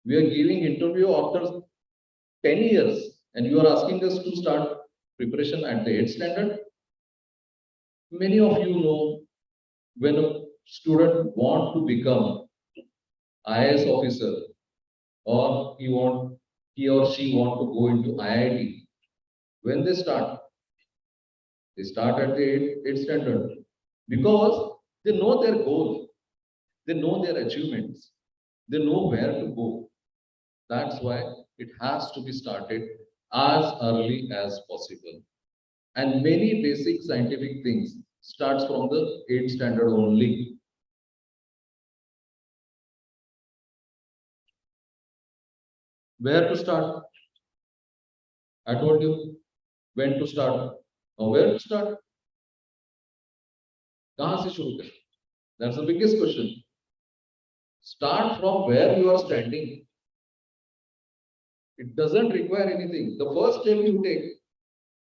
We are giving interview after 10 years, and you are asking us to start preparation at the 8th standard. Many of you know when a student want to become IAS officer or he or she want to go into IIT, when they start at the 8th standard because they know their goal, they know their achievements, they know where to go. That's why it has to be started as early as possible. And many basic scientific things starts from the 8th standard only. Where to start? I told you when to start. Now where to start? कहाँ से शुरू करें? That's the biggest question. Start from where you are standing. It doesn't require anything. The first step you take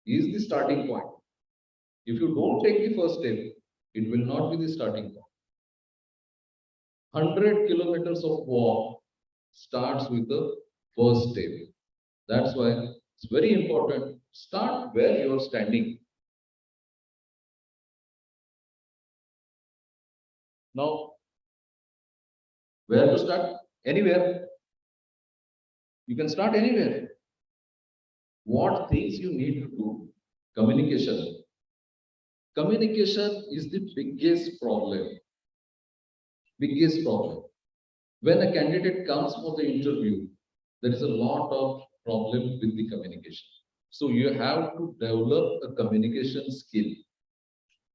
is the starting point. If you don't take the first step, it will not be the starting point. 100 kilometers of walk starts with the first step. That's why it's very important. Start where you are standing. Now, where to start? Anywhere. You can start anywhere. What things you need to do? Communication. Communication is the biggest problem. Biggest problem. When a candidate comes for the interview, there is a lot of problem with the communication. So you have to develop a communication skill.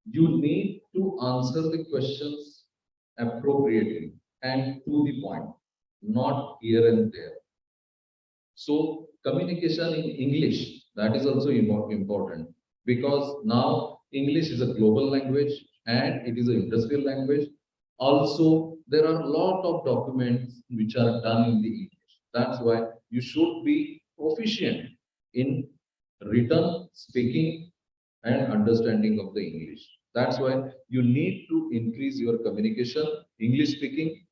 You need to answer the questions appropriately and to the point, not here and there. So communication in English, that is also important because now English is a global language and it is an industrial language. Also, there are a lot of documents which are done in the English. That's why you should be proficient in written, speaking, and understanding of the English. That's why you need to increase your communication, English speaking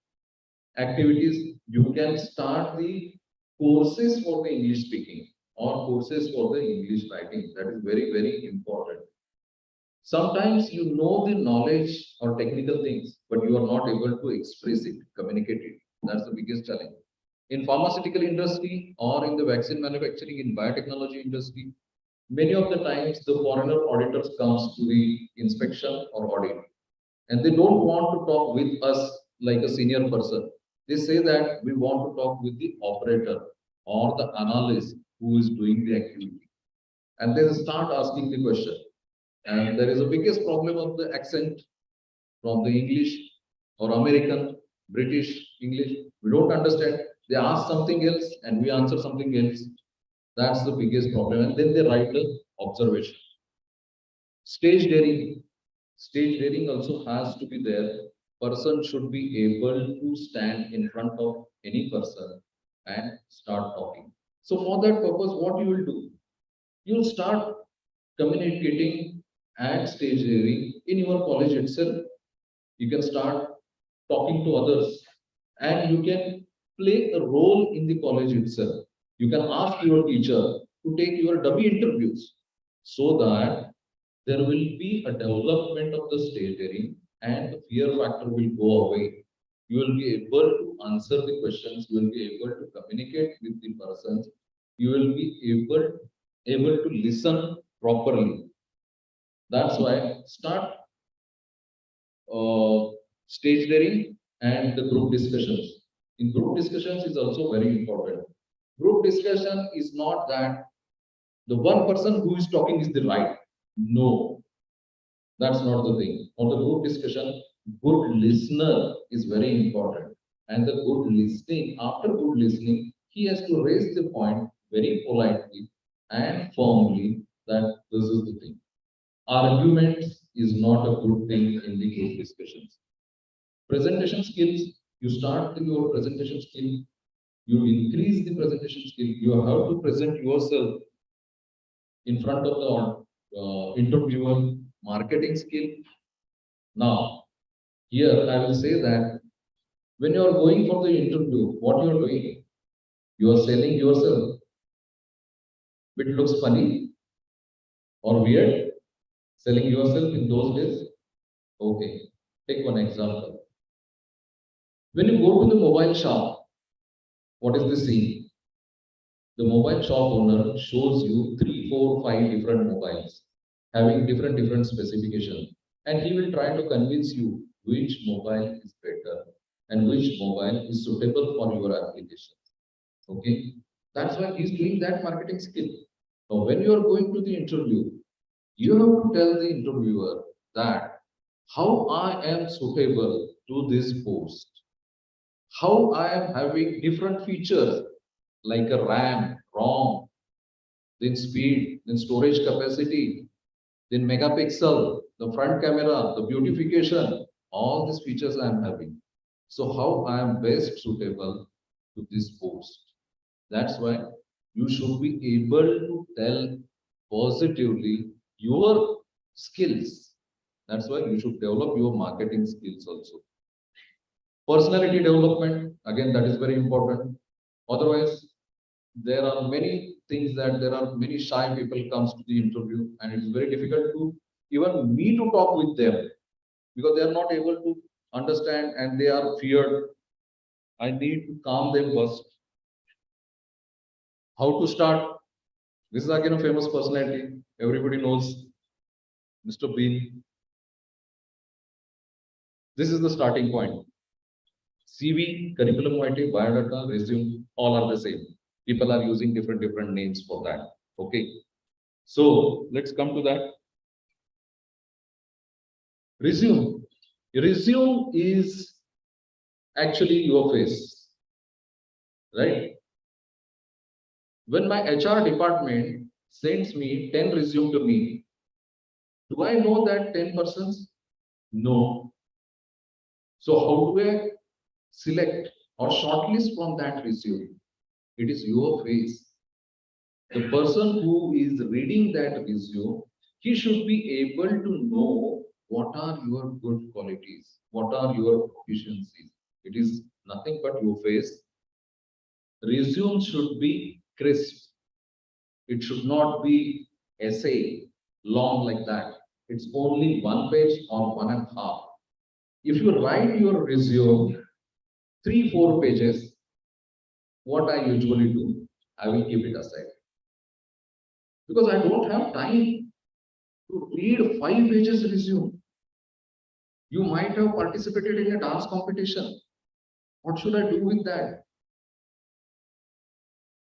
activities. You can start the courses for the English speaking or courses for the English writing. That is very, very important. Sometimes you know the knowledge or technical things, but you are not able to express it, communicate it. That's the biggest challenge. In pharmaceutical industry or in the vaccine manufacturing, in biotechnology industry, many of the times the foreigner auditors comes to the inspection or audit and they don't want to talk with us like a senior person. They say that we want to talk with the operator or the analyst who is doing the activity. And they start asking the question. And there is a biggest problem of the accent from the English or American, British English. We don't understand. They ask something else and we answer something else. That's the biggest problem. And then they write the observation. Stage daring. Stage daring also has to be there. Person should be able to stand in front of any person and start talking. So for that purpose, what you will do? You'll start communicating at stage daring in your college itself. You can start talking to others and you can play a role in the college itself. You can ask your teacher to take your dummy interviews so that there will be a development of the stage daring and the fear factor will go away. You will be able to answer the questions, you will be able to communicate with the persons, you will be able to listen properly. That's why start stage daring and the group discussions. In group discussions is also very important. Group discussion is not that the one person who is talking is the right. No, that's not the thing. For the group discussion, good listener is very important. And the good listening, after good listening, he has to raise the point very politely and firmly that this is the thing. Arguments is not a good thing in the group discussions. Presentation skills, you start with your presentation skill, you increase the presentation skill, you have to present yourself in front of the interviewer, marketing skill. Now, here I will say that when you are going for the interview, what you are doing, you are selling yourself. It looks funny or weird, selling yourself in those days. Okay, take one example. When you go to the mobile shop, what is the scene? The mobile shop owner shows you 3, 4, 5 different mobiles having different specifications, and he will try to convince you which mobile is better and which mobile is suitable for your application. Okay, that's why he's doing that marketing skill. Now, when you are going to the interview, you have to tell the interviewer that how I am suitable to this post, how I am having different features like a RAM, ROM, then speed, then storage capacity, then megapixel, the front camera, the beautification, all these features I am having. So how I am best suitable to this post. That's why you should be able to tell positively your skills. That's why you should develop your marketing skills also. Personality development, again, that is very important. Otherwise, there are many things that there are many shy people comes to the interview and it is very difficult to even me to talk with them because they are not able to understand and they are feared. I need to calm them first. How to start? This is again a famous personality. Everybody knows Mr. Bean. This is the starting point. CV, curriculum vitae, biodata, resume, all are the same. People are using different names for that. Okay. So let's come to that. Resume. Resume is actually your face, right? When my HR department sends me 10 resume to me, do I know that 10 persons? No. So how do I select or shortlist from that resume? It is your face. The person who is reading that resume, he should be able to know what are your good qualities, what are your proficiencies. It is nothing but your face. Resume should be crisp. It should not be essay long like that. It's only 1 page or 1.5. If you write your resume 3-4 pages, what I usually do, I will keep it aside because I don't have time to read 5 pages resume. You might have participated in a dance competition. What should I do with that?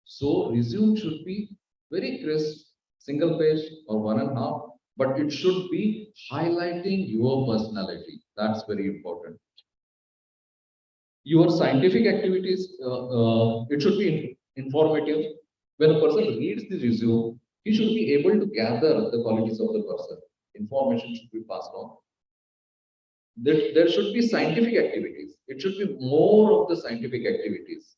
So resume should be very crisp, single page or 1.5, but it should be highlighting your personality. That's very important. Your scientific activities, it should be informative. When a person reads the resume, he should be able to gather the qualities of the person. Information should be passed on. There should be scientific activities. It should be more of the scientific activities.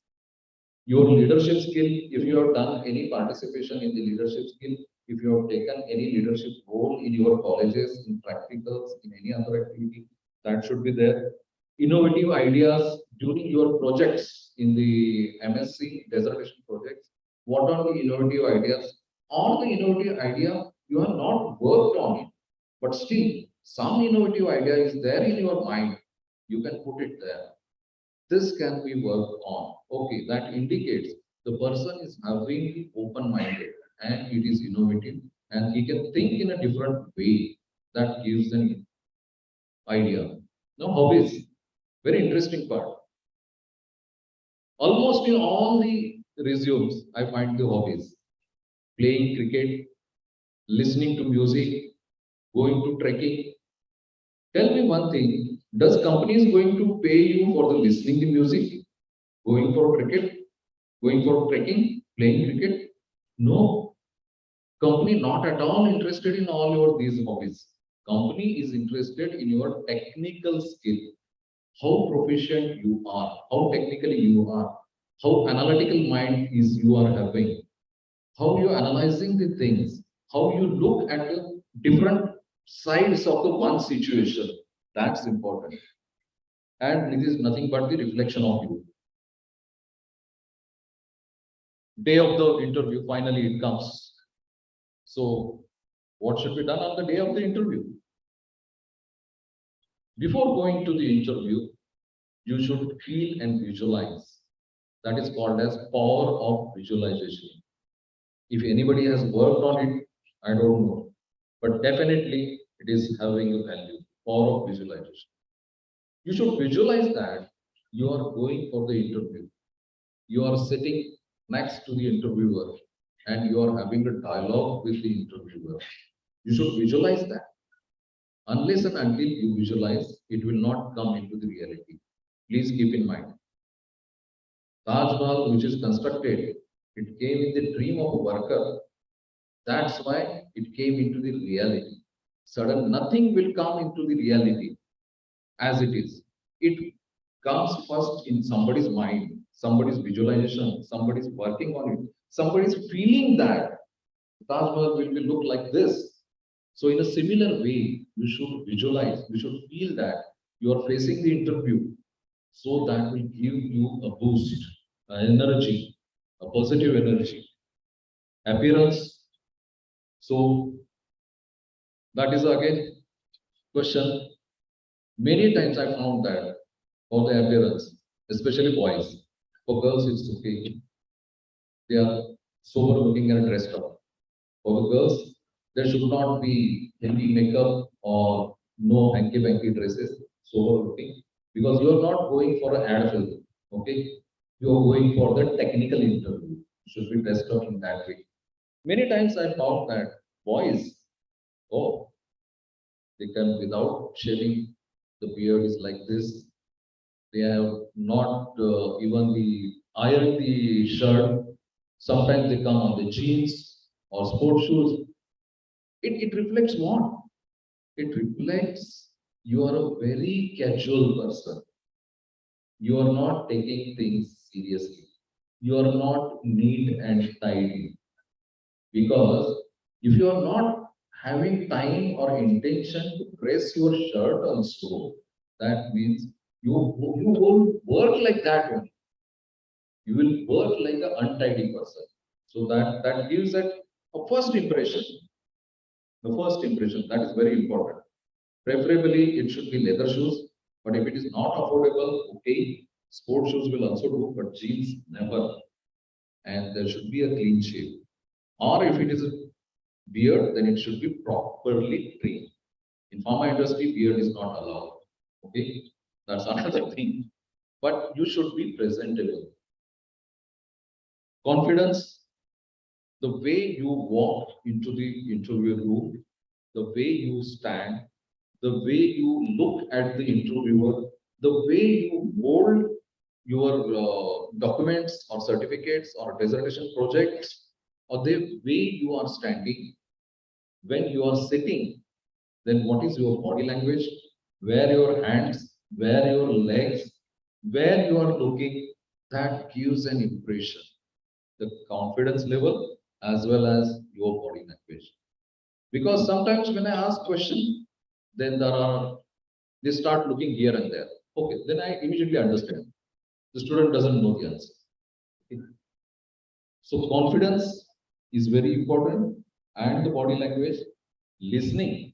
Your leadership skill, if you have done any participation in the leadership skill, if you have taken any leadership role in your colleges, in practicals, in any other activity, that should be there. Innovative ideas during your projects in the MSc dissertation projects. What are the innovative ideas? Or the innovative idea you have not worked on it, but still some innovative idea is there in your mind. You can put it there. This can be worked on. Okay, that indicates the person is having open-minded and it is innovative and he can think in a different way. That gives an idea. Now, hobbies, very interesting part. Almost in all the resumes, I find the hobbies. Playing cricket, listening to music, going to trekking. Tell me one thing, does companies going to pay you for the listening to music, going for cricket, going for trekking, playing cricket? No. Company not at all interested in all your these hobbies. Company is interested in your technical skill, how proficient you are, how technically you are, how analytical mind is you are having, how you are analyzing the things, how you look at the different sides of the one situation. That's important. And it is nothing but the reflection of you. Day of the interview, finally it comes. So what should be done on the day of the interview? Before going to the interview, you should feel and visualize. That is called as power of visualization. If anybody has worked on it, I don't know. But definitely it is having a value, power of visualization. You should visualize that you are going for the interview. You are sitting next to the interviewer and you are having a dialogue with the interviewer. You should visualize that. Unless and until you visualize, it will not come into the reality. Please keep in mind. Taj Mahal, which is constructed, it came in the dream of a worker. That's why it came into the reality. Sudden, nothing will come into the reality as it is. It comes first in somebody's mind, somebody's visualization, somebody's working on it, somebody's feeling that Taj Mahal will be look like this. So in a similar way, you should visualize, you should feel that you are facing the interview. So that will give you a boost, energy, a positive energy. Appearance. So that is again question. Many times I found that for the appearance, especially boys, for girls it's okay. They are sober looking and dressed up. For the girls, there should not be heavy makeup or no hanky-panky dresses, sober looking, because you are not going for an ad film, okay? You are going for the technical interview. You should be dressed up in that way. Many times I found that boys, oh, They can without shaving. The beard is like this. They have not even the iron the shirt. Sometimes they come on the jeans or sports shoes. It reflects what? It reflects you are a very casual person. You are not taking things seriously. You are not neat and tidy. Because if you are not having time or intention to press your shirt also, that means you won't work like that only. You will work like an untidy person. So that gives a first impression. The first impression, that is very important. Preferably, it should be leather shoes, but if it is not affordable, okay, sport shoes will also do, but jeans never. And there should be a clean shave. Or if it is a beard, then it should be properly trimmed. In pharma industry, beard is not allowed. Okay, that's another thing. But you should be presentable. Confidence, the way you walk into the interview room, the way you stand, the way you look at the interviewer, the way you hold your documents or certificates or dissertation projects, or the way you are standing when you are sitting, then what is your body language, where your hands, where your legs, where you are looking, that gives an impression, the confidence level as well as your body language. Because sometimes when I ask question, then they start looking here and there. Okay, then I immediately understand. The student doesn't know the answer. Okay. So confidence is very important, and the body language, listening.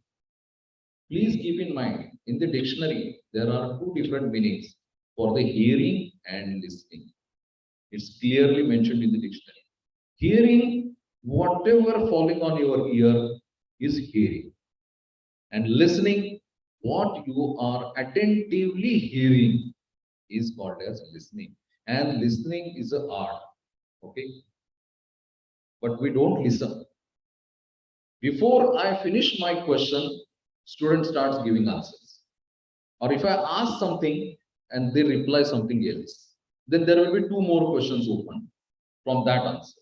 Please keep in mind, in the dictionary, there are two different meanings for the hearing and listening. It's clearly mentioned in the dictionary. Hearing, whatever falling on your ear is hearing. And listening, what you are attentively hearing is called as listening. And listening is an art. Okay. But we don't listen. Before I finish my question, student starts giving answers. Or if I ask something and they reply something else, then there will be two more questions open from that answer.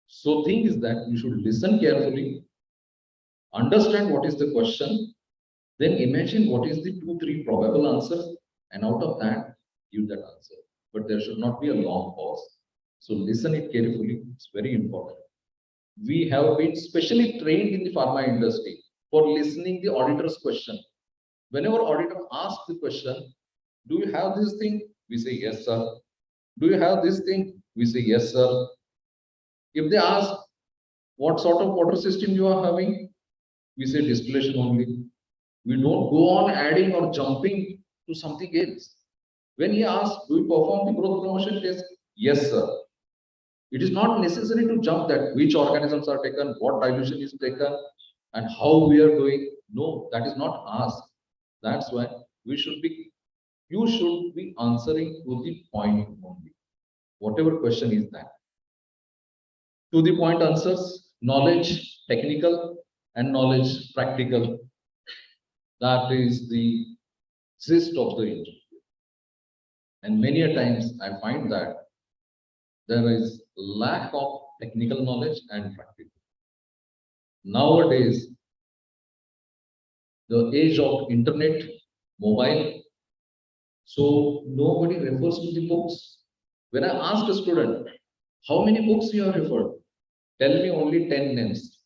So thing is that you should listen carefully, understand what is the question, then imagine what is the 2-3 probable answers, and out of that, give that answer. But there should not be a long pause. So listen it carefully, it's very important. We have been specially trained in the pharma industry for listening the auditor's question. Whenever auditor asks the question, do you have this thing? We say, yes, sir. Do you have this thing? We say, yes, sir. If they ask, what sort of water system you are having? We say distillation only. We don't go on adding or jumping to something else. When he asks, do you perform the growth promotion test? Yes, sir. It is not necessary to jump that which organisms are taken, what dilution is taken, and how we are doing. No, that is not asked. That's why you should be answering to the point only. Whatever question is that. To the point answers, knowledge technical and knowledge practical. That is the gist of the interview. And many a times I find that there is lack of technical knowledge and practical. Nowadays, the age of internet, mobile, so nobody refers to the books. When I ask a student, how many books you have referred? Tell me only 10 names.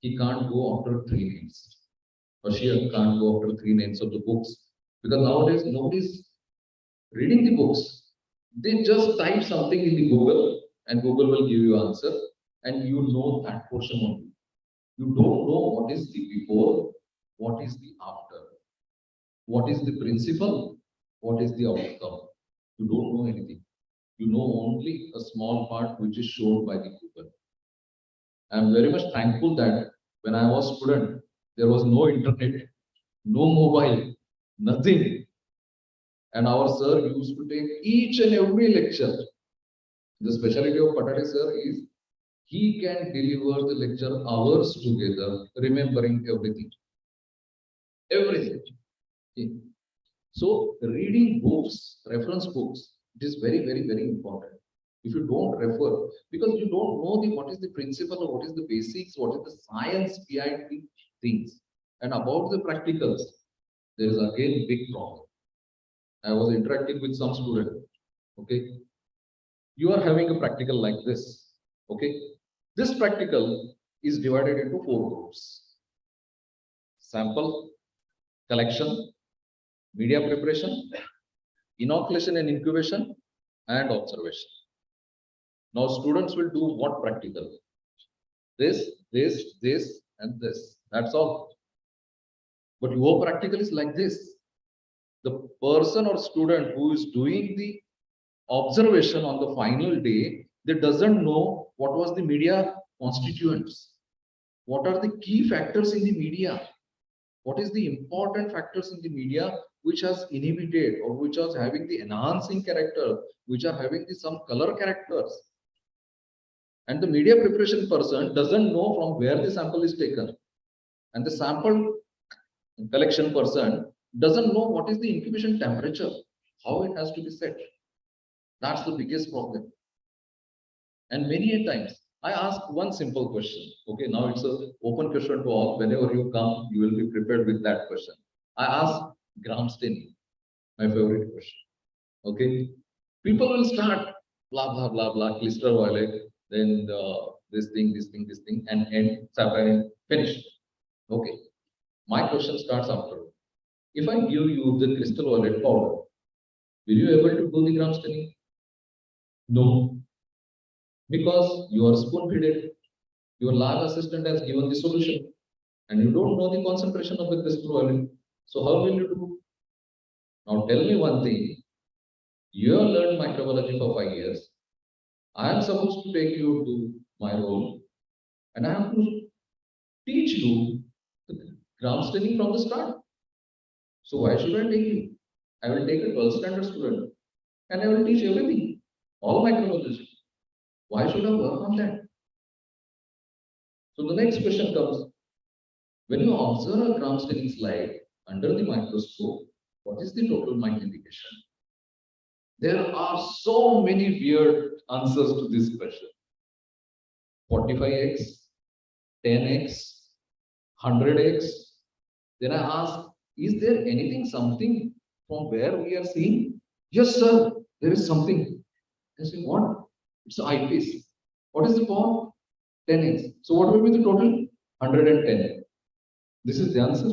He can't go after 3 names. Or she can't go after 3 names of the books. Because nowadays nobody's reading the books. They just type something in the Google and Google will give you answer, and you know that portion only. You don't know what is the before, what is the after, what is the principle, what is the outcome. You don't know anything. You know only a small part which is shown by the Google. I am very much thankful that when I was student, there was no internet, no mobile, nothing. And our sir used to take each and every lecture. The specialty of Patade sir is he can deliver the lecture hours together, remembering everything. everything. Okay. So reading books, reference books, it is very, very, very important. If you don't refer, because you don't know what is the principle or what is the basics, what is the science behind the things. And about the practicals, there is again big problem. I was interacting with some student. Okay. You are having a practical like this. Okay. This practical is divided into 4 groups. Sample, collection, media preparation, inoculation and incubation, and observation. Now students will do what practical? This, and this. That's all. But your practical is like this. The person or student who is doing the observation on the final day, they doesn't know what was the media constituents. What are the key factors in the media? What is the important factors in the media which has inhibited or which are having the enhancing character, which are having the some color characters. And the media preparation person doesn't know from where the sample is taken. And the sample collection person doesn't know what is the incubation temperature, how it has to be set. That's the biggest problem. And many a times I ask one simple question. Okay, now it's an open question to all. Whenever you come, you will be prepared with that question. I ask gram staining, my favorite question. Okay, people will start blah blah blah blah, clister violet, then this thing, and end sapphire finish. Okay, my question starts after. If I give you the crystal violet powder, will you able to do the gram staining? No, because you are spoon fed. Your lab assistant has given the solution, and you don't know the concentration of the crystal violet. So how will you do? Now tell me one thing. You have learned microbiology for 5 years. I am supposed to take you to my role, and I have to teach you the gram staining from the start. So why should I take you? I will take a 12th standard student, and I will teach everything, all microbiology. Why should I work on that? So the next question comes, when you observe a gram staining slide under the microscope, what is the total magnification? There are so many weird answers to this question. 45x, 10x, 100x. Then I ask, is there anything, something from where we are seeing? Yes, sir, there is something. I say, what? It's an eyepiece. What is the power? 10x. So what will be the total? 110. This is the answer.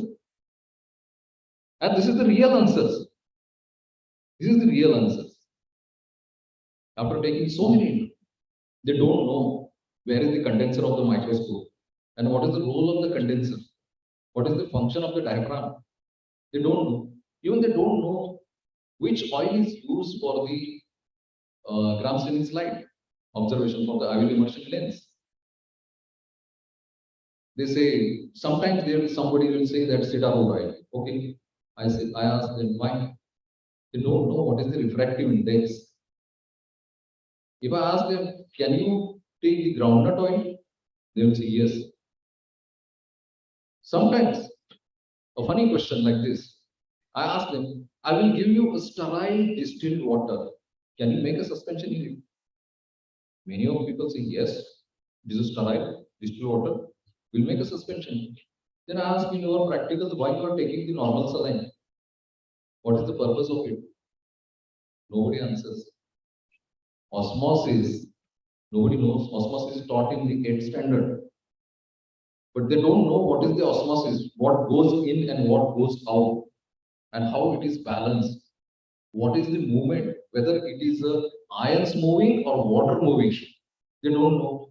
And this is the real answers. This is the real answers. After taking so many, they don't know where is the condenser of the microscope and what is the role of the condenser. What is the function of the diaphragm? They don't know. Even they don't know which oil is used for the gram staining slide observation for the IOL immersion lens. They say sometimes somebody will say that cedarwood oil. Okay, I ask them why. They don't know what is the refractive index. If I ask them, can you take the groundnut oil? They will say yes. Sometimes a funny question like this. I ask them, I will give you a sterile distilled water. Can you make a suspension in it? Many of people say yes. This is sterile distilled water. We'll make a suspension. Then I ask in your practicals why you are taking the normal saline. What is the purpose of it? Nobody answers. Osmosis. Nobody knows. Osmosis is taught in the 8th standard. But they don't know what is the osmosis, what goes in and what goes out, and how it is balanced. What is the movement, whether it is ions moving or water moving. They don't know.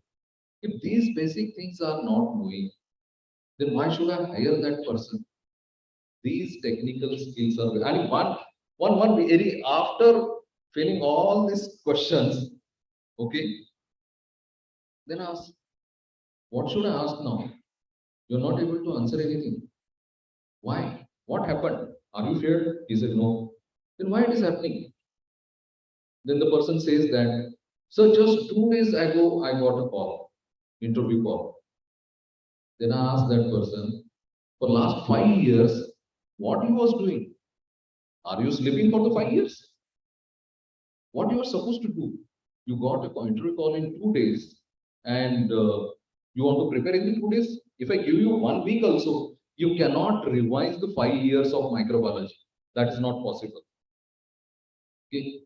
If these basic things are not moving, then why should I hire that person? These technical skills are, and one very after filling all these questions, okay, then ask, what should I ask now? You're not able to answer anything. Why? What happened? Are you feared? He said no. Then why it is happening? Then the person says that, so just 2 days ago I got a call, interview call. Then I asked that person, for last 5 years, what he was doing. Are you sleeping for the 5 years? What you are supposed to do? You got a interview call in 2 days, and you want to prepare in 2 days. If I give you 1 week also, you cannot revise the 5 years of microbiology. That is not possible. Okay.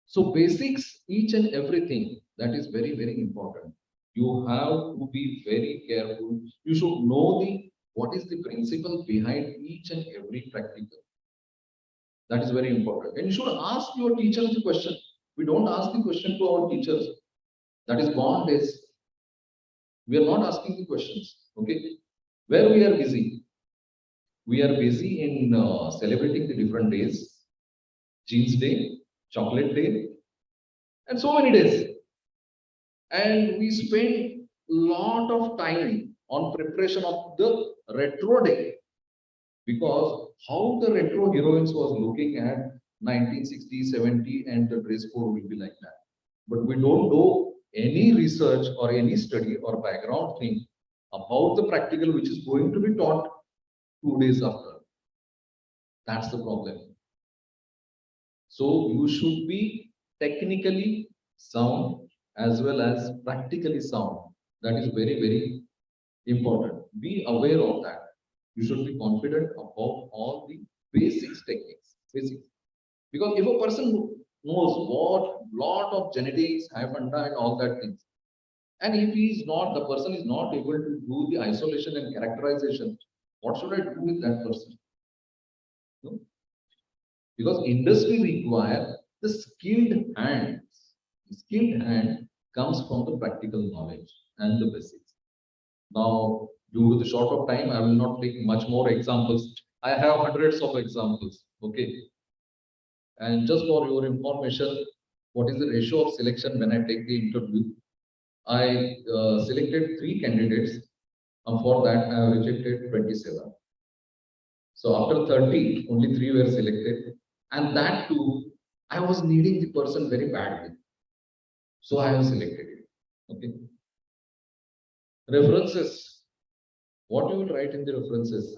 So basics, each and everything, that is very, very important. You have to be very careful. You should know what is the principle behind each and every practical. That is very important. And you should ask your teachers the question. We don't ask the question to our teachers. That is gone days. We are not asking the questions. Okay. Where we are busy? We are busy in celebrating the different days. Jeans Day, Chocolate Day, and so many days. And we spend lot of time on preparation of the retro day, because how the retro heroines was looking at 1960, 70, and the dress code will be like that. But we don't do any research or any study or background thing about the practical which is going to be taught 2 days after. That's the problem. So you should be technically sound as well as practically sound. That is very, very important. Be aware of that. You should be confident about all the basics techniques. Basics. Because if a person knows what lot of genetics, hyphanda, and all that things, and if he is not, the person is not able to do the isolation and characterization, what should I do with that person? No? Because industry require the skilled hands. The skilled hand comes from the practical knowledge and the basics. Now, due to the short of time, I will not take much more examples. I have hundreds of examples. Okay. And just for your information, what is the ratio of selection when I take the interview? I selected 3 candidates. And for that, I have rejected 27. So after 30, only 3 were selected. And that too, I was needing the person very badly. So I have selected it. Okay. References. What you will write in the references?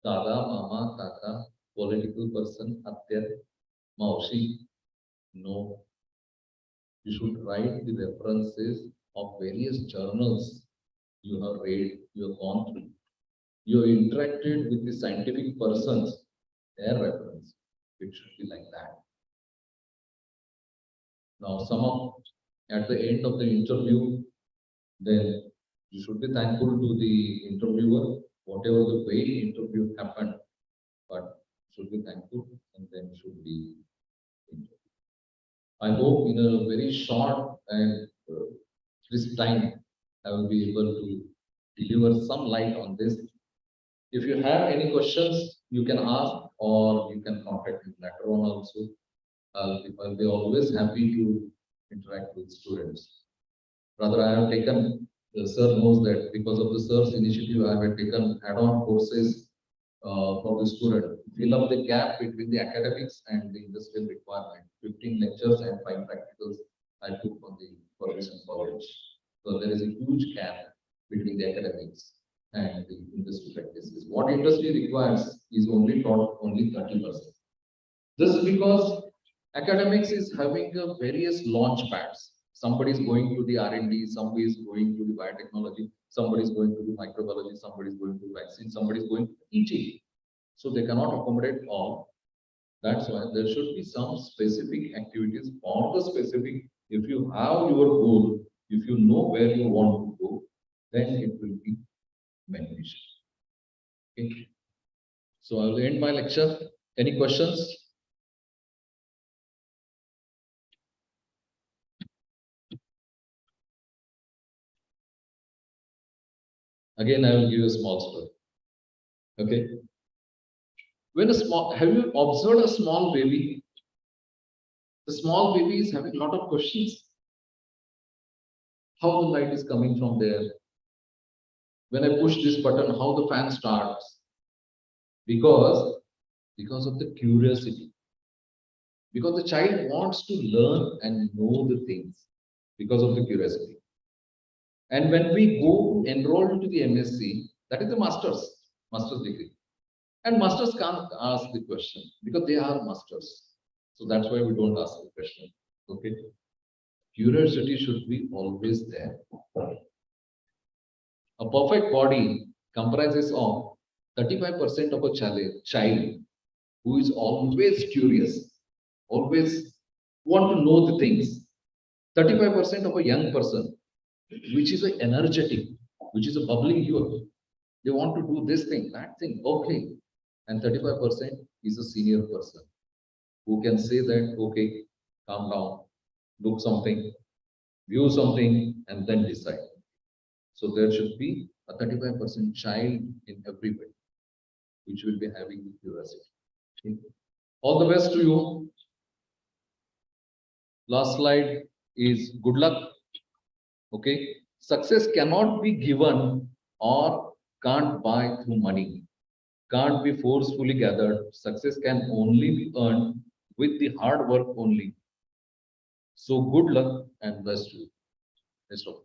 Dada, Mama, Kaka, political person, Atya, Maushi. No. You should write the references of various journals you have read, you have gone through. You have interacted with the scientific persons, their reference. It should be like that. Now, at the end of the interview, then you should be thankful to the interviewer, whatever the way interview happened, but should be thankful and then should be interviewed. I hope in a very short and crisp time, I will be able to deliver some light on this. If you have any questions, you can ask or you can contact me later on also. I'll be always happy to interact with students. Rather, I have taken, the sir knows that because of the sir's initiative, I have taken add-on courses for the student. Fill up the gap between the academics and the industrial requirement. 15 lectures and 5 practicals I took for this college. So there is a huge gap between the academics and the industry practices. What industry requires is only taught only 30%. This is because academics is having various launch pads. Somebody is going to the R&D, somebody is going to the biotechnology, somebody is going to the microbiology, somebody is going to vaccine, somebody is going to teaching. So they cannot accommodate all. That's why there should be some specific activities for the specific. If you have your goal, if you know where you want to go, then it will be beneficial. Okay. So I will end my lecture. Any questions? Again, I will give you a small story. Okay. Have you observed a small baby? The small baby is having a lot of questions. How the light is coming from there? When I push this button, how the fan starts? Because of the curiosity. Because the child wants to learn and know the things because of the curiosity. And when we go enroll into the MSc, that is the master's degree. And masters can't ask the question because they are masters. So that's why we don't ask the question. Okay. Curiosity should be always there. A perfect body comprises of 35% of a child who is always curious, always want to know the things. 35% of a young person, which is a energetic, which is a bubbling youth. They want to do this thing, that thing, okay. And 35% is a senior person who can say that, okay, calm down, look something, view something, and then decide. So there should be a 35% child in everybody, which will be having the curiosity. Okay. All the best to you. Last slide is good luck. Okay. Success cannot be given or can't buy through money, can't be forcefully gathered. Success can only be earned with the hard work only. So good luck and best to you. Best of luck.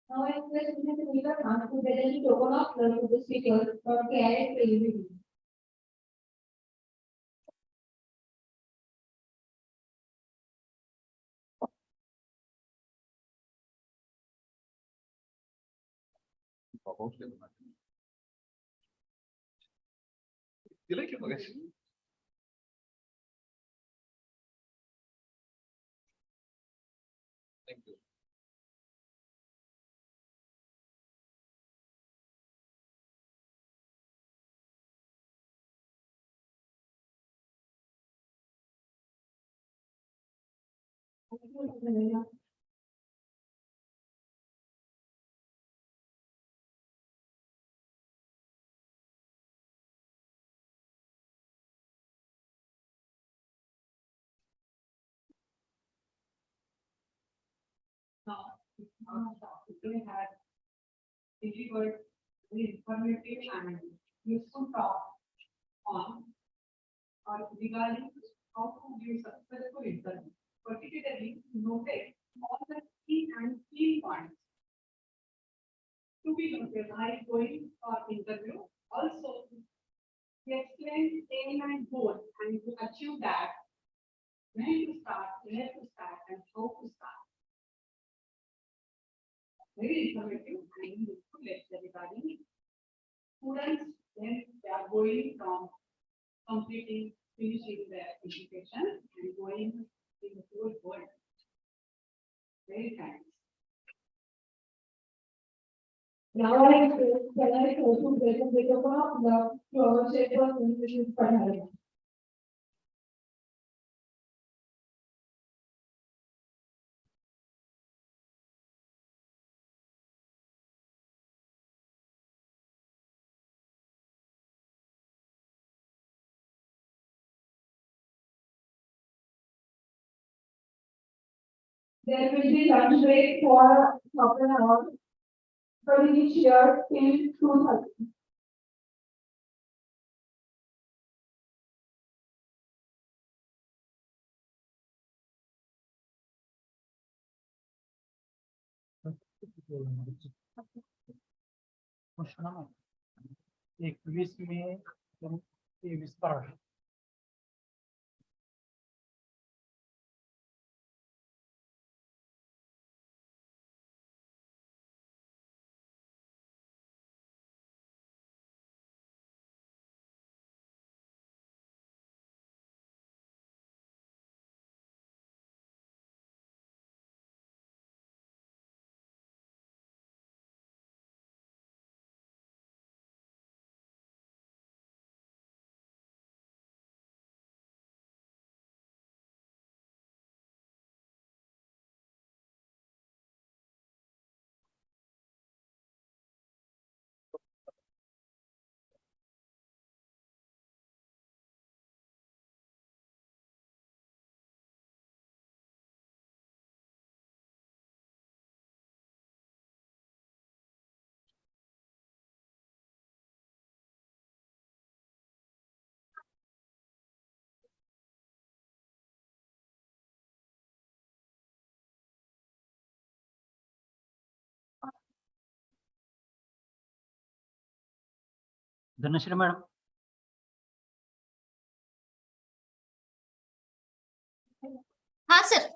Now I request Mr. Peter Khan to present the token of love to the speaker for carrot delivery. Thank you. We had delivered very informative and useful talk on or regarding how to give successful interview, particularly noted all the key points to be noted while going for interview. Also, we explained aim and goal, and to achieve that, when to start, where to start, and how to start. Very informative and useful lecture regarding students when they are going from completing, finishing their education and going in the whole world. Very thanks. Now I request Canary to present the token of love to our chairperson, Mrs. Padhare. There will be lunch break for half an hour, but each year till 2:30. एक 20 में 23 पर Dhanashree madam. हा sir.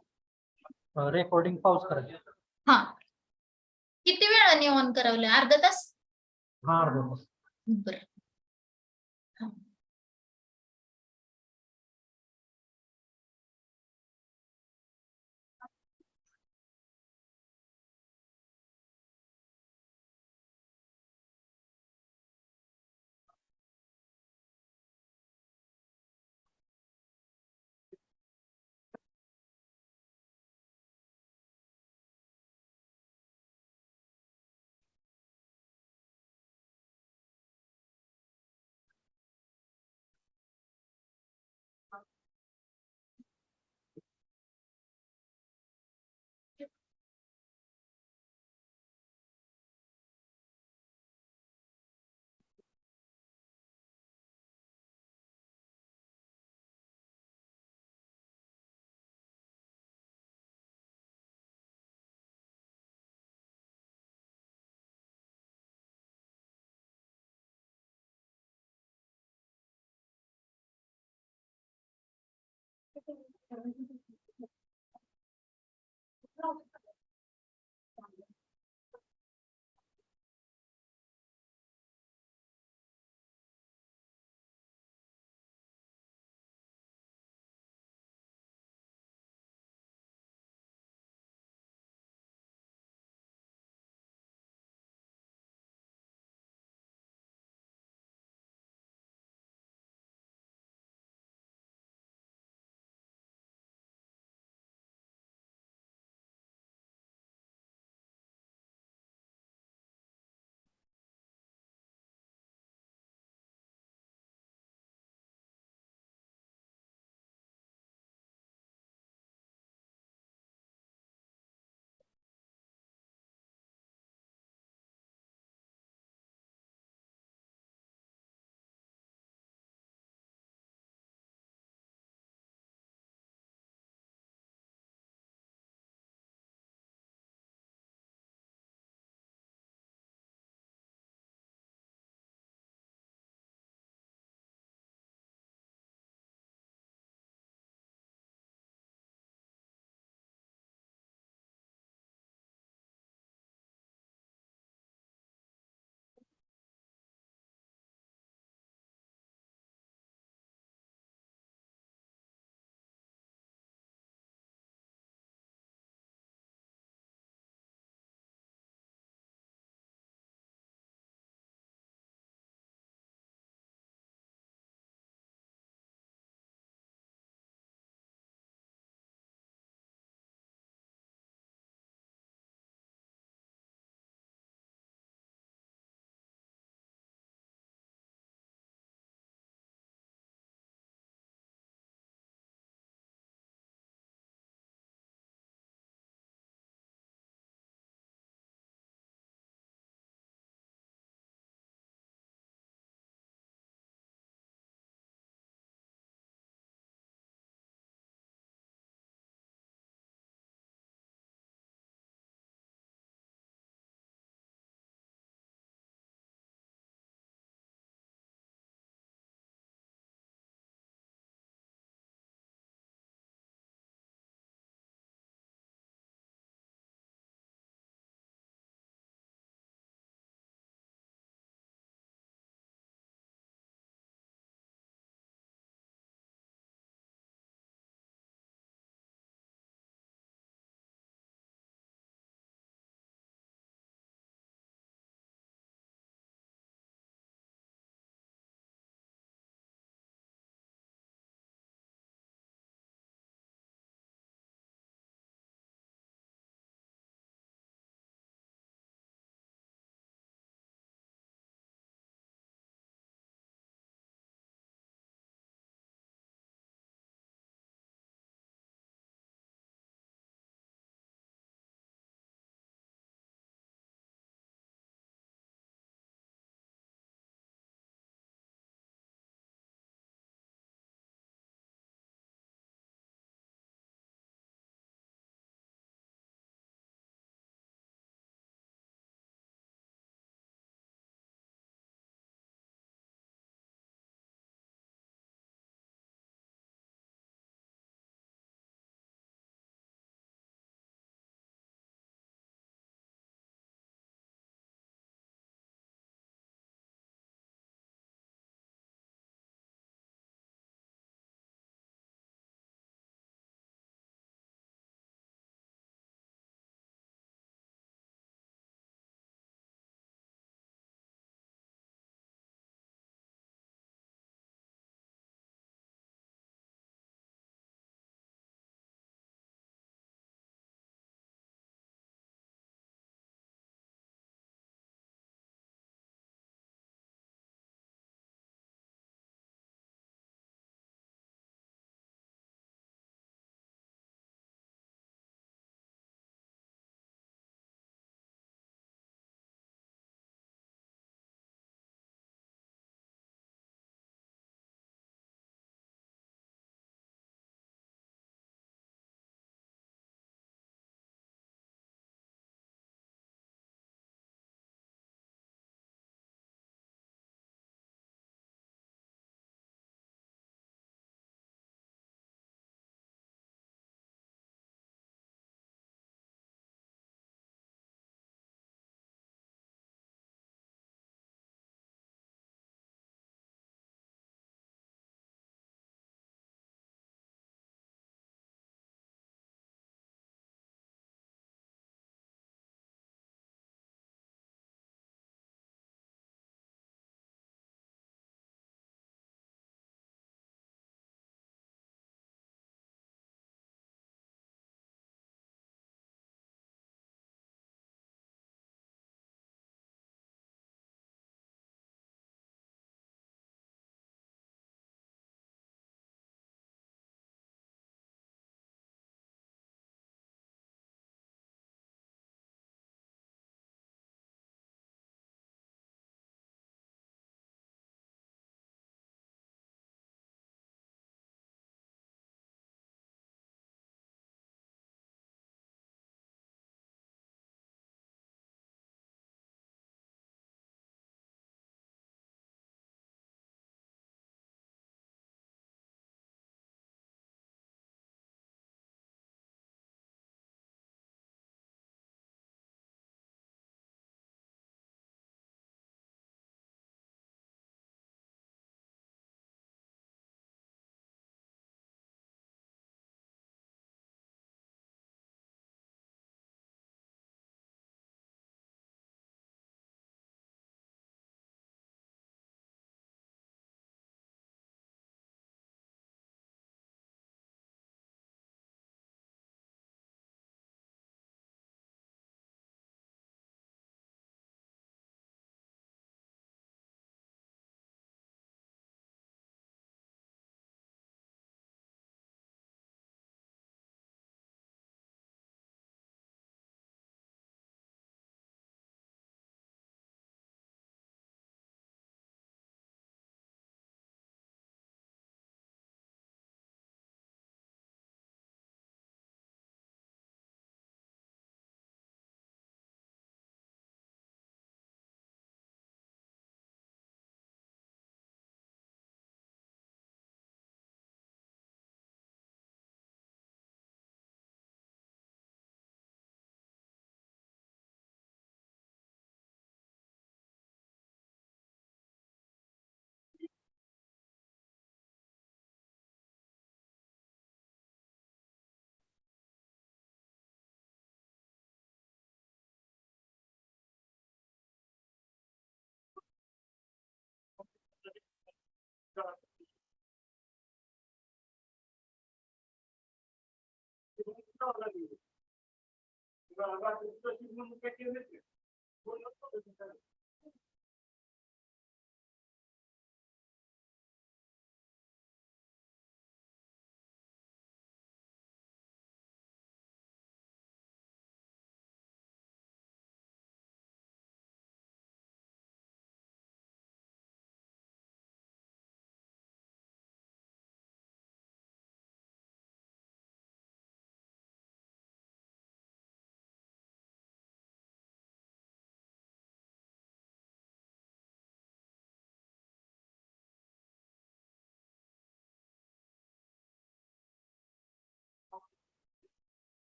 Recording पाऊस करायचं. हा. किती वेळाने on करावं? अर्धा तास? हा अर्धा तास. बरं.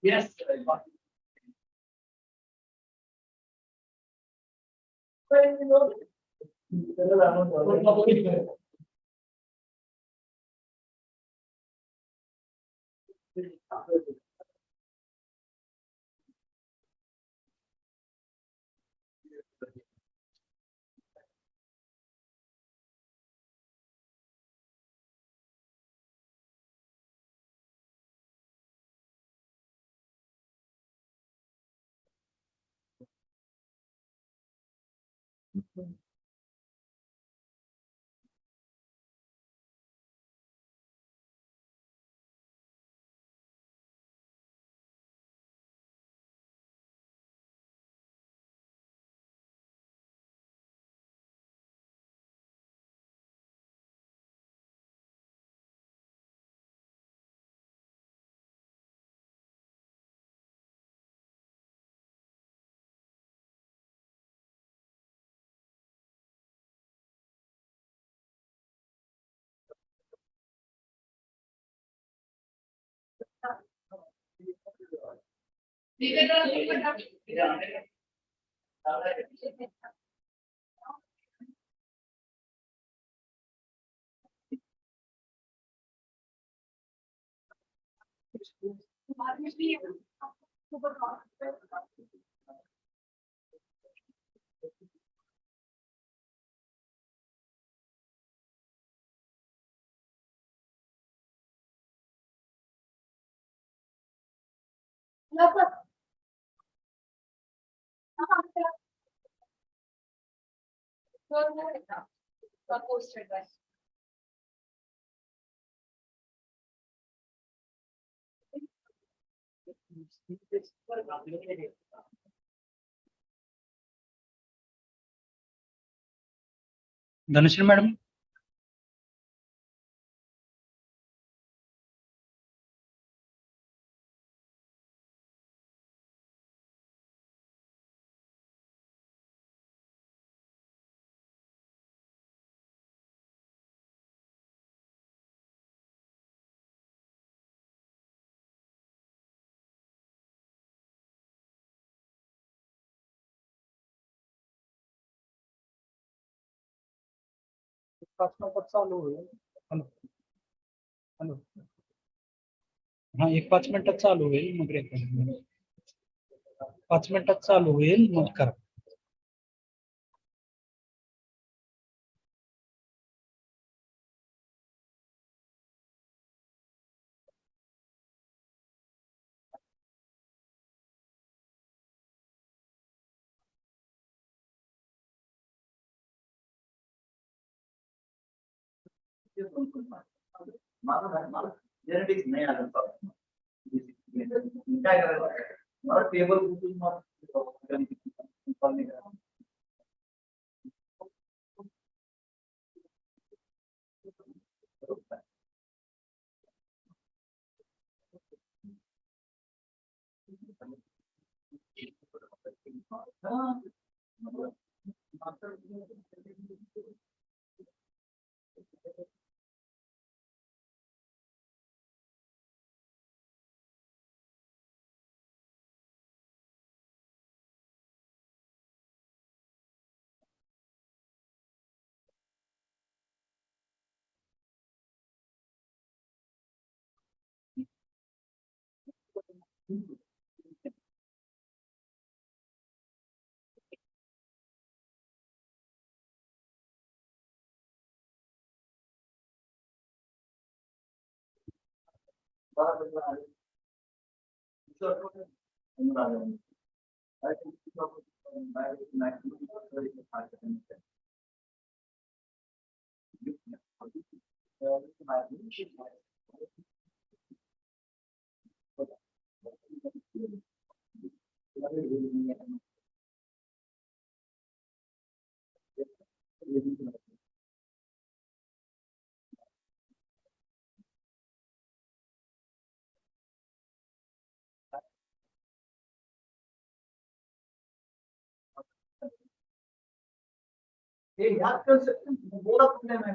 Yes. Posted by. Dhanashree madam. पाच मिनिटात चालू होईल. Hello hello. हा, एक 5 मिनिटात चालू होईल मग रेकॉर्डिंग. 5 मिनिटात चालू होईल मग करा. मला जेनेटिक्स नाही आलं काय करायला मला टेबल हे याद कर सकते हैं बोला तुमने मैं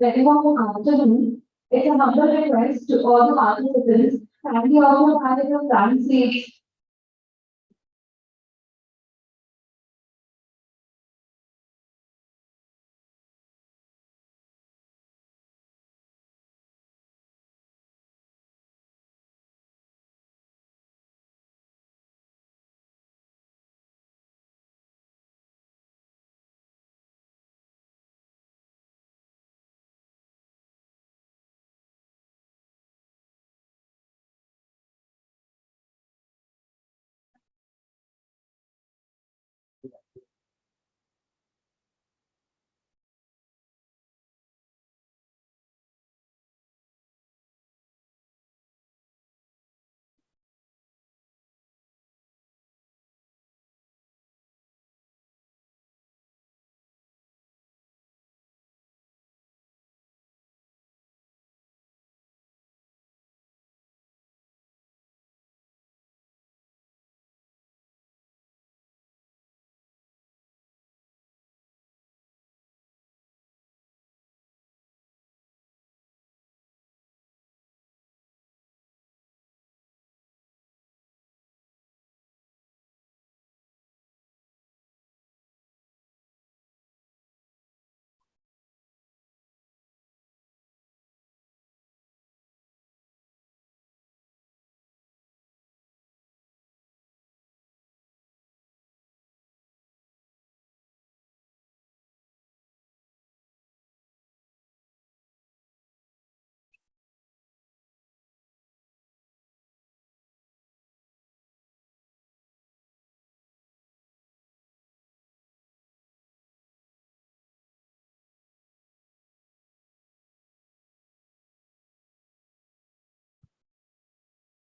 Very warm afternoon. It's a humble request to all the participants. Kindly also manage your front seats.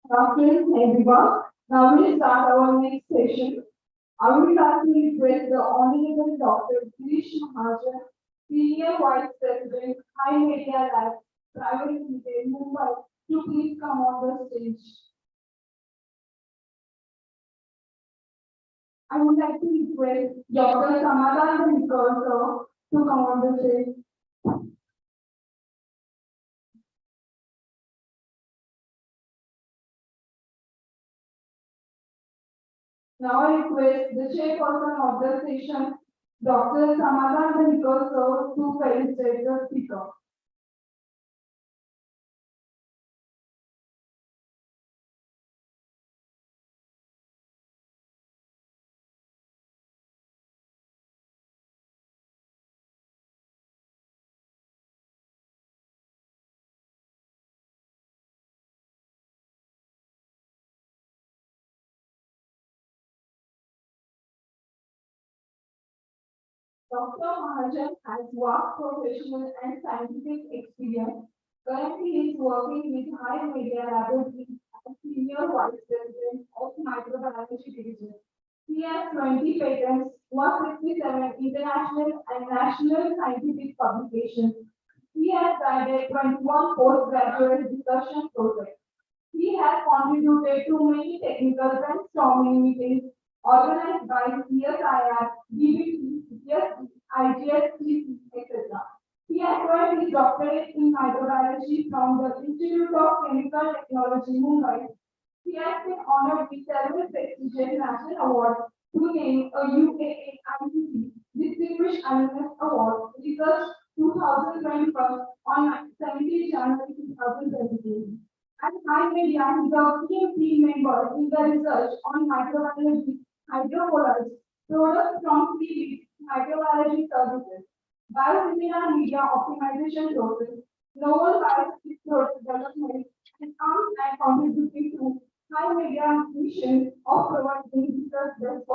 Afternoon, everyone. Now we start our next session. I would like to request the Honorable Dr. Girish Mahajan, Senior Vice President, High Media Lab, Private Limited, Mumbai, to please come on the stage. I would like to request Dr. Samadhan Nikol, sir, to come on the stage. Now I request the chairperson of the session, Dr. Samaran Dhanikar, sir, to felicitate the speaker. Dr. Mahajan has vast professional and scientific experience. Currently, he is working with High Media Laboratories as Senior Vice President of Microbiology Division. He has 20 patents, 167 international and national scientific publications. He has guided 21 postgraduate discussion projects. He has contributed to many technical brainstorming meetings organized by CSIR, DBT, CST, IGST, etc. He acquired his doctorate in microbiology from the Institute of Chemical Technology, Mumbai. He has been honored with several prestigious national awards, to name a UAAICC Distinguished Alumnus Award, Research 2021 on 17 January 2022. At High Media, he is a key team member in the research on microbiology, hydrocolloids, products from seaweed, microbiology services, biosimilar media optimization process, novel biosimilar product development, and arms and contributing to High Media mission of providing research-based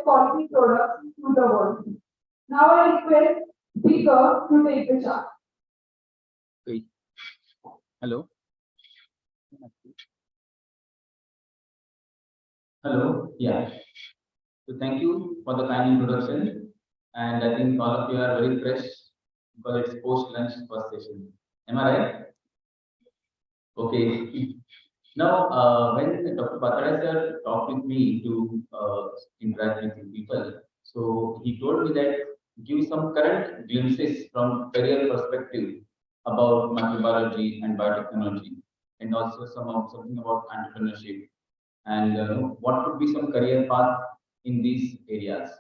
quality products to the world. Now I request speaker to take the charge. Hello. Hello. Yeah. So thank you for the kind introduction. And I think all of you are very fresh because it's post lunch first session. Am I right? Okay. Now, when Dr. Patade sir talked with me to interact with people, so he told me that give some current glimpses from career perspective about microbiology and biotechnology, and also something about entrepreneurship, and what could be some career path in these areas.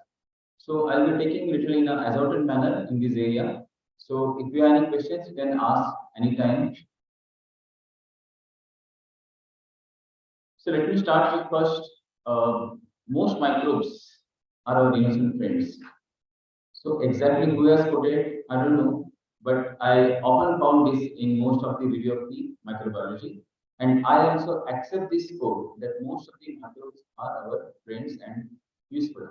So I'll be taking literally in an assorted manner in this area. So if you have any questions, you can ask anytime. So let me start with first. Most microbes are our innocent friends. So exactly who has quoted, I don't know, but I often found this in most of the review of the microbiology. And I also accept this quote that most of the microbes are our friends and useful.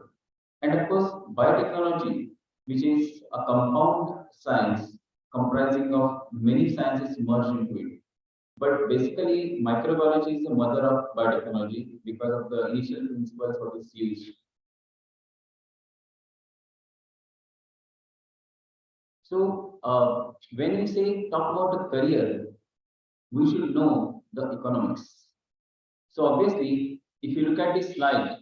And of course, biotechnology, which is a compound science comprising of many sciences merged into it. But basically, microbiology is the mother of biotechnology because of the initial principles of its use. So, when we say talk about the career, we should know the economics. So, obviously, if you look at this slide,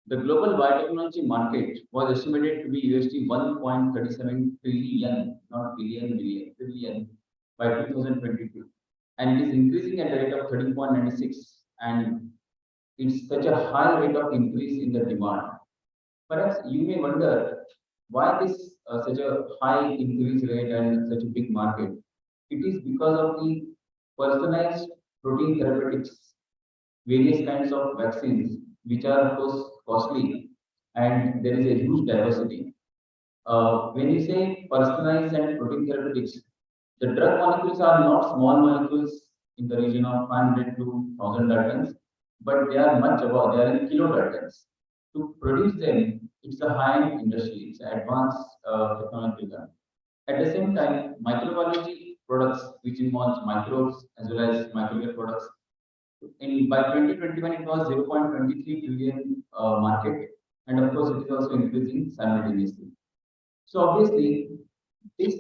the global biotechnology market was estimated to be USD 1.37 trillion, not billion, trillion by 2022. And it is increasing at a rate of 13.96, and it's such a high rate of increase in the demand. Perhaps you may wonder why this such a high increase rate and such a big market. It is because of the personalized protein therapeutics, various kinds of vaccines, which are of course costly, and there is a huge diversity. When you say personalized and protein therapeutics, the drug molecules are not small molecules in the region of 500 to 1000 daltons, but they are much above, they are in kilodaltons. To produce them, it's a high-end industry, it's an advanced technology. At the same time, microbiology products, which involves microbes as well as microbial products, by 2021 it was 0.23 trillion market, and of course it is also increasing simultaneously. So obviously, this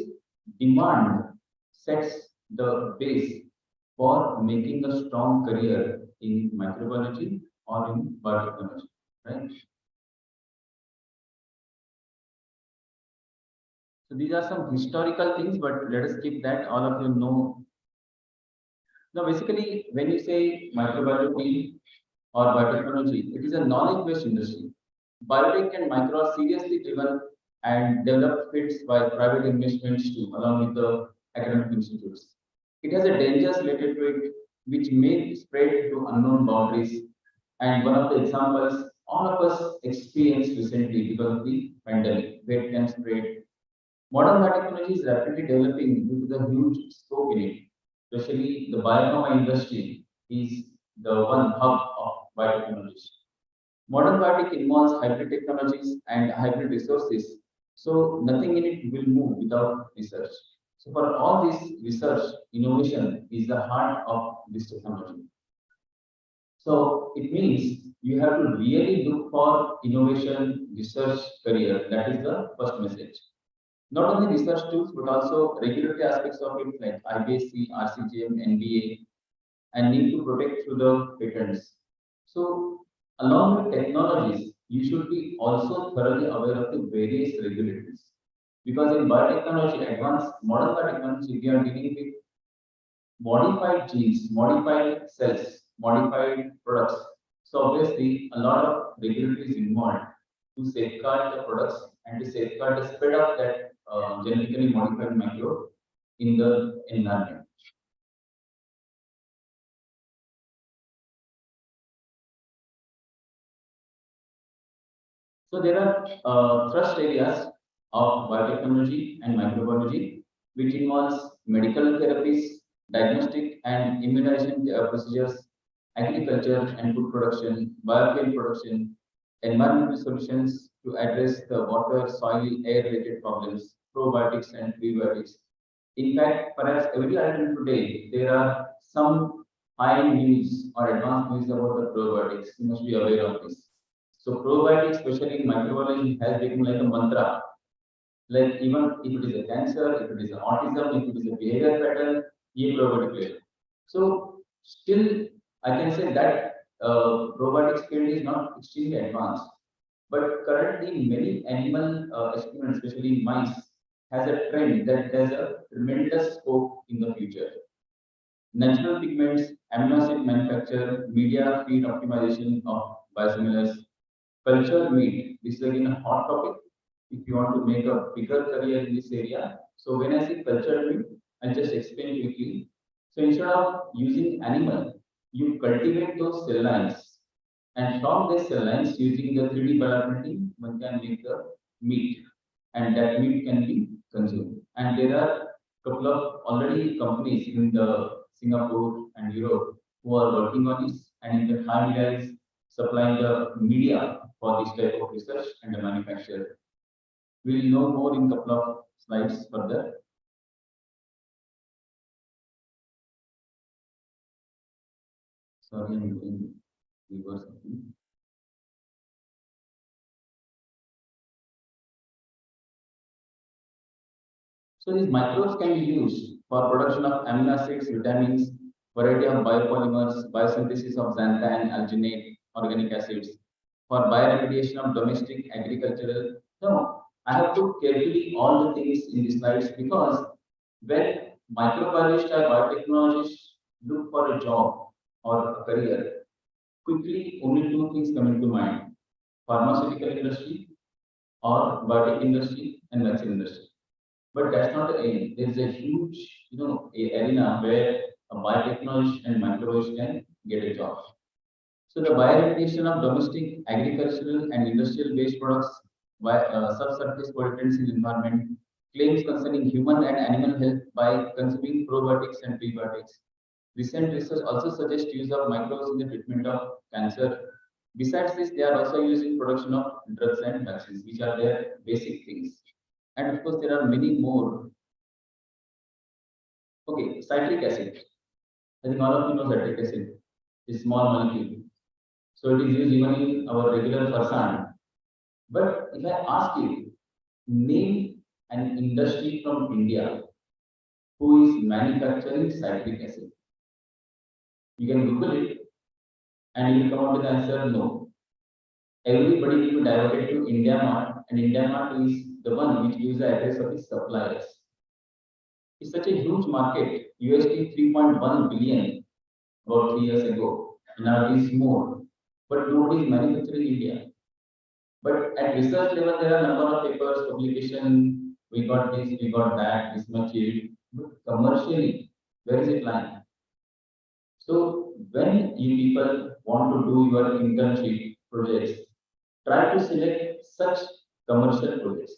demand sets the base for making a strong career in microbiology or in biotechnology, right? So these are some historical things, but let us keep that. All of you know. Now, basically, when you say microbiology or biotechnology, it is a knowledge-based industry. Biotech and micro are seriously driven and developed fits by private investments too, along with the academic institutes. It has a dangers related to it, which may spread to unknown boundaries. And one of the examples all of us experienced recently because of the pandemic, where it can spread. Modern biotechnology is rapidly developing due to the huge scope in it. Especially the biopharma industry is the one hub of biotechnology. Modern biotech involves hybrid technologies and hybrid resources, so nothing in it will move without research. So for all this research, innovation is the heart of this technology. So it means you have to really look for innovation, research career. That is the first message. Not only research tools, but also regulatory aspects of it like IBSC, RCGM, NBA, and need to protect through the patents. So along with technologies, you should be also thoroughly aware of the various regulatories. Because in biotechnology, advanced modern biotechnology, we are dealing with modified genes, modified cells, modified products. So obviously, a lot of regulatory is involved to safeguard the products and to safeguard the spread of that genetically modified microbe in the environment. So there are thrust areas of biotechnology and microbiology, which involves medical therapies, diagnostic and immunization procedures, agriculture and food production, biofuel production, environmental solutions to address the water, soil, air-related problems, probiotics and prebiotics. In fact, perhaps every item today, there are some high news or advanced news about the probiotics. You must be aware of this. So probiotics, especially in microbiology, has become like a mantra. Like even if it is a cancer, if it is an autism, if it is a behavior pattern, ye probiotic le. So still, I can say that probiotics field is not extremely advanced. But currently, many animal experiments, especially mice, has a trend that has a tremendous scope in the future. Natural pigments, amino acid manufacture, media feed optimization of biosimilars, cultured meat. This is again a hot topic. If you want to make a bigger career in this area. So when I say cultured meat, I'll just explain quickly. So instead of using animal, you cultivate those cell lines. And from these cell lines, using the 3D bioprinting, one can make the meat. And that meat can be consumed. And there are a couple of already companies in the Singapore and Europe who are working on this. And in the high media is supplying the media for this type of research and the manufacture. We will know more in a couple of slides further. Sorry, I'm doing reverse. So these microbes can be used for production of amino acids, vitamins, variety of biopolymers, biosynthesis of xanthan, alginate, organic acids, for bioremediation of domestic agricultural. No, I have put carefully all the things in the slides because when microbiologists or biotechnologists look for a job or a career, quickly only two things come into mind: pharmaceutical industry or biotech industry and vaccine industry. But that's not the aim. There's a huge, arena where a biotechnologist and microbiologist can get a job. So the bioremediation of domestic, agricultural, and industrial-based products by subsurface pollutants in environment, claims concerning human and animal health by consuming probiotics and prebiotics. Recent research also suggests use of microbes in the treatment of cancer. Besides this, they are also used in production of drugs and vaccines, which are their basic things. And of course, there are many more. Okay, citric acid. I think all of you know citric acid is small molecule. So it is used even in our regular farsan. But if I ask you, name an industry from India who is manufacturing citric acid. You can Google it and you will come out with the answer no. Everybody will be diverted to India Mart, and India Mart is the one which gives the address of its suppliers. It's such a huge market, USD 3.1 billion about 3 years ago. Now it is more. but nobody is manufacturing in India. But at research level, there are a number of papers, publication, we got this, we got that, this much yield. But commercially, where is it lying? So when you people want to do your internship projects, try to select such commercial projects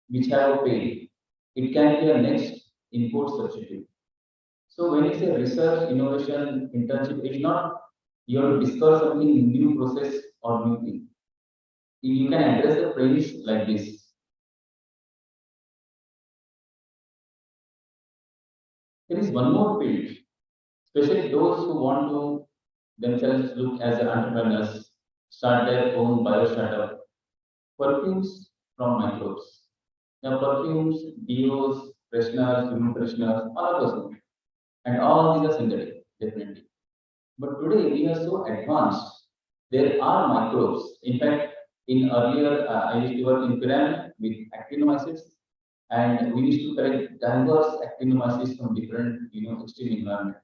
which have a pay. It can be a next import substitute. So when you say research, innovation, internship, it's not you have to discover something new process or new thing. You can address the premise like this. There is one more field, especially those who want to themselves look as entrepreneurs, start their own bio startup, perfumes from microbes. Now, perfumes, deos, fresheners, human fresheners, all of those things. And all these are synthetic, definitely. But today we are so advanced. There are microbes. In fact, in earlier, I used to work in pyramid with actinomycetes, and we used to collect diverse actinomycetes from different, extreme environment.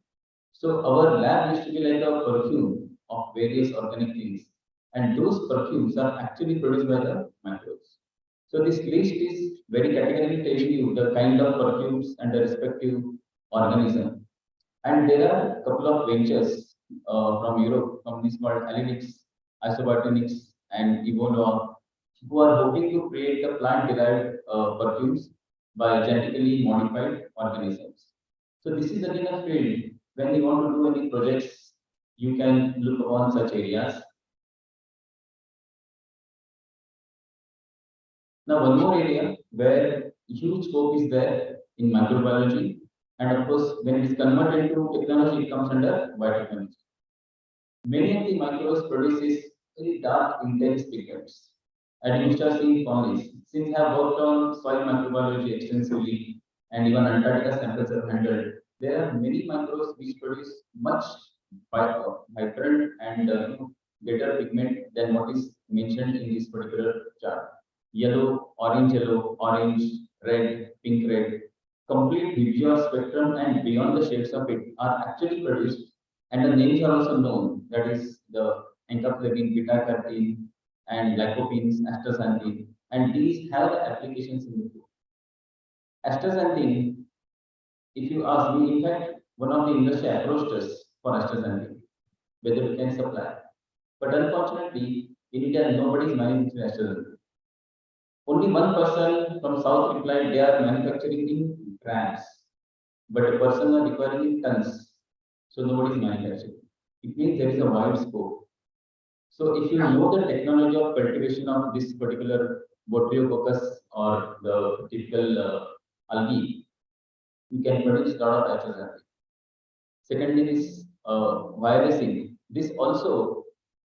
So our lab used to be like a perfume of various organic things, and those perfumes are actually produced by the microbes. So this list is very categorically telling you the kind of perfumes and the respective organism. And there are a couple of ventures from Europe, companies called Alinix, Isobotanics, and Evono, who are hoping to create the plant-derived perfumes by genetically modified organisms. So this is again a field. When you want to do any projects, you can look upon such areas. Now, one more area where huge scope is there in microbiology, and of course, when it is converted into technology, it comes under biotechnology. Many of the microbes produces very dark, intense pigments. And you must have seen colonies. Since I have worked on soil microbiology extensively, and even Antarctica samples are handled, there are many microbes which produce much vibrant and better pigment than what is mentioned in this particular chart. Yellow, orange, red, pink, red, complete visual spectrum and beyond the shades of it are actually produced, and the names are also known. That is the encapsulin, beta carotene, and lycopene, astaxanthin, and these have applications in the food. Astaxanthin, if you ask me, in fact, one of the industry approached us for astaxanthin, whether we can supply. But unfortunately, in India, nobody is manufacturing astaxanthin. Only one person from South replied they are manufacturing in grams, but a person are requiring in tons. So nobody is manufacturing. It means there is a wide scope. So if you know the technology of cultivation of this particular Botryococcus or the typical algae, you can produce a lot of astaxanthin. Secondly, this virusing. This also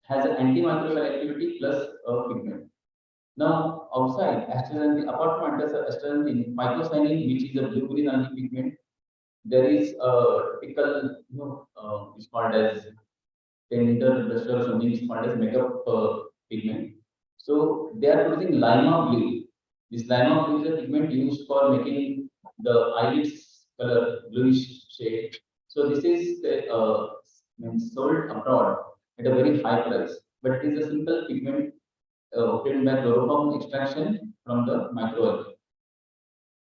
has an antimicrobial activity plus a pigment. Now, outside astaxanthin, apart from astaxanthin, phycocyanin, which is a blue-green algae pigment, there is a typical, it's called as tender bluster or something, is called as makeup pigment. So they are producing lima blue. This lima blue is a pigment used for making the eyelids color bluish shade. So this is sold abroad at a very high price, but it is a simple pigment obtained by chloroform extraction from the microalgae.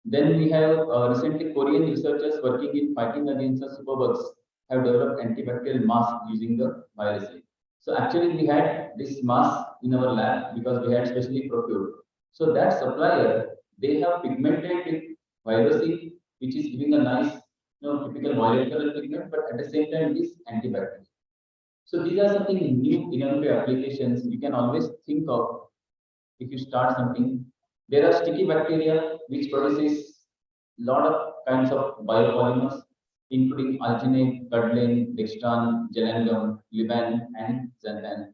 Then we have recently Korean researchers working in fighting against the superbugs have developed antibacterial mask using the virus. So actually we had this mask in our lab because we had specially procured. So that supplier, they have pigmented with virus, which is giving a nice, typical violet color pigment, but at the same time it is antibacterial. So these are something new innovative applications you can always think of if you start something. There are sticky bacteria which produces a lot of kinds of biopolymers, including alginate, cutlain, dextran, gelangum, liban, and xanthan.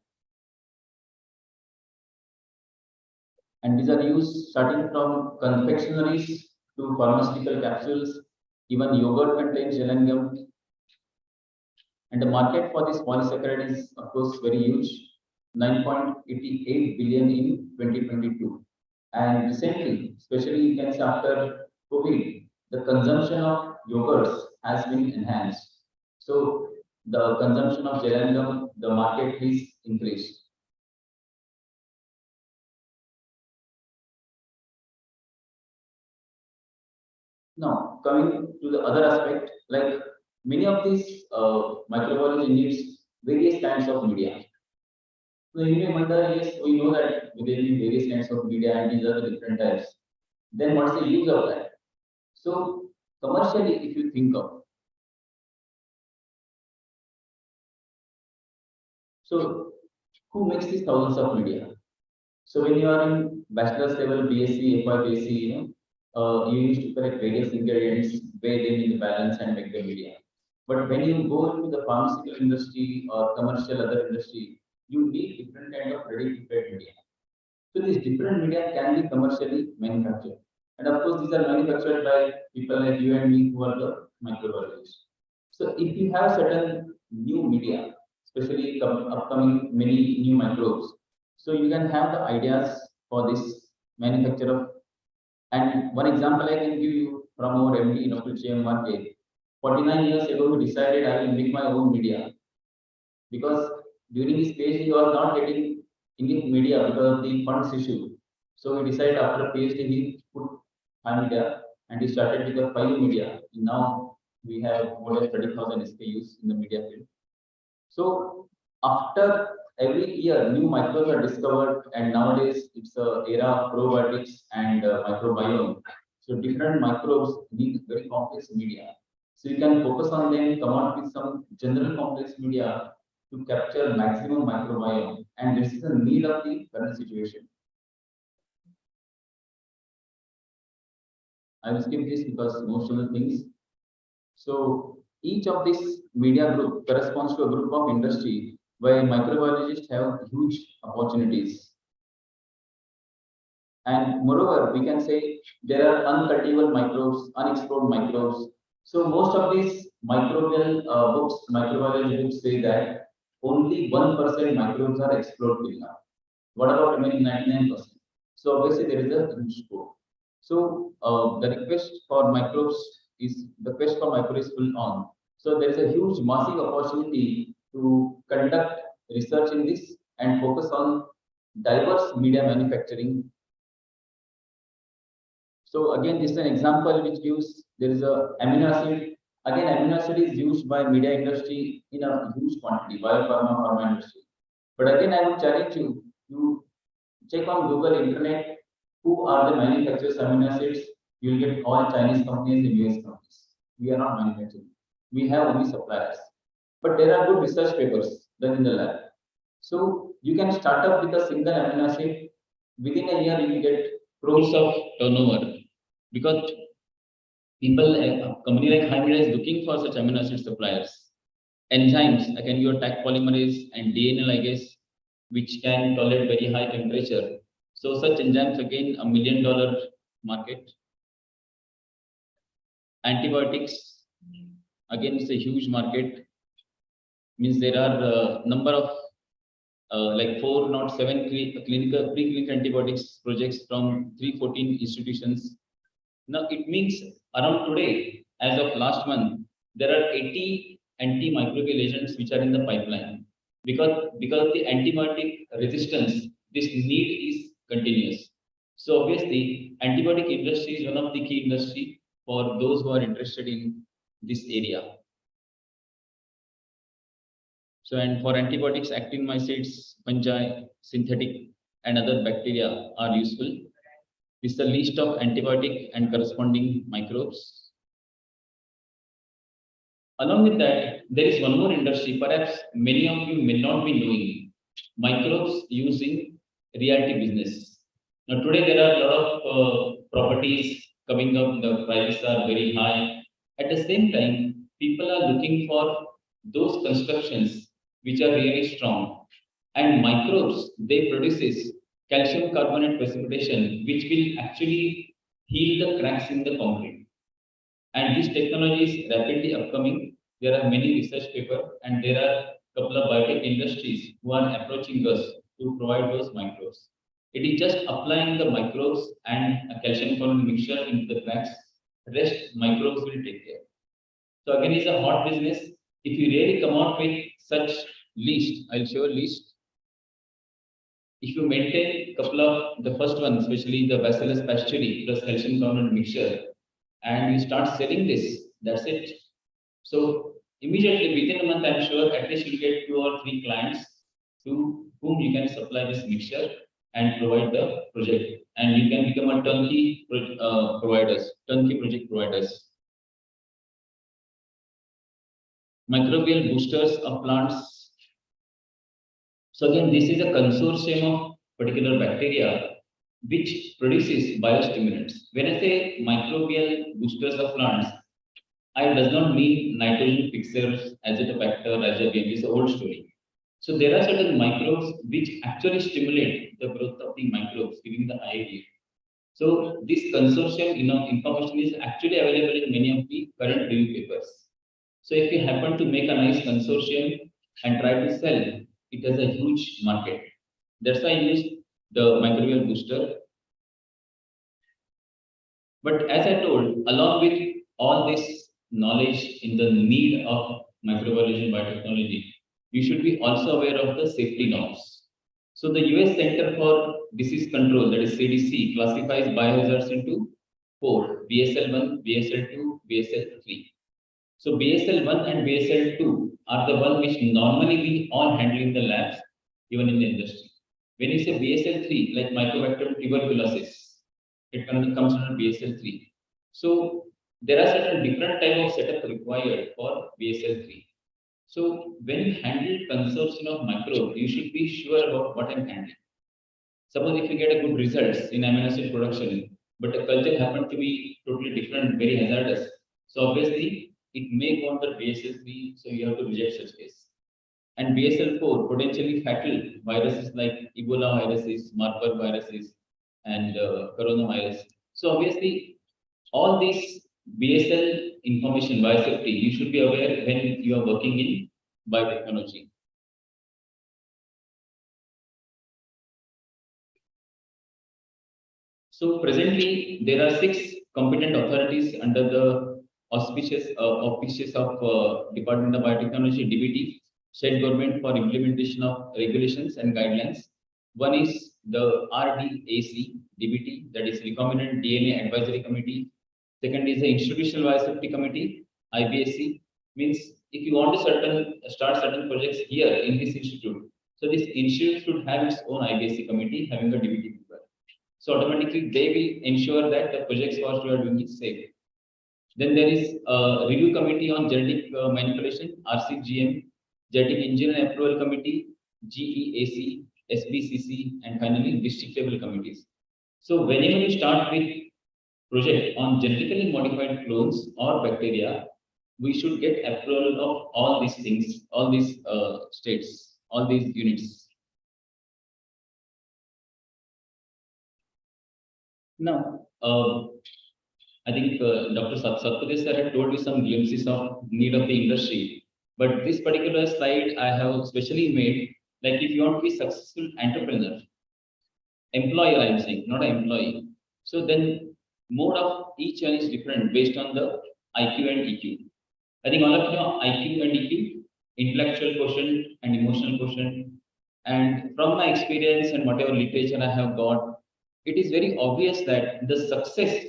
And these are used starting from confectionaries to pharmaceutical capsules. Even yogurt contains gelangum. And the market for this polysaccharide is, of course, very huge, 9.88 billion in 2022. And recently, especially you can say after COVID, the consumption of yogurts has been enhanced. So the consumption of gelangum the market is increased. Now, coming to the other aspect, like many of these microbiology needs various kinds of media. So you may wonder, yes, we know that there will be various kinds of media and these are the different types. Then what's the use of that? So commercially, if you think of, so who makes these thousands of media? So when you are in bachelor's level, BSc, FY, BSc, you used to collect various ingredients, weigh them in the balance and make the media. But when you go into the pharmaceutical industry or commercial other industry, you need different kind of ready-prepared media. So these different media can be commercially manufactured. And of course, these are manufactured by people like you and me who are the microbiologists. So if you have certain new media, especially upcoming many new microbes, so you can have the ideas for this manufacture of. And one example I can give you from our MD, Dr. Biomake. 49 years ago, he decided I will make my own media because during his PhD he was not getting English media because of the funds issue. So he decided after PhD he put high media and he started with the 5 media. Now we have more than 30,000 SKUs in the media field. So after every year new microbes are discovered and nowadays it's a era of probiotics and microbiome. So different microbes need very complex media. So you can focus on them, come out with some general complex media to capture maximum microbiome. And this is the need of the current situation. I will skip this because most of the things. So each of this media group corresponds to a group of industry where microbiologists have huge opportunities. And moreover, we can say there are uncultivated microbes, unexplored microbes. So most of these microbial books, microbiology books say that only 1% microbes are explored till now. What about remaining 99%? So obviously there is a huge scope. So the request for microbes is the quest for microbes full on. So there is a huge massive opportunity to conduct research in this and focus on diverse media manufacturing. So again, this is an example which gives there is a amino acid. Again, amino acid is used by media industry in a huge quantity, biopharma, pharma industry. But again, I would challenge you to check on Google, Internet, who are the manufacturers of amino acids. You will get all Chinese companies and US companies. We are not manufacturing. We have only suppliers. But there are good research papers done in the lab. So you can start up with a single amino acid. Within a year, you will get crores of turnover because people, a company like Hymida is looking for such amino acid suppliers. Enzymes, I can use Taq polymerase and DNA ligase, which can tolerate very high temperature. So such enzymes again $1 million market. Antibiotics, again it's a huge market. Means there are a number of like 4 not 7 clinical preclinical antibiotics projects from 314 institutions. Now it means around today, as of last month, there are 80 antimicrobial agents which are in the pipeline. Because the antibiotic resistance, this need is continuous. So obviously, antibiotic industry is one of the key industry for those who are interested in this area. So and for antibiotics, actinomycetes, fungi, synthetic and other bacteria are useful. This is the list of antibiotic and corresponding microbes. Along with that, there is one more industry, perhaps many of you may not be knowing, microbes used in realty business. Now today there are a lot of properties coming up, the prices are very high. At the same time, people are looking for those constructions which are really strong. And microbes, they produces calcium carbonate precipitation, which will actually heal the cracks in the concrete. And this technology is rapidly upcoming. There are many research papers, and there are a couple of biotech industries who are approaching us to provide those microbes. It is just applying the microbes and a calcium carbonate mixture into the cracks. Rest microbes will take care. So again, it's a hot business. If you really come out with such list, I'll show a list. If you maintain couple of the first one, especially the Bacillus pasteurii plus calcium carbonate mixture, and you start selling this, that's it. So immediately within a month, I'm sure at least you'll get 2 or 3 clients to whom you can supply this mixture and provide the project, and you can become a turnkey project providers. Microbial boosters of plants. So again, this is a consortium of particular bacteria which produces biostimulants. When I say microbial boosters of plants, I does not mean nitrogen fixers, azotobacter, rhizobium. This is an old story. So there are certain microbes which actually stimulate the growth of the microbes, giving the IAD. So this consortium, information is actually available in many of the current review papers. So if you happen to make a nice consortium and try to sell, it has a huge market. That's why I use the microbial booster. But as I told, along with all this knowledge in the need of microbiology and biotechnology, you should be also aware of the safety norms. So the US Center for Disease Control, that is CDC, classifies biohazards into 4: BSL-1, BSL-2, BSL-3. So BSL-1 and BSL-2 are the ones which normally we all handle in the labs, even in the industry. When you say BSL-3, like Mycobacterium tuberculosis, it comes under BSL-3. So there are certain different type of setup required for BSL-3. So when you handle consortium of microbes, you should be sure about what I'm handling. Suppose if you get a good results in amino acid production, but the culture happened to be totally different, very hazardous. So obviously it may go under BSL-3, so you have to reject such case. And BSL-4, potentially fatal viruses like Ebola viruses, Marburg viruses, and coronavirus. So obviously all these BSL information, biosafety, you should be aware when you are working in biotechnology. So presently, there are 6 competent authorities under the auspices of Department of Biotechnology, DBT, state government for implementation of regulations and guidelines. One is the RDAC, DBT, that is Recombinant DNA Advisory Committee. Second is the Institutional Biosafety Committee, IBAC. Means if you want to start certain projects here in this institute, so this institute should have its own IBAC committee having a DBT people. So automatically they will ensure that the projects what you are doing is safe. Then there is a review committee on genetic manipulation, RCGM, genetic engineering approval committee, GEAC, SBCC, and finally district level committees. So whenever you start with project on genetically modified clones or bacteria, we should get approval of all these things, all these states, all these units. Now, I think Dr. Satpathy sir had told you some glimpses of need of the industry, but this particular slide I have specially made, like if you want to be successful entrepreneur, employer I'm saying, not an employee. So then mode of each one is different based on the IQ and EQ. I think all of you know IQ and EQ, intellectual quotient and emotional quotient. And from my experience and whatever literature I have got, it is very obvious that the success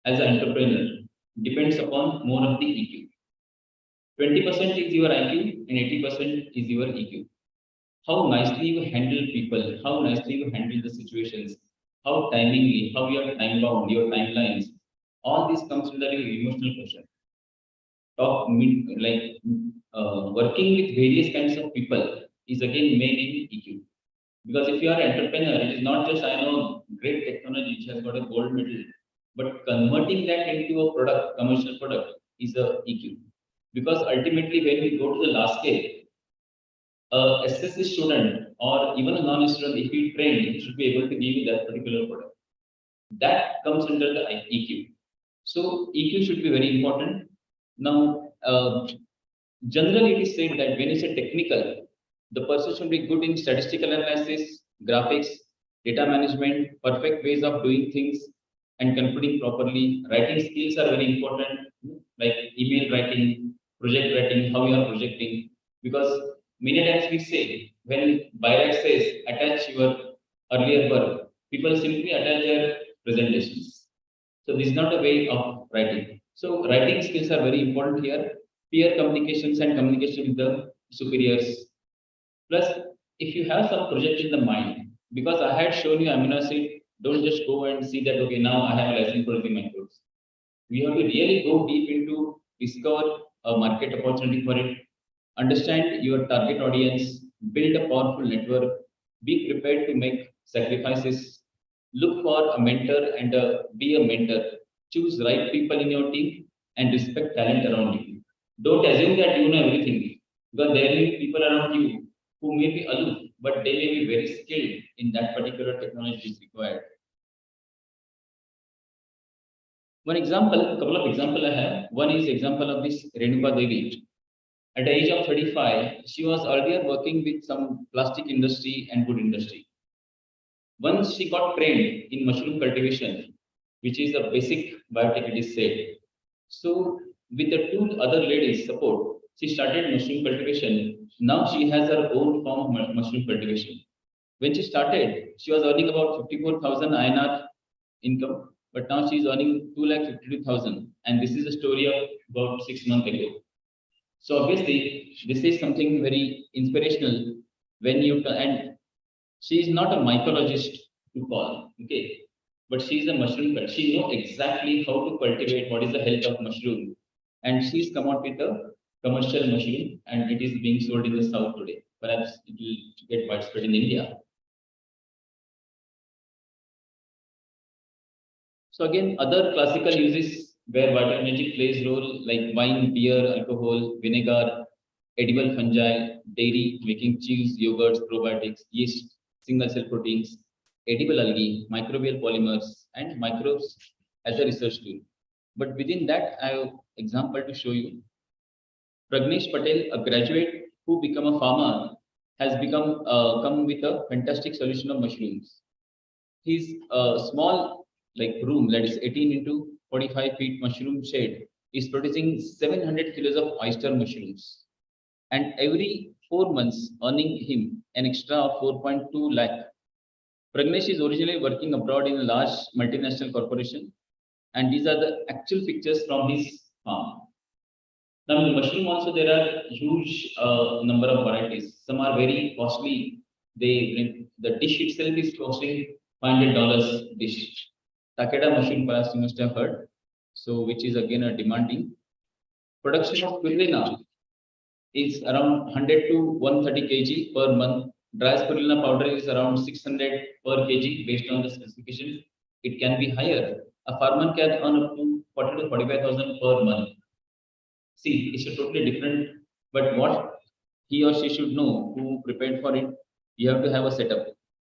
as an entrepreneur depends upon more of the EQ. 20% is your IQ and 80% is your EQ. How nicely you handle people, how nicely you handle the situations, how timingly, how you are time bound, your timelines, all this comes under your emotional quotient. Working with various kinds of people is again main in EQ. Because if you are an entrepreneur, it is not just I know great technology which has got a gold medal, but converting that into a product, commercial product, is a EQ. Because ultimately, when we go to the last scale, a SSC student or even a non-student, if he trained, he should be able to give you that particular product. That comes under the EQ. So EQ should be very important. Now, generally it is said that when you say technical, the person should be good in statistical analysis, graphics, data management, perfect ways of doing things, and concluding properly. Writing skills are very important, like email writing, project writing, how you are projecting. Because many times we say, when Byrack says attach your earlier work, people simply attach their presentations. So this is not a way of writing. So writing skills are very important here. Peer communications and communication with the superiors. Plus, if you have some project in the mind, because I had shown you amino acid, don't just go and see that, okay, now I have a license for the microbes. We have to really go deep into discover a market opportunity for it, understand your target audience, build a powerful network, be prepared to make sacrifices, look for a mentor and be a mentor, choose right people in your team and respect talent around you. Don't assume that you know everything because there will be people around you who may be aloof, but they may be very skilled in that particular technology is required. One example, a couple of examples I have. One is example of this Renuka Devi. At the age of 35, she was earlier working with some plastic industry and wood industry. Once she got trained in mushroom cultivation, which is the basic biotech it is said. So with the two other ladies' support, she started mushroom cultivation. Now she has her own form of mushroom cultivation. When she started, she was earning about 54,000 INR income, but now she is earning 2,52,000. And this is a story of about 6 months ago. So obviously, this is something very inspirational when you and she is not a mycologist to call, okay, but she is a mushroom cut. She knows exactly how to cultivate, what is the health of mushroom, and she's come out with a commercial mushroom, and it is being sold in the south today. Perhaps it will get widespread in India. So again, other classical uses where bioenergy plays role like wine, beer, alcohol, vinegar, edible fungi, dairy, making cheese, yogurts, probiotics, yeast, single cell proteins, edible algae, microbial polymers, and microbes as a research tool. But within that, I have example to show you. Pragnesh Patel, a graduate who become a farmer, has become come with a fantastic solution of mushrooms. His small room that is 18 into 45 feet mushroom shed is producing 700 kilos of oyster mushrooms, and every 4 months earning him an extra of 4.2 lakh. Pragnesh is originally working abroad in a large multinational corporation, and these are the actual pictures from his farm. Now, in the mushroom also there are huge number of varieties. Some are very costly. The dish itself is costing $500 dish. Takeda mushroom, perhaps you must have heard. So, which is again a demanding. Production of spirulina is around 100 to 130 kg per month. Dry spirulina powder is around 600 per kg based on the specification. It can be higher. A farmer can earn up to 40 to 45,000 per month. See, it's a totally different, but what he or she should know who prepared for it, you have to have a setup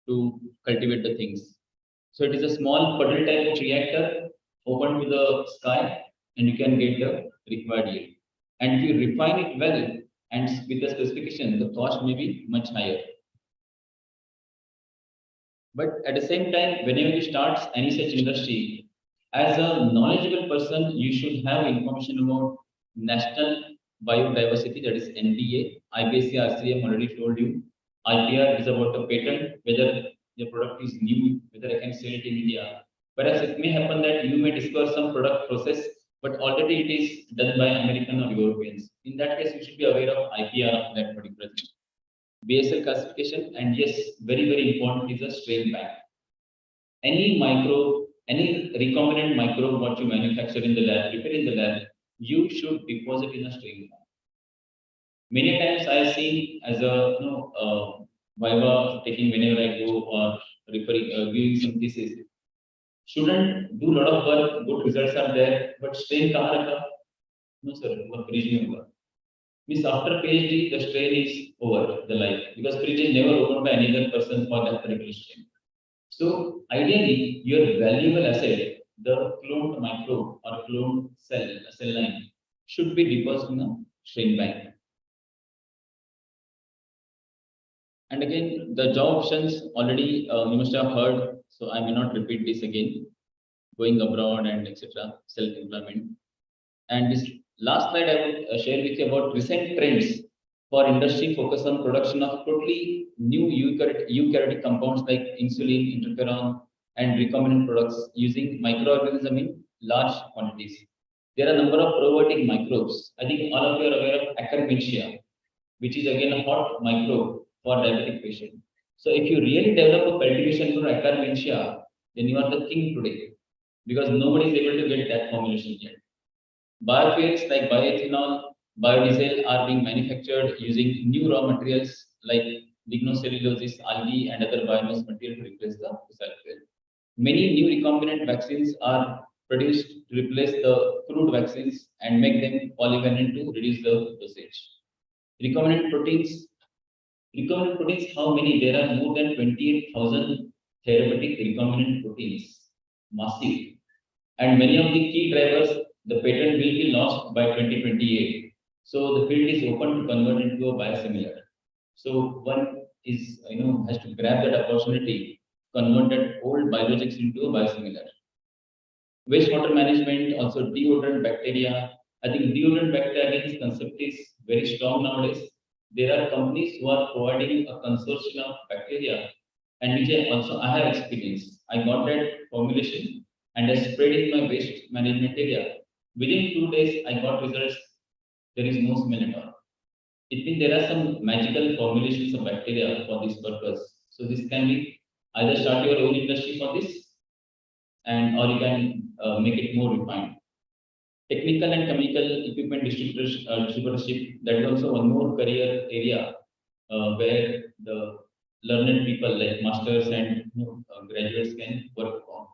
to cultivate the things. So it is a small puddle type of reactor open to the sky, and you can get the required yield. And if you refine it well and with the specification, the cost may be much higher. But at the same time, whenever you start any such industry, as a knowledgeable person, you should have information about national biodiversity, that is NBA, IBC, RCM already told you. IPR is about the patent, whether the product is new, whether I can sell it in India. Whereas it may happen that you may discover some product process, but already it is done by American or Europeans. In that case, you should be aware of IPR of that particular thing. BSL classification, and yes, very, very important is a strain bank. Any recombinant microbe what you manufacture in the lab, prepare in the lab, you should deposit in a strain bank. Many times I have seen as a Viva taking whenever I go or referring giving some thesis. Student do a lot of work, good results are there, but strain kahan rakha? No sir, work fridge mein hoga. Means after PhD, the strain is over the life because fridge is never opened by any other person for that particular strain. So ideally, your valuable asset, the cloned microbe or cloned cell, a cell line, should be deposited in a strain bank. And again, the job options already you must have heard, so I may not repeat this again. Going abroad and etc. Self-employment. And this last slide I will share with you about recent trends for industry focus on production of totally new eukaryotic compounds like insulin, interferon, and recombinant products using microorganisms in large quantities. There are a number of probiotic microbes. I think all of you are aware of Akkermansia, which is again a hot microbe for diabetic patient. So if you really develop a cultivation for Akkermansia, then you are the king today, because nobody is able to get that formulation yet. Biofuels like bioethanol, biodiesel are being manufactured using new raw materials like lignocellulose, algae, and other biomass material to replace the fossil fuel. Many new recombinant vaccines are produced to replace the crude vaccines and make them polyvalent to reduce the dosage. Recombinant proteins, how many? There are more than 28,000 therapeutic recombinant proteins, massive. And many of the key drivers, the patent will be launched by 2028. So the field is open to convert into a biosimilar. So one is, has to grab that opportunity, convert that old biologics into a biosimilar. Wastewater management, also deodorant bacteria. I think deodorant bacteria concept is very strong nowadays. There are companies who are providing a consortium of bacteria, and which I have experience. I got that formulation and I sprayed in my waste management area. Within 2 days, I got results. There is no smell at all. It means there are some magical formulations of bacteria for this purpose. So this can be either start your own industry for this, and or you can make it more refined. Technical and chemical equipment distributorship, that is also one more career area where the learned people like masters and graduates can work on.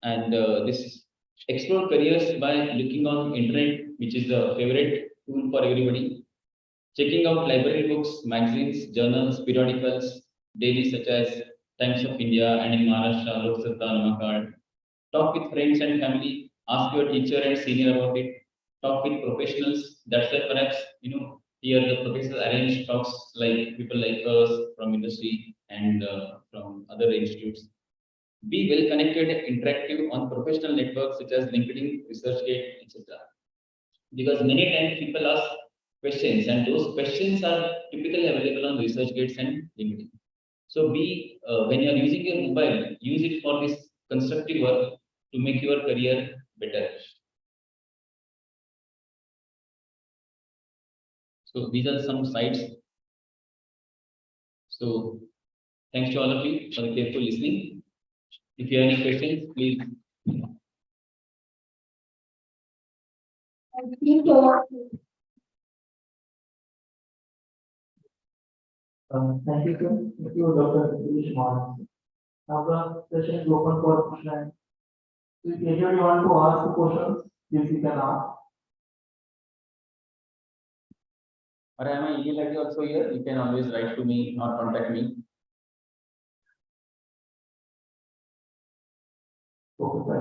And this explore careers by looking on internet, which is the favorite tool for everybody. Checking out library books, magazines, journals, periodicals, daily such as Times of India and in Maharashtra, Lok Satta, Namakad. Talk with friends and family. Ask your teacher and senior about it. Talk with professionals. That's why perhaps here the professors arrange talks like people like us from industry and from other institutes. Be well connected and interactive on professional networks such as LinkedIn, ResearchGate, etc. Because many times people ask questions, and those questions are typically available on ResearchGates and LinkedIn. So be when you are using your mobile, use it for this constructive work to make your career better. So these are some sites. So thanks to all of you for the careful listening. If you have any questions, please. Thank you. Thank you, sir. Thank you, Dr. Satish Mohan. Now the session is open for questions. If anybody want to ask the questions, please you can ask. Or I have my email ID also here. You can always write to me or contact me. Okay, sir.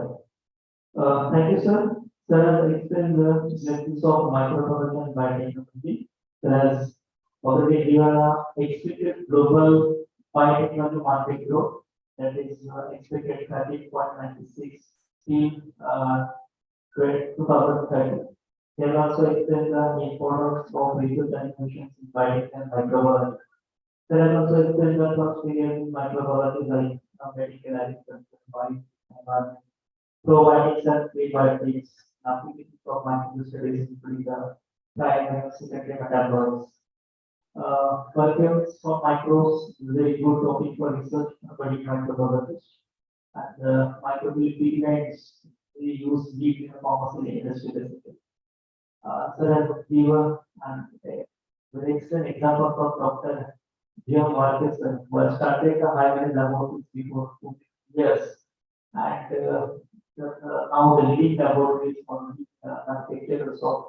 Thank you, sir. Sir has explained the benefits of microbiology and biotechnology. Sir has already given a expected global biotechnology market growth that is expected 30.96 in 2030. He has also explained the importance of research and innovations in biotech and microbiology. Sir has also explained the experience in microbiology like medical agriculture, environment, probiotics and prebiotics, applications of microbial studies, including the primary, secondary metabolites. Perfumes for microbes is a very good topic for research about microbiologists. And microbial pigments we use deep in the pharmaceutical industry basically. So as given and very excellent example from Dr. Biomake, who started a high-level laboratory before 2 years. And now the leading laboratories on architecture of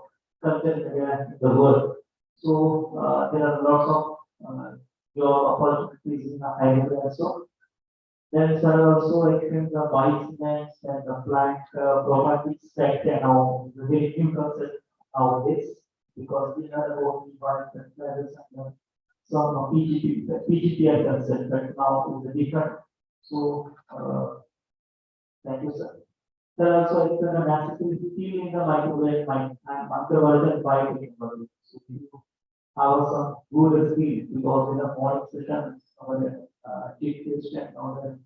culture in the world. So there are lots of job opportunities in the high level also. Then sir also explains the biocements and the plant properties sector now the very new concept nowadays, because we are about the biofertilizers and some PGP concept, but now is a different. So thank you, sir. There are also it's an accessibility field in the microwave and microbiology and biotechnology. So we have some good skills because in the morning sessions, our chief guest and our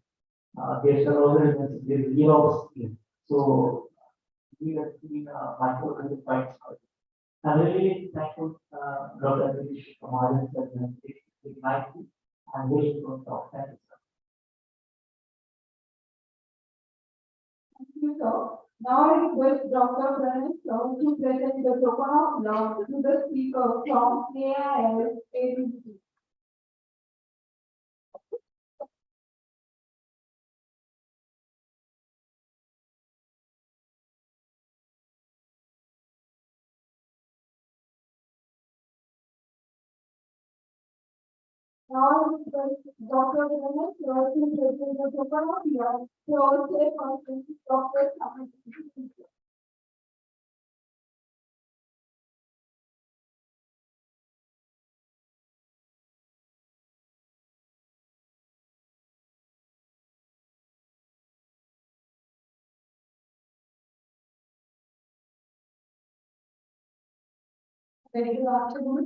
guests are also they give our skill. So we have seen microwave and biotechnology. I'm really thankful, Dr. Dinesh Kumar, and it's nice and very good talk. Thank you, sir. Thank you, sir. Now I request Dr. Pranay sir to present the token of love to the speaker from IAMSRUI. Now, Dr. Pranay sir to present the token of love to all the persons, Dr. Pranay. Very good afternoon.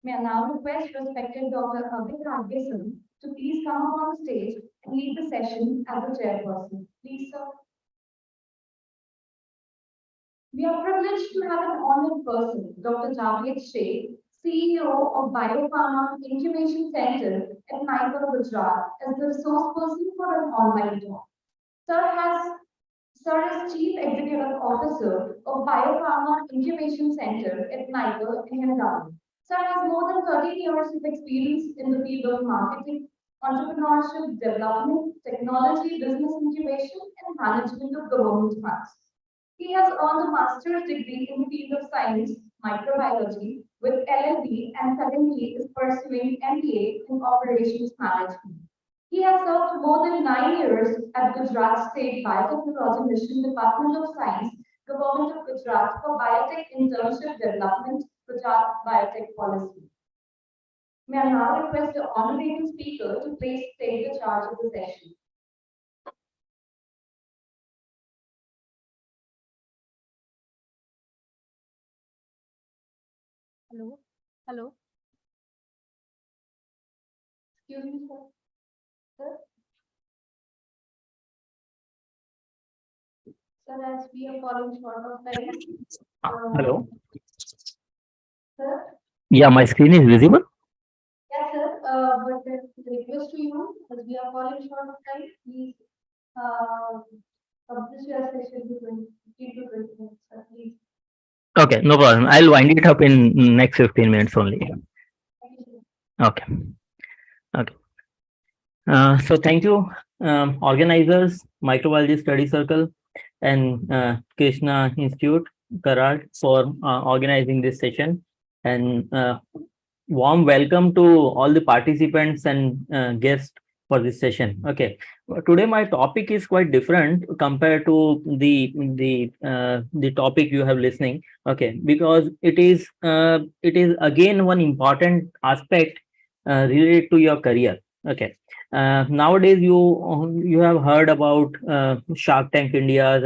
May I now request respected Dr. Abhay Hargesan to please come up on stage and lead the session as the chairperson. Please, sir. We are privileged to have an honored person, Dr. Javed Sheikh, CEO of Biopharma Incubation Center at Naigaon, Gujarat, as the resource person for an online talk. Sir is Chief Executive Officer of Biopharma Incubation Center at Naigaon in Gujarat. Sir has more than 13 years of experience in the field of marketing, entrepreneurship, development, technology, business incubation, and management of government funds. He has earned a master's degree in the field of science, microbiology, with LLB, and currently is pursuing MBA in operations management. He has served more than 9 years at Gujarat State Biotechnology Mission Department of Science, Government of Gujarat for Biotech Internship Development, Gujarat Biotech Policy. May I now request the honorable speaker to please take the charge of the session. Hello? Hello? Excuse me, sir. Sir? Sir, as we are falling short of time. Hello. Sir? Yeah, my screen is visible. Yes, sir. But the request to you, as we are falling short of time, please publish your session to 15 to 20 minutes, sir, please. Okay, no problem. I'll wind it up in next 15 minutes only. Thank you. Okay. Okay. So thank you, organizers, Microbiology Study Circle, and Krishna Institute, Karad, for organizing this session. And warm welcome to all the participants and guests for this session. Okay, today my topic is quite different compared to the topic you have listening. Okay, because it is again one important aspect related to your career. Okay. Nowadays, you have heard about Shark Tank India's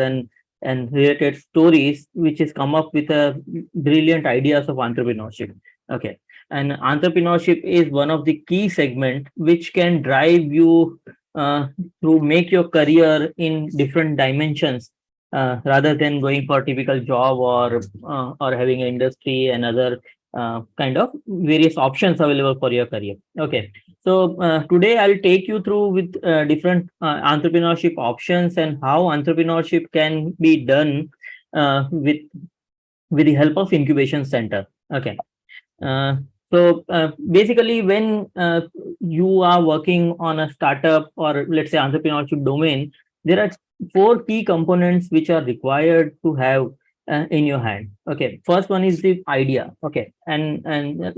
and related stories, which has come up with a brilliant ideas of entrepreneurship. Okay, and entrepreneurship is one of the key segment which can drive you to make your career in different dimensions rather than going for a typical job or having an industry and other kind of various options available for your career. Okay. So today I'll take you through with different entrepreneurship options and how entrepreneurship can be done with the help of incubation center. Okay. So basically, when you are working on a startup or let's say entrepreneurship domain, there are 4 key components which are required to have in your hand. Okay. First one is the idea. Okay. And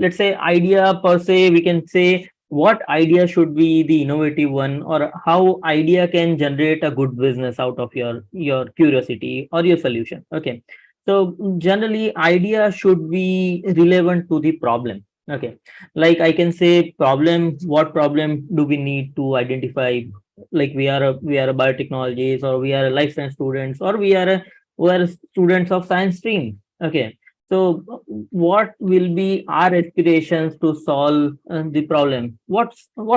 let's say idea per se, we can say what idea should be the innovative one, or how idea can generate a good business out of your curiosity or your solution. Okay. So generally idea should be relevant to the problem. Okay, like I can say problem, what problem do we need to identify, like we are a biotechnologies, or we are a life science students, or we are students of science stream. Okay, so what will be our aspirations to solve the problem? What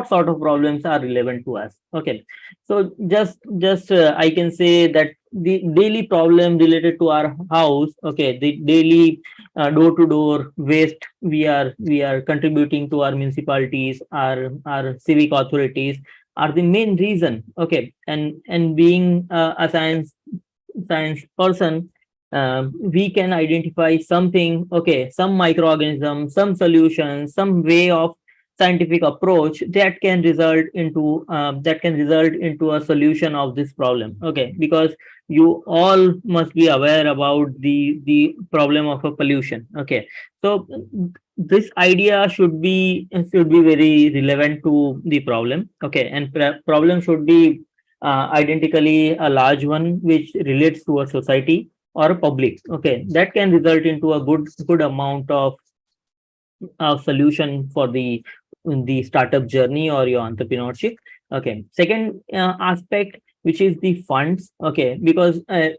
sort of problems are relevant to us? Okay, so just I can say that the daily problem related to our house, okay, the daily door to door waste we are contributing to our municipalities, our civic authorities, are the main reason. Okay, and being a science person, we can identify something, okay, some microorganism, some solution, some way of scientific approach that can result into a solution of this problem. Okay, because you all must be aware about the problem of a pollution. Okay, so this idea should be very relevant to the problem. Okay, and problem should be identically a large one which relates to a society or a public. Okay, that can result into a good amount of solution for the startup journey or your entrepreneurship. Okay, second aspect, which is the funds. Okay, because I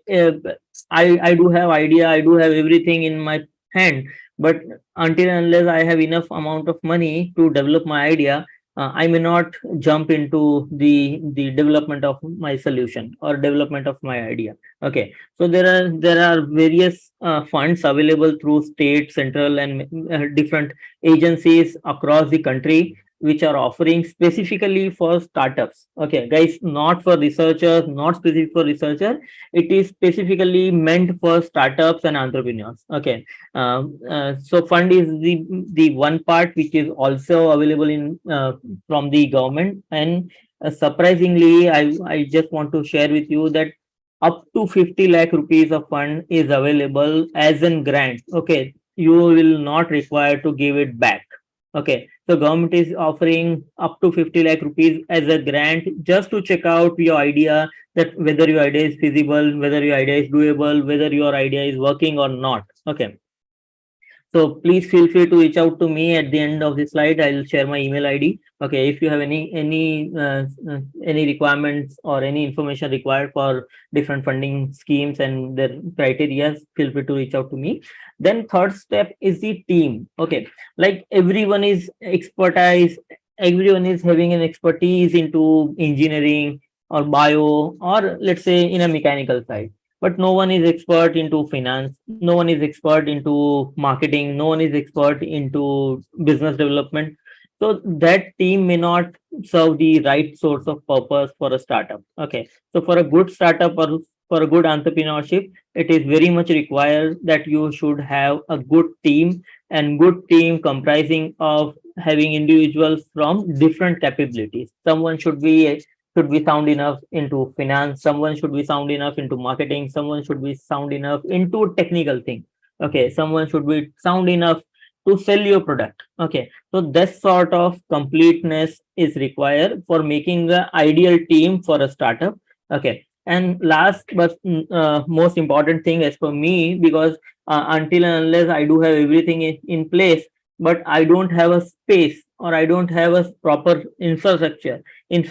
do have idea, I do have everything in my hand, but until and unless I have enough amount of money to develop my idea, I may not jump into the development of my solution or development of my idea. Okay, so there are various funds available through state, central, and different agencies across the country which are offering specifically for startups. Okay, guys, not for researchers, not specific for researcher. It is specifically meant for startups and entrepreneurs. Okay, so fund is the one part which is also available in from the government, and surprisingly, I just want to share with you that up to 50 lakh rupees of fund is available as a grant. Okay, you will not require to give it back. Okay, so government is offering up to 50 lakh rupees as a grant just to check out your idea, that whether your idea is feasible, whether your idea is doable, whether your idea is working or not. Okay, so please feel free to reach out to me at the end of the slide. I'll share my email ID. Okay, if you have any requirements or any information required for different funding schemes and their criteria, feel free to reach out to me. Then third step is the team. Okay, like everyone is having an expertise into engineering or bio, or let's say in a mechanical side, but no one is expert into finance, no one is expert into marketing, no one is expert into business development. So that team may not serve the right source of purpose for a startup. Okay, so for a good startup or for a good entrepreneurship, it is very much required that you should have a good team, and good team comprising of having individuals from different capabilities. Someone should be sound enough into finance, someone should be sound enough into marketing, someone should be sound enough into technical thing. Okay, someone should be sound enough to sell your product. Okay, so this sort of completeness is required for making the ideal team for a startup. Okay, and last but most important thing as for me, because until and unless I do have everything in place, but I don't have a space or I don't have a proper infrastructure in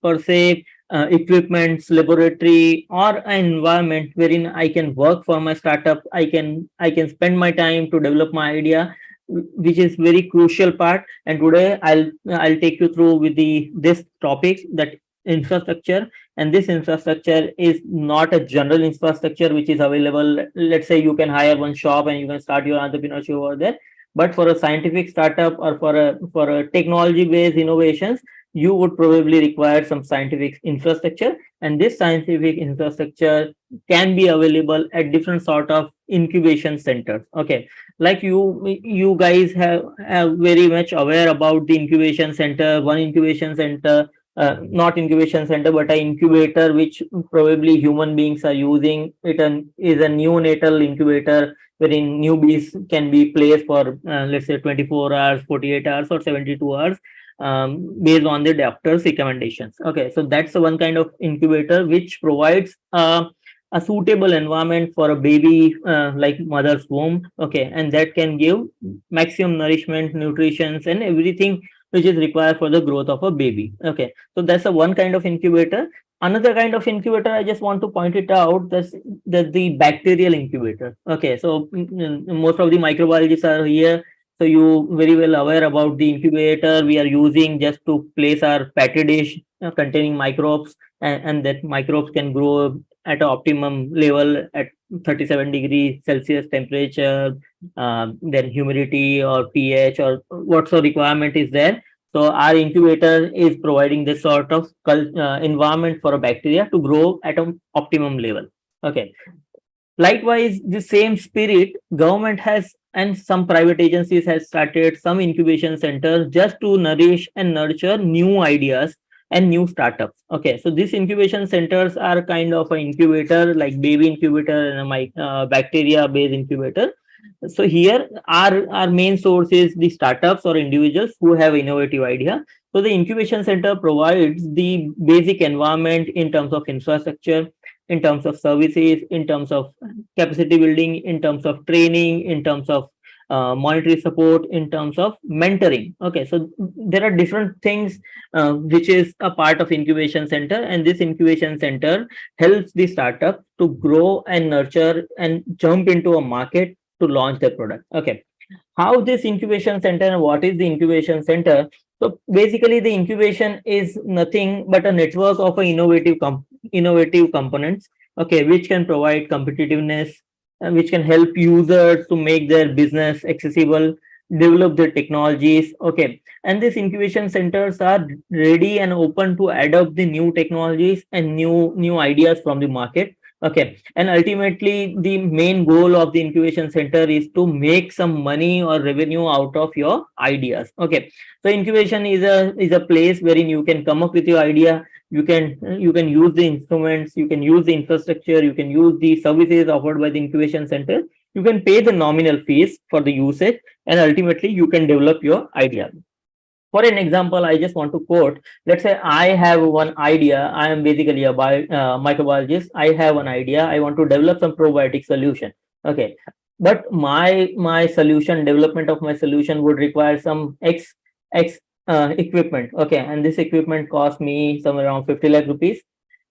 per se, equipments, laboratory, or an environment wherein I can work for my startup. I can spend my time to develop my idea, which is very crucial part. And today I'll take you through with this topic, that infrastructure. And this infrastructure is not a general infrastructure which is available. Let's say you can hire one shop and you can start your entrepreneurship over there. But for a scientific startup or for a technology based innovations, you would probably require some scientific infrastructure, and this scientific infrastructure can be available at different sort of incubation centers. Okay, like you guys have very much aware about the incubation center. One incubation center, not incubation center, but an incubator which probably human beings are using it, and is a neonatal incubator wherein newbies can be placed for let's say 24 hours, 48 hours, or 72 hours, based on the doctor's recommendations. Okay, so that's the one kind of incubator which provides a suitable environment for a baby, like mother's womb. Okay, and that can give maximum nourishment, nutrition, and everything which is required for the growth of a baby. Okay, so that's a one kind of incubator. Another kind of incubator, I just want to point it out, that's the bacterial incubator. Okay, so most of the microbiologists are here, so you very well aware about the incubator we are using just to place our patty dish containing microbes, and that microbes can grow at an optimum level at 37 degrees Celsius temperature, then humidity or pH or what's the requirement is there. So our incubator is providing this sort of environment for a bacteria to grow at an optimum level. Okay. Likewise, the same spirit, government has and some private agencies has started some incubation centers just to nourish and nurture new ideas and new startups. Okay, so these incubation centers are kind of an incubator, like baby incubator and a bacteria-based incubator. So here, our main source is the startups or individuals who have innovative idea. So the incubation center provides the basic environment in terms of infrastructure, in terms of services, in terms of capacity building, in terms of training, in terms of monetary support, in terms of mentoring. Okay, so there are different things which is a part of incubation center, and this incubation center helps the startup to grow and nurture and jump into a market to launch their product. Okay, how this incubation center and what is the incubation center? So basically, the incubation is nothing but a network of innovative components, okay, which can provide competitiveness, which can help users to make their business accessible, develop their technologies. Okay, and these incubation centers are ready and open to adopt the new technologies and new ideas from the market. Okay, and ultimately the main goal of the incubation center is to make some money or revenue out of your ideas. Okay, so incubation is a place wherein you can come up with your idea, you can use the instruments, you can use the infrastructure, you can use the services offered by the incubation center, you can pay the nominal fees for the usage, and ultimately you can develop your idea. For an example, I just want to quote, let's say I have one idea. I am basically a microbiologist. I have an idea. I want to develop some probiotic solution. Okay. But my solution, development of my solution would require some X equipment. Okay. And this equipment cost me somewhere around 50 lakh rupees.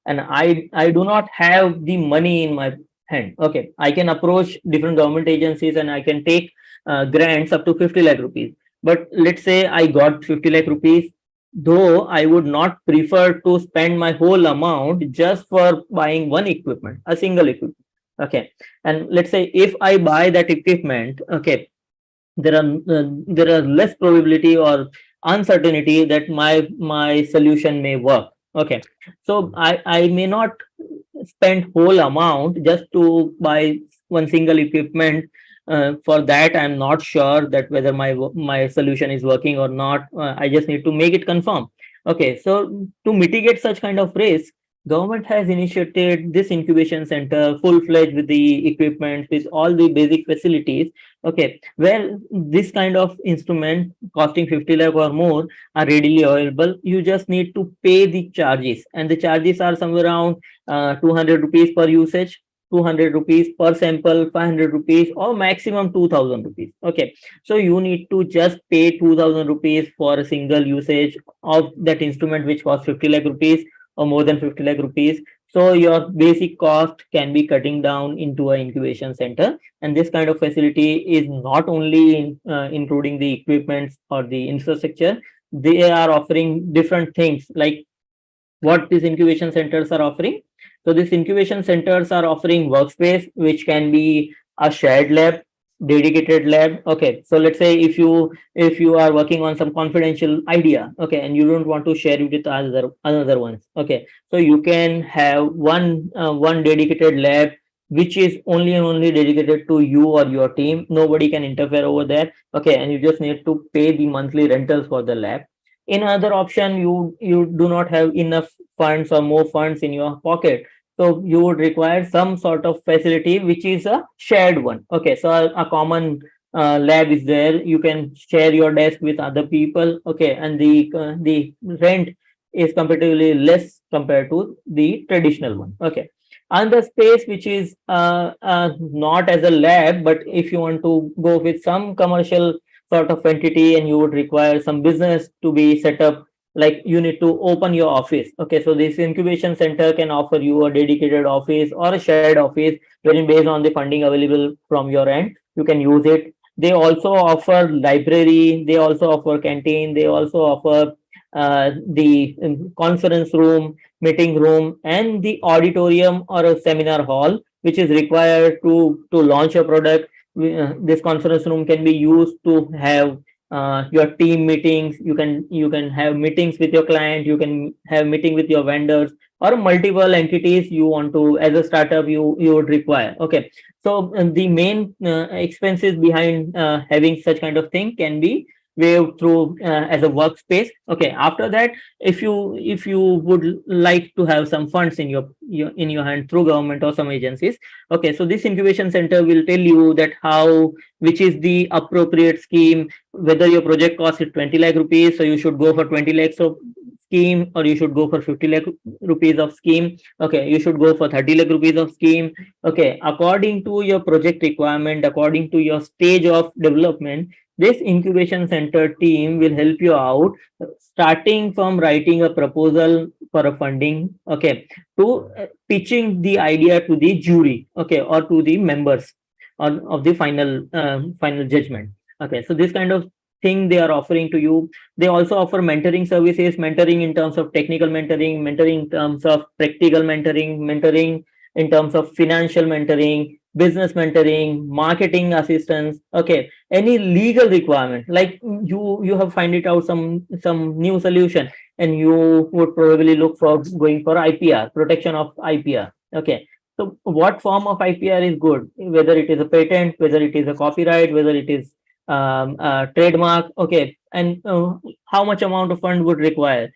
And I do not have the money in my hand. Okay. I can approach different government agencies and I can take grants up to 50 lakh rupees. But let's say I got 50 lakh rupees, though I would not prefer to spend my whole amount just for buying one equipment, a single equipment. Okay. And let's say if I buy that equipment, okay, there are less probability or uncertainty that my solution may work. Okay. So I may not spend whole amount just to buy one single equipment. For that, I'm not sure that whether my solution is working or not. I just need to make it confirm. Okay, so to mitigate such kind of risk, government has initiated this incubation center full-fledged with the equipment, with all the basic facilities. Okay, where this kind of instrument costing 50 lakh or more are readily available. You just need to pay the charges, and the charges are somewhere around 200 rupees per usage, 200 rupees per sample, 500 rupees, or maximum 2000 rupees. Okay, so you need to just pay 2000 rupees for a single usage of that instrument, which costs 50 lakh rupees or more than 50 lakh rupees. So your basic cost can be cutting down into an incubation center. And this kind of facility is not only including the equipments or the infrastructure, they are offering different things like what these incubation centers are offering. So these incubation centers are offering workspace, which can be a shared lab, dedicated lab. Okay, so let's say if you are working on some confidential idea, okay, and you don't want to share it with another ones, okay, so you can have one dedicated lab which is only and only dedicated to you or your team. Nobody can interfere over there. Okay, and you just need to pay the monthly rentals for the lab. In another option, you do not have enough funds or more funds in your pocket, so you would require some sort of facility which is a shared one. Okay, so a common lab is there. You can share your desk with other people. Okay, and the rent is comparatively less compared to the traditional one. Okay, and the space which is not as a lab, but if you want to go with some commercial sort of entity and you would require some business to be set up, like you need to open your office. Okay, so this incubation center can offer you a dedicated office or a shared office, wherein based on the funding available from your end, you can use it. They also offer library, they also offer canteen, they also offer the conference room, meeting room, and the auditorium or a seminar hall, which is required to launch a product. This conference room can be used to have your team meetings. You can have meetings with your client, you can have meeting with your vendors, or multiple entities you want to, as a startup, you would require. Okay, so the main expenses behind having such kind of thing can be waived through as a workspace. Okay, after that, if you would like to have some funds in your hand through government or some agencies, okay, so this incubation center will tell you that how, which is the appropriate scheme, whether your project cost is 20 lakh rupees, so you should go for 20 lakhs of scheme, or you should go for 50 lakh rupees of scheme. Okay, you should go for 30 lakh rupees of scheme. Okay, according to your project requirement, according to your stage of development, this incubation center team will help you out, starting from writing a proposal for a funding, okay, to pitching the idea to the jury, okay, or to the members of the final judgment. Okay, so this kind of thing they are offering to you. They also offer mentoring services, mentoring in terms of technical mentoring, mentoring in terms of practical mentoring, mentoring in terms of financial mentoring, business mentoring, marketing assistance. Okay, any legal requirement, like you have find it out some new solution, and you would probably look for going for IPR, protection of IPR. Okay, so what form of IPR is good, whether it is a patent, whether it is a copyright, whether it is trademark. Okay, and how much amount of fund would require?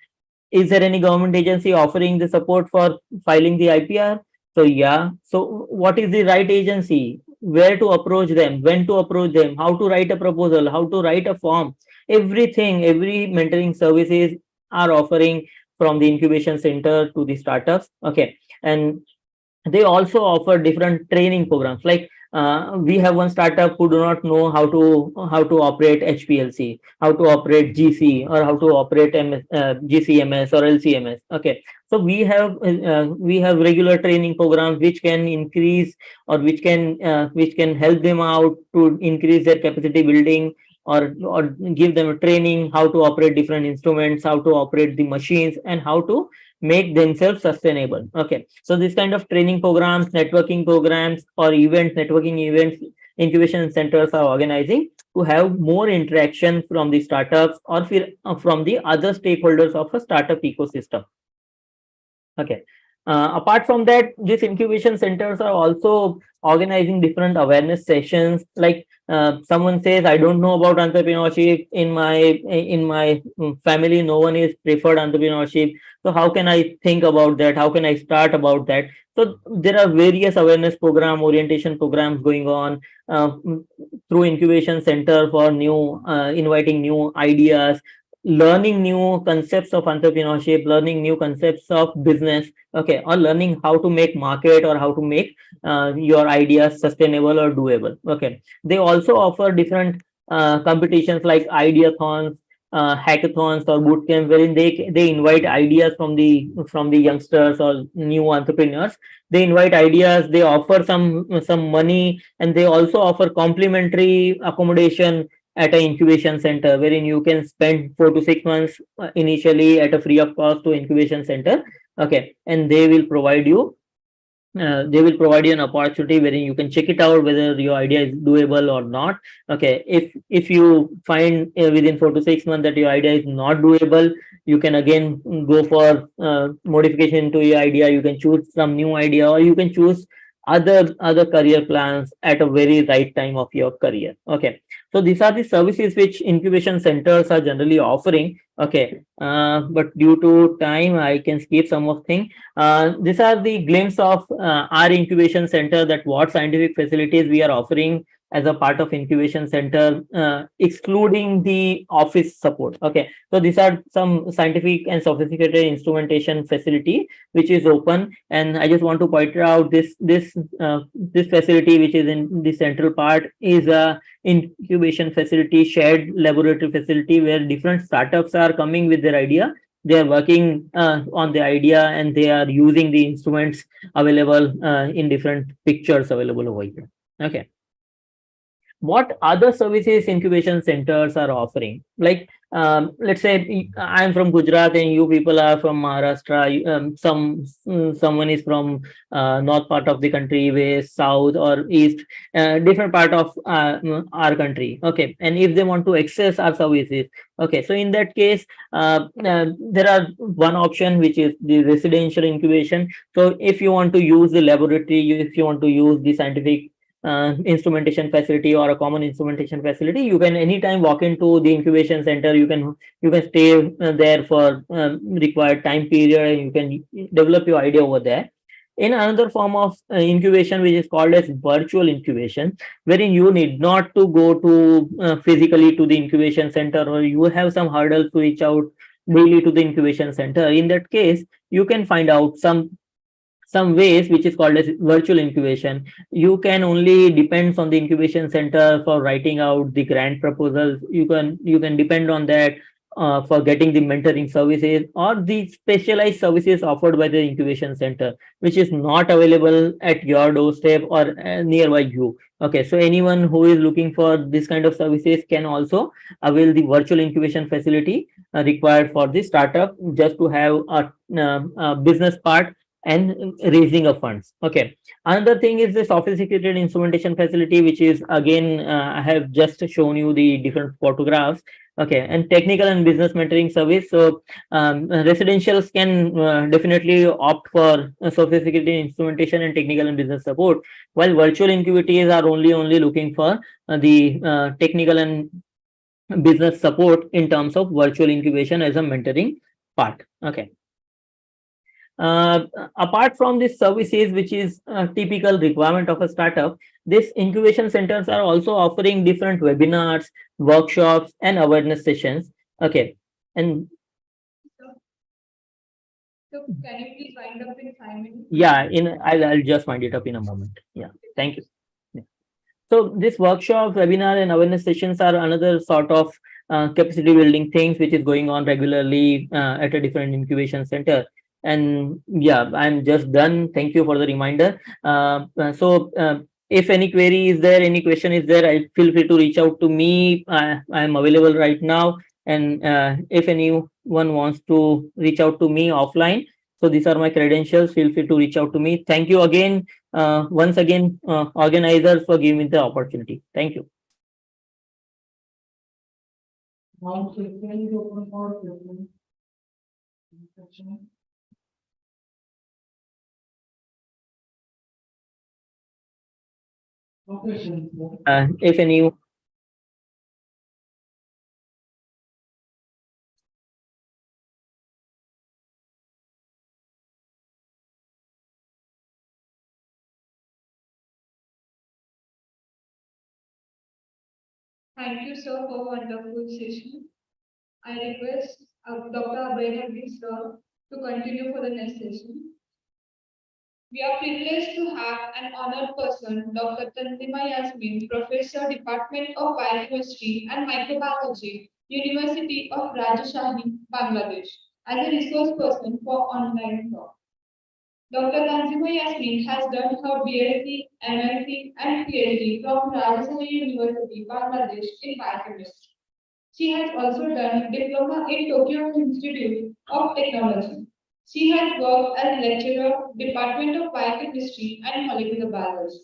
Is there any government agency offering the support for filing the IPR? So yeah, so what is the right agency, where to approach them, when to approach them, how to write a proposal, how to write a form, everything, every mentoring services are offering from the incubation center to the startups. Okay, and they also offer different training programs, like we have one startup who do not know how to operate HPLC, how to operate GC, or how to operate GCMS or LCMS. Okay, so we have regular training programs which can increase, or which can help them out to increase their capacity building, or give them a training how to operate different instruments, how to operate the machines, and how to make themselves sustainable. Okay, so this kind of training programs, networking programs, or networking events, incubation centers are organizing to have more interaction from the startups, or from the other stakeholders of a startup ecosystem. Okay, apart from that, these incubation centers are also organizing different awareness sessions, like someone says, I don't know about entrepreneurship, in my family no one is preferred entrepreneurship, so how can I think about that, how can I start about that? So there are various awareness program, orientation programs going on through incubation center for inviting new ideas, learning new concepts of entrepreneurship, learning new concepts of business. Okay, or learning how to make market, or how to make your ideas sustainable or doable. Okay, they also offer different competitions like ideathons, hackathons, or bootcamps, wherein they invite ideas from the youngsters or new entrepreneurs. They invite ideas, they offer some money, and they also offer complimentary accommodation at an incubation center, wherein you can spend 4 to 6 months initially at a free of cost to incubation center. Okay, and they will provide you an opportunity wherein you can check it out whether your idea is doable or not. Okay, if you find within 4 to 6 months that your idea is not doable, you can again go for modification to your idea. You can choose some new idea, or you can choose other career plans at a very right time of your career. Okay, so these are the services which incubation centers are generally offering. Okay, but due to time I can skip some of things. These are the glimpse of our incubation center, that what scientific facilities we are offering as a part of incubation center, excluding the office support. Okay, so these are some scientific and sophisticated instrumentation facility which is open, and I just want to point out this facility which is in the central part is a incubation facility, shared laboratory facility where different startups are coming with their idea. They are working on the idea and they are using the instruments available in different pictures available over here. Okay. What other services incubation centers are offering? Like, let's say I'm from Gujarat and you people are from Maharashtra. Someone is from north part of the country, west, south, or east, different part of our country. Okay, and if they want to access our services, okay, so in that case, there are one option which is the residential incubation. So if you want to use the laboratory, if you want to use the scientific instrumentation facility or a common instrumentation facility, you can anytime walk into the incubation center. You can stay there for required time period, and you can develop your idea over there. In another form of incubation, which is called as virtual incubation, wherein you need not to go to physically to the incubation center, or you have some hurdles to reach out daily to the incubation center. In that case, you can find out some ways which is called as virtual incubation. You can only depends on the incubation center for writing out the grant proposals. You can depend on that for getting the mentoring services or the specialized services offered by the incubation center, which is not available at your doorstep or nearby you. Okay, so anyone who is looking for this kind of services can also avail the virtual incubation facility required for the startup, just to have a business part and raising of funds. Okay, another thing is the sophisticated instrumentation facility, which is again I have just shown you the different photographs. Okay, and technical and business mentoring service. So residentials can definitely opt for sophisticated instrumentation and technical and business support, while virtual incubators are only looking for the technical and business support in terms of virtual incubation as a mentoring part. Okay. Apart from these services, which is a typical requirement of a startup, these incubation centers are also offering different webinars, workshops, and awareness sessions. Okay, and So can you please wind up in 5 minutes? yeah, I'll just wind it up in a moment. Yeah, thank you. Yeah. So this workshop, webinar, and awareness sessions are another sort of capacity building things which is going on regularly at a different incubation center. And yeah, I'm just done. Thank you for the reminder. If any query is there, any question is there, I feel free to reach out to me. I'm available right now. And if anyone wants to reach out to me offline, so these are my credentials. Feel free to reach out to me. Thank you again, once again, organizers, for giving me the opportunity. Thank you. Now, so can you open for question? No questions. If any. Thank you, sir, for a wonderful session. I request Dr. Abhay sir to continue for the next session. We are privileged to have an honored person, Dr. Tanzima Yasmin, Professor, Department of Biochemistry and Microbiology, University of Rajshahi, Bangladesh, as a resource person for online talk. Dr. Tanzima Yasmin has done her BSc, MSc, and PhD from Rajshahi University, Bangladesh in biochemistry. She has also done diploma in Tokyo Institute of Technology. She has worked as lecturer, Department of Biochemistry and Molecular Biology.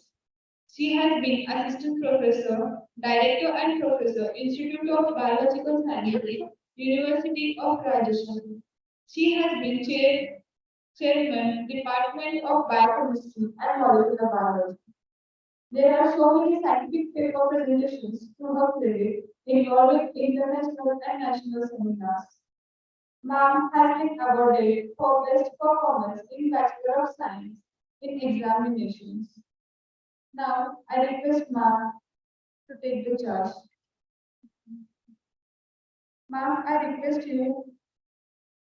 She has been assistant professor, director and professor, Institute of Biological Sciences, University of Rajasthan. She has been chairman, Department of Biochemistry and Molecular Biology. There are so many scientific paper presentations to her credit involving international and national seminars. Ma'am has been awarded for best performance in Bachelor of Science in examinations. Now, I request Ma'am to take the charge. Ma'am, I request you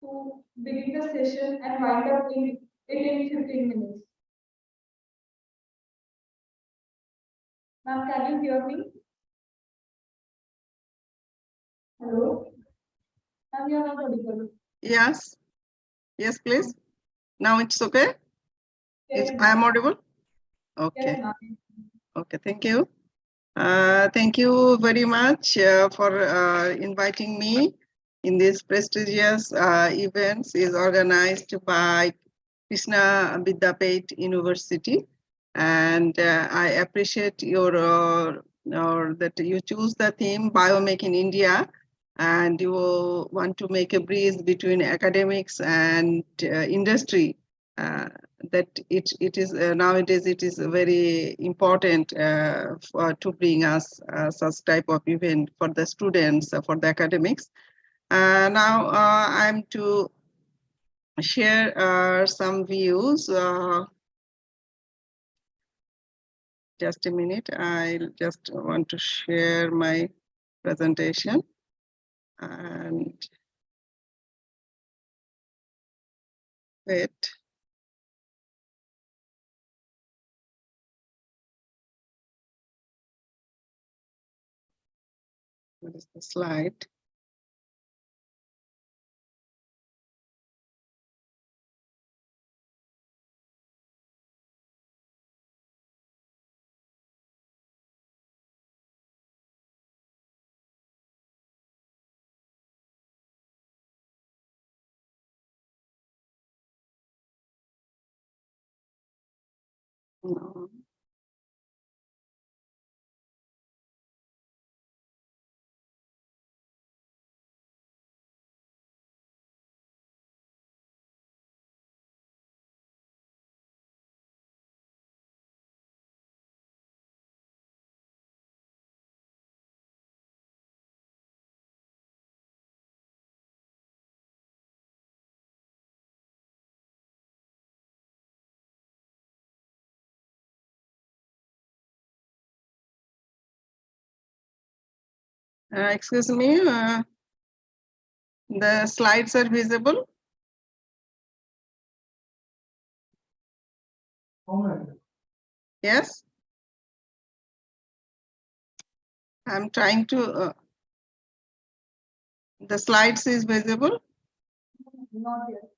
to begin the session and wind up it in 15 minutes. Ma'am, can you hear me? Hello? Ma'am, you are not audible. Yes, yes, please. Now it's okay. Yes, I am ma'am. audible. Okay, Yes, ma'am. okay, thank you. Thank you very much for inviting me in this prestigious events is organized by Krishna Vidyapeth University. And I appreciate your that you choose the theme Biomake in India, and you want to make a bridge between academics and industry. That it is nowadays it is very important to bring us such type of event for the students for the academics. Now I'm to share some views. Just a minute, I just want to share my presentation. And wait. What is the slide? No. Excuse me, the slides are visible. Yes. I'm trying to, the slides is visible. Not yet.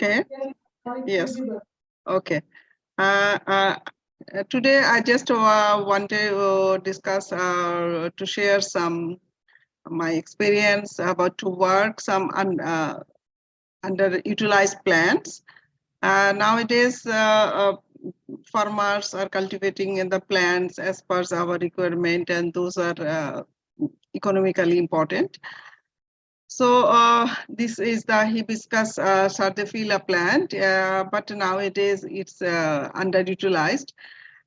Okay. Yes. Visible. Okay. Today, I just want to discuss to share some my experience about to work some underutilized plants. Nowadays, farmers are cultivating in the plants as per our requirement, and those are economically important. So this is the hibiscus sardaphila plant, but nowadays it's underutilized.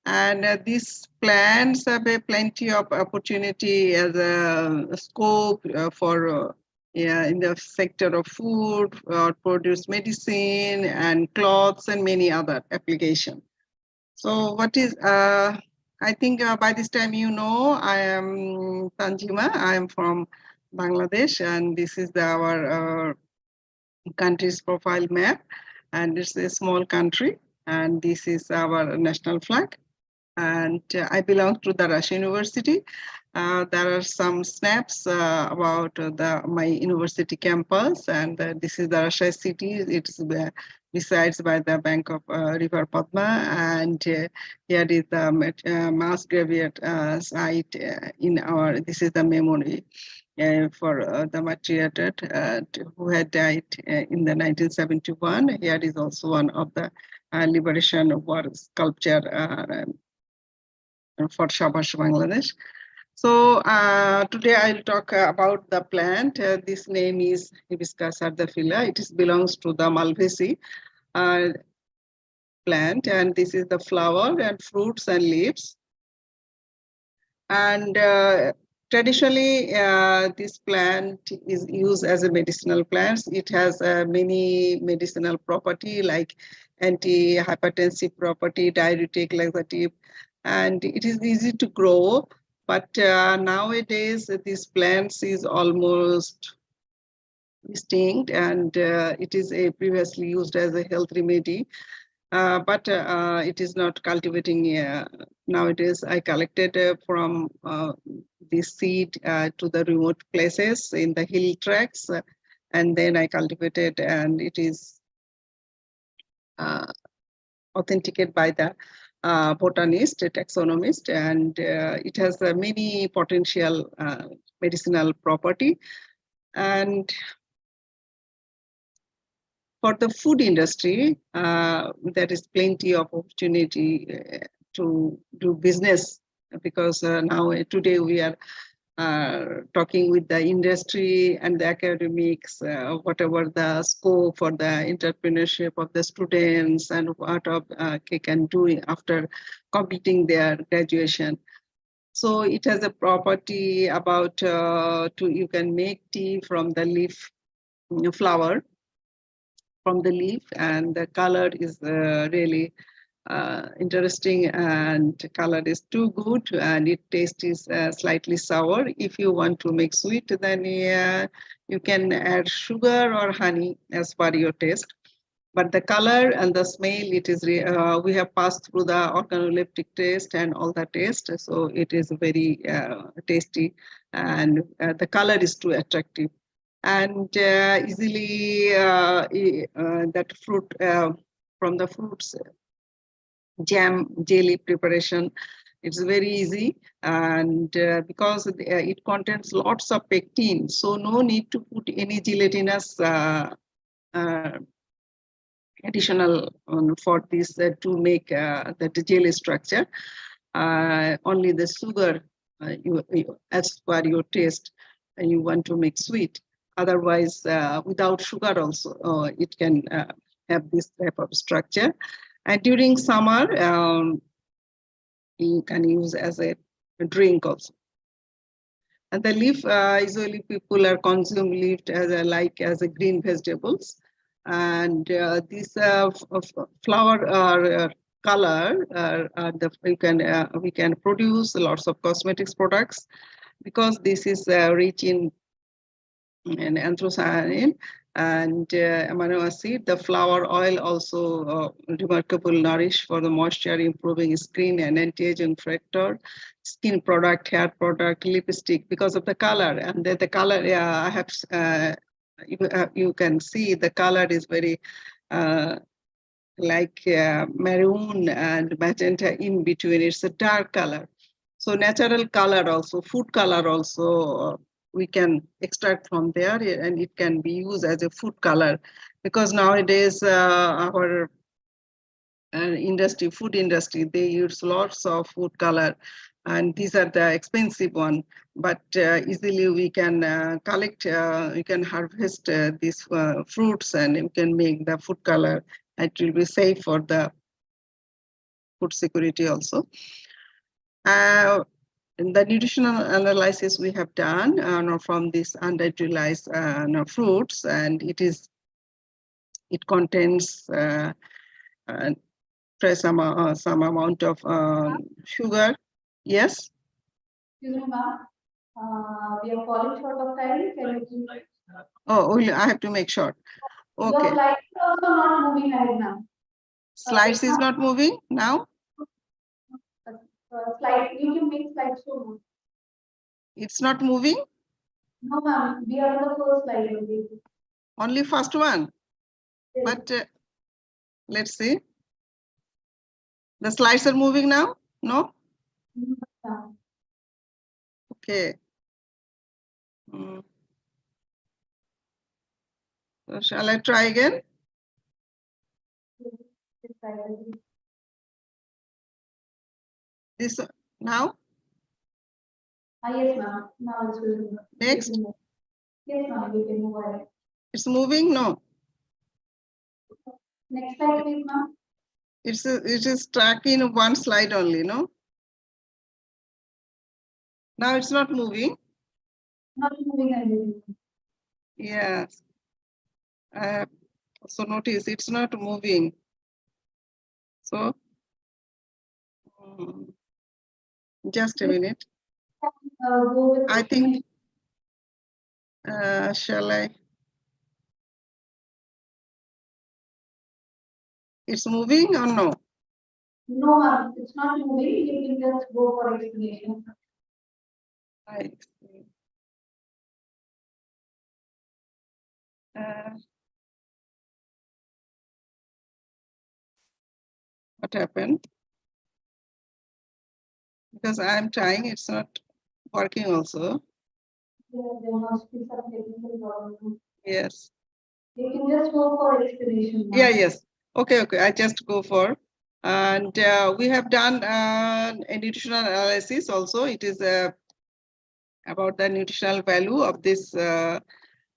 And these plants have a plenty of opportunity as a scope for yeah, in the sector of food, produce medicine and clothes and many other applications. So what is, I think by this time you know, I am Tanjima, I am from Bangladesh, and this is our country's profile map, and it's a small country, and this is our national flag. And I belong to the Russian University. There are some snaps about my university campus, and this is the Russia city. It's besides by the bank of River Padma, and here is the mass graveyard site in our. This is the memory. For the martyred who had died in the 1971. Here is also one of the liberation war sculpture for Shabash, Bangladesh. So today I'll talk about the plant. This name is Hibiscus sardaphila. It belongs to the Malvaceae plant, and this is the flower and fruits and leaves. And Traditionally, this plant is used as a medicinal plant. It has many medicinal property like anti-hypertensive property, diuretic, laxative, and it is easy to grow. But nowadays, this plant is almost extinct, and it is previously used as a health remedy. But it is not cultivating nowadays. I collected from this seed to the remote places in the hill tracks, and then I cultivated, and it is authenticated by the botanist, a taxonomist, and it has many potential medicinal property. And for the food industry, there is plenty of opportunity to do business, because now today we are talking with the industry and the academics, whatever the scope for the entrepreneurship of the students and what they can do after completing their graduation. So it has a property about you can make tea from the leaf flower from the leaf, and the color is really interesting, and color is too good, and it taste is slightly sour. If you want to make sweet, then you can add sugar or honey as per your taste. But the color and the smell, it is we have passed through the organoleptic test and all the taste, so it is very tasty, and the color is too attractive. And easily that fruit from the fruits jam jelly preparation, it's very easy, and because it contains lots of pectin, so no need to put any gelatinous additional for this to make the jelly structure. Only the sugar as per your taste, you want to make sweet. Otherwise, without sugar also, it can have this type of structure. And during summer, you can use as a drink also. And the leaf, usually people are consume leaf as a green vegetables. And this flower color, we can produce lots of cosmetics products, because this is rich in anthocyanin and amino acid. The flower oil also remarkable nourish for the moisture, improving skin and anti-aging factor, skin product, hair product, lipstick, because of the color. And the color, I have you can see the color is very like maroon and magenta in between. It's a dark color. So natural color also, food color also, we can extract from there, and it can be used as a food color, because nowadays our food industry, they use lots of food color, and these are the expensive one. But easily we can collect, we can harvest these fruits, and you can make the food color. It will be safe for the food security also. The nutritional analysis we have done from this underutilized fruits, and it contains some amount of sugar. Yes. Excuse me, ma'am. We are falling short of time. Can you please? Oh, I have to make sure. Your Okay. slide is also not moving ahead now. Slides is not moving now. Slide. You can make slides to move. It's not moving. No, ma'am. We are on the first slide only. Only first one. Yes. But let's see. The slides are moving now. No. No. Okay. So shall I try again? This now? Yes, ma'am. Now it's moving. Next. Yes, ma'am. You can move ahead. It's moving? No. Next slide, please, ma'am. It is stuck in one slide only, no? Now it's not moving. Not moving and Yes. I have also noticed it's not moving. So, just a minute. go with. I think, shall I? It's moving or no? No, it's not moving. You can just go for explanation. I see. What happened? Because I'm trying, it's not working also. There must be some technical problem. Yes. You can just go for explanation. Yeah, yes. Okay, okay. I just go for. And we have done a nutritional analysis also. It is about the nutritional value of this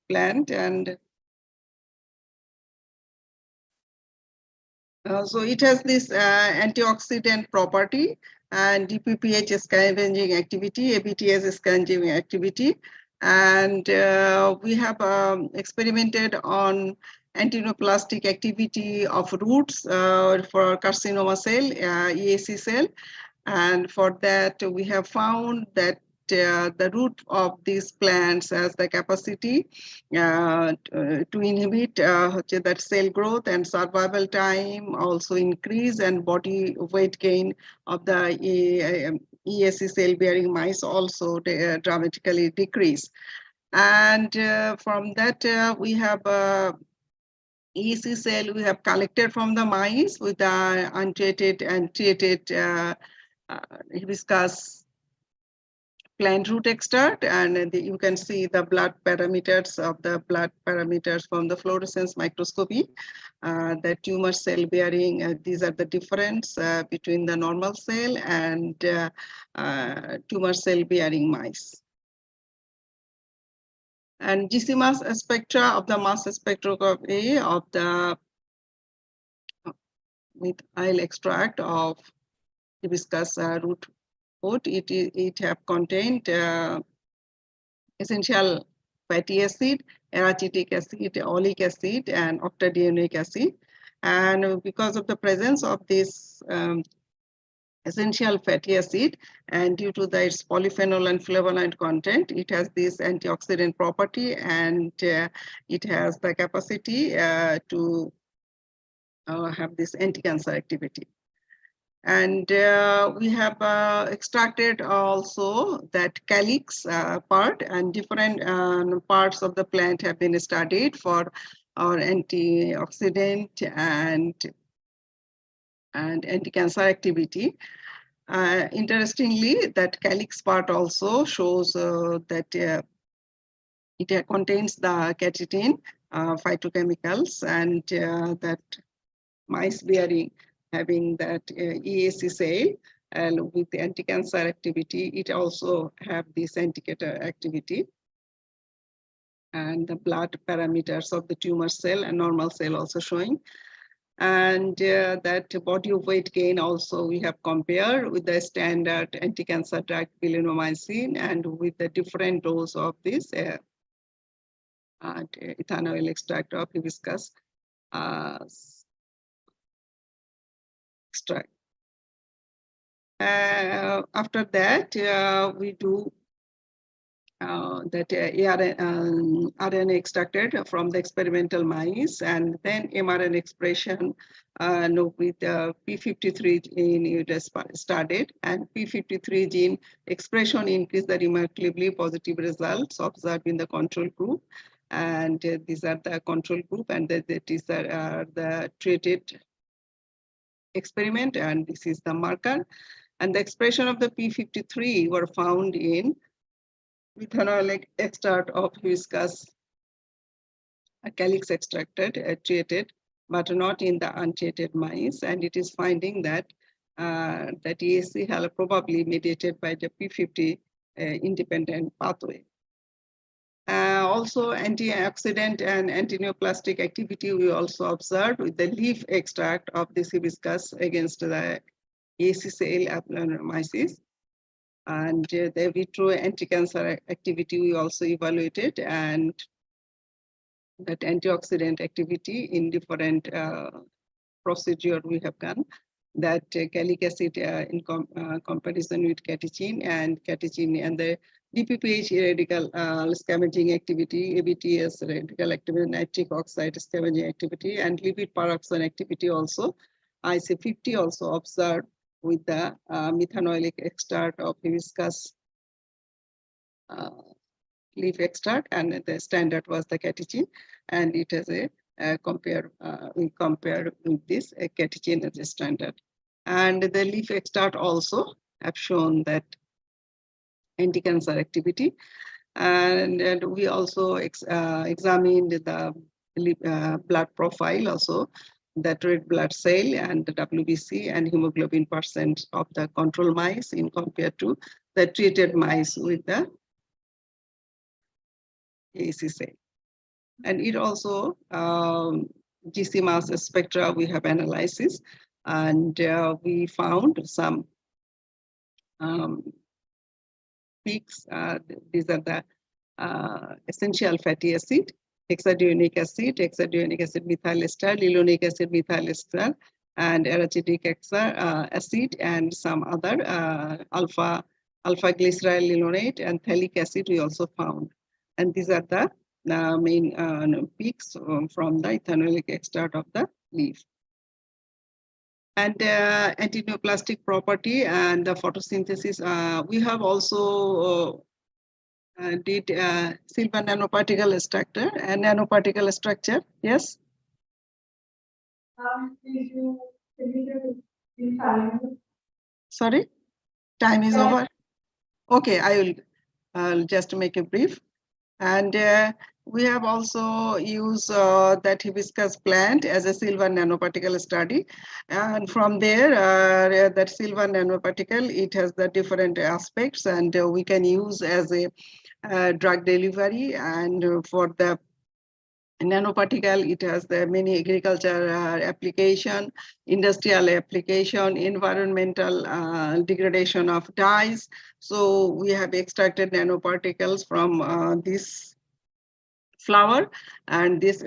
plant. And so it has this antioxidant property and DPPH scavenging activity, ABTS scavenging activity. And we have experimented on antinoplastic activity of roots for carcinoma cell, EAC cell. And for that, we have found that the root of these plants has the capacity to inhibit that cell growth and survival time also increase, and body weight gain of the ESC cell bearing mice also dramatically decrease. And from that, we have EC cell we have collected from the mice with the untreated and treated hibiscus plant root extract, and you can see the blood parameters from the fluorescence microscopy. The tumor cell bearing, these are the difference between the normal cell and tumor cell bearing mice. And GC mass spectra of the mass spectroscopy of the methyl extract of hibiscus root wood, it have contained essential fatty acid, arachitic acid, oleic acid, and octadienic acid. And because of the presence of this essential fatty acid, and due to its polyphenol and flavonoid content, it has this antioxidant property, and it has the capacity to have this anti-cancer activity. And we have extracted also that calyx part, and different parts of the plant have been studied for our antioxidant and anti-cancer activity. Interestingly, that calyx part also shows that it contains the catechin phytochemicals, and that mice bearing having that EAC cell, and with the anti-cancer activity, it also have this anti-cancer activity. And the blood parameters of the tumor cell and normal cell also showing. And that body weight gain also we have compared with the standard anti-cancer drug bilinomycin, and with the different dose of this ethanol extract of hibiscus extract. After that, we do that RNA extracted from the experimental mice, and then mRNA expression with P53 gene started, and P53 gene expression increased the remarkably positive results observed in the control group. And these are the control group, and these are the treated experiment, and this is the marker. And the expression of the P53 were found in methanolic extract of hibiscus calyx extracted, treated, but not in the untreated mice. And it is finding that that EAC has probably mediated by the P50 independent pathway. Also, antioxidant and antineoplastic activity we also observed with the leaf extract of this hibiscus against the EAC cell abnormalities. And the vitro anti-cancer activity we also evaluated, and that antioxidant activity in different procedure we have done. That gallic acid in comparison with catechin and the DPPH radical scavenging activity, ABTS radical activity, nitric oxide scavenging activity, and lipid peroxide activity also. IC50 also observed with the methanoic extract of hibiscus leaf extract, and the standard was the catechin, and it has a we compare with this catechin as a standard. And the leaf extract also have shown that anti-cancer activity. And we also examined the blood profile also, that red blood cell and the WBC and hemoglobin percent of the control mice in compared to the treated mice with the AC cell. And it also GC mass spectra we have analysis, and we found some peaks. These are the essential fatty acid, hexadeonic acid methyl ester, linoleic acid methyl ester, and arachidic acid, and some other alpha glyceryl linolate and phthalic acid we also found. And these are the main peaks from the ethanoic extract of the leaf. And antineoplastic property and the photosynthesis, we have also did silver nanoparticle structure and nanoparticle structure. Yes. Sorry, time is over. Okay, I'll just make a brief. And we have also used that hibiscus plant as a silver nanoparticle study. And from there, that silver nanoparticle, it has the different aspects, and we can use as a drug delivery. And for the nanoparticle, it has the many agriculture application, industrial application, environmental degradation of dyes. So we have extracted nanoparticles from this flower, and this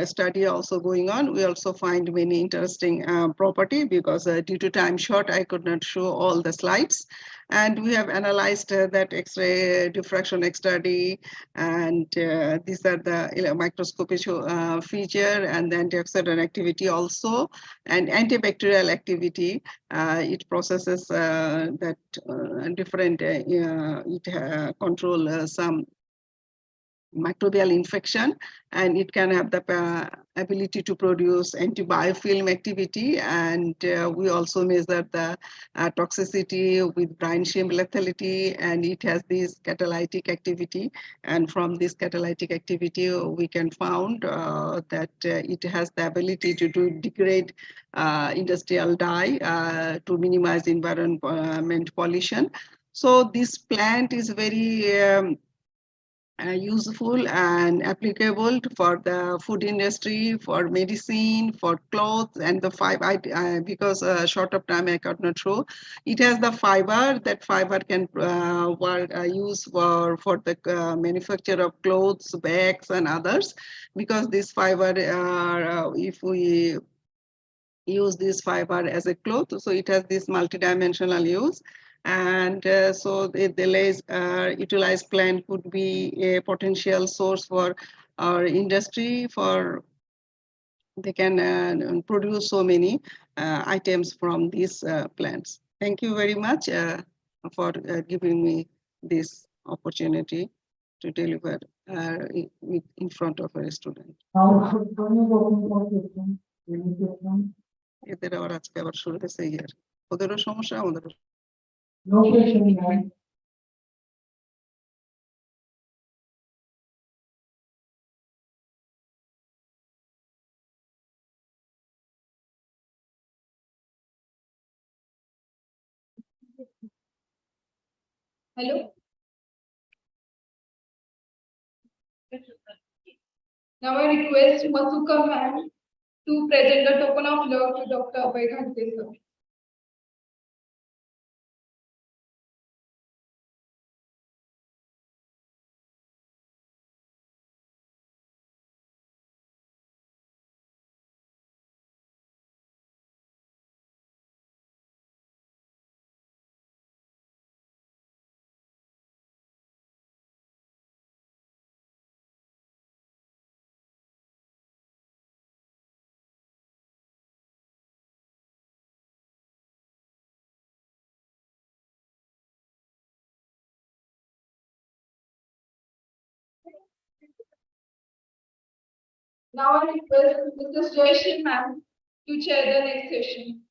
study also going on. We also find many interesting property, because due to time short, I could not show all the slides. And we have analyzed that X-ray diffraction study, and these are the microscopic feature, and the antioxidant activity also, and antibacterial activity. It processes that different, it control some microbial infection, and it can have the ability to produce antibiofilm activity. And we also measure the toxicity with brine shrimp lethality, and it has this catalytic activity. And from this catalytic activity, we can found that it has the ability to degrade industrial dye to minimize environment pollution. So this plant is very useful and applicable for the food industry, for medicine, for clothes, and the fiber. Because short of time I could not show. It has the fiber. That fiber can use for the manufacture of clothes, bags, and others. Because this fiber, if we use this fiber as a cloth, so it has this multidimensional use. And so the utilized plant could be a potential source for our industry. For they can produce so many items from these plants. Thank you very much for giving me this opportunity to deliver in front of a student. এদের আবার আজকে আবার শুরু হয়েছে ইয়ার, ওদেরও সমস্যা আমাদেরও। No question, ma'am. Hello. Now I request Masuka ma'am to present the token of love to Dr. Abhay Khante sir. Now I request Mr. Joyshri ma'am to chair the next session.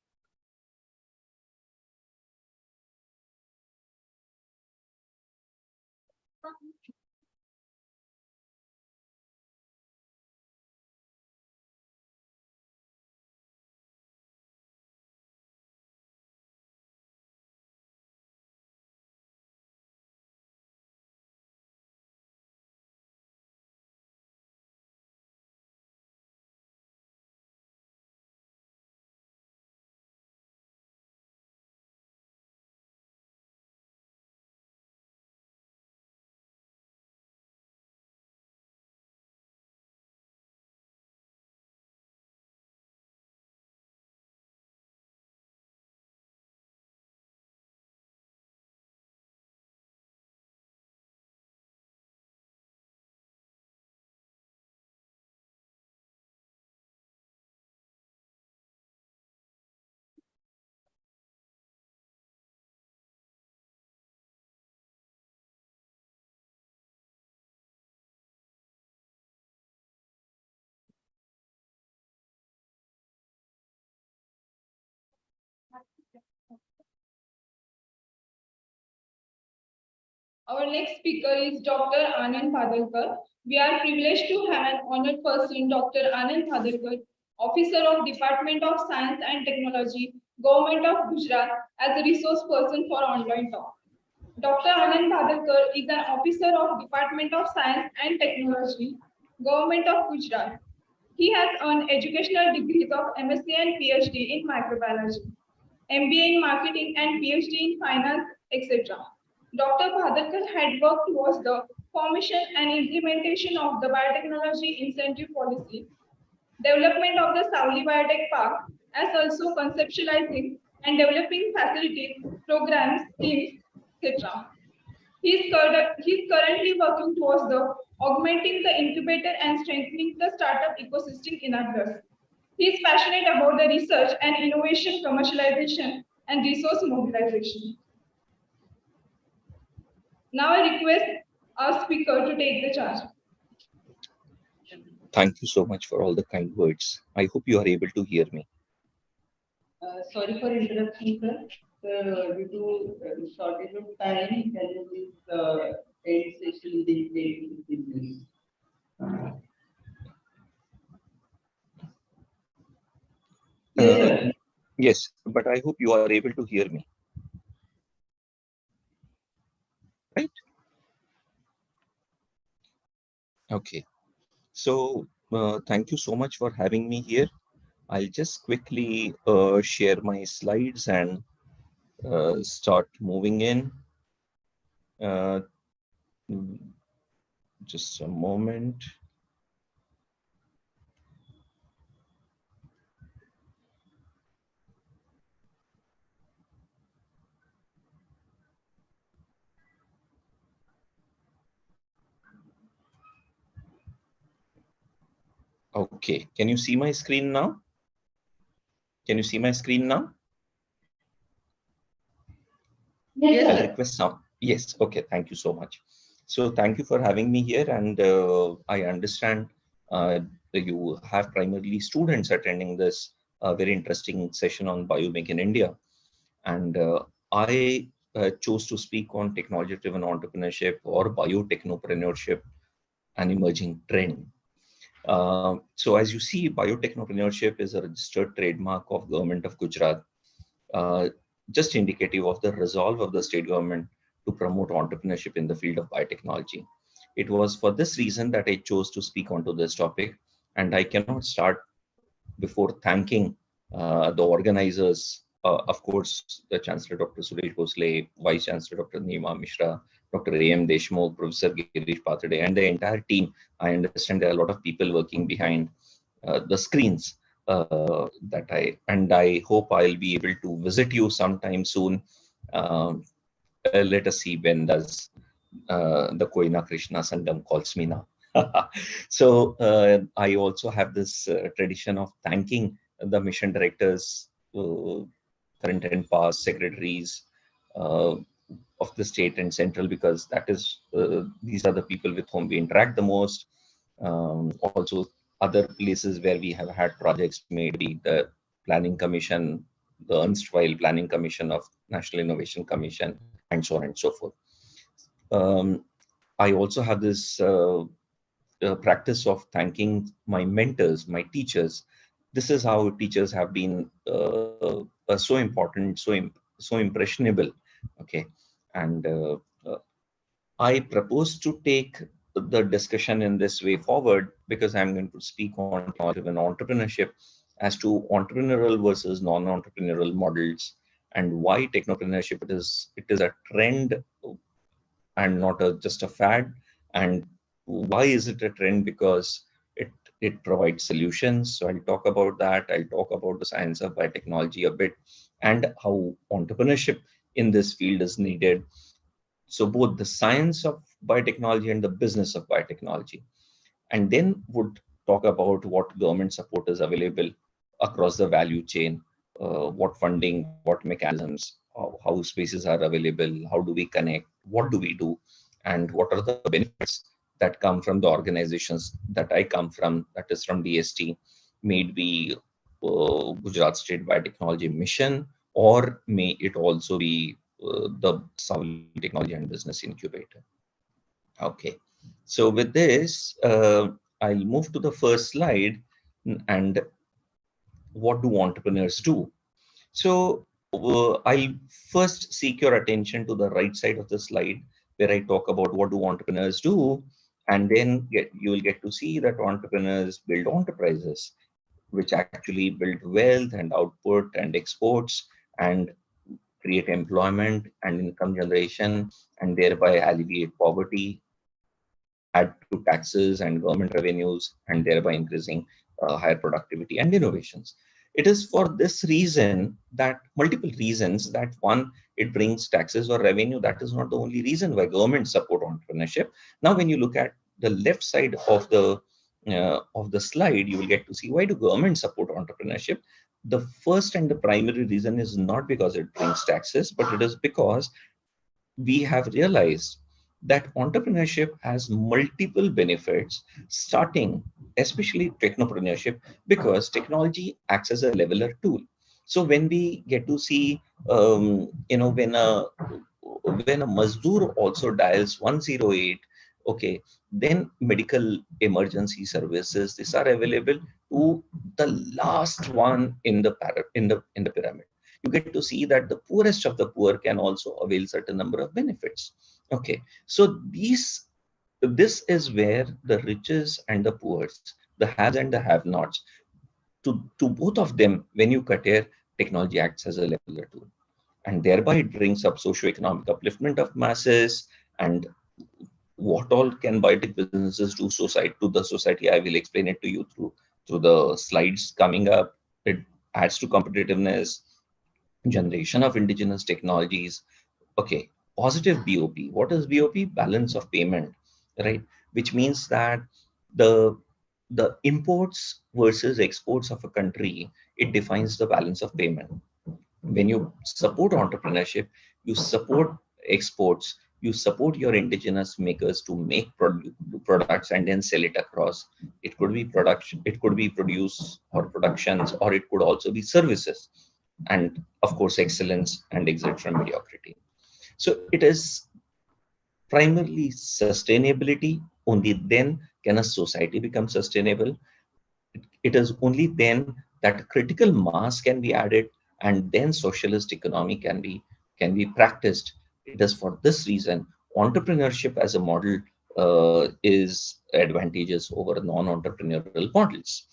Our next speaker is Dr. Anand Bhadalkar. We are privileged to have an honored person, Dr. Anand Bhadalkar, Officer of Department of Science and Technology, Government of Gujarat, as a resource person for online talk. Dr. Anand Bhadalkar is an officer of Department of Science and Technology, Government of Gujarat. He has earned educational degrees of MSc and PhD in microbiology, MBA in marketing and PhD in finance, etc. Dr. Bhadalkar had worked towards the formation and implementation of the biotechnology incentive policy, development of the Savli Biotech Park, as also conceptualizing and developing facilities, programs, teams, etc. He is currently working towards the augmenting the incubator and strengthening the startup ecosystem in Address. He is passionate about the research and innovation, commercialization, and resource mobilization. Now I request our speaker to take the charge. Thank you so much for all the kind words. I hope you are able to hear me. Sorry for interrupting, sir. Due to shortage of time, can you please end session please? Yes, sir. Yes, but I hope you are able to hear me. Right? Okay. So thank you so much for having me here. I'll just quickly share my slides and start moving in. Just a moment. Okay, can you see my screen now? Can you see my screen now? Yes, I'll request some. Yes, okay, thank you so much. So thank you for having me here, and I understand you have primarily students attending this very interesting session on Biomake in India. And I chose to speak on technology-driven entrepreneurship or biotechnopreneurship, an emerging trend. So as you see, biotechnopreneurship is a registered trademark of Government of Gujarat, just indicative of the resolve of the state government to promote entrepreneurship in the field of biotechnology. It was for this reason that I chose to speak onto this topic, and I cannot start before thanking the organizers, of course, the Chancellor Dr. Suresh Bhosle, Vice Chancellor Dr. Nima Mishra, Dr. A.M. Deshmukh, Professor Girish Pathade, and the entire team. I understand there are a lot of people working behind the screens I hope I'll be able to visit you sometime soon. Let us see when does the Koina Krishna Sangam calls me now. So I also have this tradition of thanking the mission directors, current and past secretaries of the state and central, because that is these are the people with whom we interact the most. Also other places where we have had projects, maybe the Planning Commission, the erstwhile Planning Commission of National Innovation Commission, and so on and so forth. I also have this practice of thanking my mentors, my teachers. This is how teachers have been so important, so impressionable. Okay, and I propose to take the discussion in this way forward because I'm going to speak on entrepreneurship as to entrepreneurial versus non-entrepreneurial models and why technopreneurship it is a trend and not just a fad. And why is it a trend? Because it provides solutions. So I'll talk about that. I'll talk about the science of biotechnology a bit and how entrepreneurship in this field is needed. So both the science of biotechnology and the business of biotechnology. And then would talk about what government support is available across the value chain, what funding, what mechanisms, how spaces are available, how do we connect, what do we do, and what are the benefits that come from the organizations that I come from, that is from DST, may it be Gujarat State Biotechnology Mission, or may it also be the Savli Technology and Business Incubator. Okay, so with this, I'll move to the first slide. And what do entrepreneurs do? So I'll first seek your attention to the right side of the slide where I talk about what do entrepreneurs do, and then you will get to see that entrepreneurs build enterprises which actually build wealth and output and exports and create employment and income generation and thereby alleviate poverty, add to taxes and government revenues, and thereby increasing higher productivity and innovations. It is for this reason that multiple reasons that one, it brings taxes or revenue. That is not the only reason why government support entrepreneurship. Now, when you look at the left side of the slide, you will get to see why do government support entrepreneurship. The first and the primary reason is not because it brings taxes, but it is because we have realized that entrepreneurship has multiple benefits, starting especially technopreneurship, because technology acts as a leveler tool. So when we get to see, when a Mazdoor also dials 108, okay, then medical emergency services, these are available to the last one in the pyramid. You get to see that the poorest of the poor can also avail certain number of benefits. Okay, so this is where the riches and the poor, the haves and the have-nots, to both of them, when you cut here, technology acts as a leveler tool, and thereby it brings up socio-economic upliftment of masses. And what all can biotech businesses do to the society? I will explain it to you through the slides coming up. It adds to competitiveness, generation of indigenous technologies. Okay, positive BOP. What is BOP? Balance of payment, right? Which means that the imports versus exports of a country, it defines the balance of payment. When you support entrepreneurship, you support exports, you support your indigenous makers to make products and then sell it across. It could be production, it could be produce or productions, or it could also be services. And of course, excellence and exit from mediocrity. So it is primarily sustainability. Only then can a society become sustainable. It is only then that critical mass can be added, and then socialist economy can be practiced. It is for this reason entrepreneurship as a model is advantageous over non-entrepreneurial models.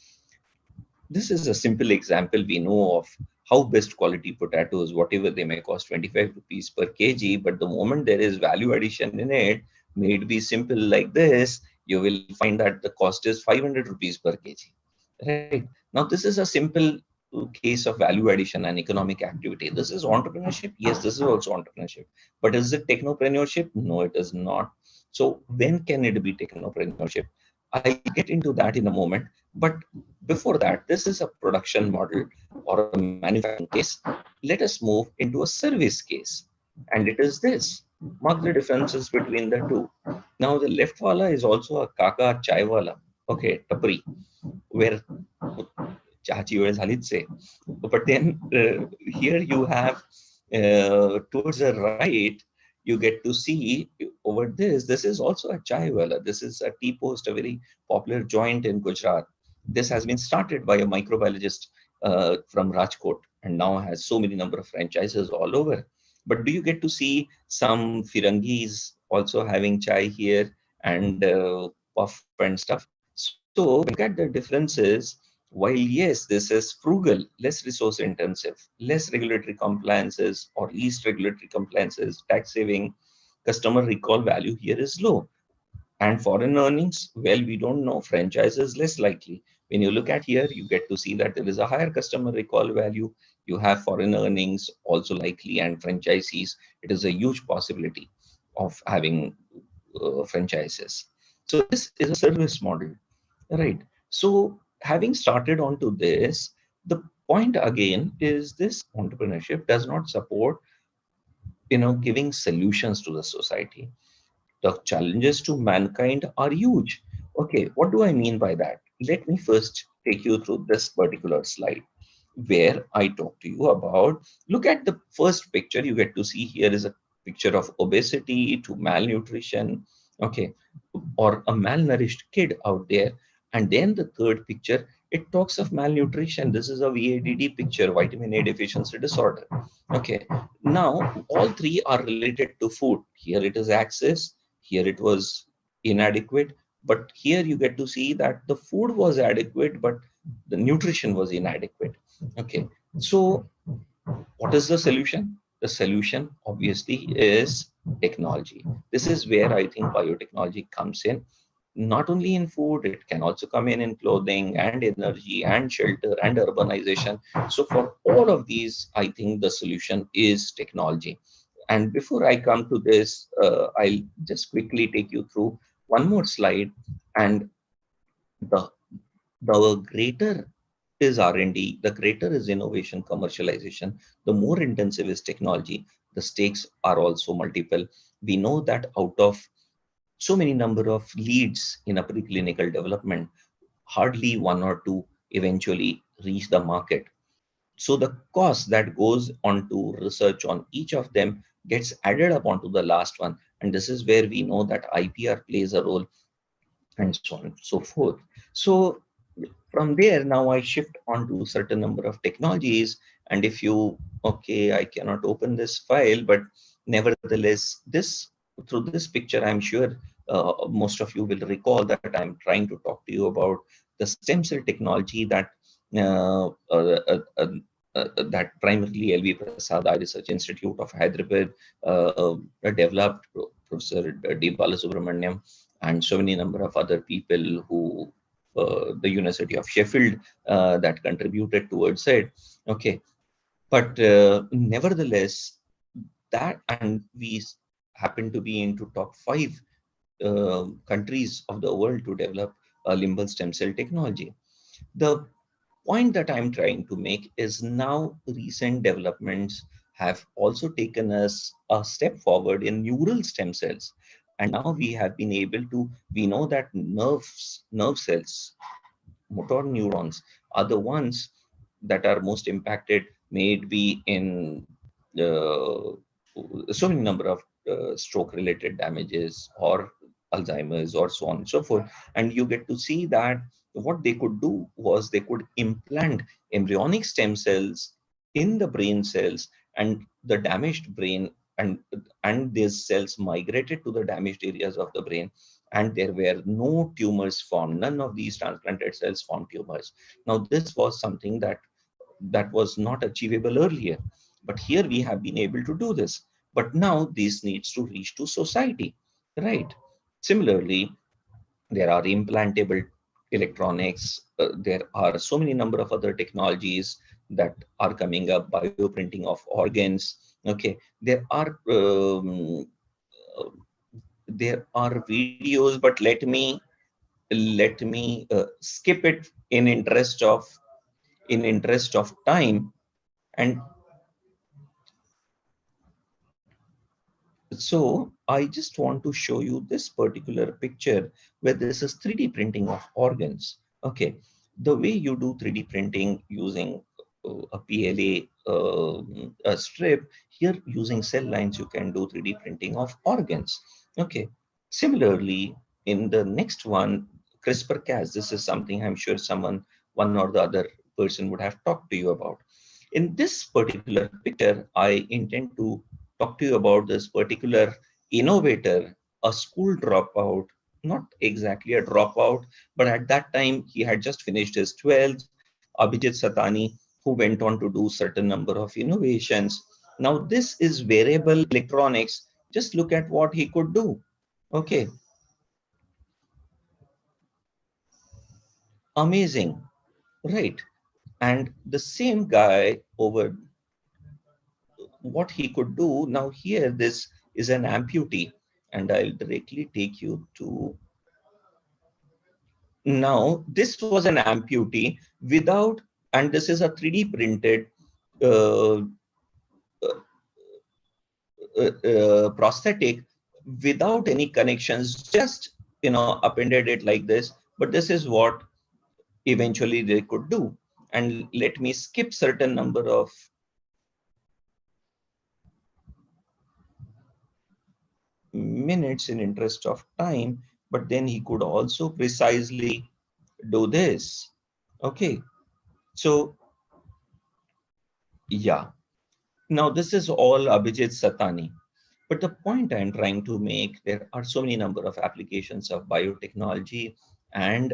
This is a simple example we know of how best quality potatoes, whatever they may cost 25 rupees per kg, but the moment there is value addition in it, may it be simple like this, you will find that the cost is 500 rupees per kg. Right. Now, this is a simple case of value addition and economic activity. This is entrepreneurship. Yes, this is also entrepreneurship. But is it technopreneurship? No, it is not. So when can it be technopreneurship? I'll get into that in a moment. But before that, this is a production model or a manufacturing case. Let us move into a service case. And it is this. Mark the differences between the two. Now, the left wala is also a kaka chai wala. Okay, tapri. where chachi वेळ झालीच आहे. But then here you have towards the right, you get to see over this. This is also a chai wala. This is a tea post, a very popular joint in Gujarat. This has been started by a microbiologist from Rajkot and now has so many number of franchises all over. But do you get to see some Firangis also having chai here and puff and stuff? So look at the differences. While yes, this is frugal, less resource intensive, less regulatory compliances or least regulatory compliances, tax saving, customer recall value here is low. And foreign earnings, well, we don't know. Franchise is less likely. When you look at here, you get to see that there is a higher customer recall value. You have foreign earnings also likely, and franchisees, it is a huge possibility of having franchises. So this is a service model, right? So having started onto this, the point again is this entrepreneurship does not support, giving solutions to the society. The challenges to mankind are huge. Okay, what do I mean by that? Let me first take you through this particular slide where I talk to you about, look at the first picture you get to see here is a picture of obesity to malnutrition, okay, or a malnourished kid out there. And then the third picture, it talks of malnutrition. This is a VADD picture, vitamin A deficiency disorder. Okay, now all three are related to food. Here it is access, here it was inadequate, but here you get to see that the food was adequate, but the nutrition was inadequate. Okay, so what is the solution? The solution obviously is technology. This is where I think biotechnology comes in. Not only in food, it can also come in clothing and energy and shelter and urbanization. So for all of these, I think the solution is technology. And before I come to this, I'll just quickly take you through one more slide. And the greater is R&D, the greater is innovation, commercialization, the more intensive is technology. The stakes are also multiple. We know that out of so many number of leads in a preclinical development, hardly one or two eventually reach the market. So the cost that goes on to research on each of them gets added up onto the last one. And this is where we know that IPR plays a role and so on and so forth. So from there, now I shift on to certain number of technologies. And if you, okay, I cannot open this file, but nevertheless, this through this picture, I'm sure most of you will recall that I'm trying to talk to you about the stem cell technology that that primarily LV Prasad Eye Research Institute of Hyderabad developed, Professor D. Balasubramaniam, and so many number of other people who the University of Sheffield that contributed towards it. Okay, but nevertheless, that, and we happen to be into top 5 countries of the world to develop limbal stem cell technology. The point that I'm trying to make is now recent developments have also taken us a step forward in neural stem cells. And now we have been able to, we know that nerve cells, motor neurons, are the ones that are most impacted, may it be in so many number of stroke related damages or Alzheimer's or so on and so forth. And you get to see that what they could do was they could implant embryonic stem cells in the brain cells, and the damaged brain and these cells migrated to the damaged areas of the brain, and there were no tumors formed. None of these transplanted cells formed tumors. Now, this was something that was not achievable earlier, but here we have been able to do this. But now this needs to reach to society, right? Similarly, there are implantable electronics. There are so many number of other technologies that are coming up, bioprinting of organs. Okay, uh, there are videos, but let me skip it in interest of time. And so I just want to show you this particular picture where this is 3D printing of organs. Okay, The way you do 3D printing using a PLA a strip, here using cell lines, you can do 3D printing of organs. Okay. Similarly, in the next one, CRISPR-Cas, this is something I'm sure one or the other person would have talked to you about. In this particular picture, I intend to talk to you about this particular innovator, a school dropout, not exactly a dropout, but at that time he had just finished his 12th, Abhijit Satani, who went on to do certain number of innovations. Now this is wearable electronics. Just look at what he could do. Okay, amazing, right? And the same guy over what he could do. Now here, this is an amputee, and I'll directly take you to, now this was an amputee without, and this is a 3D printed uh, prosthetic without any connections, just appended it like this. But this is what eventually they could do. And let me skip certain number of minutes in interest of time, but then he could also precisely do this. Okay, so yeah, now this is all Abhijit Satani. But the point I'm trying to make, there are so many number of applications of biotechnology and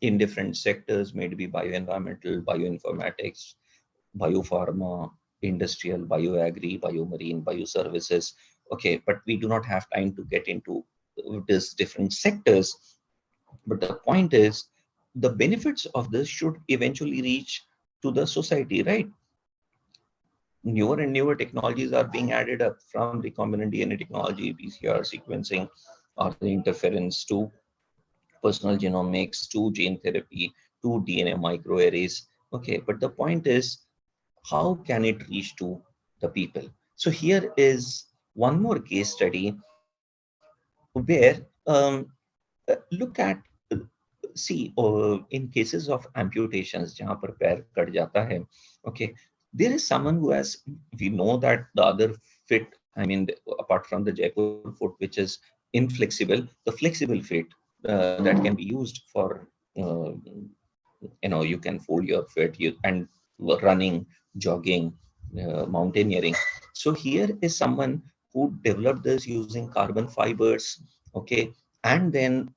in different sectors, maybe bioenvironmental, bioinformatics, biopharma, industrial, bioagri, biomarine, bioservices. Okay, but we do not have time to get into these different sectors. But the point is, the benefits of this should eventually reach to the society, right? Newer and newer technologies are being added up, from recombinant DNA technology, PCR sequencing, RNA interference, to personal genomics, to gene therapy, to DNA microarrays. Okay, but the point is, how can it reach to the people? So here is one more case study where look at, see, in cases of amputations, जहाँ पर पैर cut जाता है, okay, there is someone who has, we know that the other fit, I mean, apart from the Jaipur foot, which is inflexible, the flexible fit that can be used for, you can fold your foot, and running, jogging, mountaineering. So here is someone who developed this using carbon fibers, okay, and then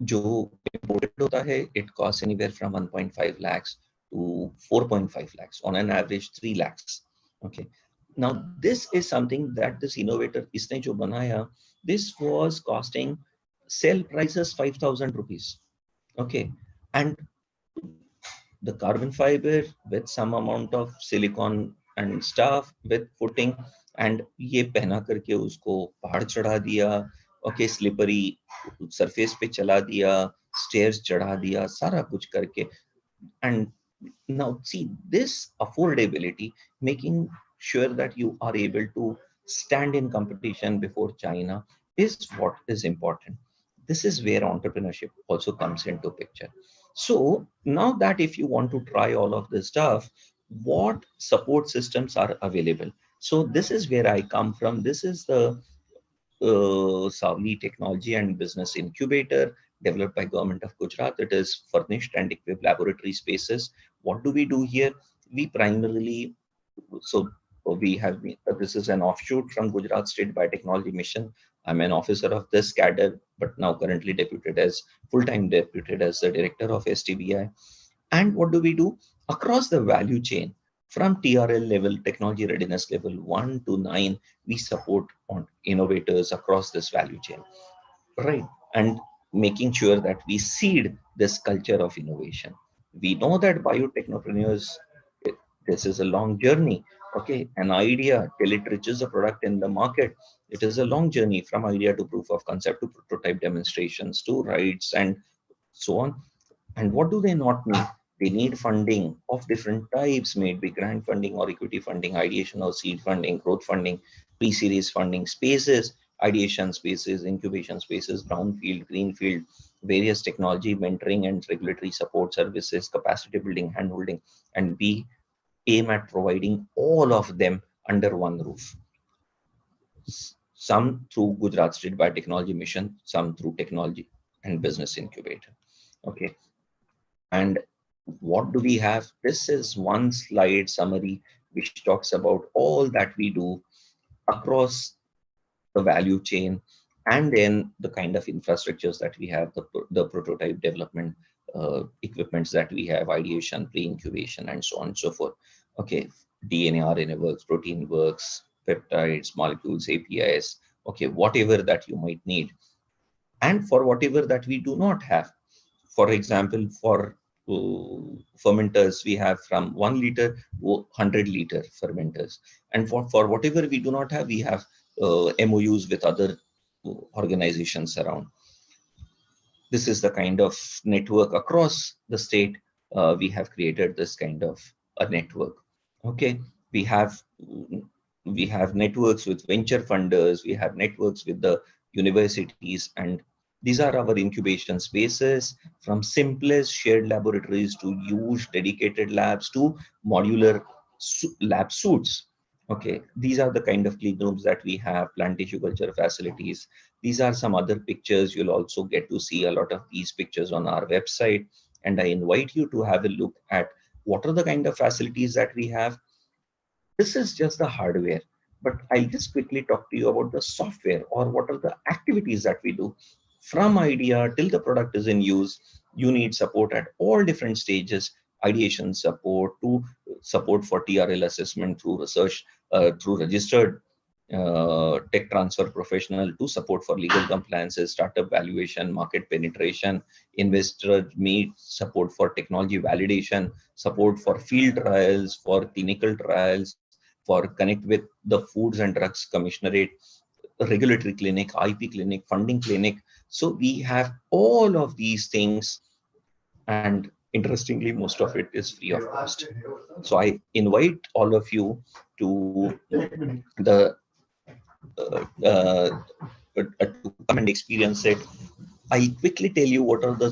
जो imported होता है, it costs anywhere from 1.5 lakhs to 4.5 lakhs, on an average 3 lakhs. Okay. Now this is something that this innovator, इसने जो बनाया, this was costing sell prices 5,000 rupees. Okay. And the carbon fiber with some amount of silicon and stuff with footing, and ये पहना करके उसको पहाड़ चढ़ा दिया, okay, slippery surface पे चला दिया, stairs चढ़ा दिया, सारा कुछ करके. And now see, this affordability, making sure that you are able to stand in competition before China, is what is important. This is where entrepreneurship also comes into picture. So now that if you want to try all of this stuff, what support systems are available? So this is where I come from. This is the Savli Technology and Business Incubator developed by Government of Gujarat. It is furnished and equipped laboratory spaces. What do we do here? We primarily, so we have, this is an offshoot from Gujarat State Biotechnology Mission. I'm an officer of this cadre, but now currently deputed as, full-time deputed as the director of STBI. And what do we do? Across the value chain, from TRL level, technology readiness level 1 to 9, we support on innovators across this value chain, right? And making sure that we seed this culture of innovation. We know that biotechnopreneurs, this is a long journey. Okay, an idea till it reaches a product in the market, it is a long journey, from idea to proof of concept to prototype demonstrations to rights and so on. And what do they not need? They need funding of different types, maybe grant funding or equity funding, ideation or seed funding, growth funding, pre-series funding, spaces, ideation spaces, incubation spaces, brownfield, greenfield, various technology, mentoring and regulatory support services, capacity building, handholding, and we aim at providing all of them under one roof. Some through Gujarat State Biotechnology Mission, some through technology and business incubator. Okay. And what do we have? This is one slide summary which talks about all that we do across the value chain, and then the kind of infrastructures that we have, the prototype development equipments that we have, ideation, pre-incubation, and so on and so forth. Okay, DNA, RNA works, protein works, peptides, molecules, APIs, okay, whatever that you might need. And for whatever that we do not have, for example, for fermenters, we have from 1 liter to 100 liter fermenters. And for whatever we do not have, we have MOUs with other organizations around. This is the kind of network across the state. We have created this kind of a network. Okay, we have networks with venture funders, we have networks with the universities, and these are our incubation spaces, from simplest shared laboratories to huge dedicated labs to modular lab suites. Okay, these are the kind of clean rooms that we have, plant tissue culture facilities. These are some other pictures. You'll also get to see a lot of these pictures on our website. And I invite you to have a look at what are the kind of facilities that we have. This is just the hardware, but I'll just quickly talk to you about the software, or what are the activities that we do. From idea till the product is in use, you need support at all different stages, ideation support to support for TRL assessment through research, through registered tech transfer professional, to support for legal compliances, startup valuation, market penetration, investor meet, support for technology validation, support for field trials, for clinical trials, for connect with the Foods and Drugs Commissionerate, regulatory clinic, IP clinic, funding clinic. So we have all of these things, and interestingly, most of it is free of cost. So I invite all of you to the to come and experience it. I quickly tell you what are the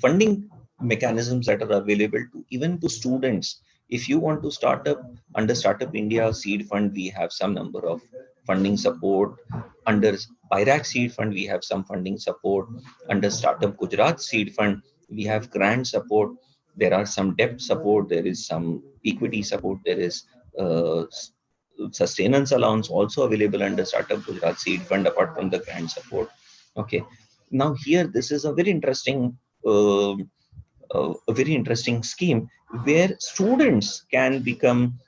funding mechanisms that are available to even to students. If you want to start up under Startup India Seed Fund, we have some number of funding support. Under BIRAC Seed Fund, we have some funding support. Under Startup Gujarat Seed Fund, we have grant support. There are some debt support. There is some equity support. There is sustenance allowance also available under Startup Gujarat Seed Fund, apart from the grant support. Okay. Now here, this is a very interesting scheme where students can become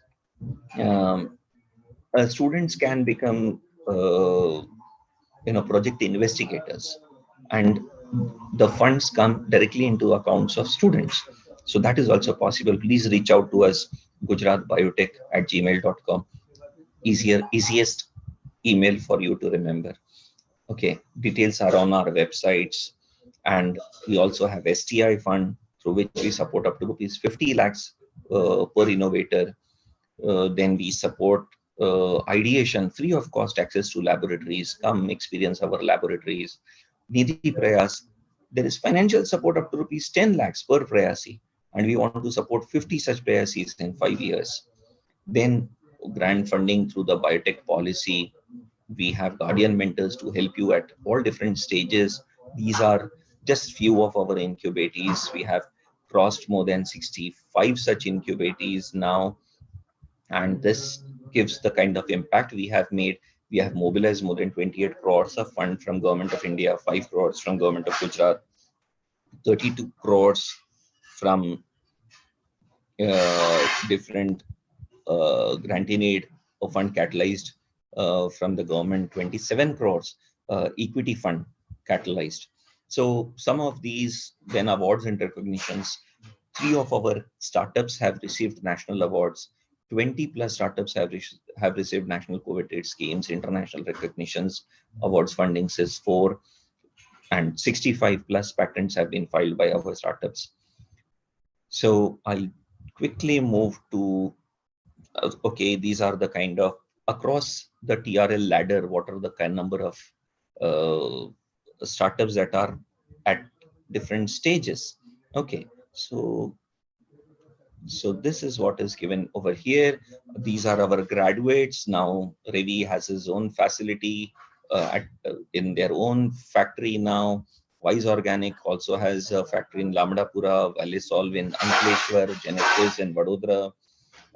project investigators, and the funds come directly into accounts of students. So that is also possible. Please reach out to us, gujaratbiotech@gmail.com. Easiest email for you to remember. Okay, details are on our websites, and we also have STI fund through which we support up to rupees 50 lakhs per innovator. Then we support ideation, free of cost access to laboratories. Come experience our laboratories. Nidhi Prayas, there is financial support up to rupees 10 lakhs per Prayasi, and we want to support 50 such Prayasis in 5 years. Then grant funding through the biotech policy. We have guardian mentors to help you at all different stages. These are just few of our incubatees. We have crossed more than 65 such incubatees now, and this gives the kind of impact we have made. We have mobilized more than 28 crores of fund from Government of India, 5 crores from Government of Gujarat, 32 crores from different grant in aid or fund catalyzed from the government, 27 crores equity fund catalyzed. So some of these then awards and recognitions. 3 of our startups have received national awards. 20 plus startups have received national coveted schemes, international recognitions, awards, fundings is 4, and 65 plus patents have been filed by our startups. So I'll quickly move to okay, these are the kind of across the TRL ladder, what are the kind number of startups that are at different stages. Okay, so this is what is given over here. These are our graduates. Now Ravi has his own facility in their own factory now. Wise Organic also has a factory in Lamdapura, Valisolve in Ankleshwar, Genesis in Vadodara.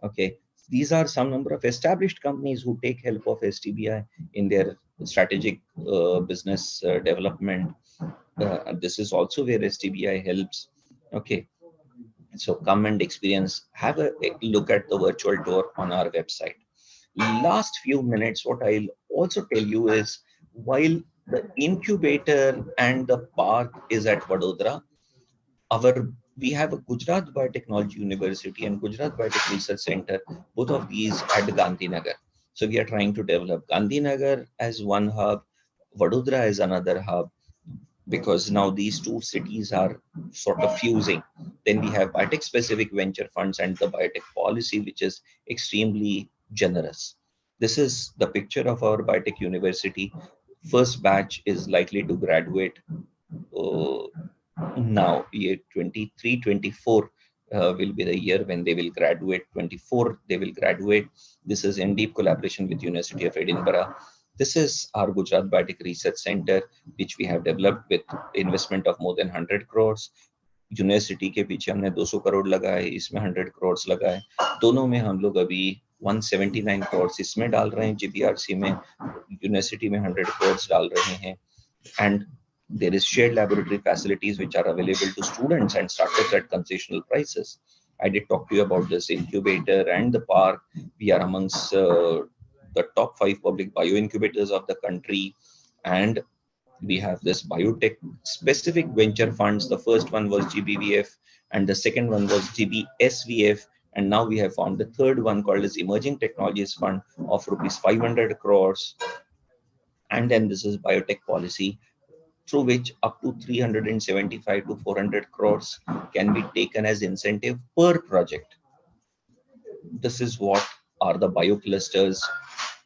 Okay, these are some number of established companies who take help of STBI in their strategic business development. This is also where STBI helps. Okay, so come and experience, have a look at the virtual tour on our website. Last few minutes, what I'll also tell you is, while the incubator and the park is at Vadodara, we have a Gujarat Biotechnology University and Gujarat Biotech Research Center, both of these at Gandhinagar. So we are trying to develop Gandhinagar as one hub, Vadodara as another hub, because now these two cities are sort of fusing. Then we have biotech specific venture funds and the biotech policy, which is extremely generous. This is the picture of our biotech university. First batch is likely to graduate now. Year 23-24 will be the year when they will graduate. 24 they will graduate. This is in deep collaboration with University of Edinburgh. This is our Gujarat Biotech Research Center, which we have developed with investment of more than 100 crores. University के पीछे हमने 200 करोड़ लगाए, इसमें 100 करोड़ लगाए. दोनों में हम लोग अभी 179 करोड़ इसमें डाल रहे हैं, GBRC में, यूनिवर्सिटी में 100 करोड़ डाल रहे हैं. And there is shared laboratory facilities which are available to students and startups at concessional prices. I did talk to you about this incubator and the park. We are amongst the top 5 public bio incubators of the country, and we have this biotech specific venture funds. The first one was GBVF and the second one was GBSVF, and now we have found the third one called as Emerging Technologies Fund of rupees 500 crores. And then this is biotech policy, through which up to 375 to 400 crores can be taken as incentive per project. This is what are the bio clusters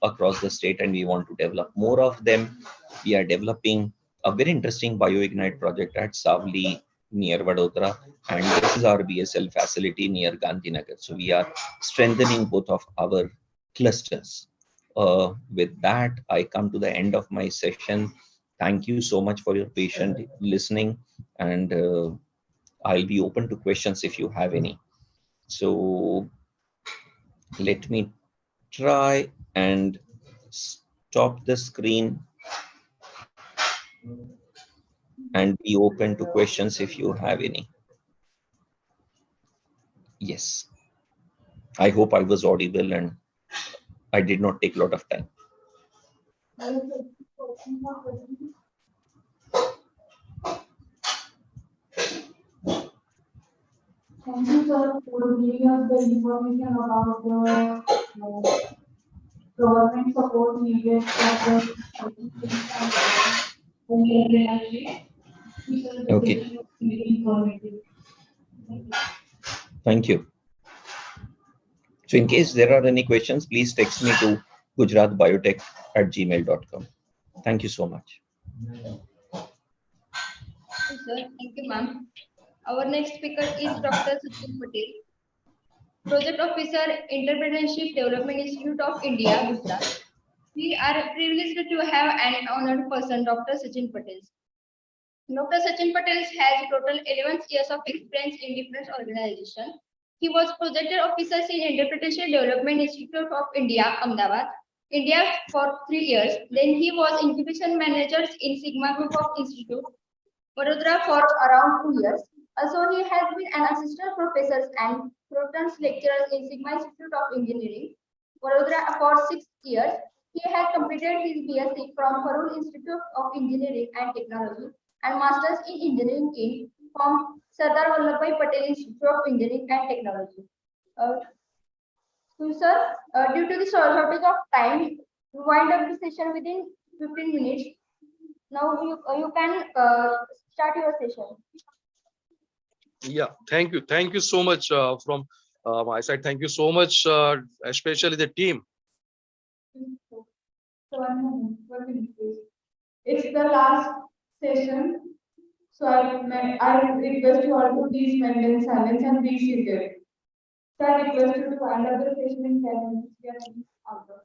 across the state, and we want to develop more of them. We are developing a very interesting BioIgnite project at Savli near Vadodara, and this is our BSL facility near Gandhinagar. So we are strengthening both of our clusters. With that, I come to the end of my session. Thank you so much for your patient listening, and I'll be open to questions if you have any. So let me try and stop the screen and be open to questions if you have any. Yes. I hope I was audible and I did not take a lot of time. Thank you, sir, for giving us the information about the government support needed for the energy. Okay. Thank you. So in case there are any questions, please text me to gujaratbiotech@gmail.com. Thank you so much. Sir, thank you, ma'am. Our next speaker is Dr. Sachin Patel, Project Officer, Entrepreneurship Development Institute of India, Gujarat. We are privileged to have an honored person, Dr. Sachin Patel. Dr. Sachin Patel has total 11 years of experience in different organizations. He was Project Officer in Entrepreneurship Development Institute of India, Ahmedabad, India for 3 years. Then he was Incubation Manager in Sigma Group of Institute, Vadodara for around 2 years. Also, he has been an assistant professor and Protons lecturer in Sigma Institute of Engineering, Vadodara for 6 years. He has completed his BSc from Parul Institute of Engineering and Technology and Masters in Engineering from Sardar Vallabhbhai Patel Institute of Engineering and Technology. So, sir, due to the shortage of time, we wind up the session within 15 minutes. Now you can start your session. Yeah, thank you. Thank you so much from my side. Thank you so much, especially the team. So 1 minute, please. It's the last session. So I request you all to please maintain silence and be seated. So I request you to wind up the session in 10 minutes. We are out of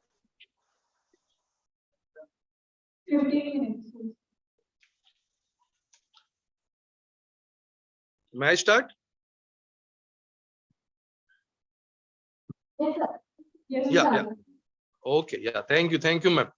15 minutes. May I start? Yes, sir. Yes, Yeah, sir. yeah. Okay, yeah. Thank you, ma'am.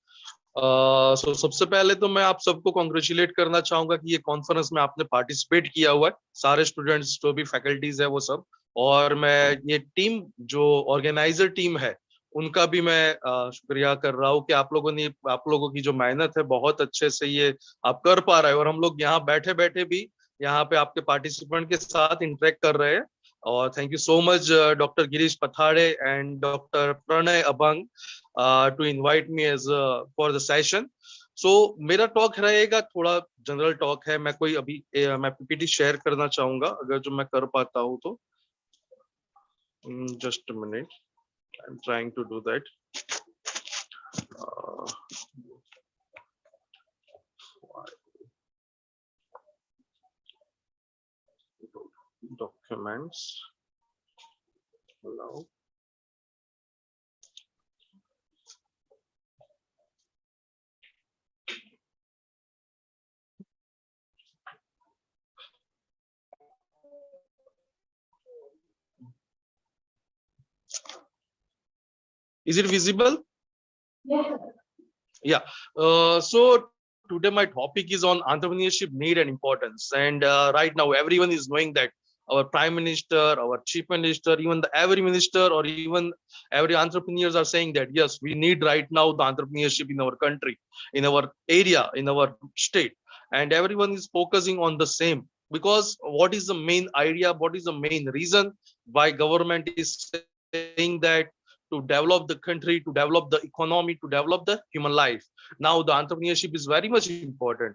सो सबसे पहले तो मैं आप सबको congratulate करना चाहूंगा कि ये कॉन्फ्रेंस में आपने पार्टिसिपेट किया हुआ है, सारे स्टूडेंट्स जो भी फैकल्टीज है वो सब। और मैं ये टीम जो ऑर्गेनाइजर टीम है उनका भी मैं शुक्रिया कर रहा हूँ कि आप लोगों की जो मेहनत है बहुत अच्छे से ये आप कर पा रहे हो, और हम लोग यहाँ बैठे बैठे भी यहाँ पे आपके पार्टिसिपेंट के साथ इंटरेक्ट कर रहे हैं। और thank you so much doctor Girish Pathade and doctor Pranay Abhang to invite me as for the session. So मेरा टॉक रहेगा थोड़ा जनरल टॉक है। मैं मैं पीपीटी शेयर करना चाहूंगा अगर जो मैं कर पाता हूँ तो। Just a minute, I'm trying to do that. Documents. Allow. Is it visible? Yes. Yeah. So today my topic is on entrepreneurship need and importance. And right now everyone is knowing that our prime minister, our chief minister, even every minister or even every entrepreneurs are saying that yes, we need right now the entrepreneurship in our country, in our area, in our state, and everyone is focusing on the same. Because what is the main idea? What is the main reason why government is saying that to develop the country, to develop the economy, to develop the human life? Now the entrepreneurship is very much important.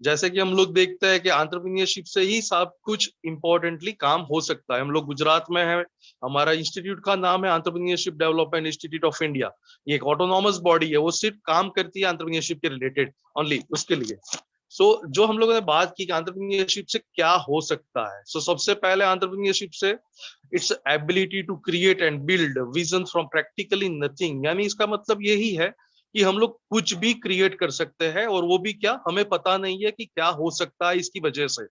जैसे कि हम लोग देखते हैं कि entrepreneurship से ही सब कुछ importantly काम हो सकता है। हम लोग गुजरात में है, हमारा इंस्टीट्यूट का नाम है entrepreneurship development institute of India. ये एक ऑटोनॉमस बॉडी है, वो सिर्फ काम करती है एंटरप्रेन्योरशिप के रिलेटेड ओनली, उसके लिए। जो हम लोगों ने बात की कि एंटरप्रेन्योरशिप से क्या हो सकता है, सबसे पहले एंटरप्रेन्योरशिप से it's ability to create and build vision from practically nothing. यानी इसका मतलब यही है कि हम लोग कुछ भी क्रिएट कर सकते हैं, और वो भी क्या, हमें पता नहीं है कि क्या हो सकता है इसकी वजह से।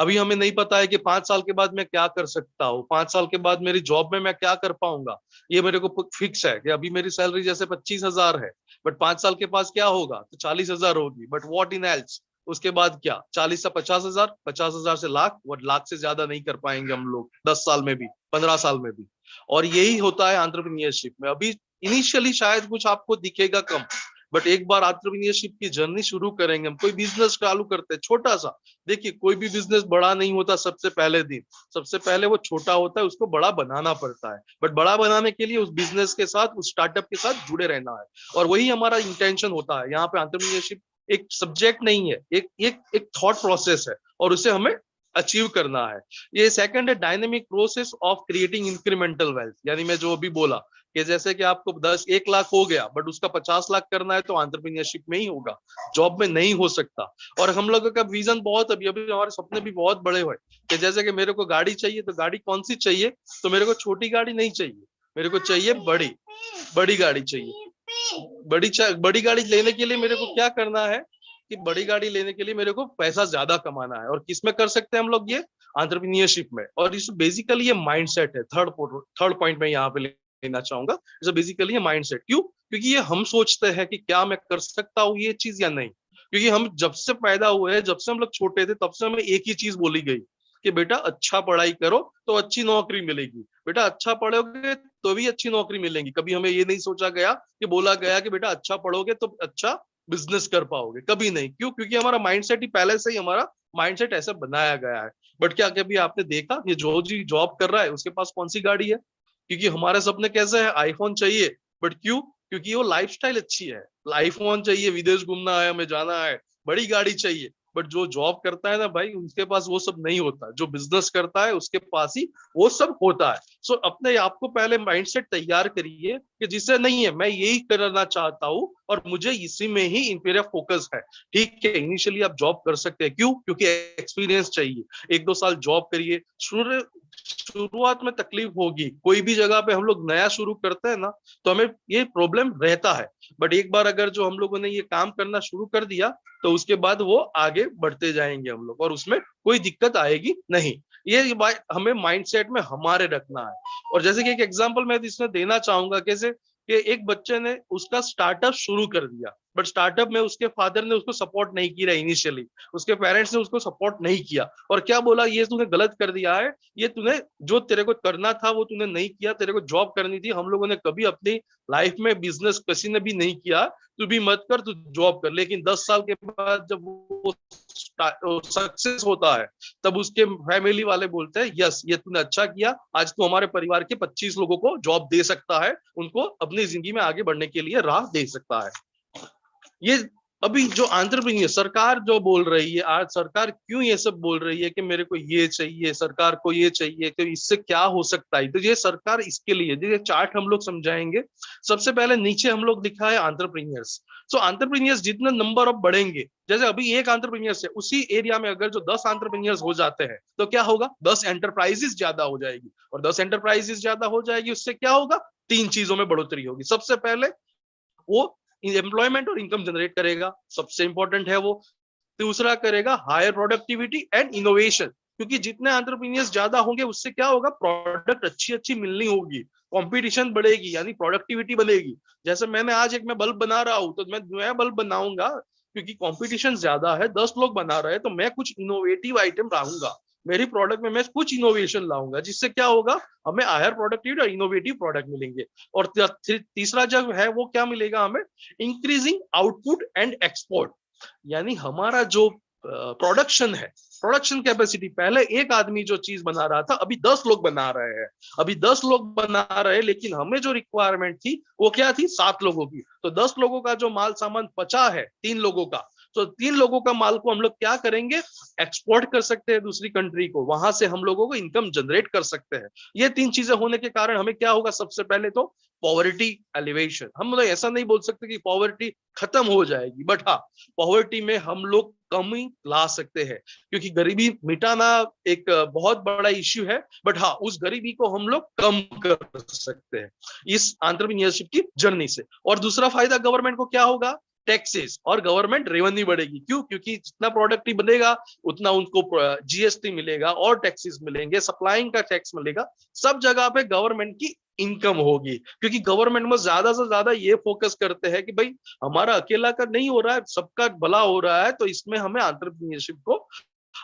अभी हमें नहीं पता है कि 5 साल के बाद मैं क्या कर सकता हूँ, 5 साल के बाद मेरी जॉब में मैं क्या कर पाऊंगा। ये मेरे को फिक्स है कि अभी मेरी सैलरी जैसे 25,000 है, बट 5 साल के पास क्या होगा तो 40,000 होगी। बट व्हाट इन एल्स, उसके बाद क्या, 40 से 50,000, 50,000 से लाख, और लाख से ज्यादा नहीं कर पाएंगे हम लोग 10 साल में भी, 15 साल में भी। और यही होता है एंटरप्रेन्योरशिप में। अभी इनिशियली शायद कुछ आपको दिखेगा कम, बट एक बार एंटरप्रेन्योरशिप की जर्नी शुरू करेंगे, हम कोई बिजनेस चालू करते हैं छोटा सा। देखिए कोई भी बिजनेस बड़ा नहीं होता सबसे पहले दिन, सबसे पहले वो छोटा होता है, उसको बड़ा बनाना पड़ता है। बट बड़ा बनाने के लिए उस बिजनेस के साथ, उस स्टार्टअप के साथ जुड़े रहना है, और वही हमारा इंटेंशन होता है। यहाँ पे एंटरप्रेन्योरशिप एक सब्जेक्ट नहीं है, एक थॉट प्रोसेस है, और उसे हमें अचीव करना है। ये सेकंड है dynamic process of creating incremental wealth. यानी मैं जो अभी बोला कि जैसे कि आपको 1 लाख हो गया, बट उसका 50 लाख करना है तो एंटरप्रेन्योरशिप में ही होगा, जॉब में नहीं हो सकता। और हम लोगों का विजन बहुत, अभी हमारे सपने भी बहुत बड़े हुए कि जैसे कि मेरे को गाड़ी चाहिए, तो गाड़ी कौन सी चाहिए, तो मेरे को छोटी गाड़ी नहीं चाहिए, मेरे को चाहिए बड़ी गाड़ी चाहिए। बड़ी गाड़ी लेने के लिए मेरे को क्या करना है कि बड़ी गाड़ी लेने के लिए मेरे को पैसा ज्यादा कमाना है। और किस में कर सकते हैं हम लोग, ये एंटरप्रेन्योरशिप में। और इस बेसिकली ये माइंडसेट है, थर्ड पॉइंट में यहाँ पे लेना चाहूंगा। इस बेसिकली ये माइंडसेट, क्यों, क्योंकि ये हम सोचते हैं कि क्या मैं कर सकता हूँ ये चीज या नहीं। क्योंकि हम जब से पैदा हुए हैं, जब से हम लोग छोटे थे, तब से हमें एक ही चीज बोली गई कि बेटा अच्छा पढ़ाई करो तो अच्छी नौकरी मिलेगी, बेटा अच्छा पढ़ोगे तो भी अच्छी नौकरी मिलेगी। कभी हमें ये नहीं सोचा गया कि बोला गया कि बेटा अच्छा पढ़ोगे तो अच्छा बिजनेस कर पाओगे, कभी नहीं। क्यों, क्योंकि हमारा माइंडसेट ही पहले से ही, हमारा माइंडसेट ऐसा बनाया गया है। बट क्या कभी आपने देखा ये जो जी जॉब कर रहा है उसके पास कौन सी गाड़ी है? क्योंकि हमारे सपने कैसे है, आईफोन चाहिए। बट क्यों, क्योंकि वो लाइफस्टाइल अच्छी है, आईफोन चाहिए, विदेश घूमना है, हमें जाना है, बड़ी गाड़ी चाहिए। बट जो जॉब करता है ना भाई, उनके पास वो सब नहीं होता। जो बिजनेस करता है उसके पास ही वो सब होता है। अपने आप को पहले माइंडसेट तैयार करिए कि जिससे नहीं है, मैं यही करना चाहता हूँ और मुझे इसी में ही इंपीरिया फोकस है। ठीक है, इनिशियली आप जॉब कर सकते हैं, क्यों? क्योंकि एक्सपीरियंस चाहिए, 1-2 साल जॉब करिए। शुरुआत में तकलीफ होगी, कोई भी जगह पे हम लोग नया शुरू करते हैं ना, तो हमें ये प्रॉब्लम रहता है। बट एक बार अगर जो हम लोगों ने ये काम करना शुरू कर दिया, तो उसके बाद वो आगे बढ़ते जाएंगे हम लोग, और उसमें कोई दिक्कत आएगी नहीं। ये बात हमें माइंडसेट में हमारे रखना है। और जैसे कि एक एग्जांपल मैं इसमें देना चाहूंगा, कैसे कि एक बच्चे ने उसका स्टार्टअप शुरू कर दिया, बट स्टार्टअप में उसके फादर ने उसको सपोर्ट नहीं किया इनिशियली, उसके पेरेंट्स ने उसको सपोर्ट नहीं किया, और क्या बोला, ये तूने गलत कर दिया है, ये तूने जो तेरे को करना था वो तूने नहीं किया, तेरे को जॉब करनी थी, हम लोगों ने कभी अपनी लाइफ में बिजनेस किसी ने भी नहीं किया, तू भी मत कर, तू जॉब कर। लेकिन 10 साल के बाद जब वो सक्सेस होता है, तब उसके फैमिली वाले बोलते हैं, यस ये तूने अच्छा किया, आज तू हमारे परिवार के 25 लोगों को जॉब दे सकता है, उनको अपनी जिंदगी में आगे बढ़ने के लिए राह दे सकता है। ये अभी जो एंटरप्रेन्योर सरकार जो बोल रही है, आज सरकार क्यों ये सब बोल रही है कि मेरे को ये चाहिए, सरकार को ये चाहिए, तो इससे क्या हो सकता है, तो ये सरकार इसके लिए, ये चार्ट हम लोग समझाएंगे। सबसे पहले नीचे हम लोग लिखा है एंटरप्रेन्योर्स। सो एंटरप्रेन्योर्स जितने नंबर ऑफ बढ़ेंगे, जैसे अभी एक एंटरप्रेन्योर्स है, उसी एरिया में अगर जो 10 एंटरप्रेन्योर्स हो जाते हैं, तो क्या होगा, 10 एंटरप्राइजेस ज्यादा हो जाएगी, और 10 एंटरप्राइजेस ज्यादा हो जाएगी, उससे क्या होगा, 3 चीजों में बढ़ोतरी होगी। सबसे पहले वो एम्प्लॉयमेंट और इनकम जनरेट करेगा, सबसे इंपॉर्टेंट है वो। दूसरा करेगा हायर प्रोडक्टिविटी एंड इनोवेशन, क्योंकि जितने एंटरप्रेन्योर्स ज्यादा होंगे, उससे क्या होगा, प्रोडक्ट अच्छी अच्छी मिलनी होगी, कंपटीशन बढ़ेगी, यानी प्रोडक्टिविटी बढ़ेगी। जैसे मैंने आज एक मैं बल्ब बना रहा हूं, तो मैं नया बल्ब बनाऊंगा, क्योंकि कंपटीशन ज्यादा है, 10 लोग बना रहे हैं, तो मैं कुछ इनोवेटिव आइटम लाऊंगा, मेरी प्रोडक्ट में मैं कुछ इनोवेशन लाऊंगा, जिससे क्या होगा, हमें हायर प्रोडक्टिविटी और इनोवेटिव प्रोडक्ट मिलेंगे। और तीसरा जब है वो क्या मिलेगा हमें, इंक्रीजिंग आउटपुट एंड एक्सपोर्ट, यानी हमारा जो प्रोडक्शन है, प्रोडक्शन कैपेसिटी, पहले एक आदमी जो चीज बना रहा था, अभी 10 लोग बना रहे हैं, अभी 10 लोग बना रहे हैं, लेकिन हमें जो रिक्वायरमेंट थी वो क्या थी, 7 लोगों की। तो 10 लोगों का जो माल सामान बचा है 3 लोगों का, तो 3 लोगों का माल को हम लोग क्या करेंगे, एक्सपोर्ट कर सकते हैं दूसरी कंट्री को, वहां से हम लोगों को इनकम जनरेट कर सकते हैं। ये 3 चीजें होने के कारण हमें क्या होगा, सबसे पहले तो पॉवर्टी एलिवेशन। हम लोग ऐसा नहीं बोल सकते कि पॉवर्टी खत्म हो जाएगी, बट हाँ, पॉवर्टी में हम लोग कमी ला सकते हैं, क्योंकि गरीबी मिटाना एक बहुत बड़ा इश्यू है, बट हाँ, उस गरीबी को हम लोग कम कर सकते हैं इस एंटरप्रेन्योरशिप की जर्नी से। और दूसरा फायदा गवर्नमेंट को क्या होगा, टैक्सेस और गवर्नमेंट रेवेन्यू बढ़ेगी। क्यों? क्योंकि जितना प्रोडक्ट ही बनेगा, उतना उनको जीएसटी मिलेगा और टैक्सेस मिलेंगे, सप्लाइंग का टैक्स मिलेगा, सब जगह पे गवर्नमेंट की इनकम होगी। क्योंकि गवर्नमेंट में ज्यादा से ज्यादा ये फोकस करते हैं कि भाई हमारा अकेला का नहीं हो रहा है, सबका भला हो रहा है, तो इसमें हमें एंटरप्रेन्योरशिप को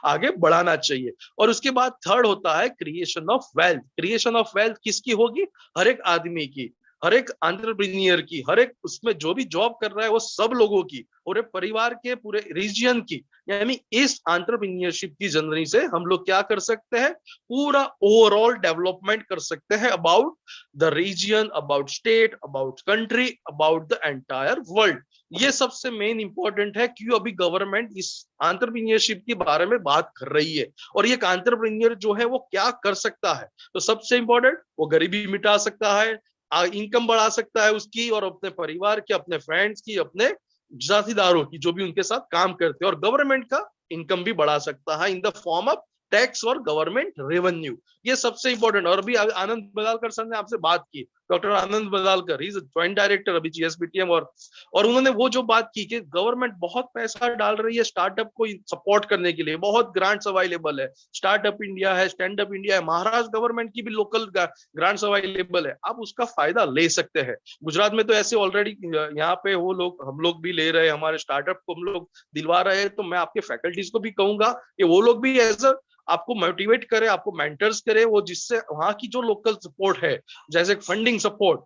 आगे बढ़ाना चाहिए। और उसके बाद थर्ड होता है creation of wealth. Creation of wealth किसकी होगी, हर एक आदमी की, हर एक एंटरप्रेन्योर की, हर एक उसमें जो भी जॉब कर रहा है वो सब लोगों की, पूरे परिवार के, पूरे रीजन की। यानी इस एंटरप्रेन्योरशिप की जर्नी से हम लोग क्या कर सकते हैं, पूरा ओवरऑल डेवलपमेंट कर सकते हैं about the region, about state, about country, about the entire world. ये सबसे मेन इंपॉर्टेंट है, क्यों अभी गवर्नमेंट इस एंटरप्रेन्योरशिप के बारे में बात कर रही है। और ये एंटरप्रेन्योर जो है वो क्या कर सकता है, तो सबसे इंपॉर्टेंट, वो गरीबी मिटा सकता है, इनकम बढ़ा सकता है उसकी, और अपने परिवार की, अपने फ्रेंड्स की, अपने साथीदारों की, जो भी उनके साथ काम करते हैं। और गवर्नमेंट का इनकम भी बढ़ा सकता है in the form of tax और गवर्नमेंट रेवेन्यू। ये सबसे इंपॉर्टेंट। और अभी आनंद बदालकर सर ने आपसे बात की, doctor Anand Badalkar, is joint director अभी जीएसबीटीएम, और उन्होंने वो जो बात की कि गवर्नमेंट बहुत पैसा डाल रही है स्टार्टअप को सपोर्ट करने के लिए, बहुत ग्रांट्स अवेलेबल है, स्टार्टअप इंडिया है, स्टैंड अप इंडिया है, महाराष्ट्र गवर्नमेंट की भी लोकल ग्रांट्स अवेलेबल है, आप उसका फायदा ले सकते हैं। गुजरात में तो ऐसे ऑलरेडी यहाँ पे वो लोग, हम लोग भी ले रहे हैं, हमारे स्टार्टअप को हम लोग दिलवा रहे हैं। तो मैं आपके फैकल्टीज को भी कहूंगा कि वो लोग भी एज अ आपको मोटिवेट करे, आपको मेंटर्स करे, वो जिससे वहां की जो लोकल सपोर्ट है, जैसे फंडिंग सपोर्ट,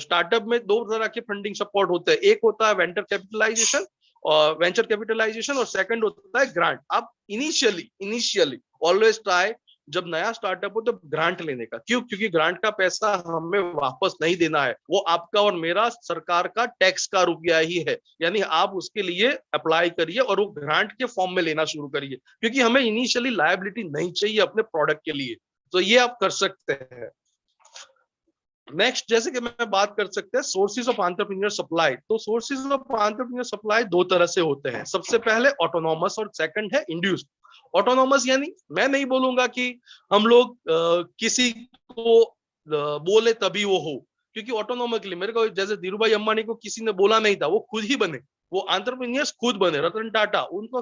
स्टार्टअप में 2 तरह के फंडिंग सपोर्ट होते हैं, एक होता है वेंचर कैपिटलाइजेशन और सेकंड होता है ग्रांट। आप इनिशियली ऑलवेज ट्राई, जब नया स्टार्टअप हो तो ग्रांट लेने का। क्यों? क्योंकि ग्रांट का पैसा हमें वापस नहीं देना है, वो आपका और मेरा सरकार का टैक्स का रुपया ही है। यानी आप उसके लिए अप्लाई करिए और वो ग्रांट के फॉर्म में लेना शुरू करिए, क्योंकि हमें इनिशियली लायबिलिटी नहीं चाहिए अपने प्रोडक्ट के लिए। तो ये आप कर सकते हैं। नेक्स्ट जैसे कि मैं बात कर सकते हैं सोर्सेज ऑफ एंटरप्रेन्योर सप्लाई। तो सोर्सेज ऑफ एंटरप्रेन्योर सप्लाई दो तरह से होते हैं, सबसे पहले ऑटोनॉमस और सेकंड है इंड्यूस्ड। ऑटोनॉमस यानी मैं नहीं बोलूंगा कि हम लोग किसी को बोले तभी वो हो, क्योंकि ऑटोनॉमिकली मेरे को जैसे धीरू भाई अंबानी को किसी ने बोला नहीं था, वो खुद ही बने, वो एंटरप्रेन्योर्स खुद बने। रतन टाटा उनको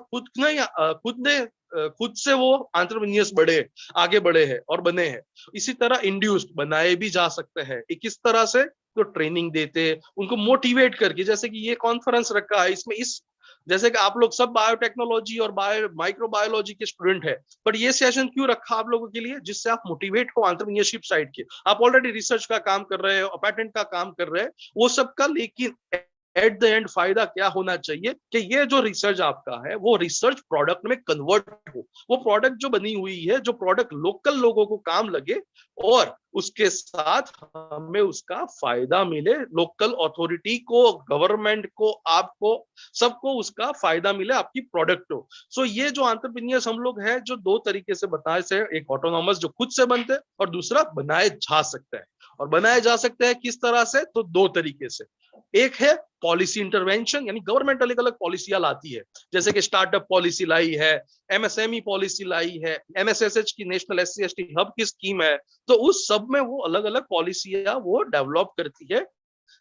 खुद से वो एंटरप्रेन्योर्स बढ़े, आगे बढ़े हैं और बने हैं। इसी तरह इंड्यूस्ड बनाए भी जा सकते हैं। किस तरह से? तो ट्रेनिंग देते, उनको मोटिवेट करके, जैसे कि ये कॉन्फ्रेंस रखा है इसमें, इस जैसे कि आप लोग सब बायोटेक्नोलॉजी और माइक्रोबायोलॉजी के स्टूडेंट है, पर ये सेशन क्यों रखा आप लोगों के लिए? जिससे आप मोटिवेट हो एंटरप्रेन्योरशिप साइड के। आप ऑलरेडी रिसर्च का काम कर रहे हो, पेटेंट का काम कर रहे हैं, वो सब का, लेकिन एट द एंड फायदा क्या होना चाहिए कि ये जो रिसर्च आपका है वो रिसर्च प्रोडक्ट में कन्वर्ट हो। वो प्रोडक्ट जो बनी हुई है, जो प्रोडक्ट लोकल लोगों को काम लगे और उसके साथ हमें उसका फायदा मिले, लोकल अथॉरिटी को, गवर्नमेंट को, आपको, सबको उसका फायदा मिले, आपकी प्रोडक्ट हो। सो ये जो एंटरप्रेन्योर्स हम लोग हैं, जो दो तरीके से बताए से, एक ऑटोनॉमस जो खुद से बनते हैं और दूसरा बनाए जा सकते हैं। और बनाए जा सकते हैं किस तरह से? तो दो तरीके से। एक है पॉलिसी इंटरवेंशन, यानी गवर्नमेंट अलग अलग पॉलिसियां लाती है, जैसे कि स्टार्टअप पॉलिसी लाई है, एमएसएमई पॉलिसी लाई है, एमएसएसएच की नेशनल एससी एसटी हब की स्कीम है। तो उस सब में वो अलग अलग पॉलिसियां वो डेवलप करती है,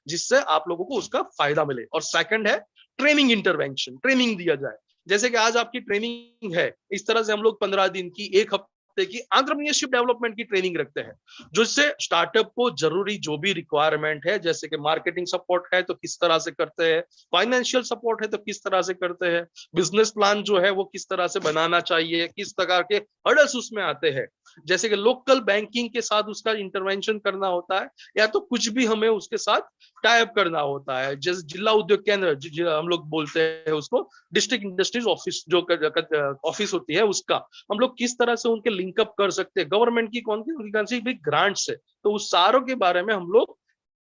जिससे आप लोगों को उसका फायदा मिले। और सेकंड है ट्रेनिंग इंटरवेंशन, ट्रेनिंग दिया जाए। जैसे कि आज आपकी ट्रेनिंग है, इस तरह से हम लोग 15 दिन की, एक हफ्ते की एंटरप्रेन्योरशिप डेवलपमेंट की ट्रेनिंग रखते हैं, जिससे स्टार्टअप को जरूरी जो भी रिक्वायरमेंट है, जैसे कि मार्केटिंग सपोर्ट है तो किस तरह से करते हैं, फाइनेंशियल सपोर्ट है तो किस तरह से करते हैं, बिजनेस प्लान जो है वो किस तरह से बनाना चाहिए, किस प्रकार के हर्डल्स उसमें आते हैं, जैसे कि लोकल बैंकिंग के साथ उसका इंटरवेंशन करना होता है, या तो कुछ भी हमें उसके साथ टाई अप करना होता है, जैसे जिला उद्योग केंद्र हम लोग बोलते हैं उसको, डिस्ट्रिक्ट इंडस्ट्रीज ऑफिस जो ऑफिस होती है, उसका हम लोग किस तरह से उनके लिंकअप कर सकते हैं गवर्नमेंट की कौन सी भी ग्रांट से। तो उस सारों के बारे में हम लोग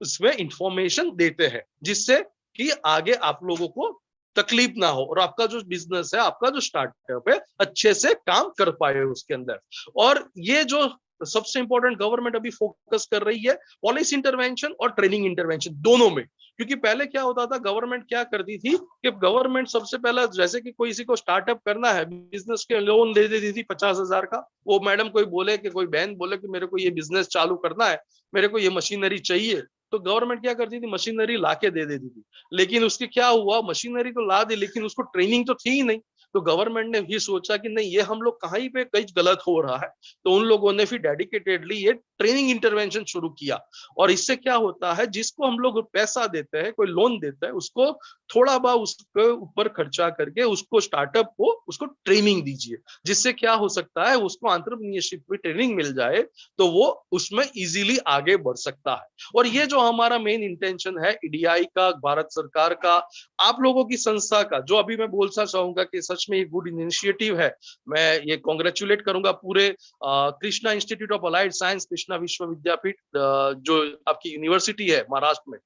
उसमें इंफॉर्मेशन देते हैं, जिससे कि आगे आप लोगों को तकलीफ ना हो और आपका जो बिजनेस है, आपका जो स्टार्टअप है, अच्छे से काम कर पाए उसके अंदर। और ये जो सबसे इंपॉर्टेंट गवर्नमेंट अभी फोकस कर रही है, पॉलिसी इंटरवेंशन और ट्रेनिंग इंटरवेंशन दोनों में। क्योंकि पहले क्या होता था, गवर्नमेंट क्या करती थी कि गवर्नमेंट सबसे पहला, जैसे कि कोई किसी को स्टार्टअप करना है, बिजनेस के लोन दे देती थी 50,000 का। वो मैडम कोई बोले कि, कोई बहन बोले कि मेरे को ये बिजनेस चालू करना है, मेरे को ये मशीनरी चाहिए, तो गवर्नमेंट क्या करती थी, मशीनरी लाके दे देती थी। लेकिन उसके क्या हुआ, मशीनरी तो ला दी लेकिन उसको ट्रेनिंग तो थी ही नहीं। तो गवर्नमेंट ने भी सोचा कि नहीं, ये हम लोग कहीं पे कहीं गलत हो रहा है, तो उन लोगों ने फिर डेडिकेटेडली ये ट्रेनिंग इंटरवेंशन शुरू किया। और इससे क्या होता है, जिसको हम लोग पैसा देते हैं, कोई लोन देता है, उसको थोड़ा बहुत उसके ऊपर खर्चा करके उसको स्टार्टअप को उसको ट्रेनिंग दीजिए, जिससे क्या हो सकता है, उसको एंटरप्रेन्योरशिप में ट्रेनिंग मिल जाए तो वो उसमें इजीली आगे बढ़ सकता है। और ये जो हमारा मेन इंटेंशन है ईडीआई का, भारत सरकार का, आप लोगों की संस्था का, जो अभी मैं बोलना चाहूंगा कि सच में ये गुड इनिशिएटिव है। मैं ये कॉन्ग्रेचुलेट करूंगा पूरे Krishna institute of allied science, Krishna Vishwavidyapeeth जो आपकी यूनिवर्सिटी है महाराष्ट्र में,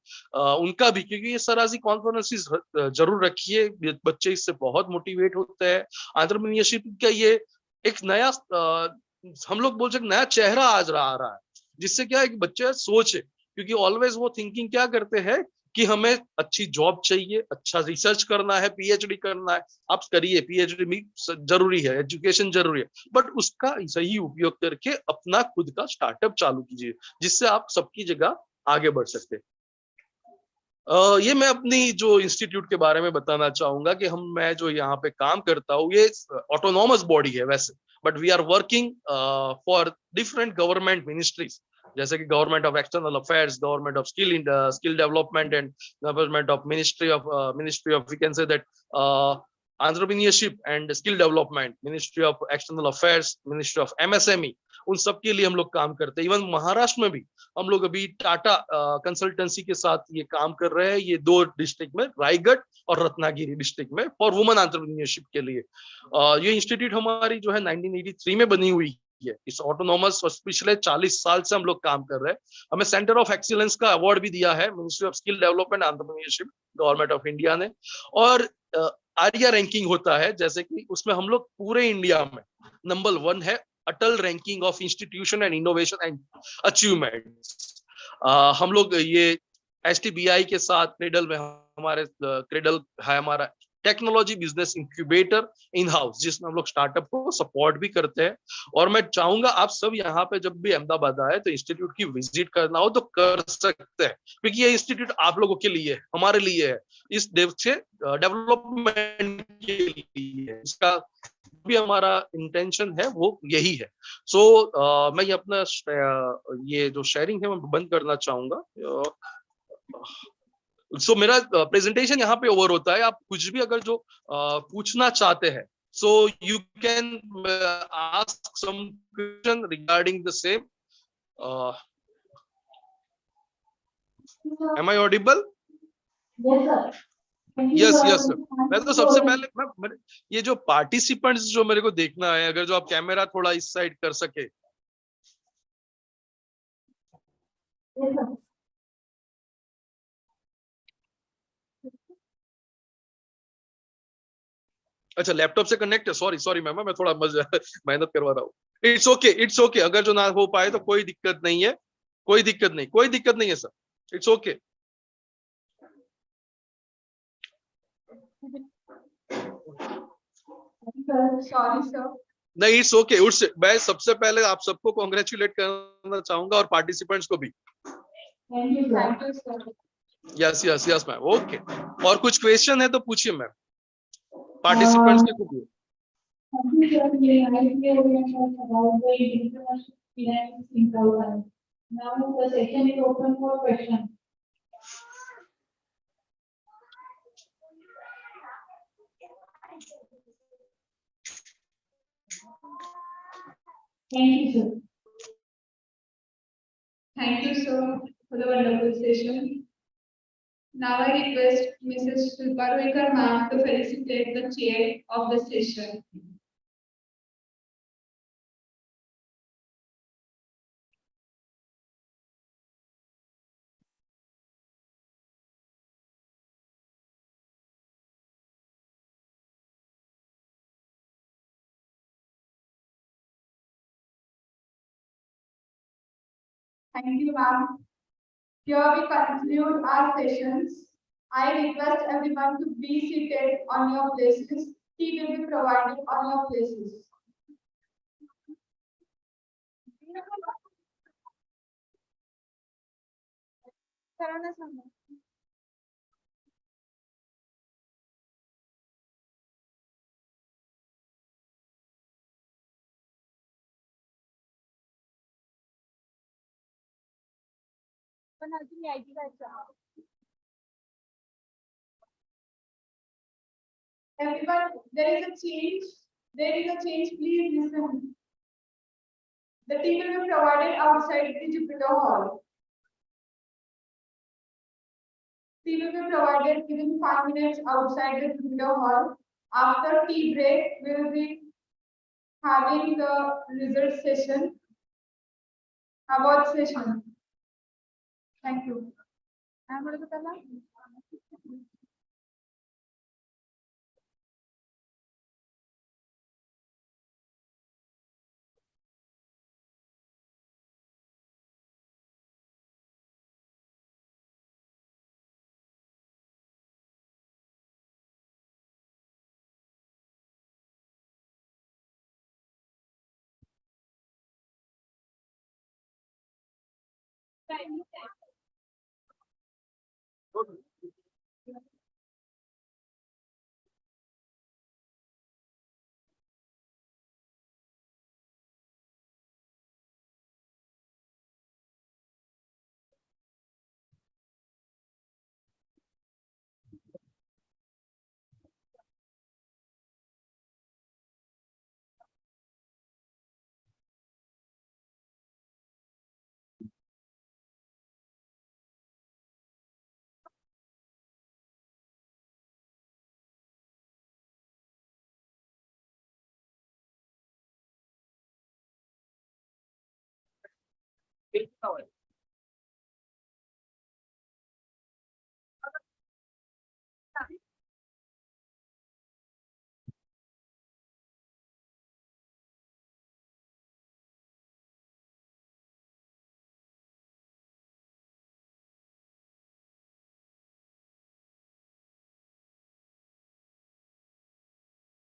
उनका भी, क्योंकि ये सराजी कॉन्फ्रेंसेस जरूर रखिए, बच्चे इससे बहुत मोटिवेट होते हैं। एंटरप्रेन्योरशिप का ये एक नया हम लोग बोल सकते नया चेहरा आज आ रहा है, जिससे क्या है कि बच्चे सोचे, क्योंकि ऑलवेज वो थिंकिंग क्या करते हैं कि हमें अच्छी जॉब चाहिए, अच्छा रिसर्च करना है, पीएचडी करना है। आप करिए, पीएचडी भी जरूरी है, एजुकेशन जरूरी है, बट उसका सही उपयोग करके अपना खुद का स्टार्टअप चालू कीजिए, जिससे आप सबकी जगह आगे बढ़ सकते हैं। ये मैं अपनी जो इंस्टीट्यूट के बारे में बताना चाहूंगा कि मैं जो यहाँ पे काम करता हूँ, ये ऑटोनॉमस बॉडी है वैसे, but we are working for different government ministries, जैसे कि government of external affairs, government of skill development and government of ministry of we can say that entrepreneurship and skill development, ministry of external affairs, ministry of MSME, उन सब के लिए हम लोग काम करते हैं। इवन महाराष्ट्र में भी हम लोग अभी टाटा कंसल्टेंसी के साथ ये काम कर रहे हैं, ये 2 डिस्ट्रिक्ट में, रायगढ़ और रत्नागिरी डिस्ट्रिक्ट में, फॉर वुमेन एंटरप्रेन्योरशिप के लिए। ये इंस्टीट्यूट हमारी जो है 1983 में बनी हुई है, इस ऑटोनॉमस, और पिछले 40 साल से हम लोग काम कर रहे हैं। हमें सेंटर ऑफ एक्सीलेंस का अवार्ड भी दिया है ministry of skill development entrepreneurship, government of India ने। और आर्या रैंकिंग होता है, जैसे कि उसमें हम लोग पूरे इंडिया में नंबर 1 है, Atal ranking of institution and innovation and achievements. हम लोग ये STBI के साथ क्रेडल में हमारे क्रेडल है हमारा technology business incubator in house, जिसमें हम लोग स्टार्टअप को सपोर्ट भी करते हैं। और मैं चाहूंगा आप सब यहाँ पे जब भी अहमदाबाद आए तो इंस्टीट्यूट की विजिट करना हो तो कर सकते हैं, क्योंकि ये इंस्टीट्यूट आप लोगों के लिए है, हमारे लिए है, इस देश से डेवलपमेंट के लिए है। इसका भी हमारा इंटेंशन है वो यही है। सो मैं ये अपना ये जो शेयरिंग है मैं बंद करना चाहूंगा। सो मेरा प्रेजेंटेशन यहाँ पे ओवर होता है। आप कुछ भी अगर जो पूछना चाहते हैं, so you can ask some question regarding the same. Am I audible? Yes yes sir. मैं तो सबसे पहले ये जो पार्टिसिपेंट्स जो मेरे को देखना है, अगर जो आप कैमरा थोड़ा इस साइड कर सके। अच्छा, लैपटॉप से कनेक्ट है। सॉरी सॉरी मैम, मैं थोड़ा मेहनत करवा रहा हूँ। It's okay, it's okay. अगर जो ना हो पाए तो कोई दिक्कत नहीं है, कोई दिक्कत नहीं, कोई दिक्कत नहीं है sir, it's okay. Sorry sir. नहीं, इट्स ओके। मैं सबसे पहले आप सबको कॉन्ग्रेचुलेट करना चाहूंगा और पार्टिसिपेंट्स को भी। Thank you sir. Yes yes yes ma'am, okay. और कुछ क्वेश्चन है तो पूछिए मैम, पार्टिसिपेंट्स के कुछ। Now the session is open for questions. Thank you, sir. Thank you, sir, for the wonderful session. Now I request Mrs. Shilpa Roikar ma'am to felicitate the chair of the session. Thank you, ma'am. Here we conclude our sessions. I request everyone to be seated on your places. Tea will be provided on your places. Everyone, there is a change. There is a change. Please listen. The tea will be provided outside the Jupiter Hall. Tea will be provided within 5 minutes outside the Jupiter Hall. After tea break, we will be having the result session, award session. Thank you.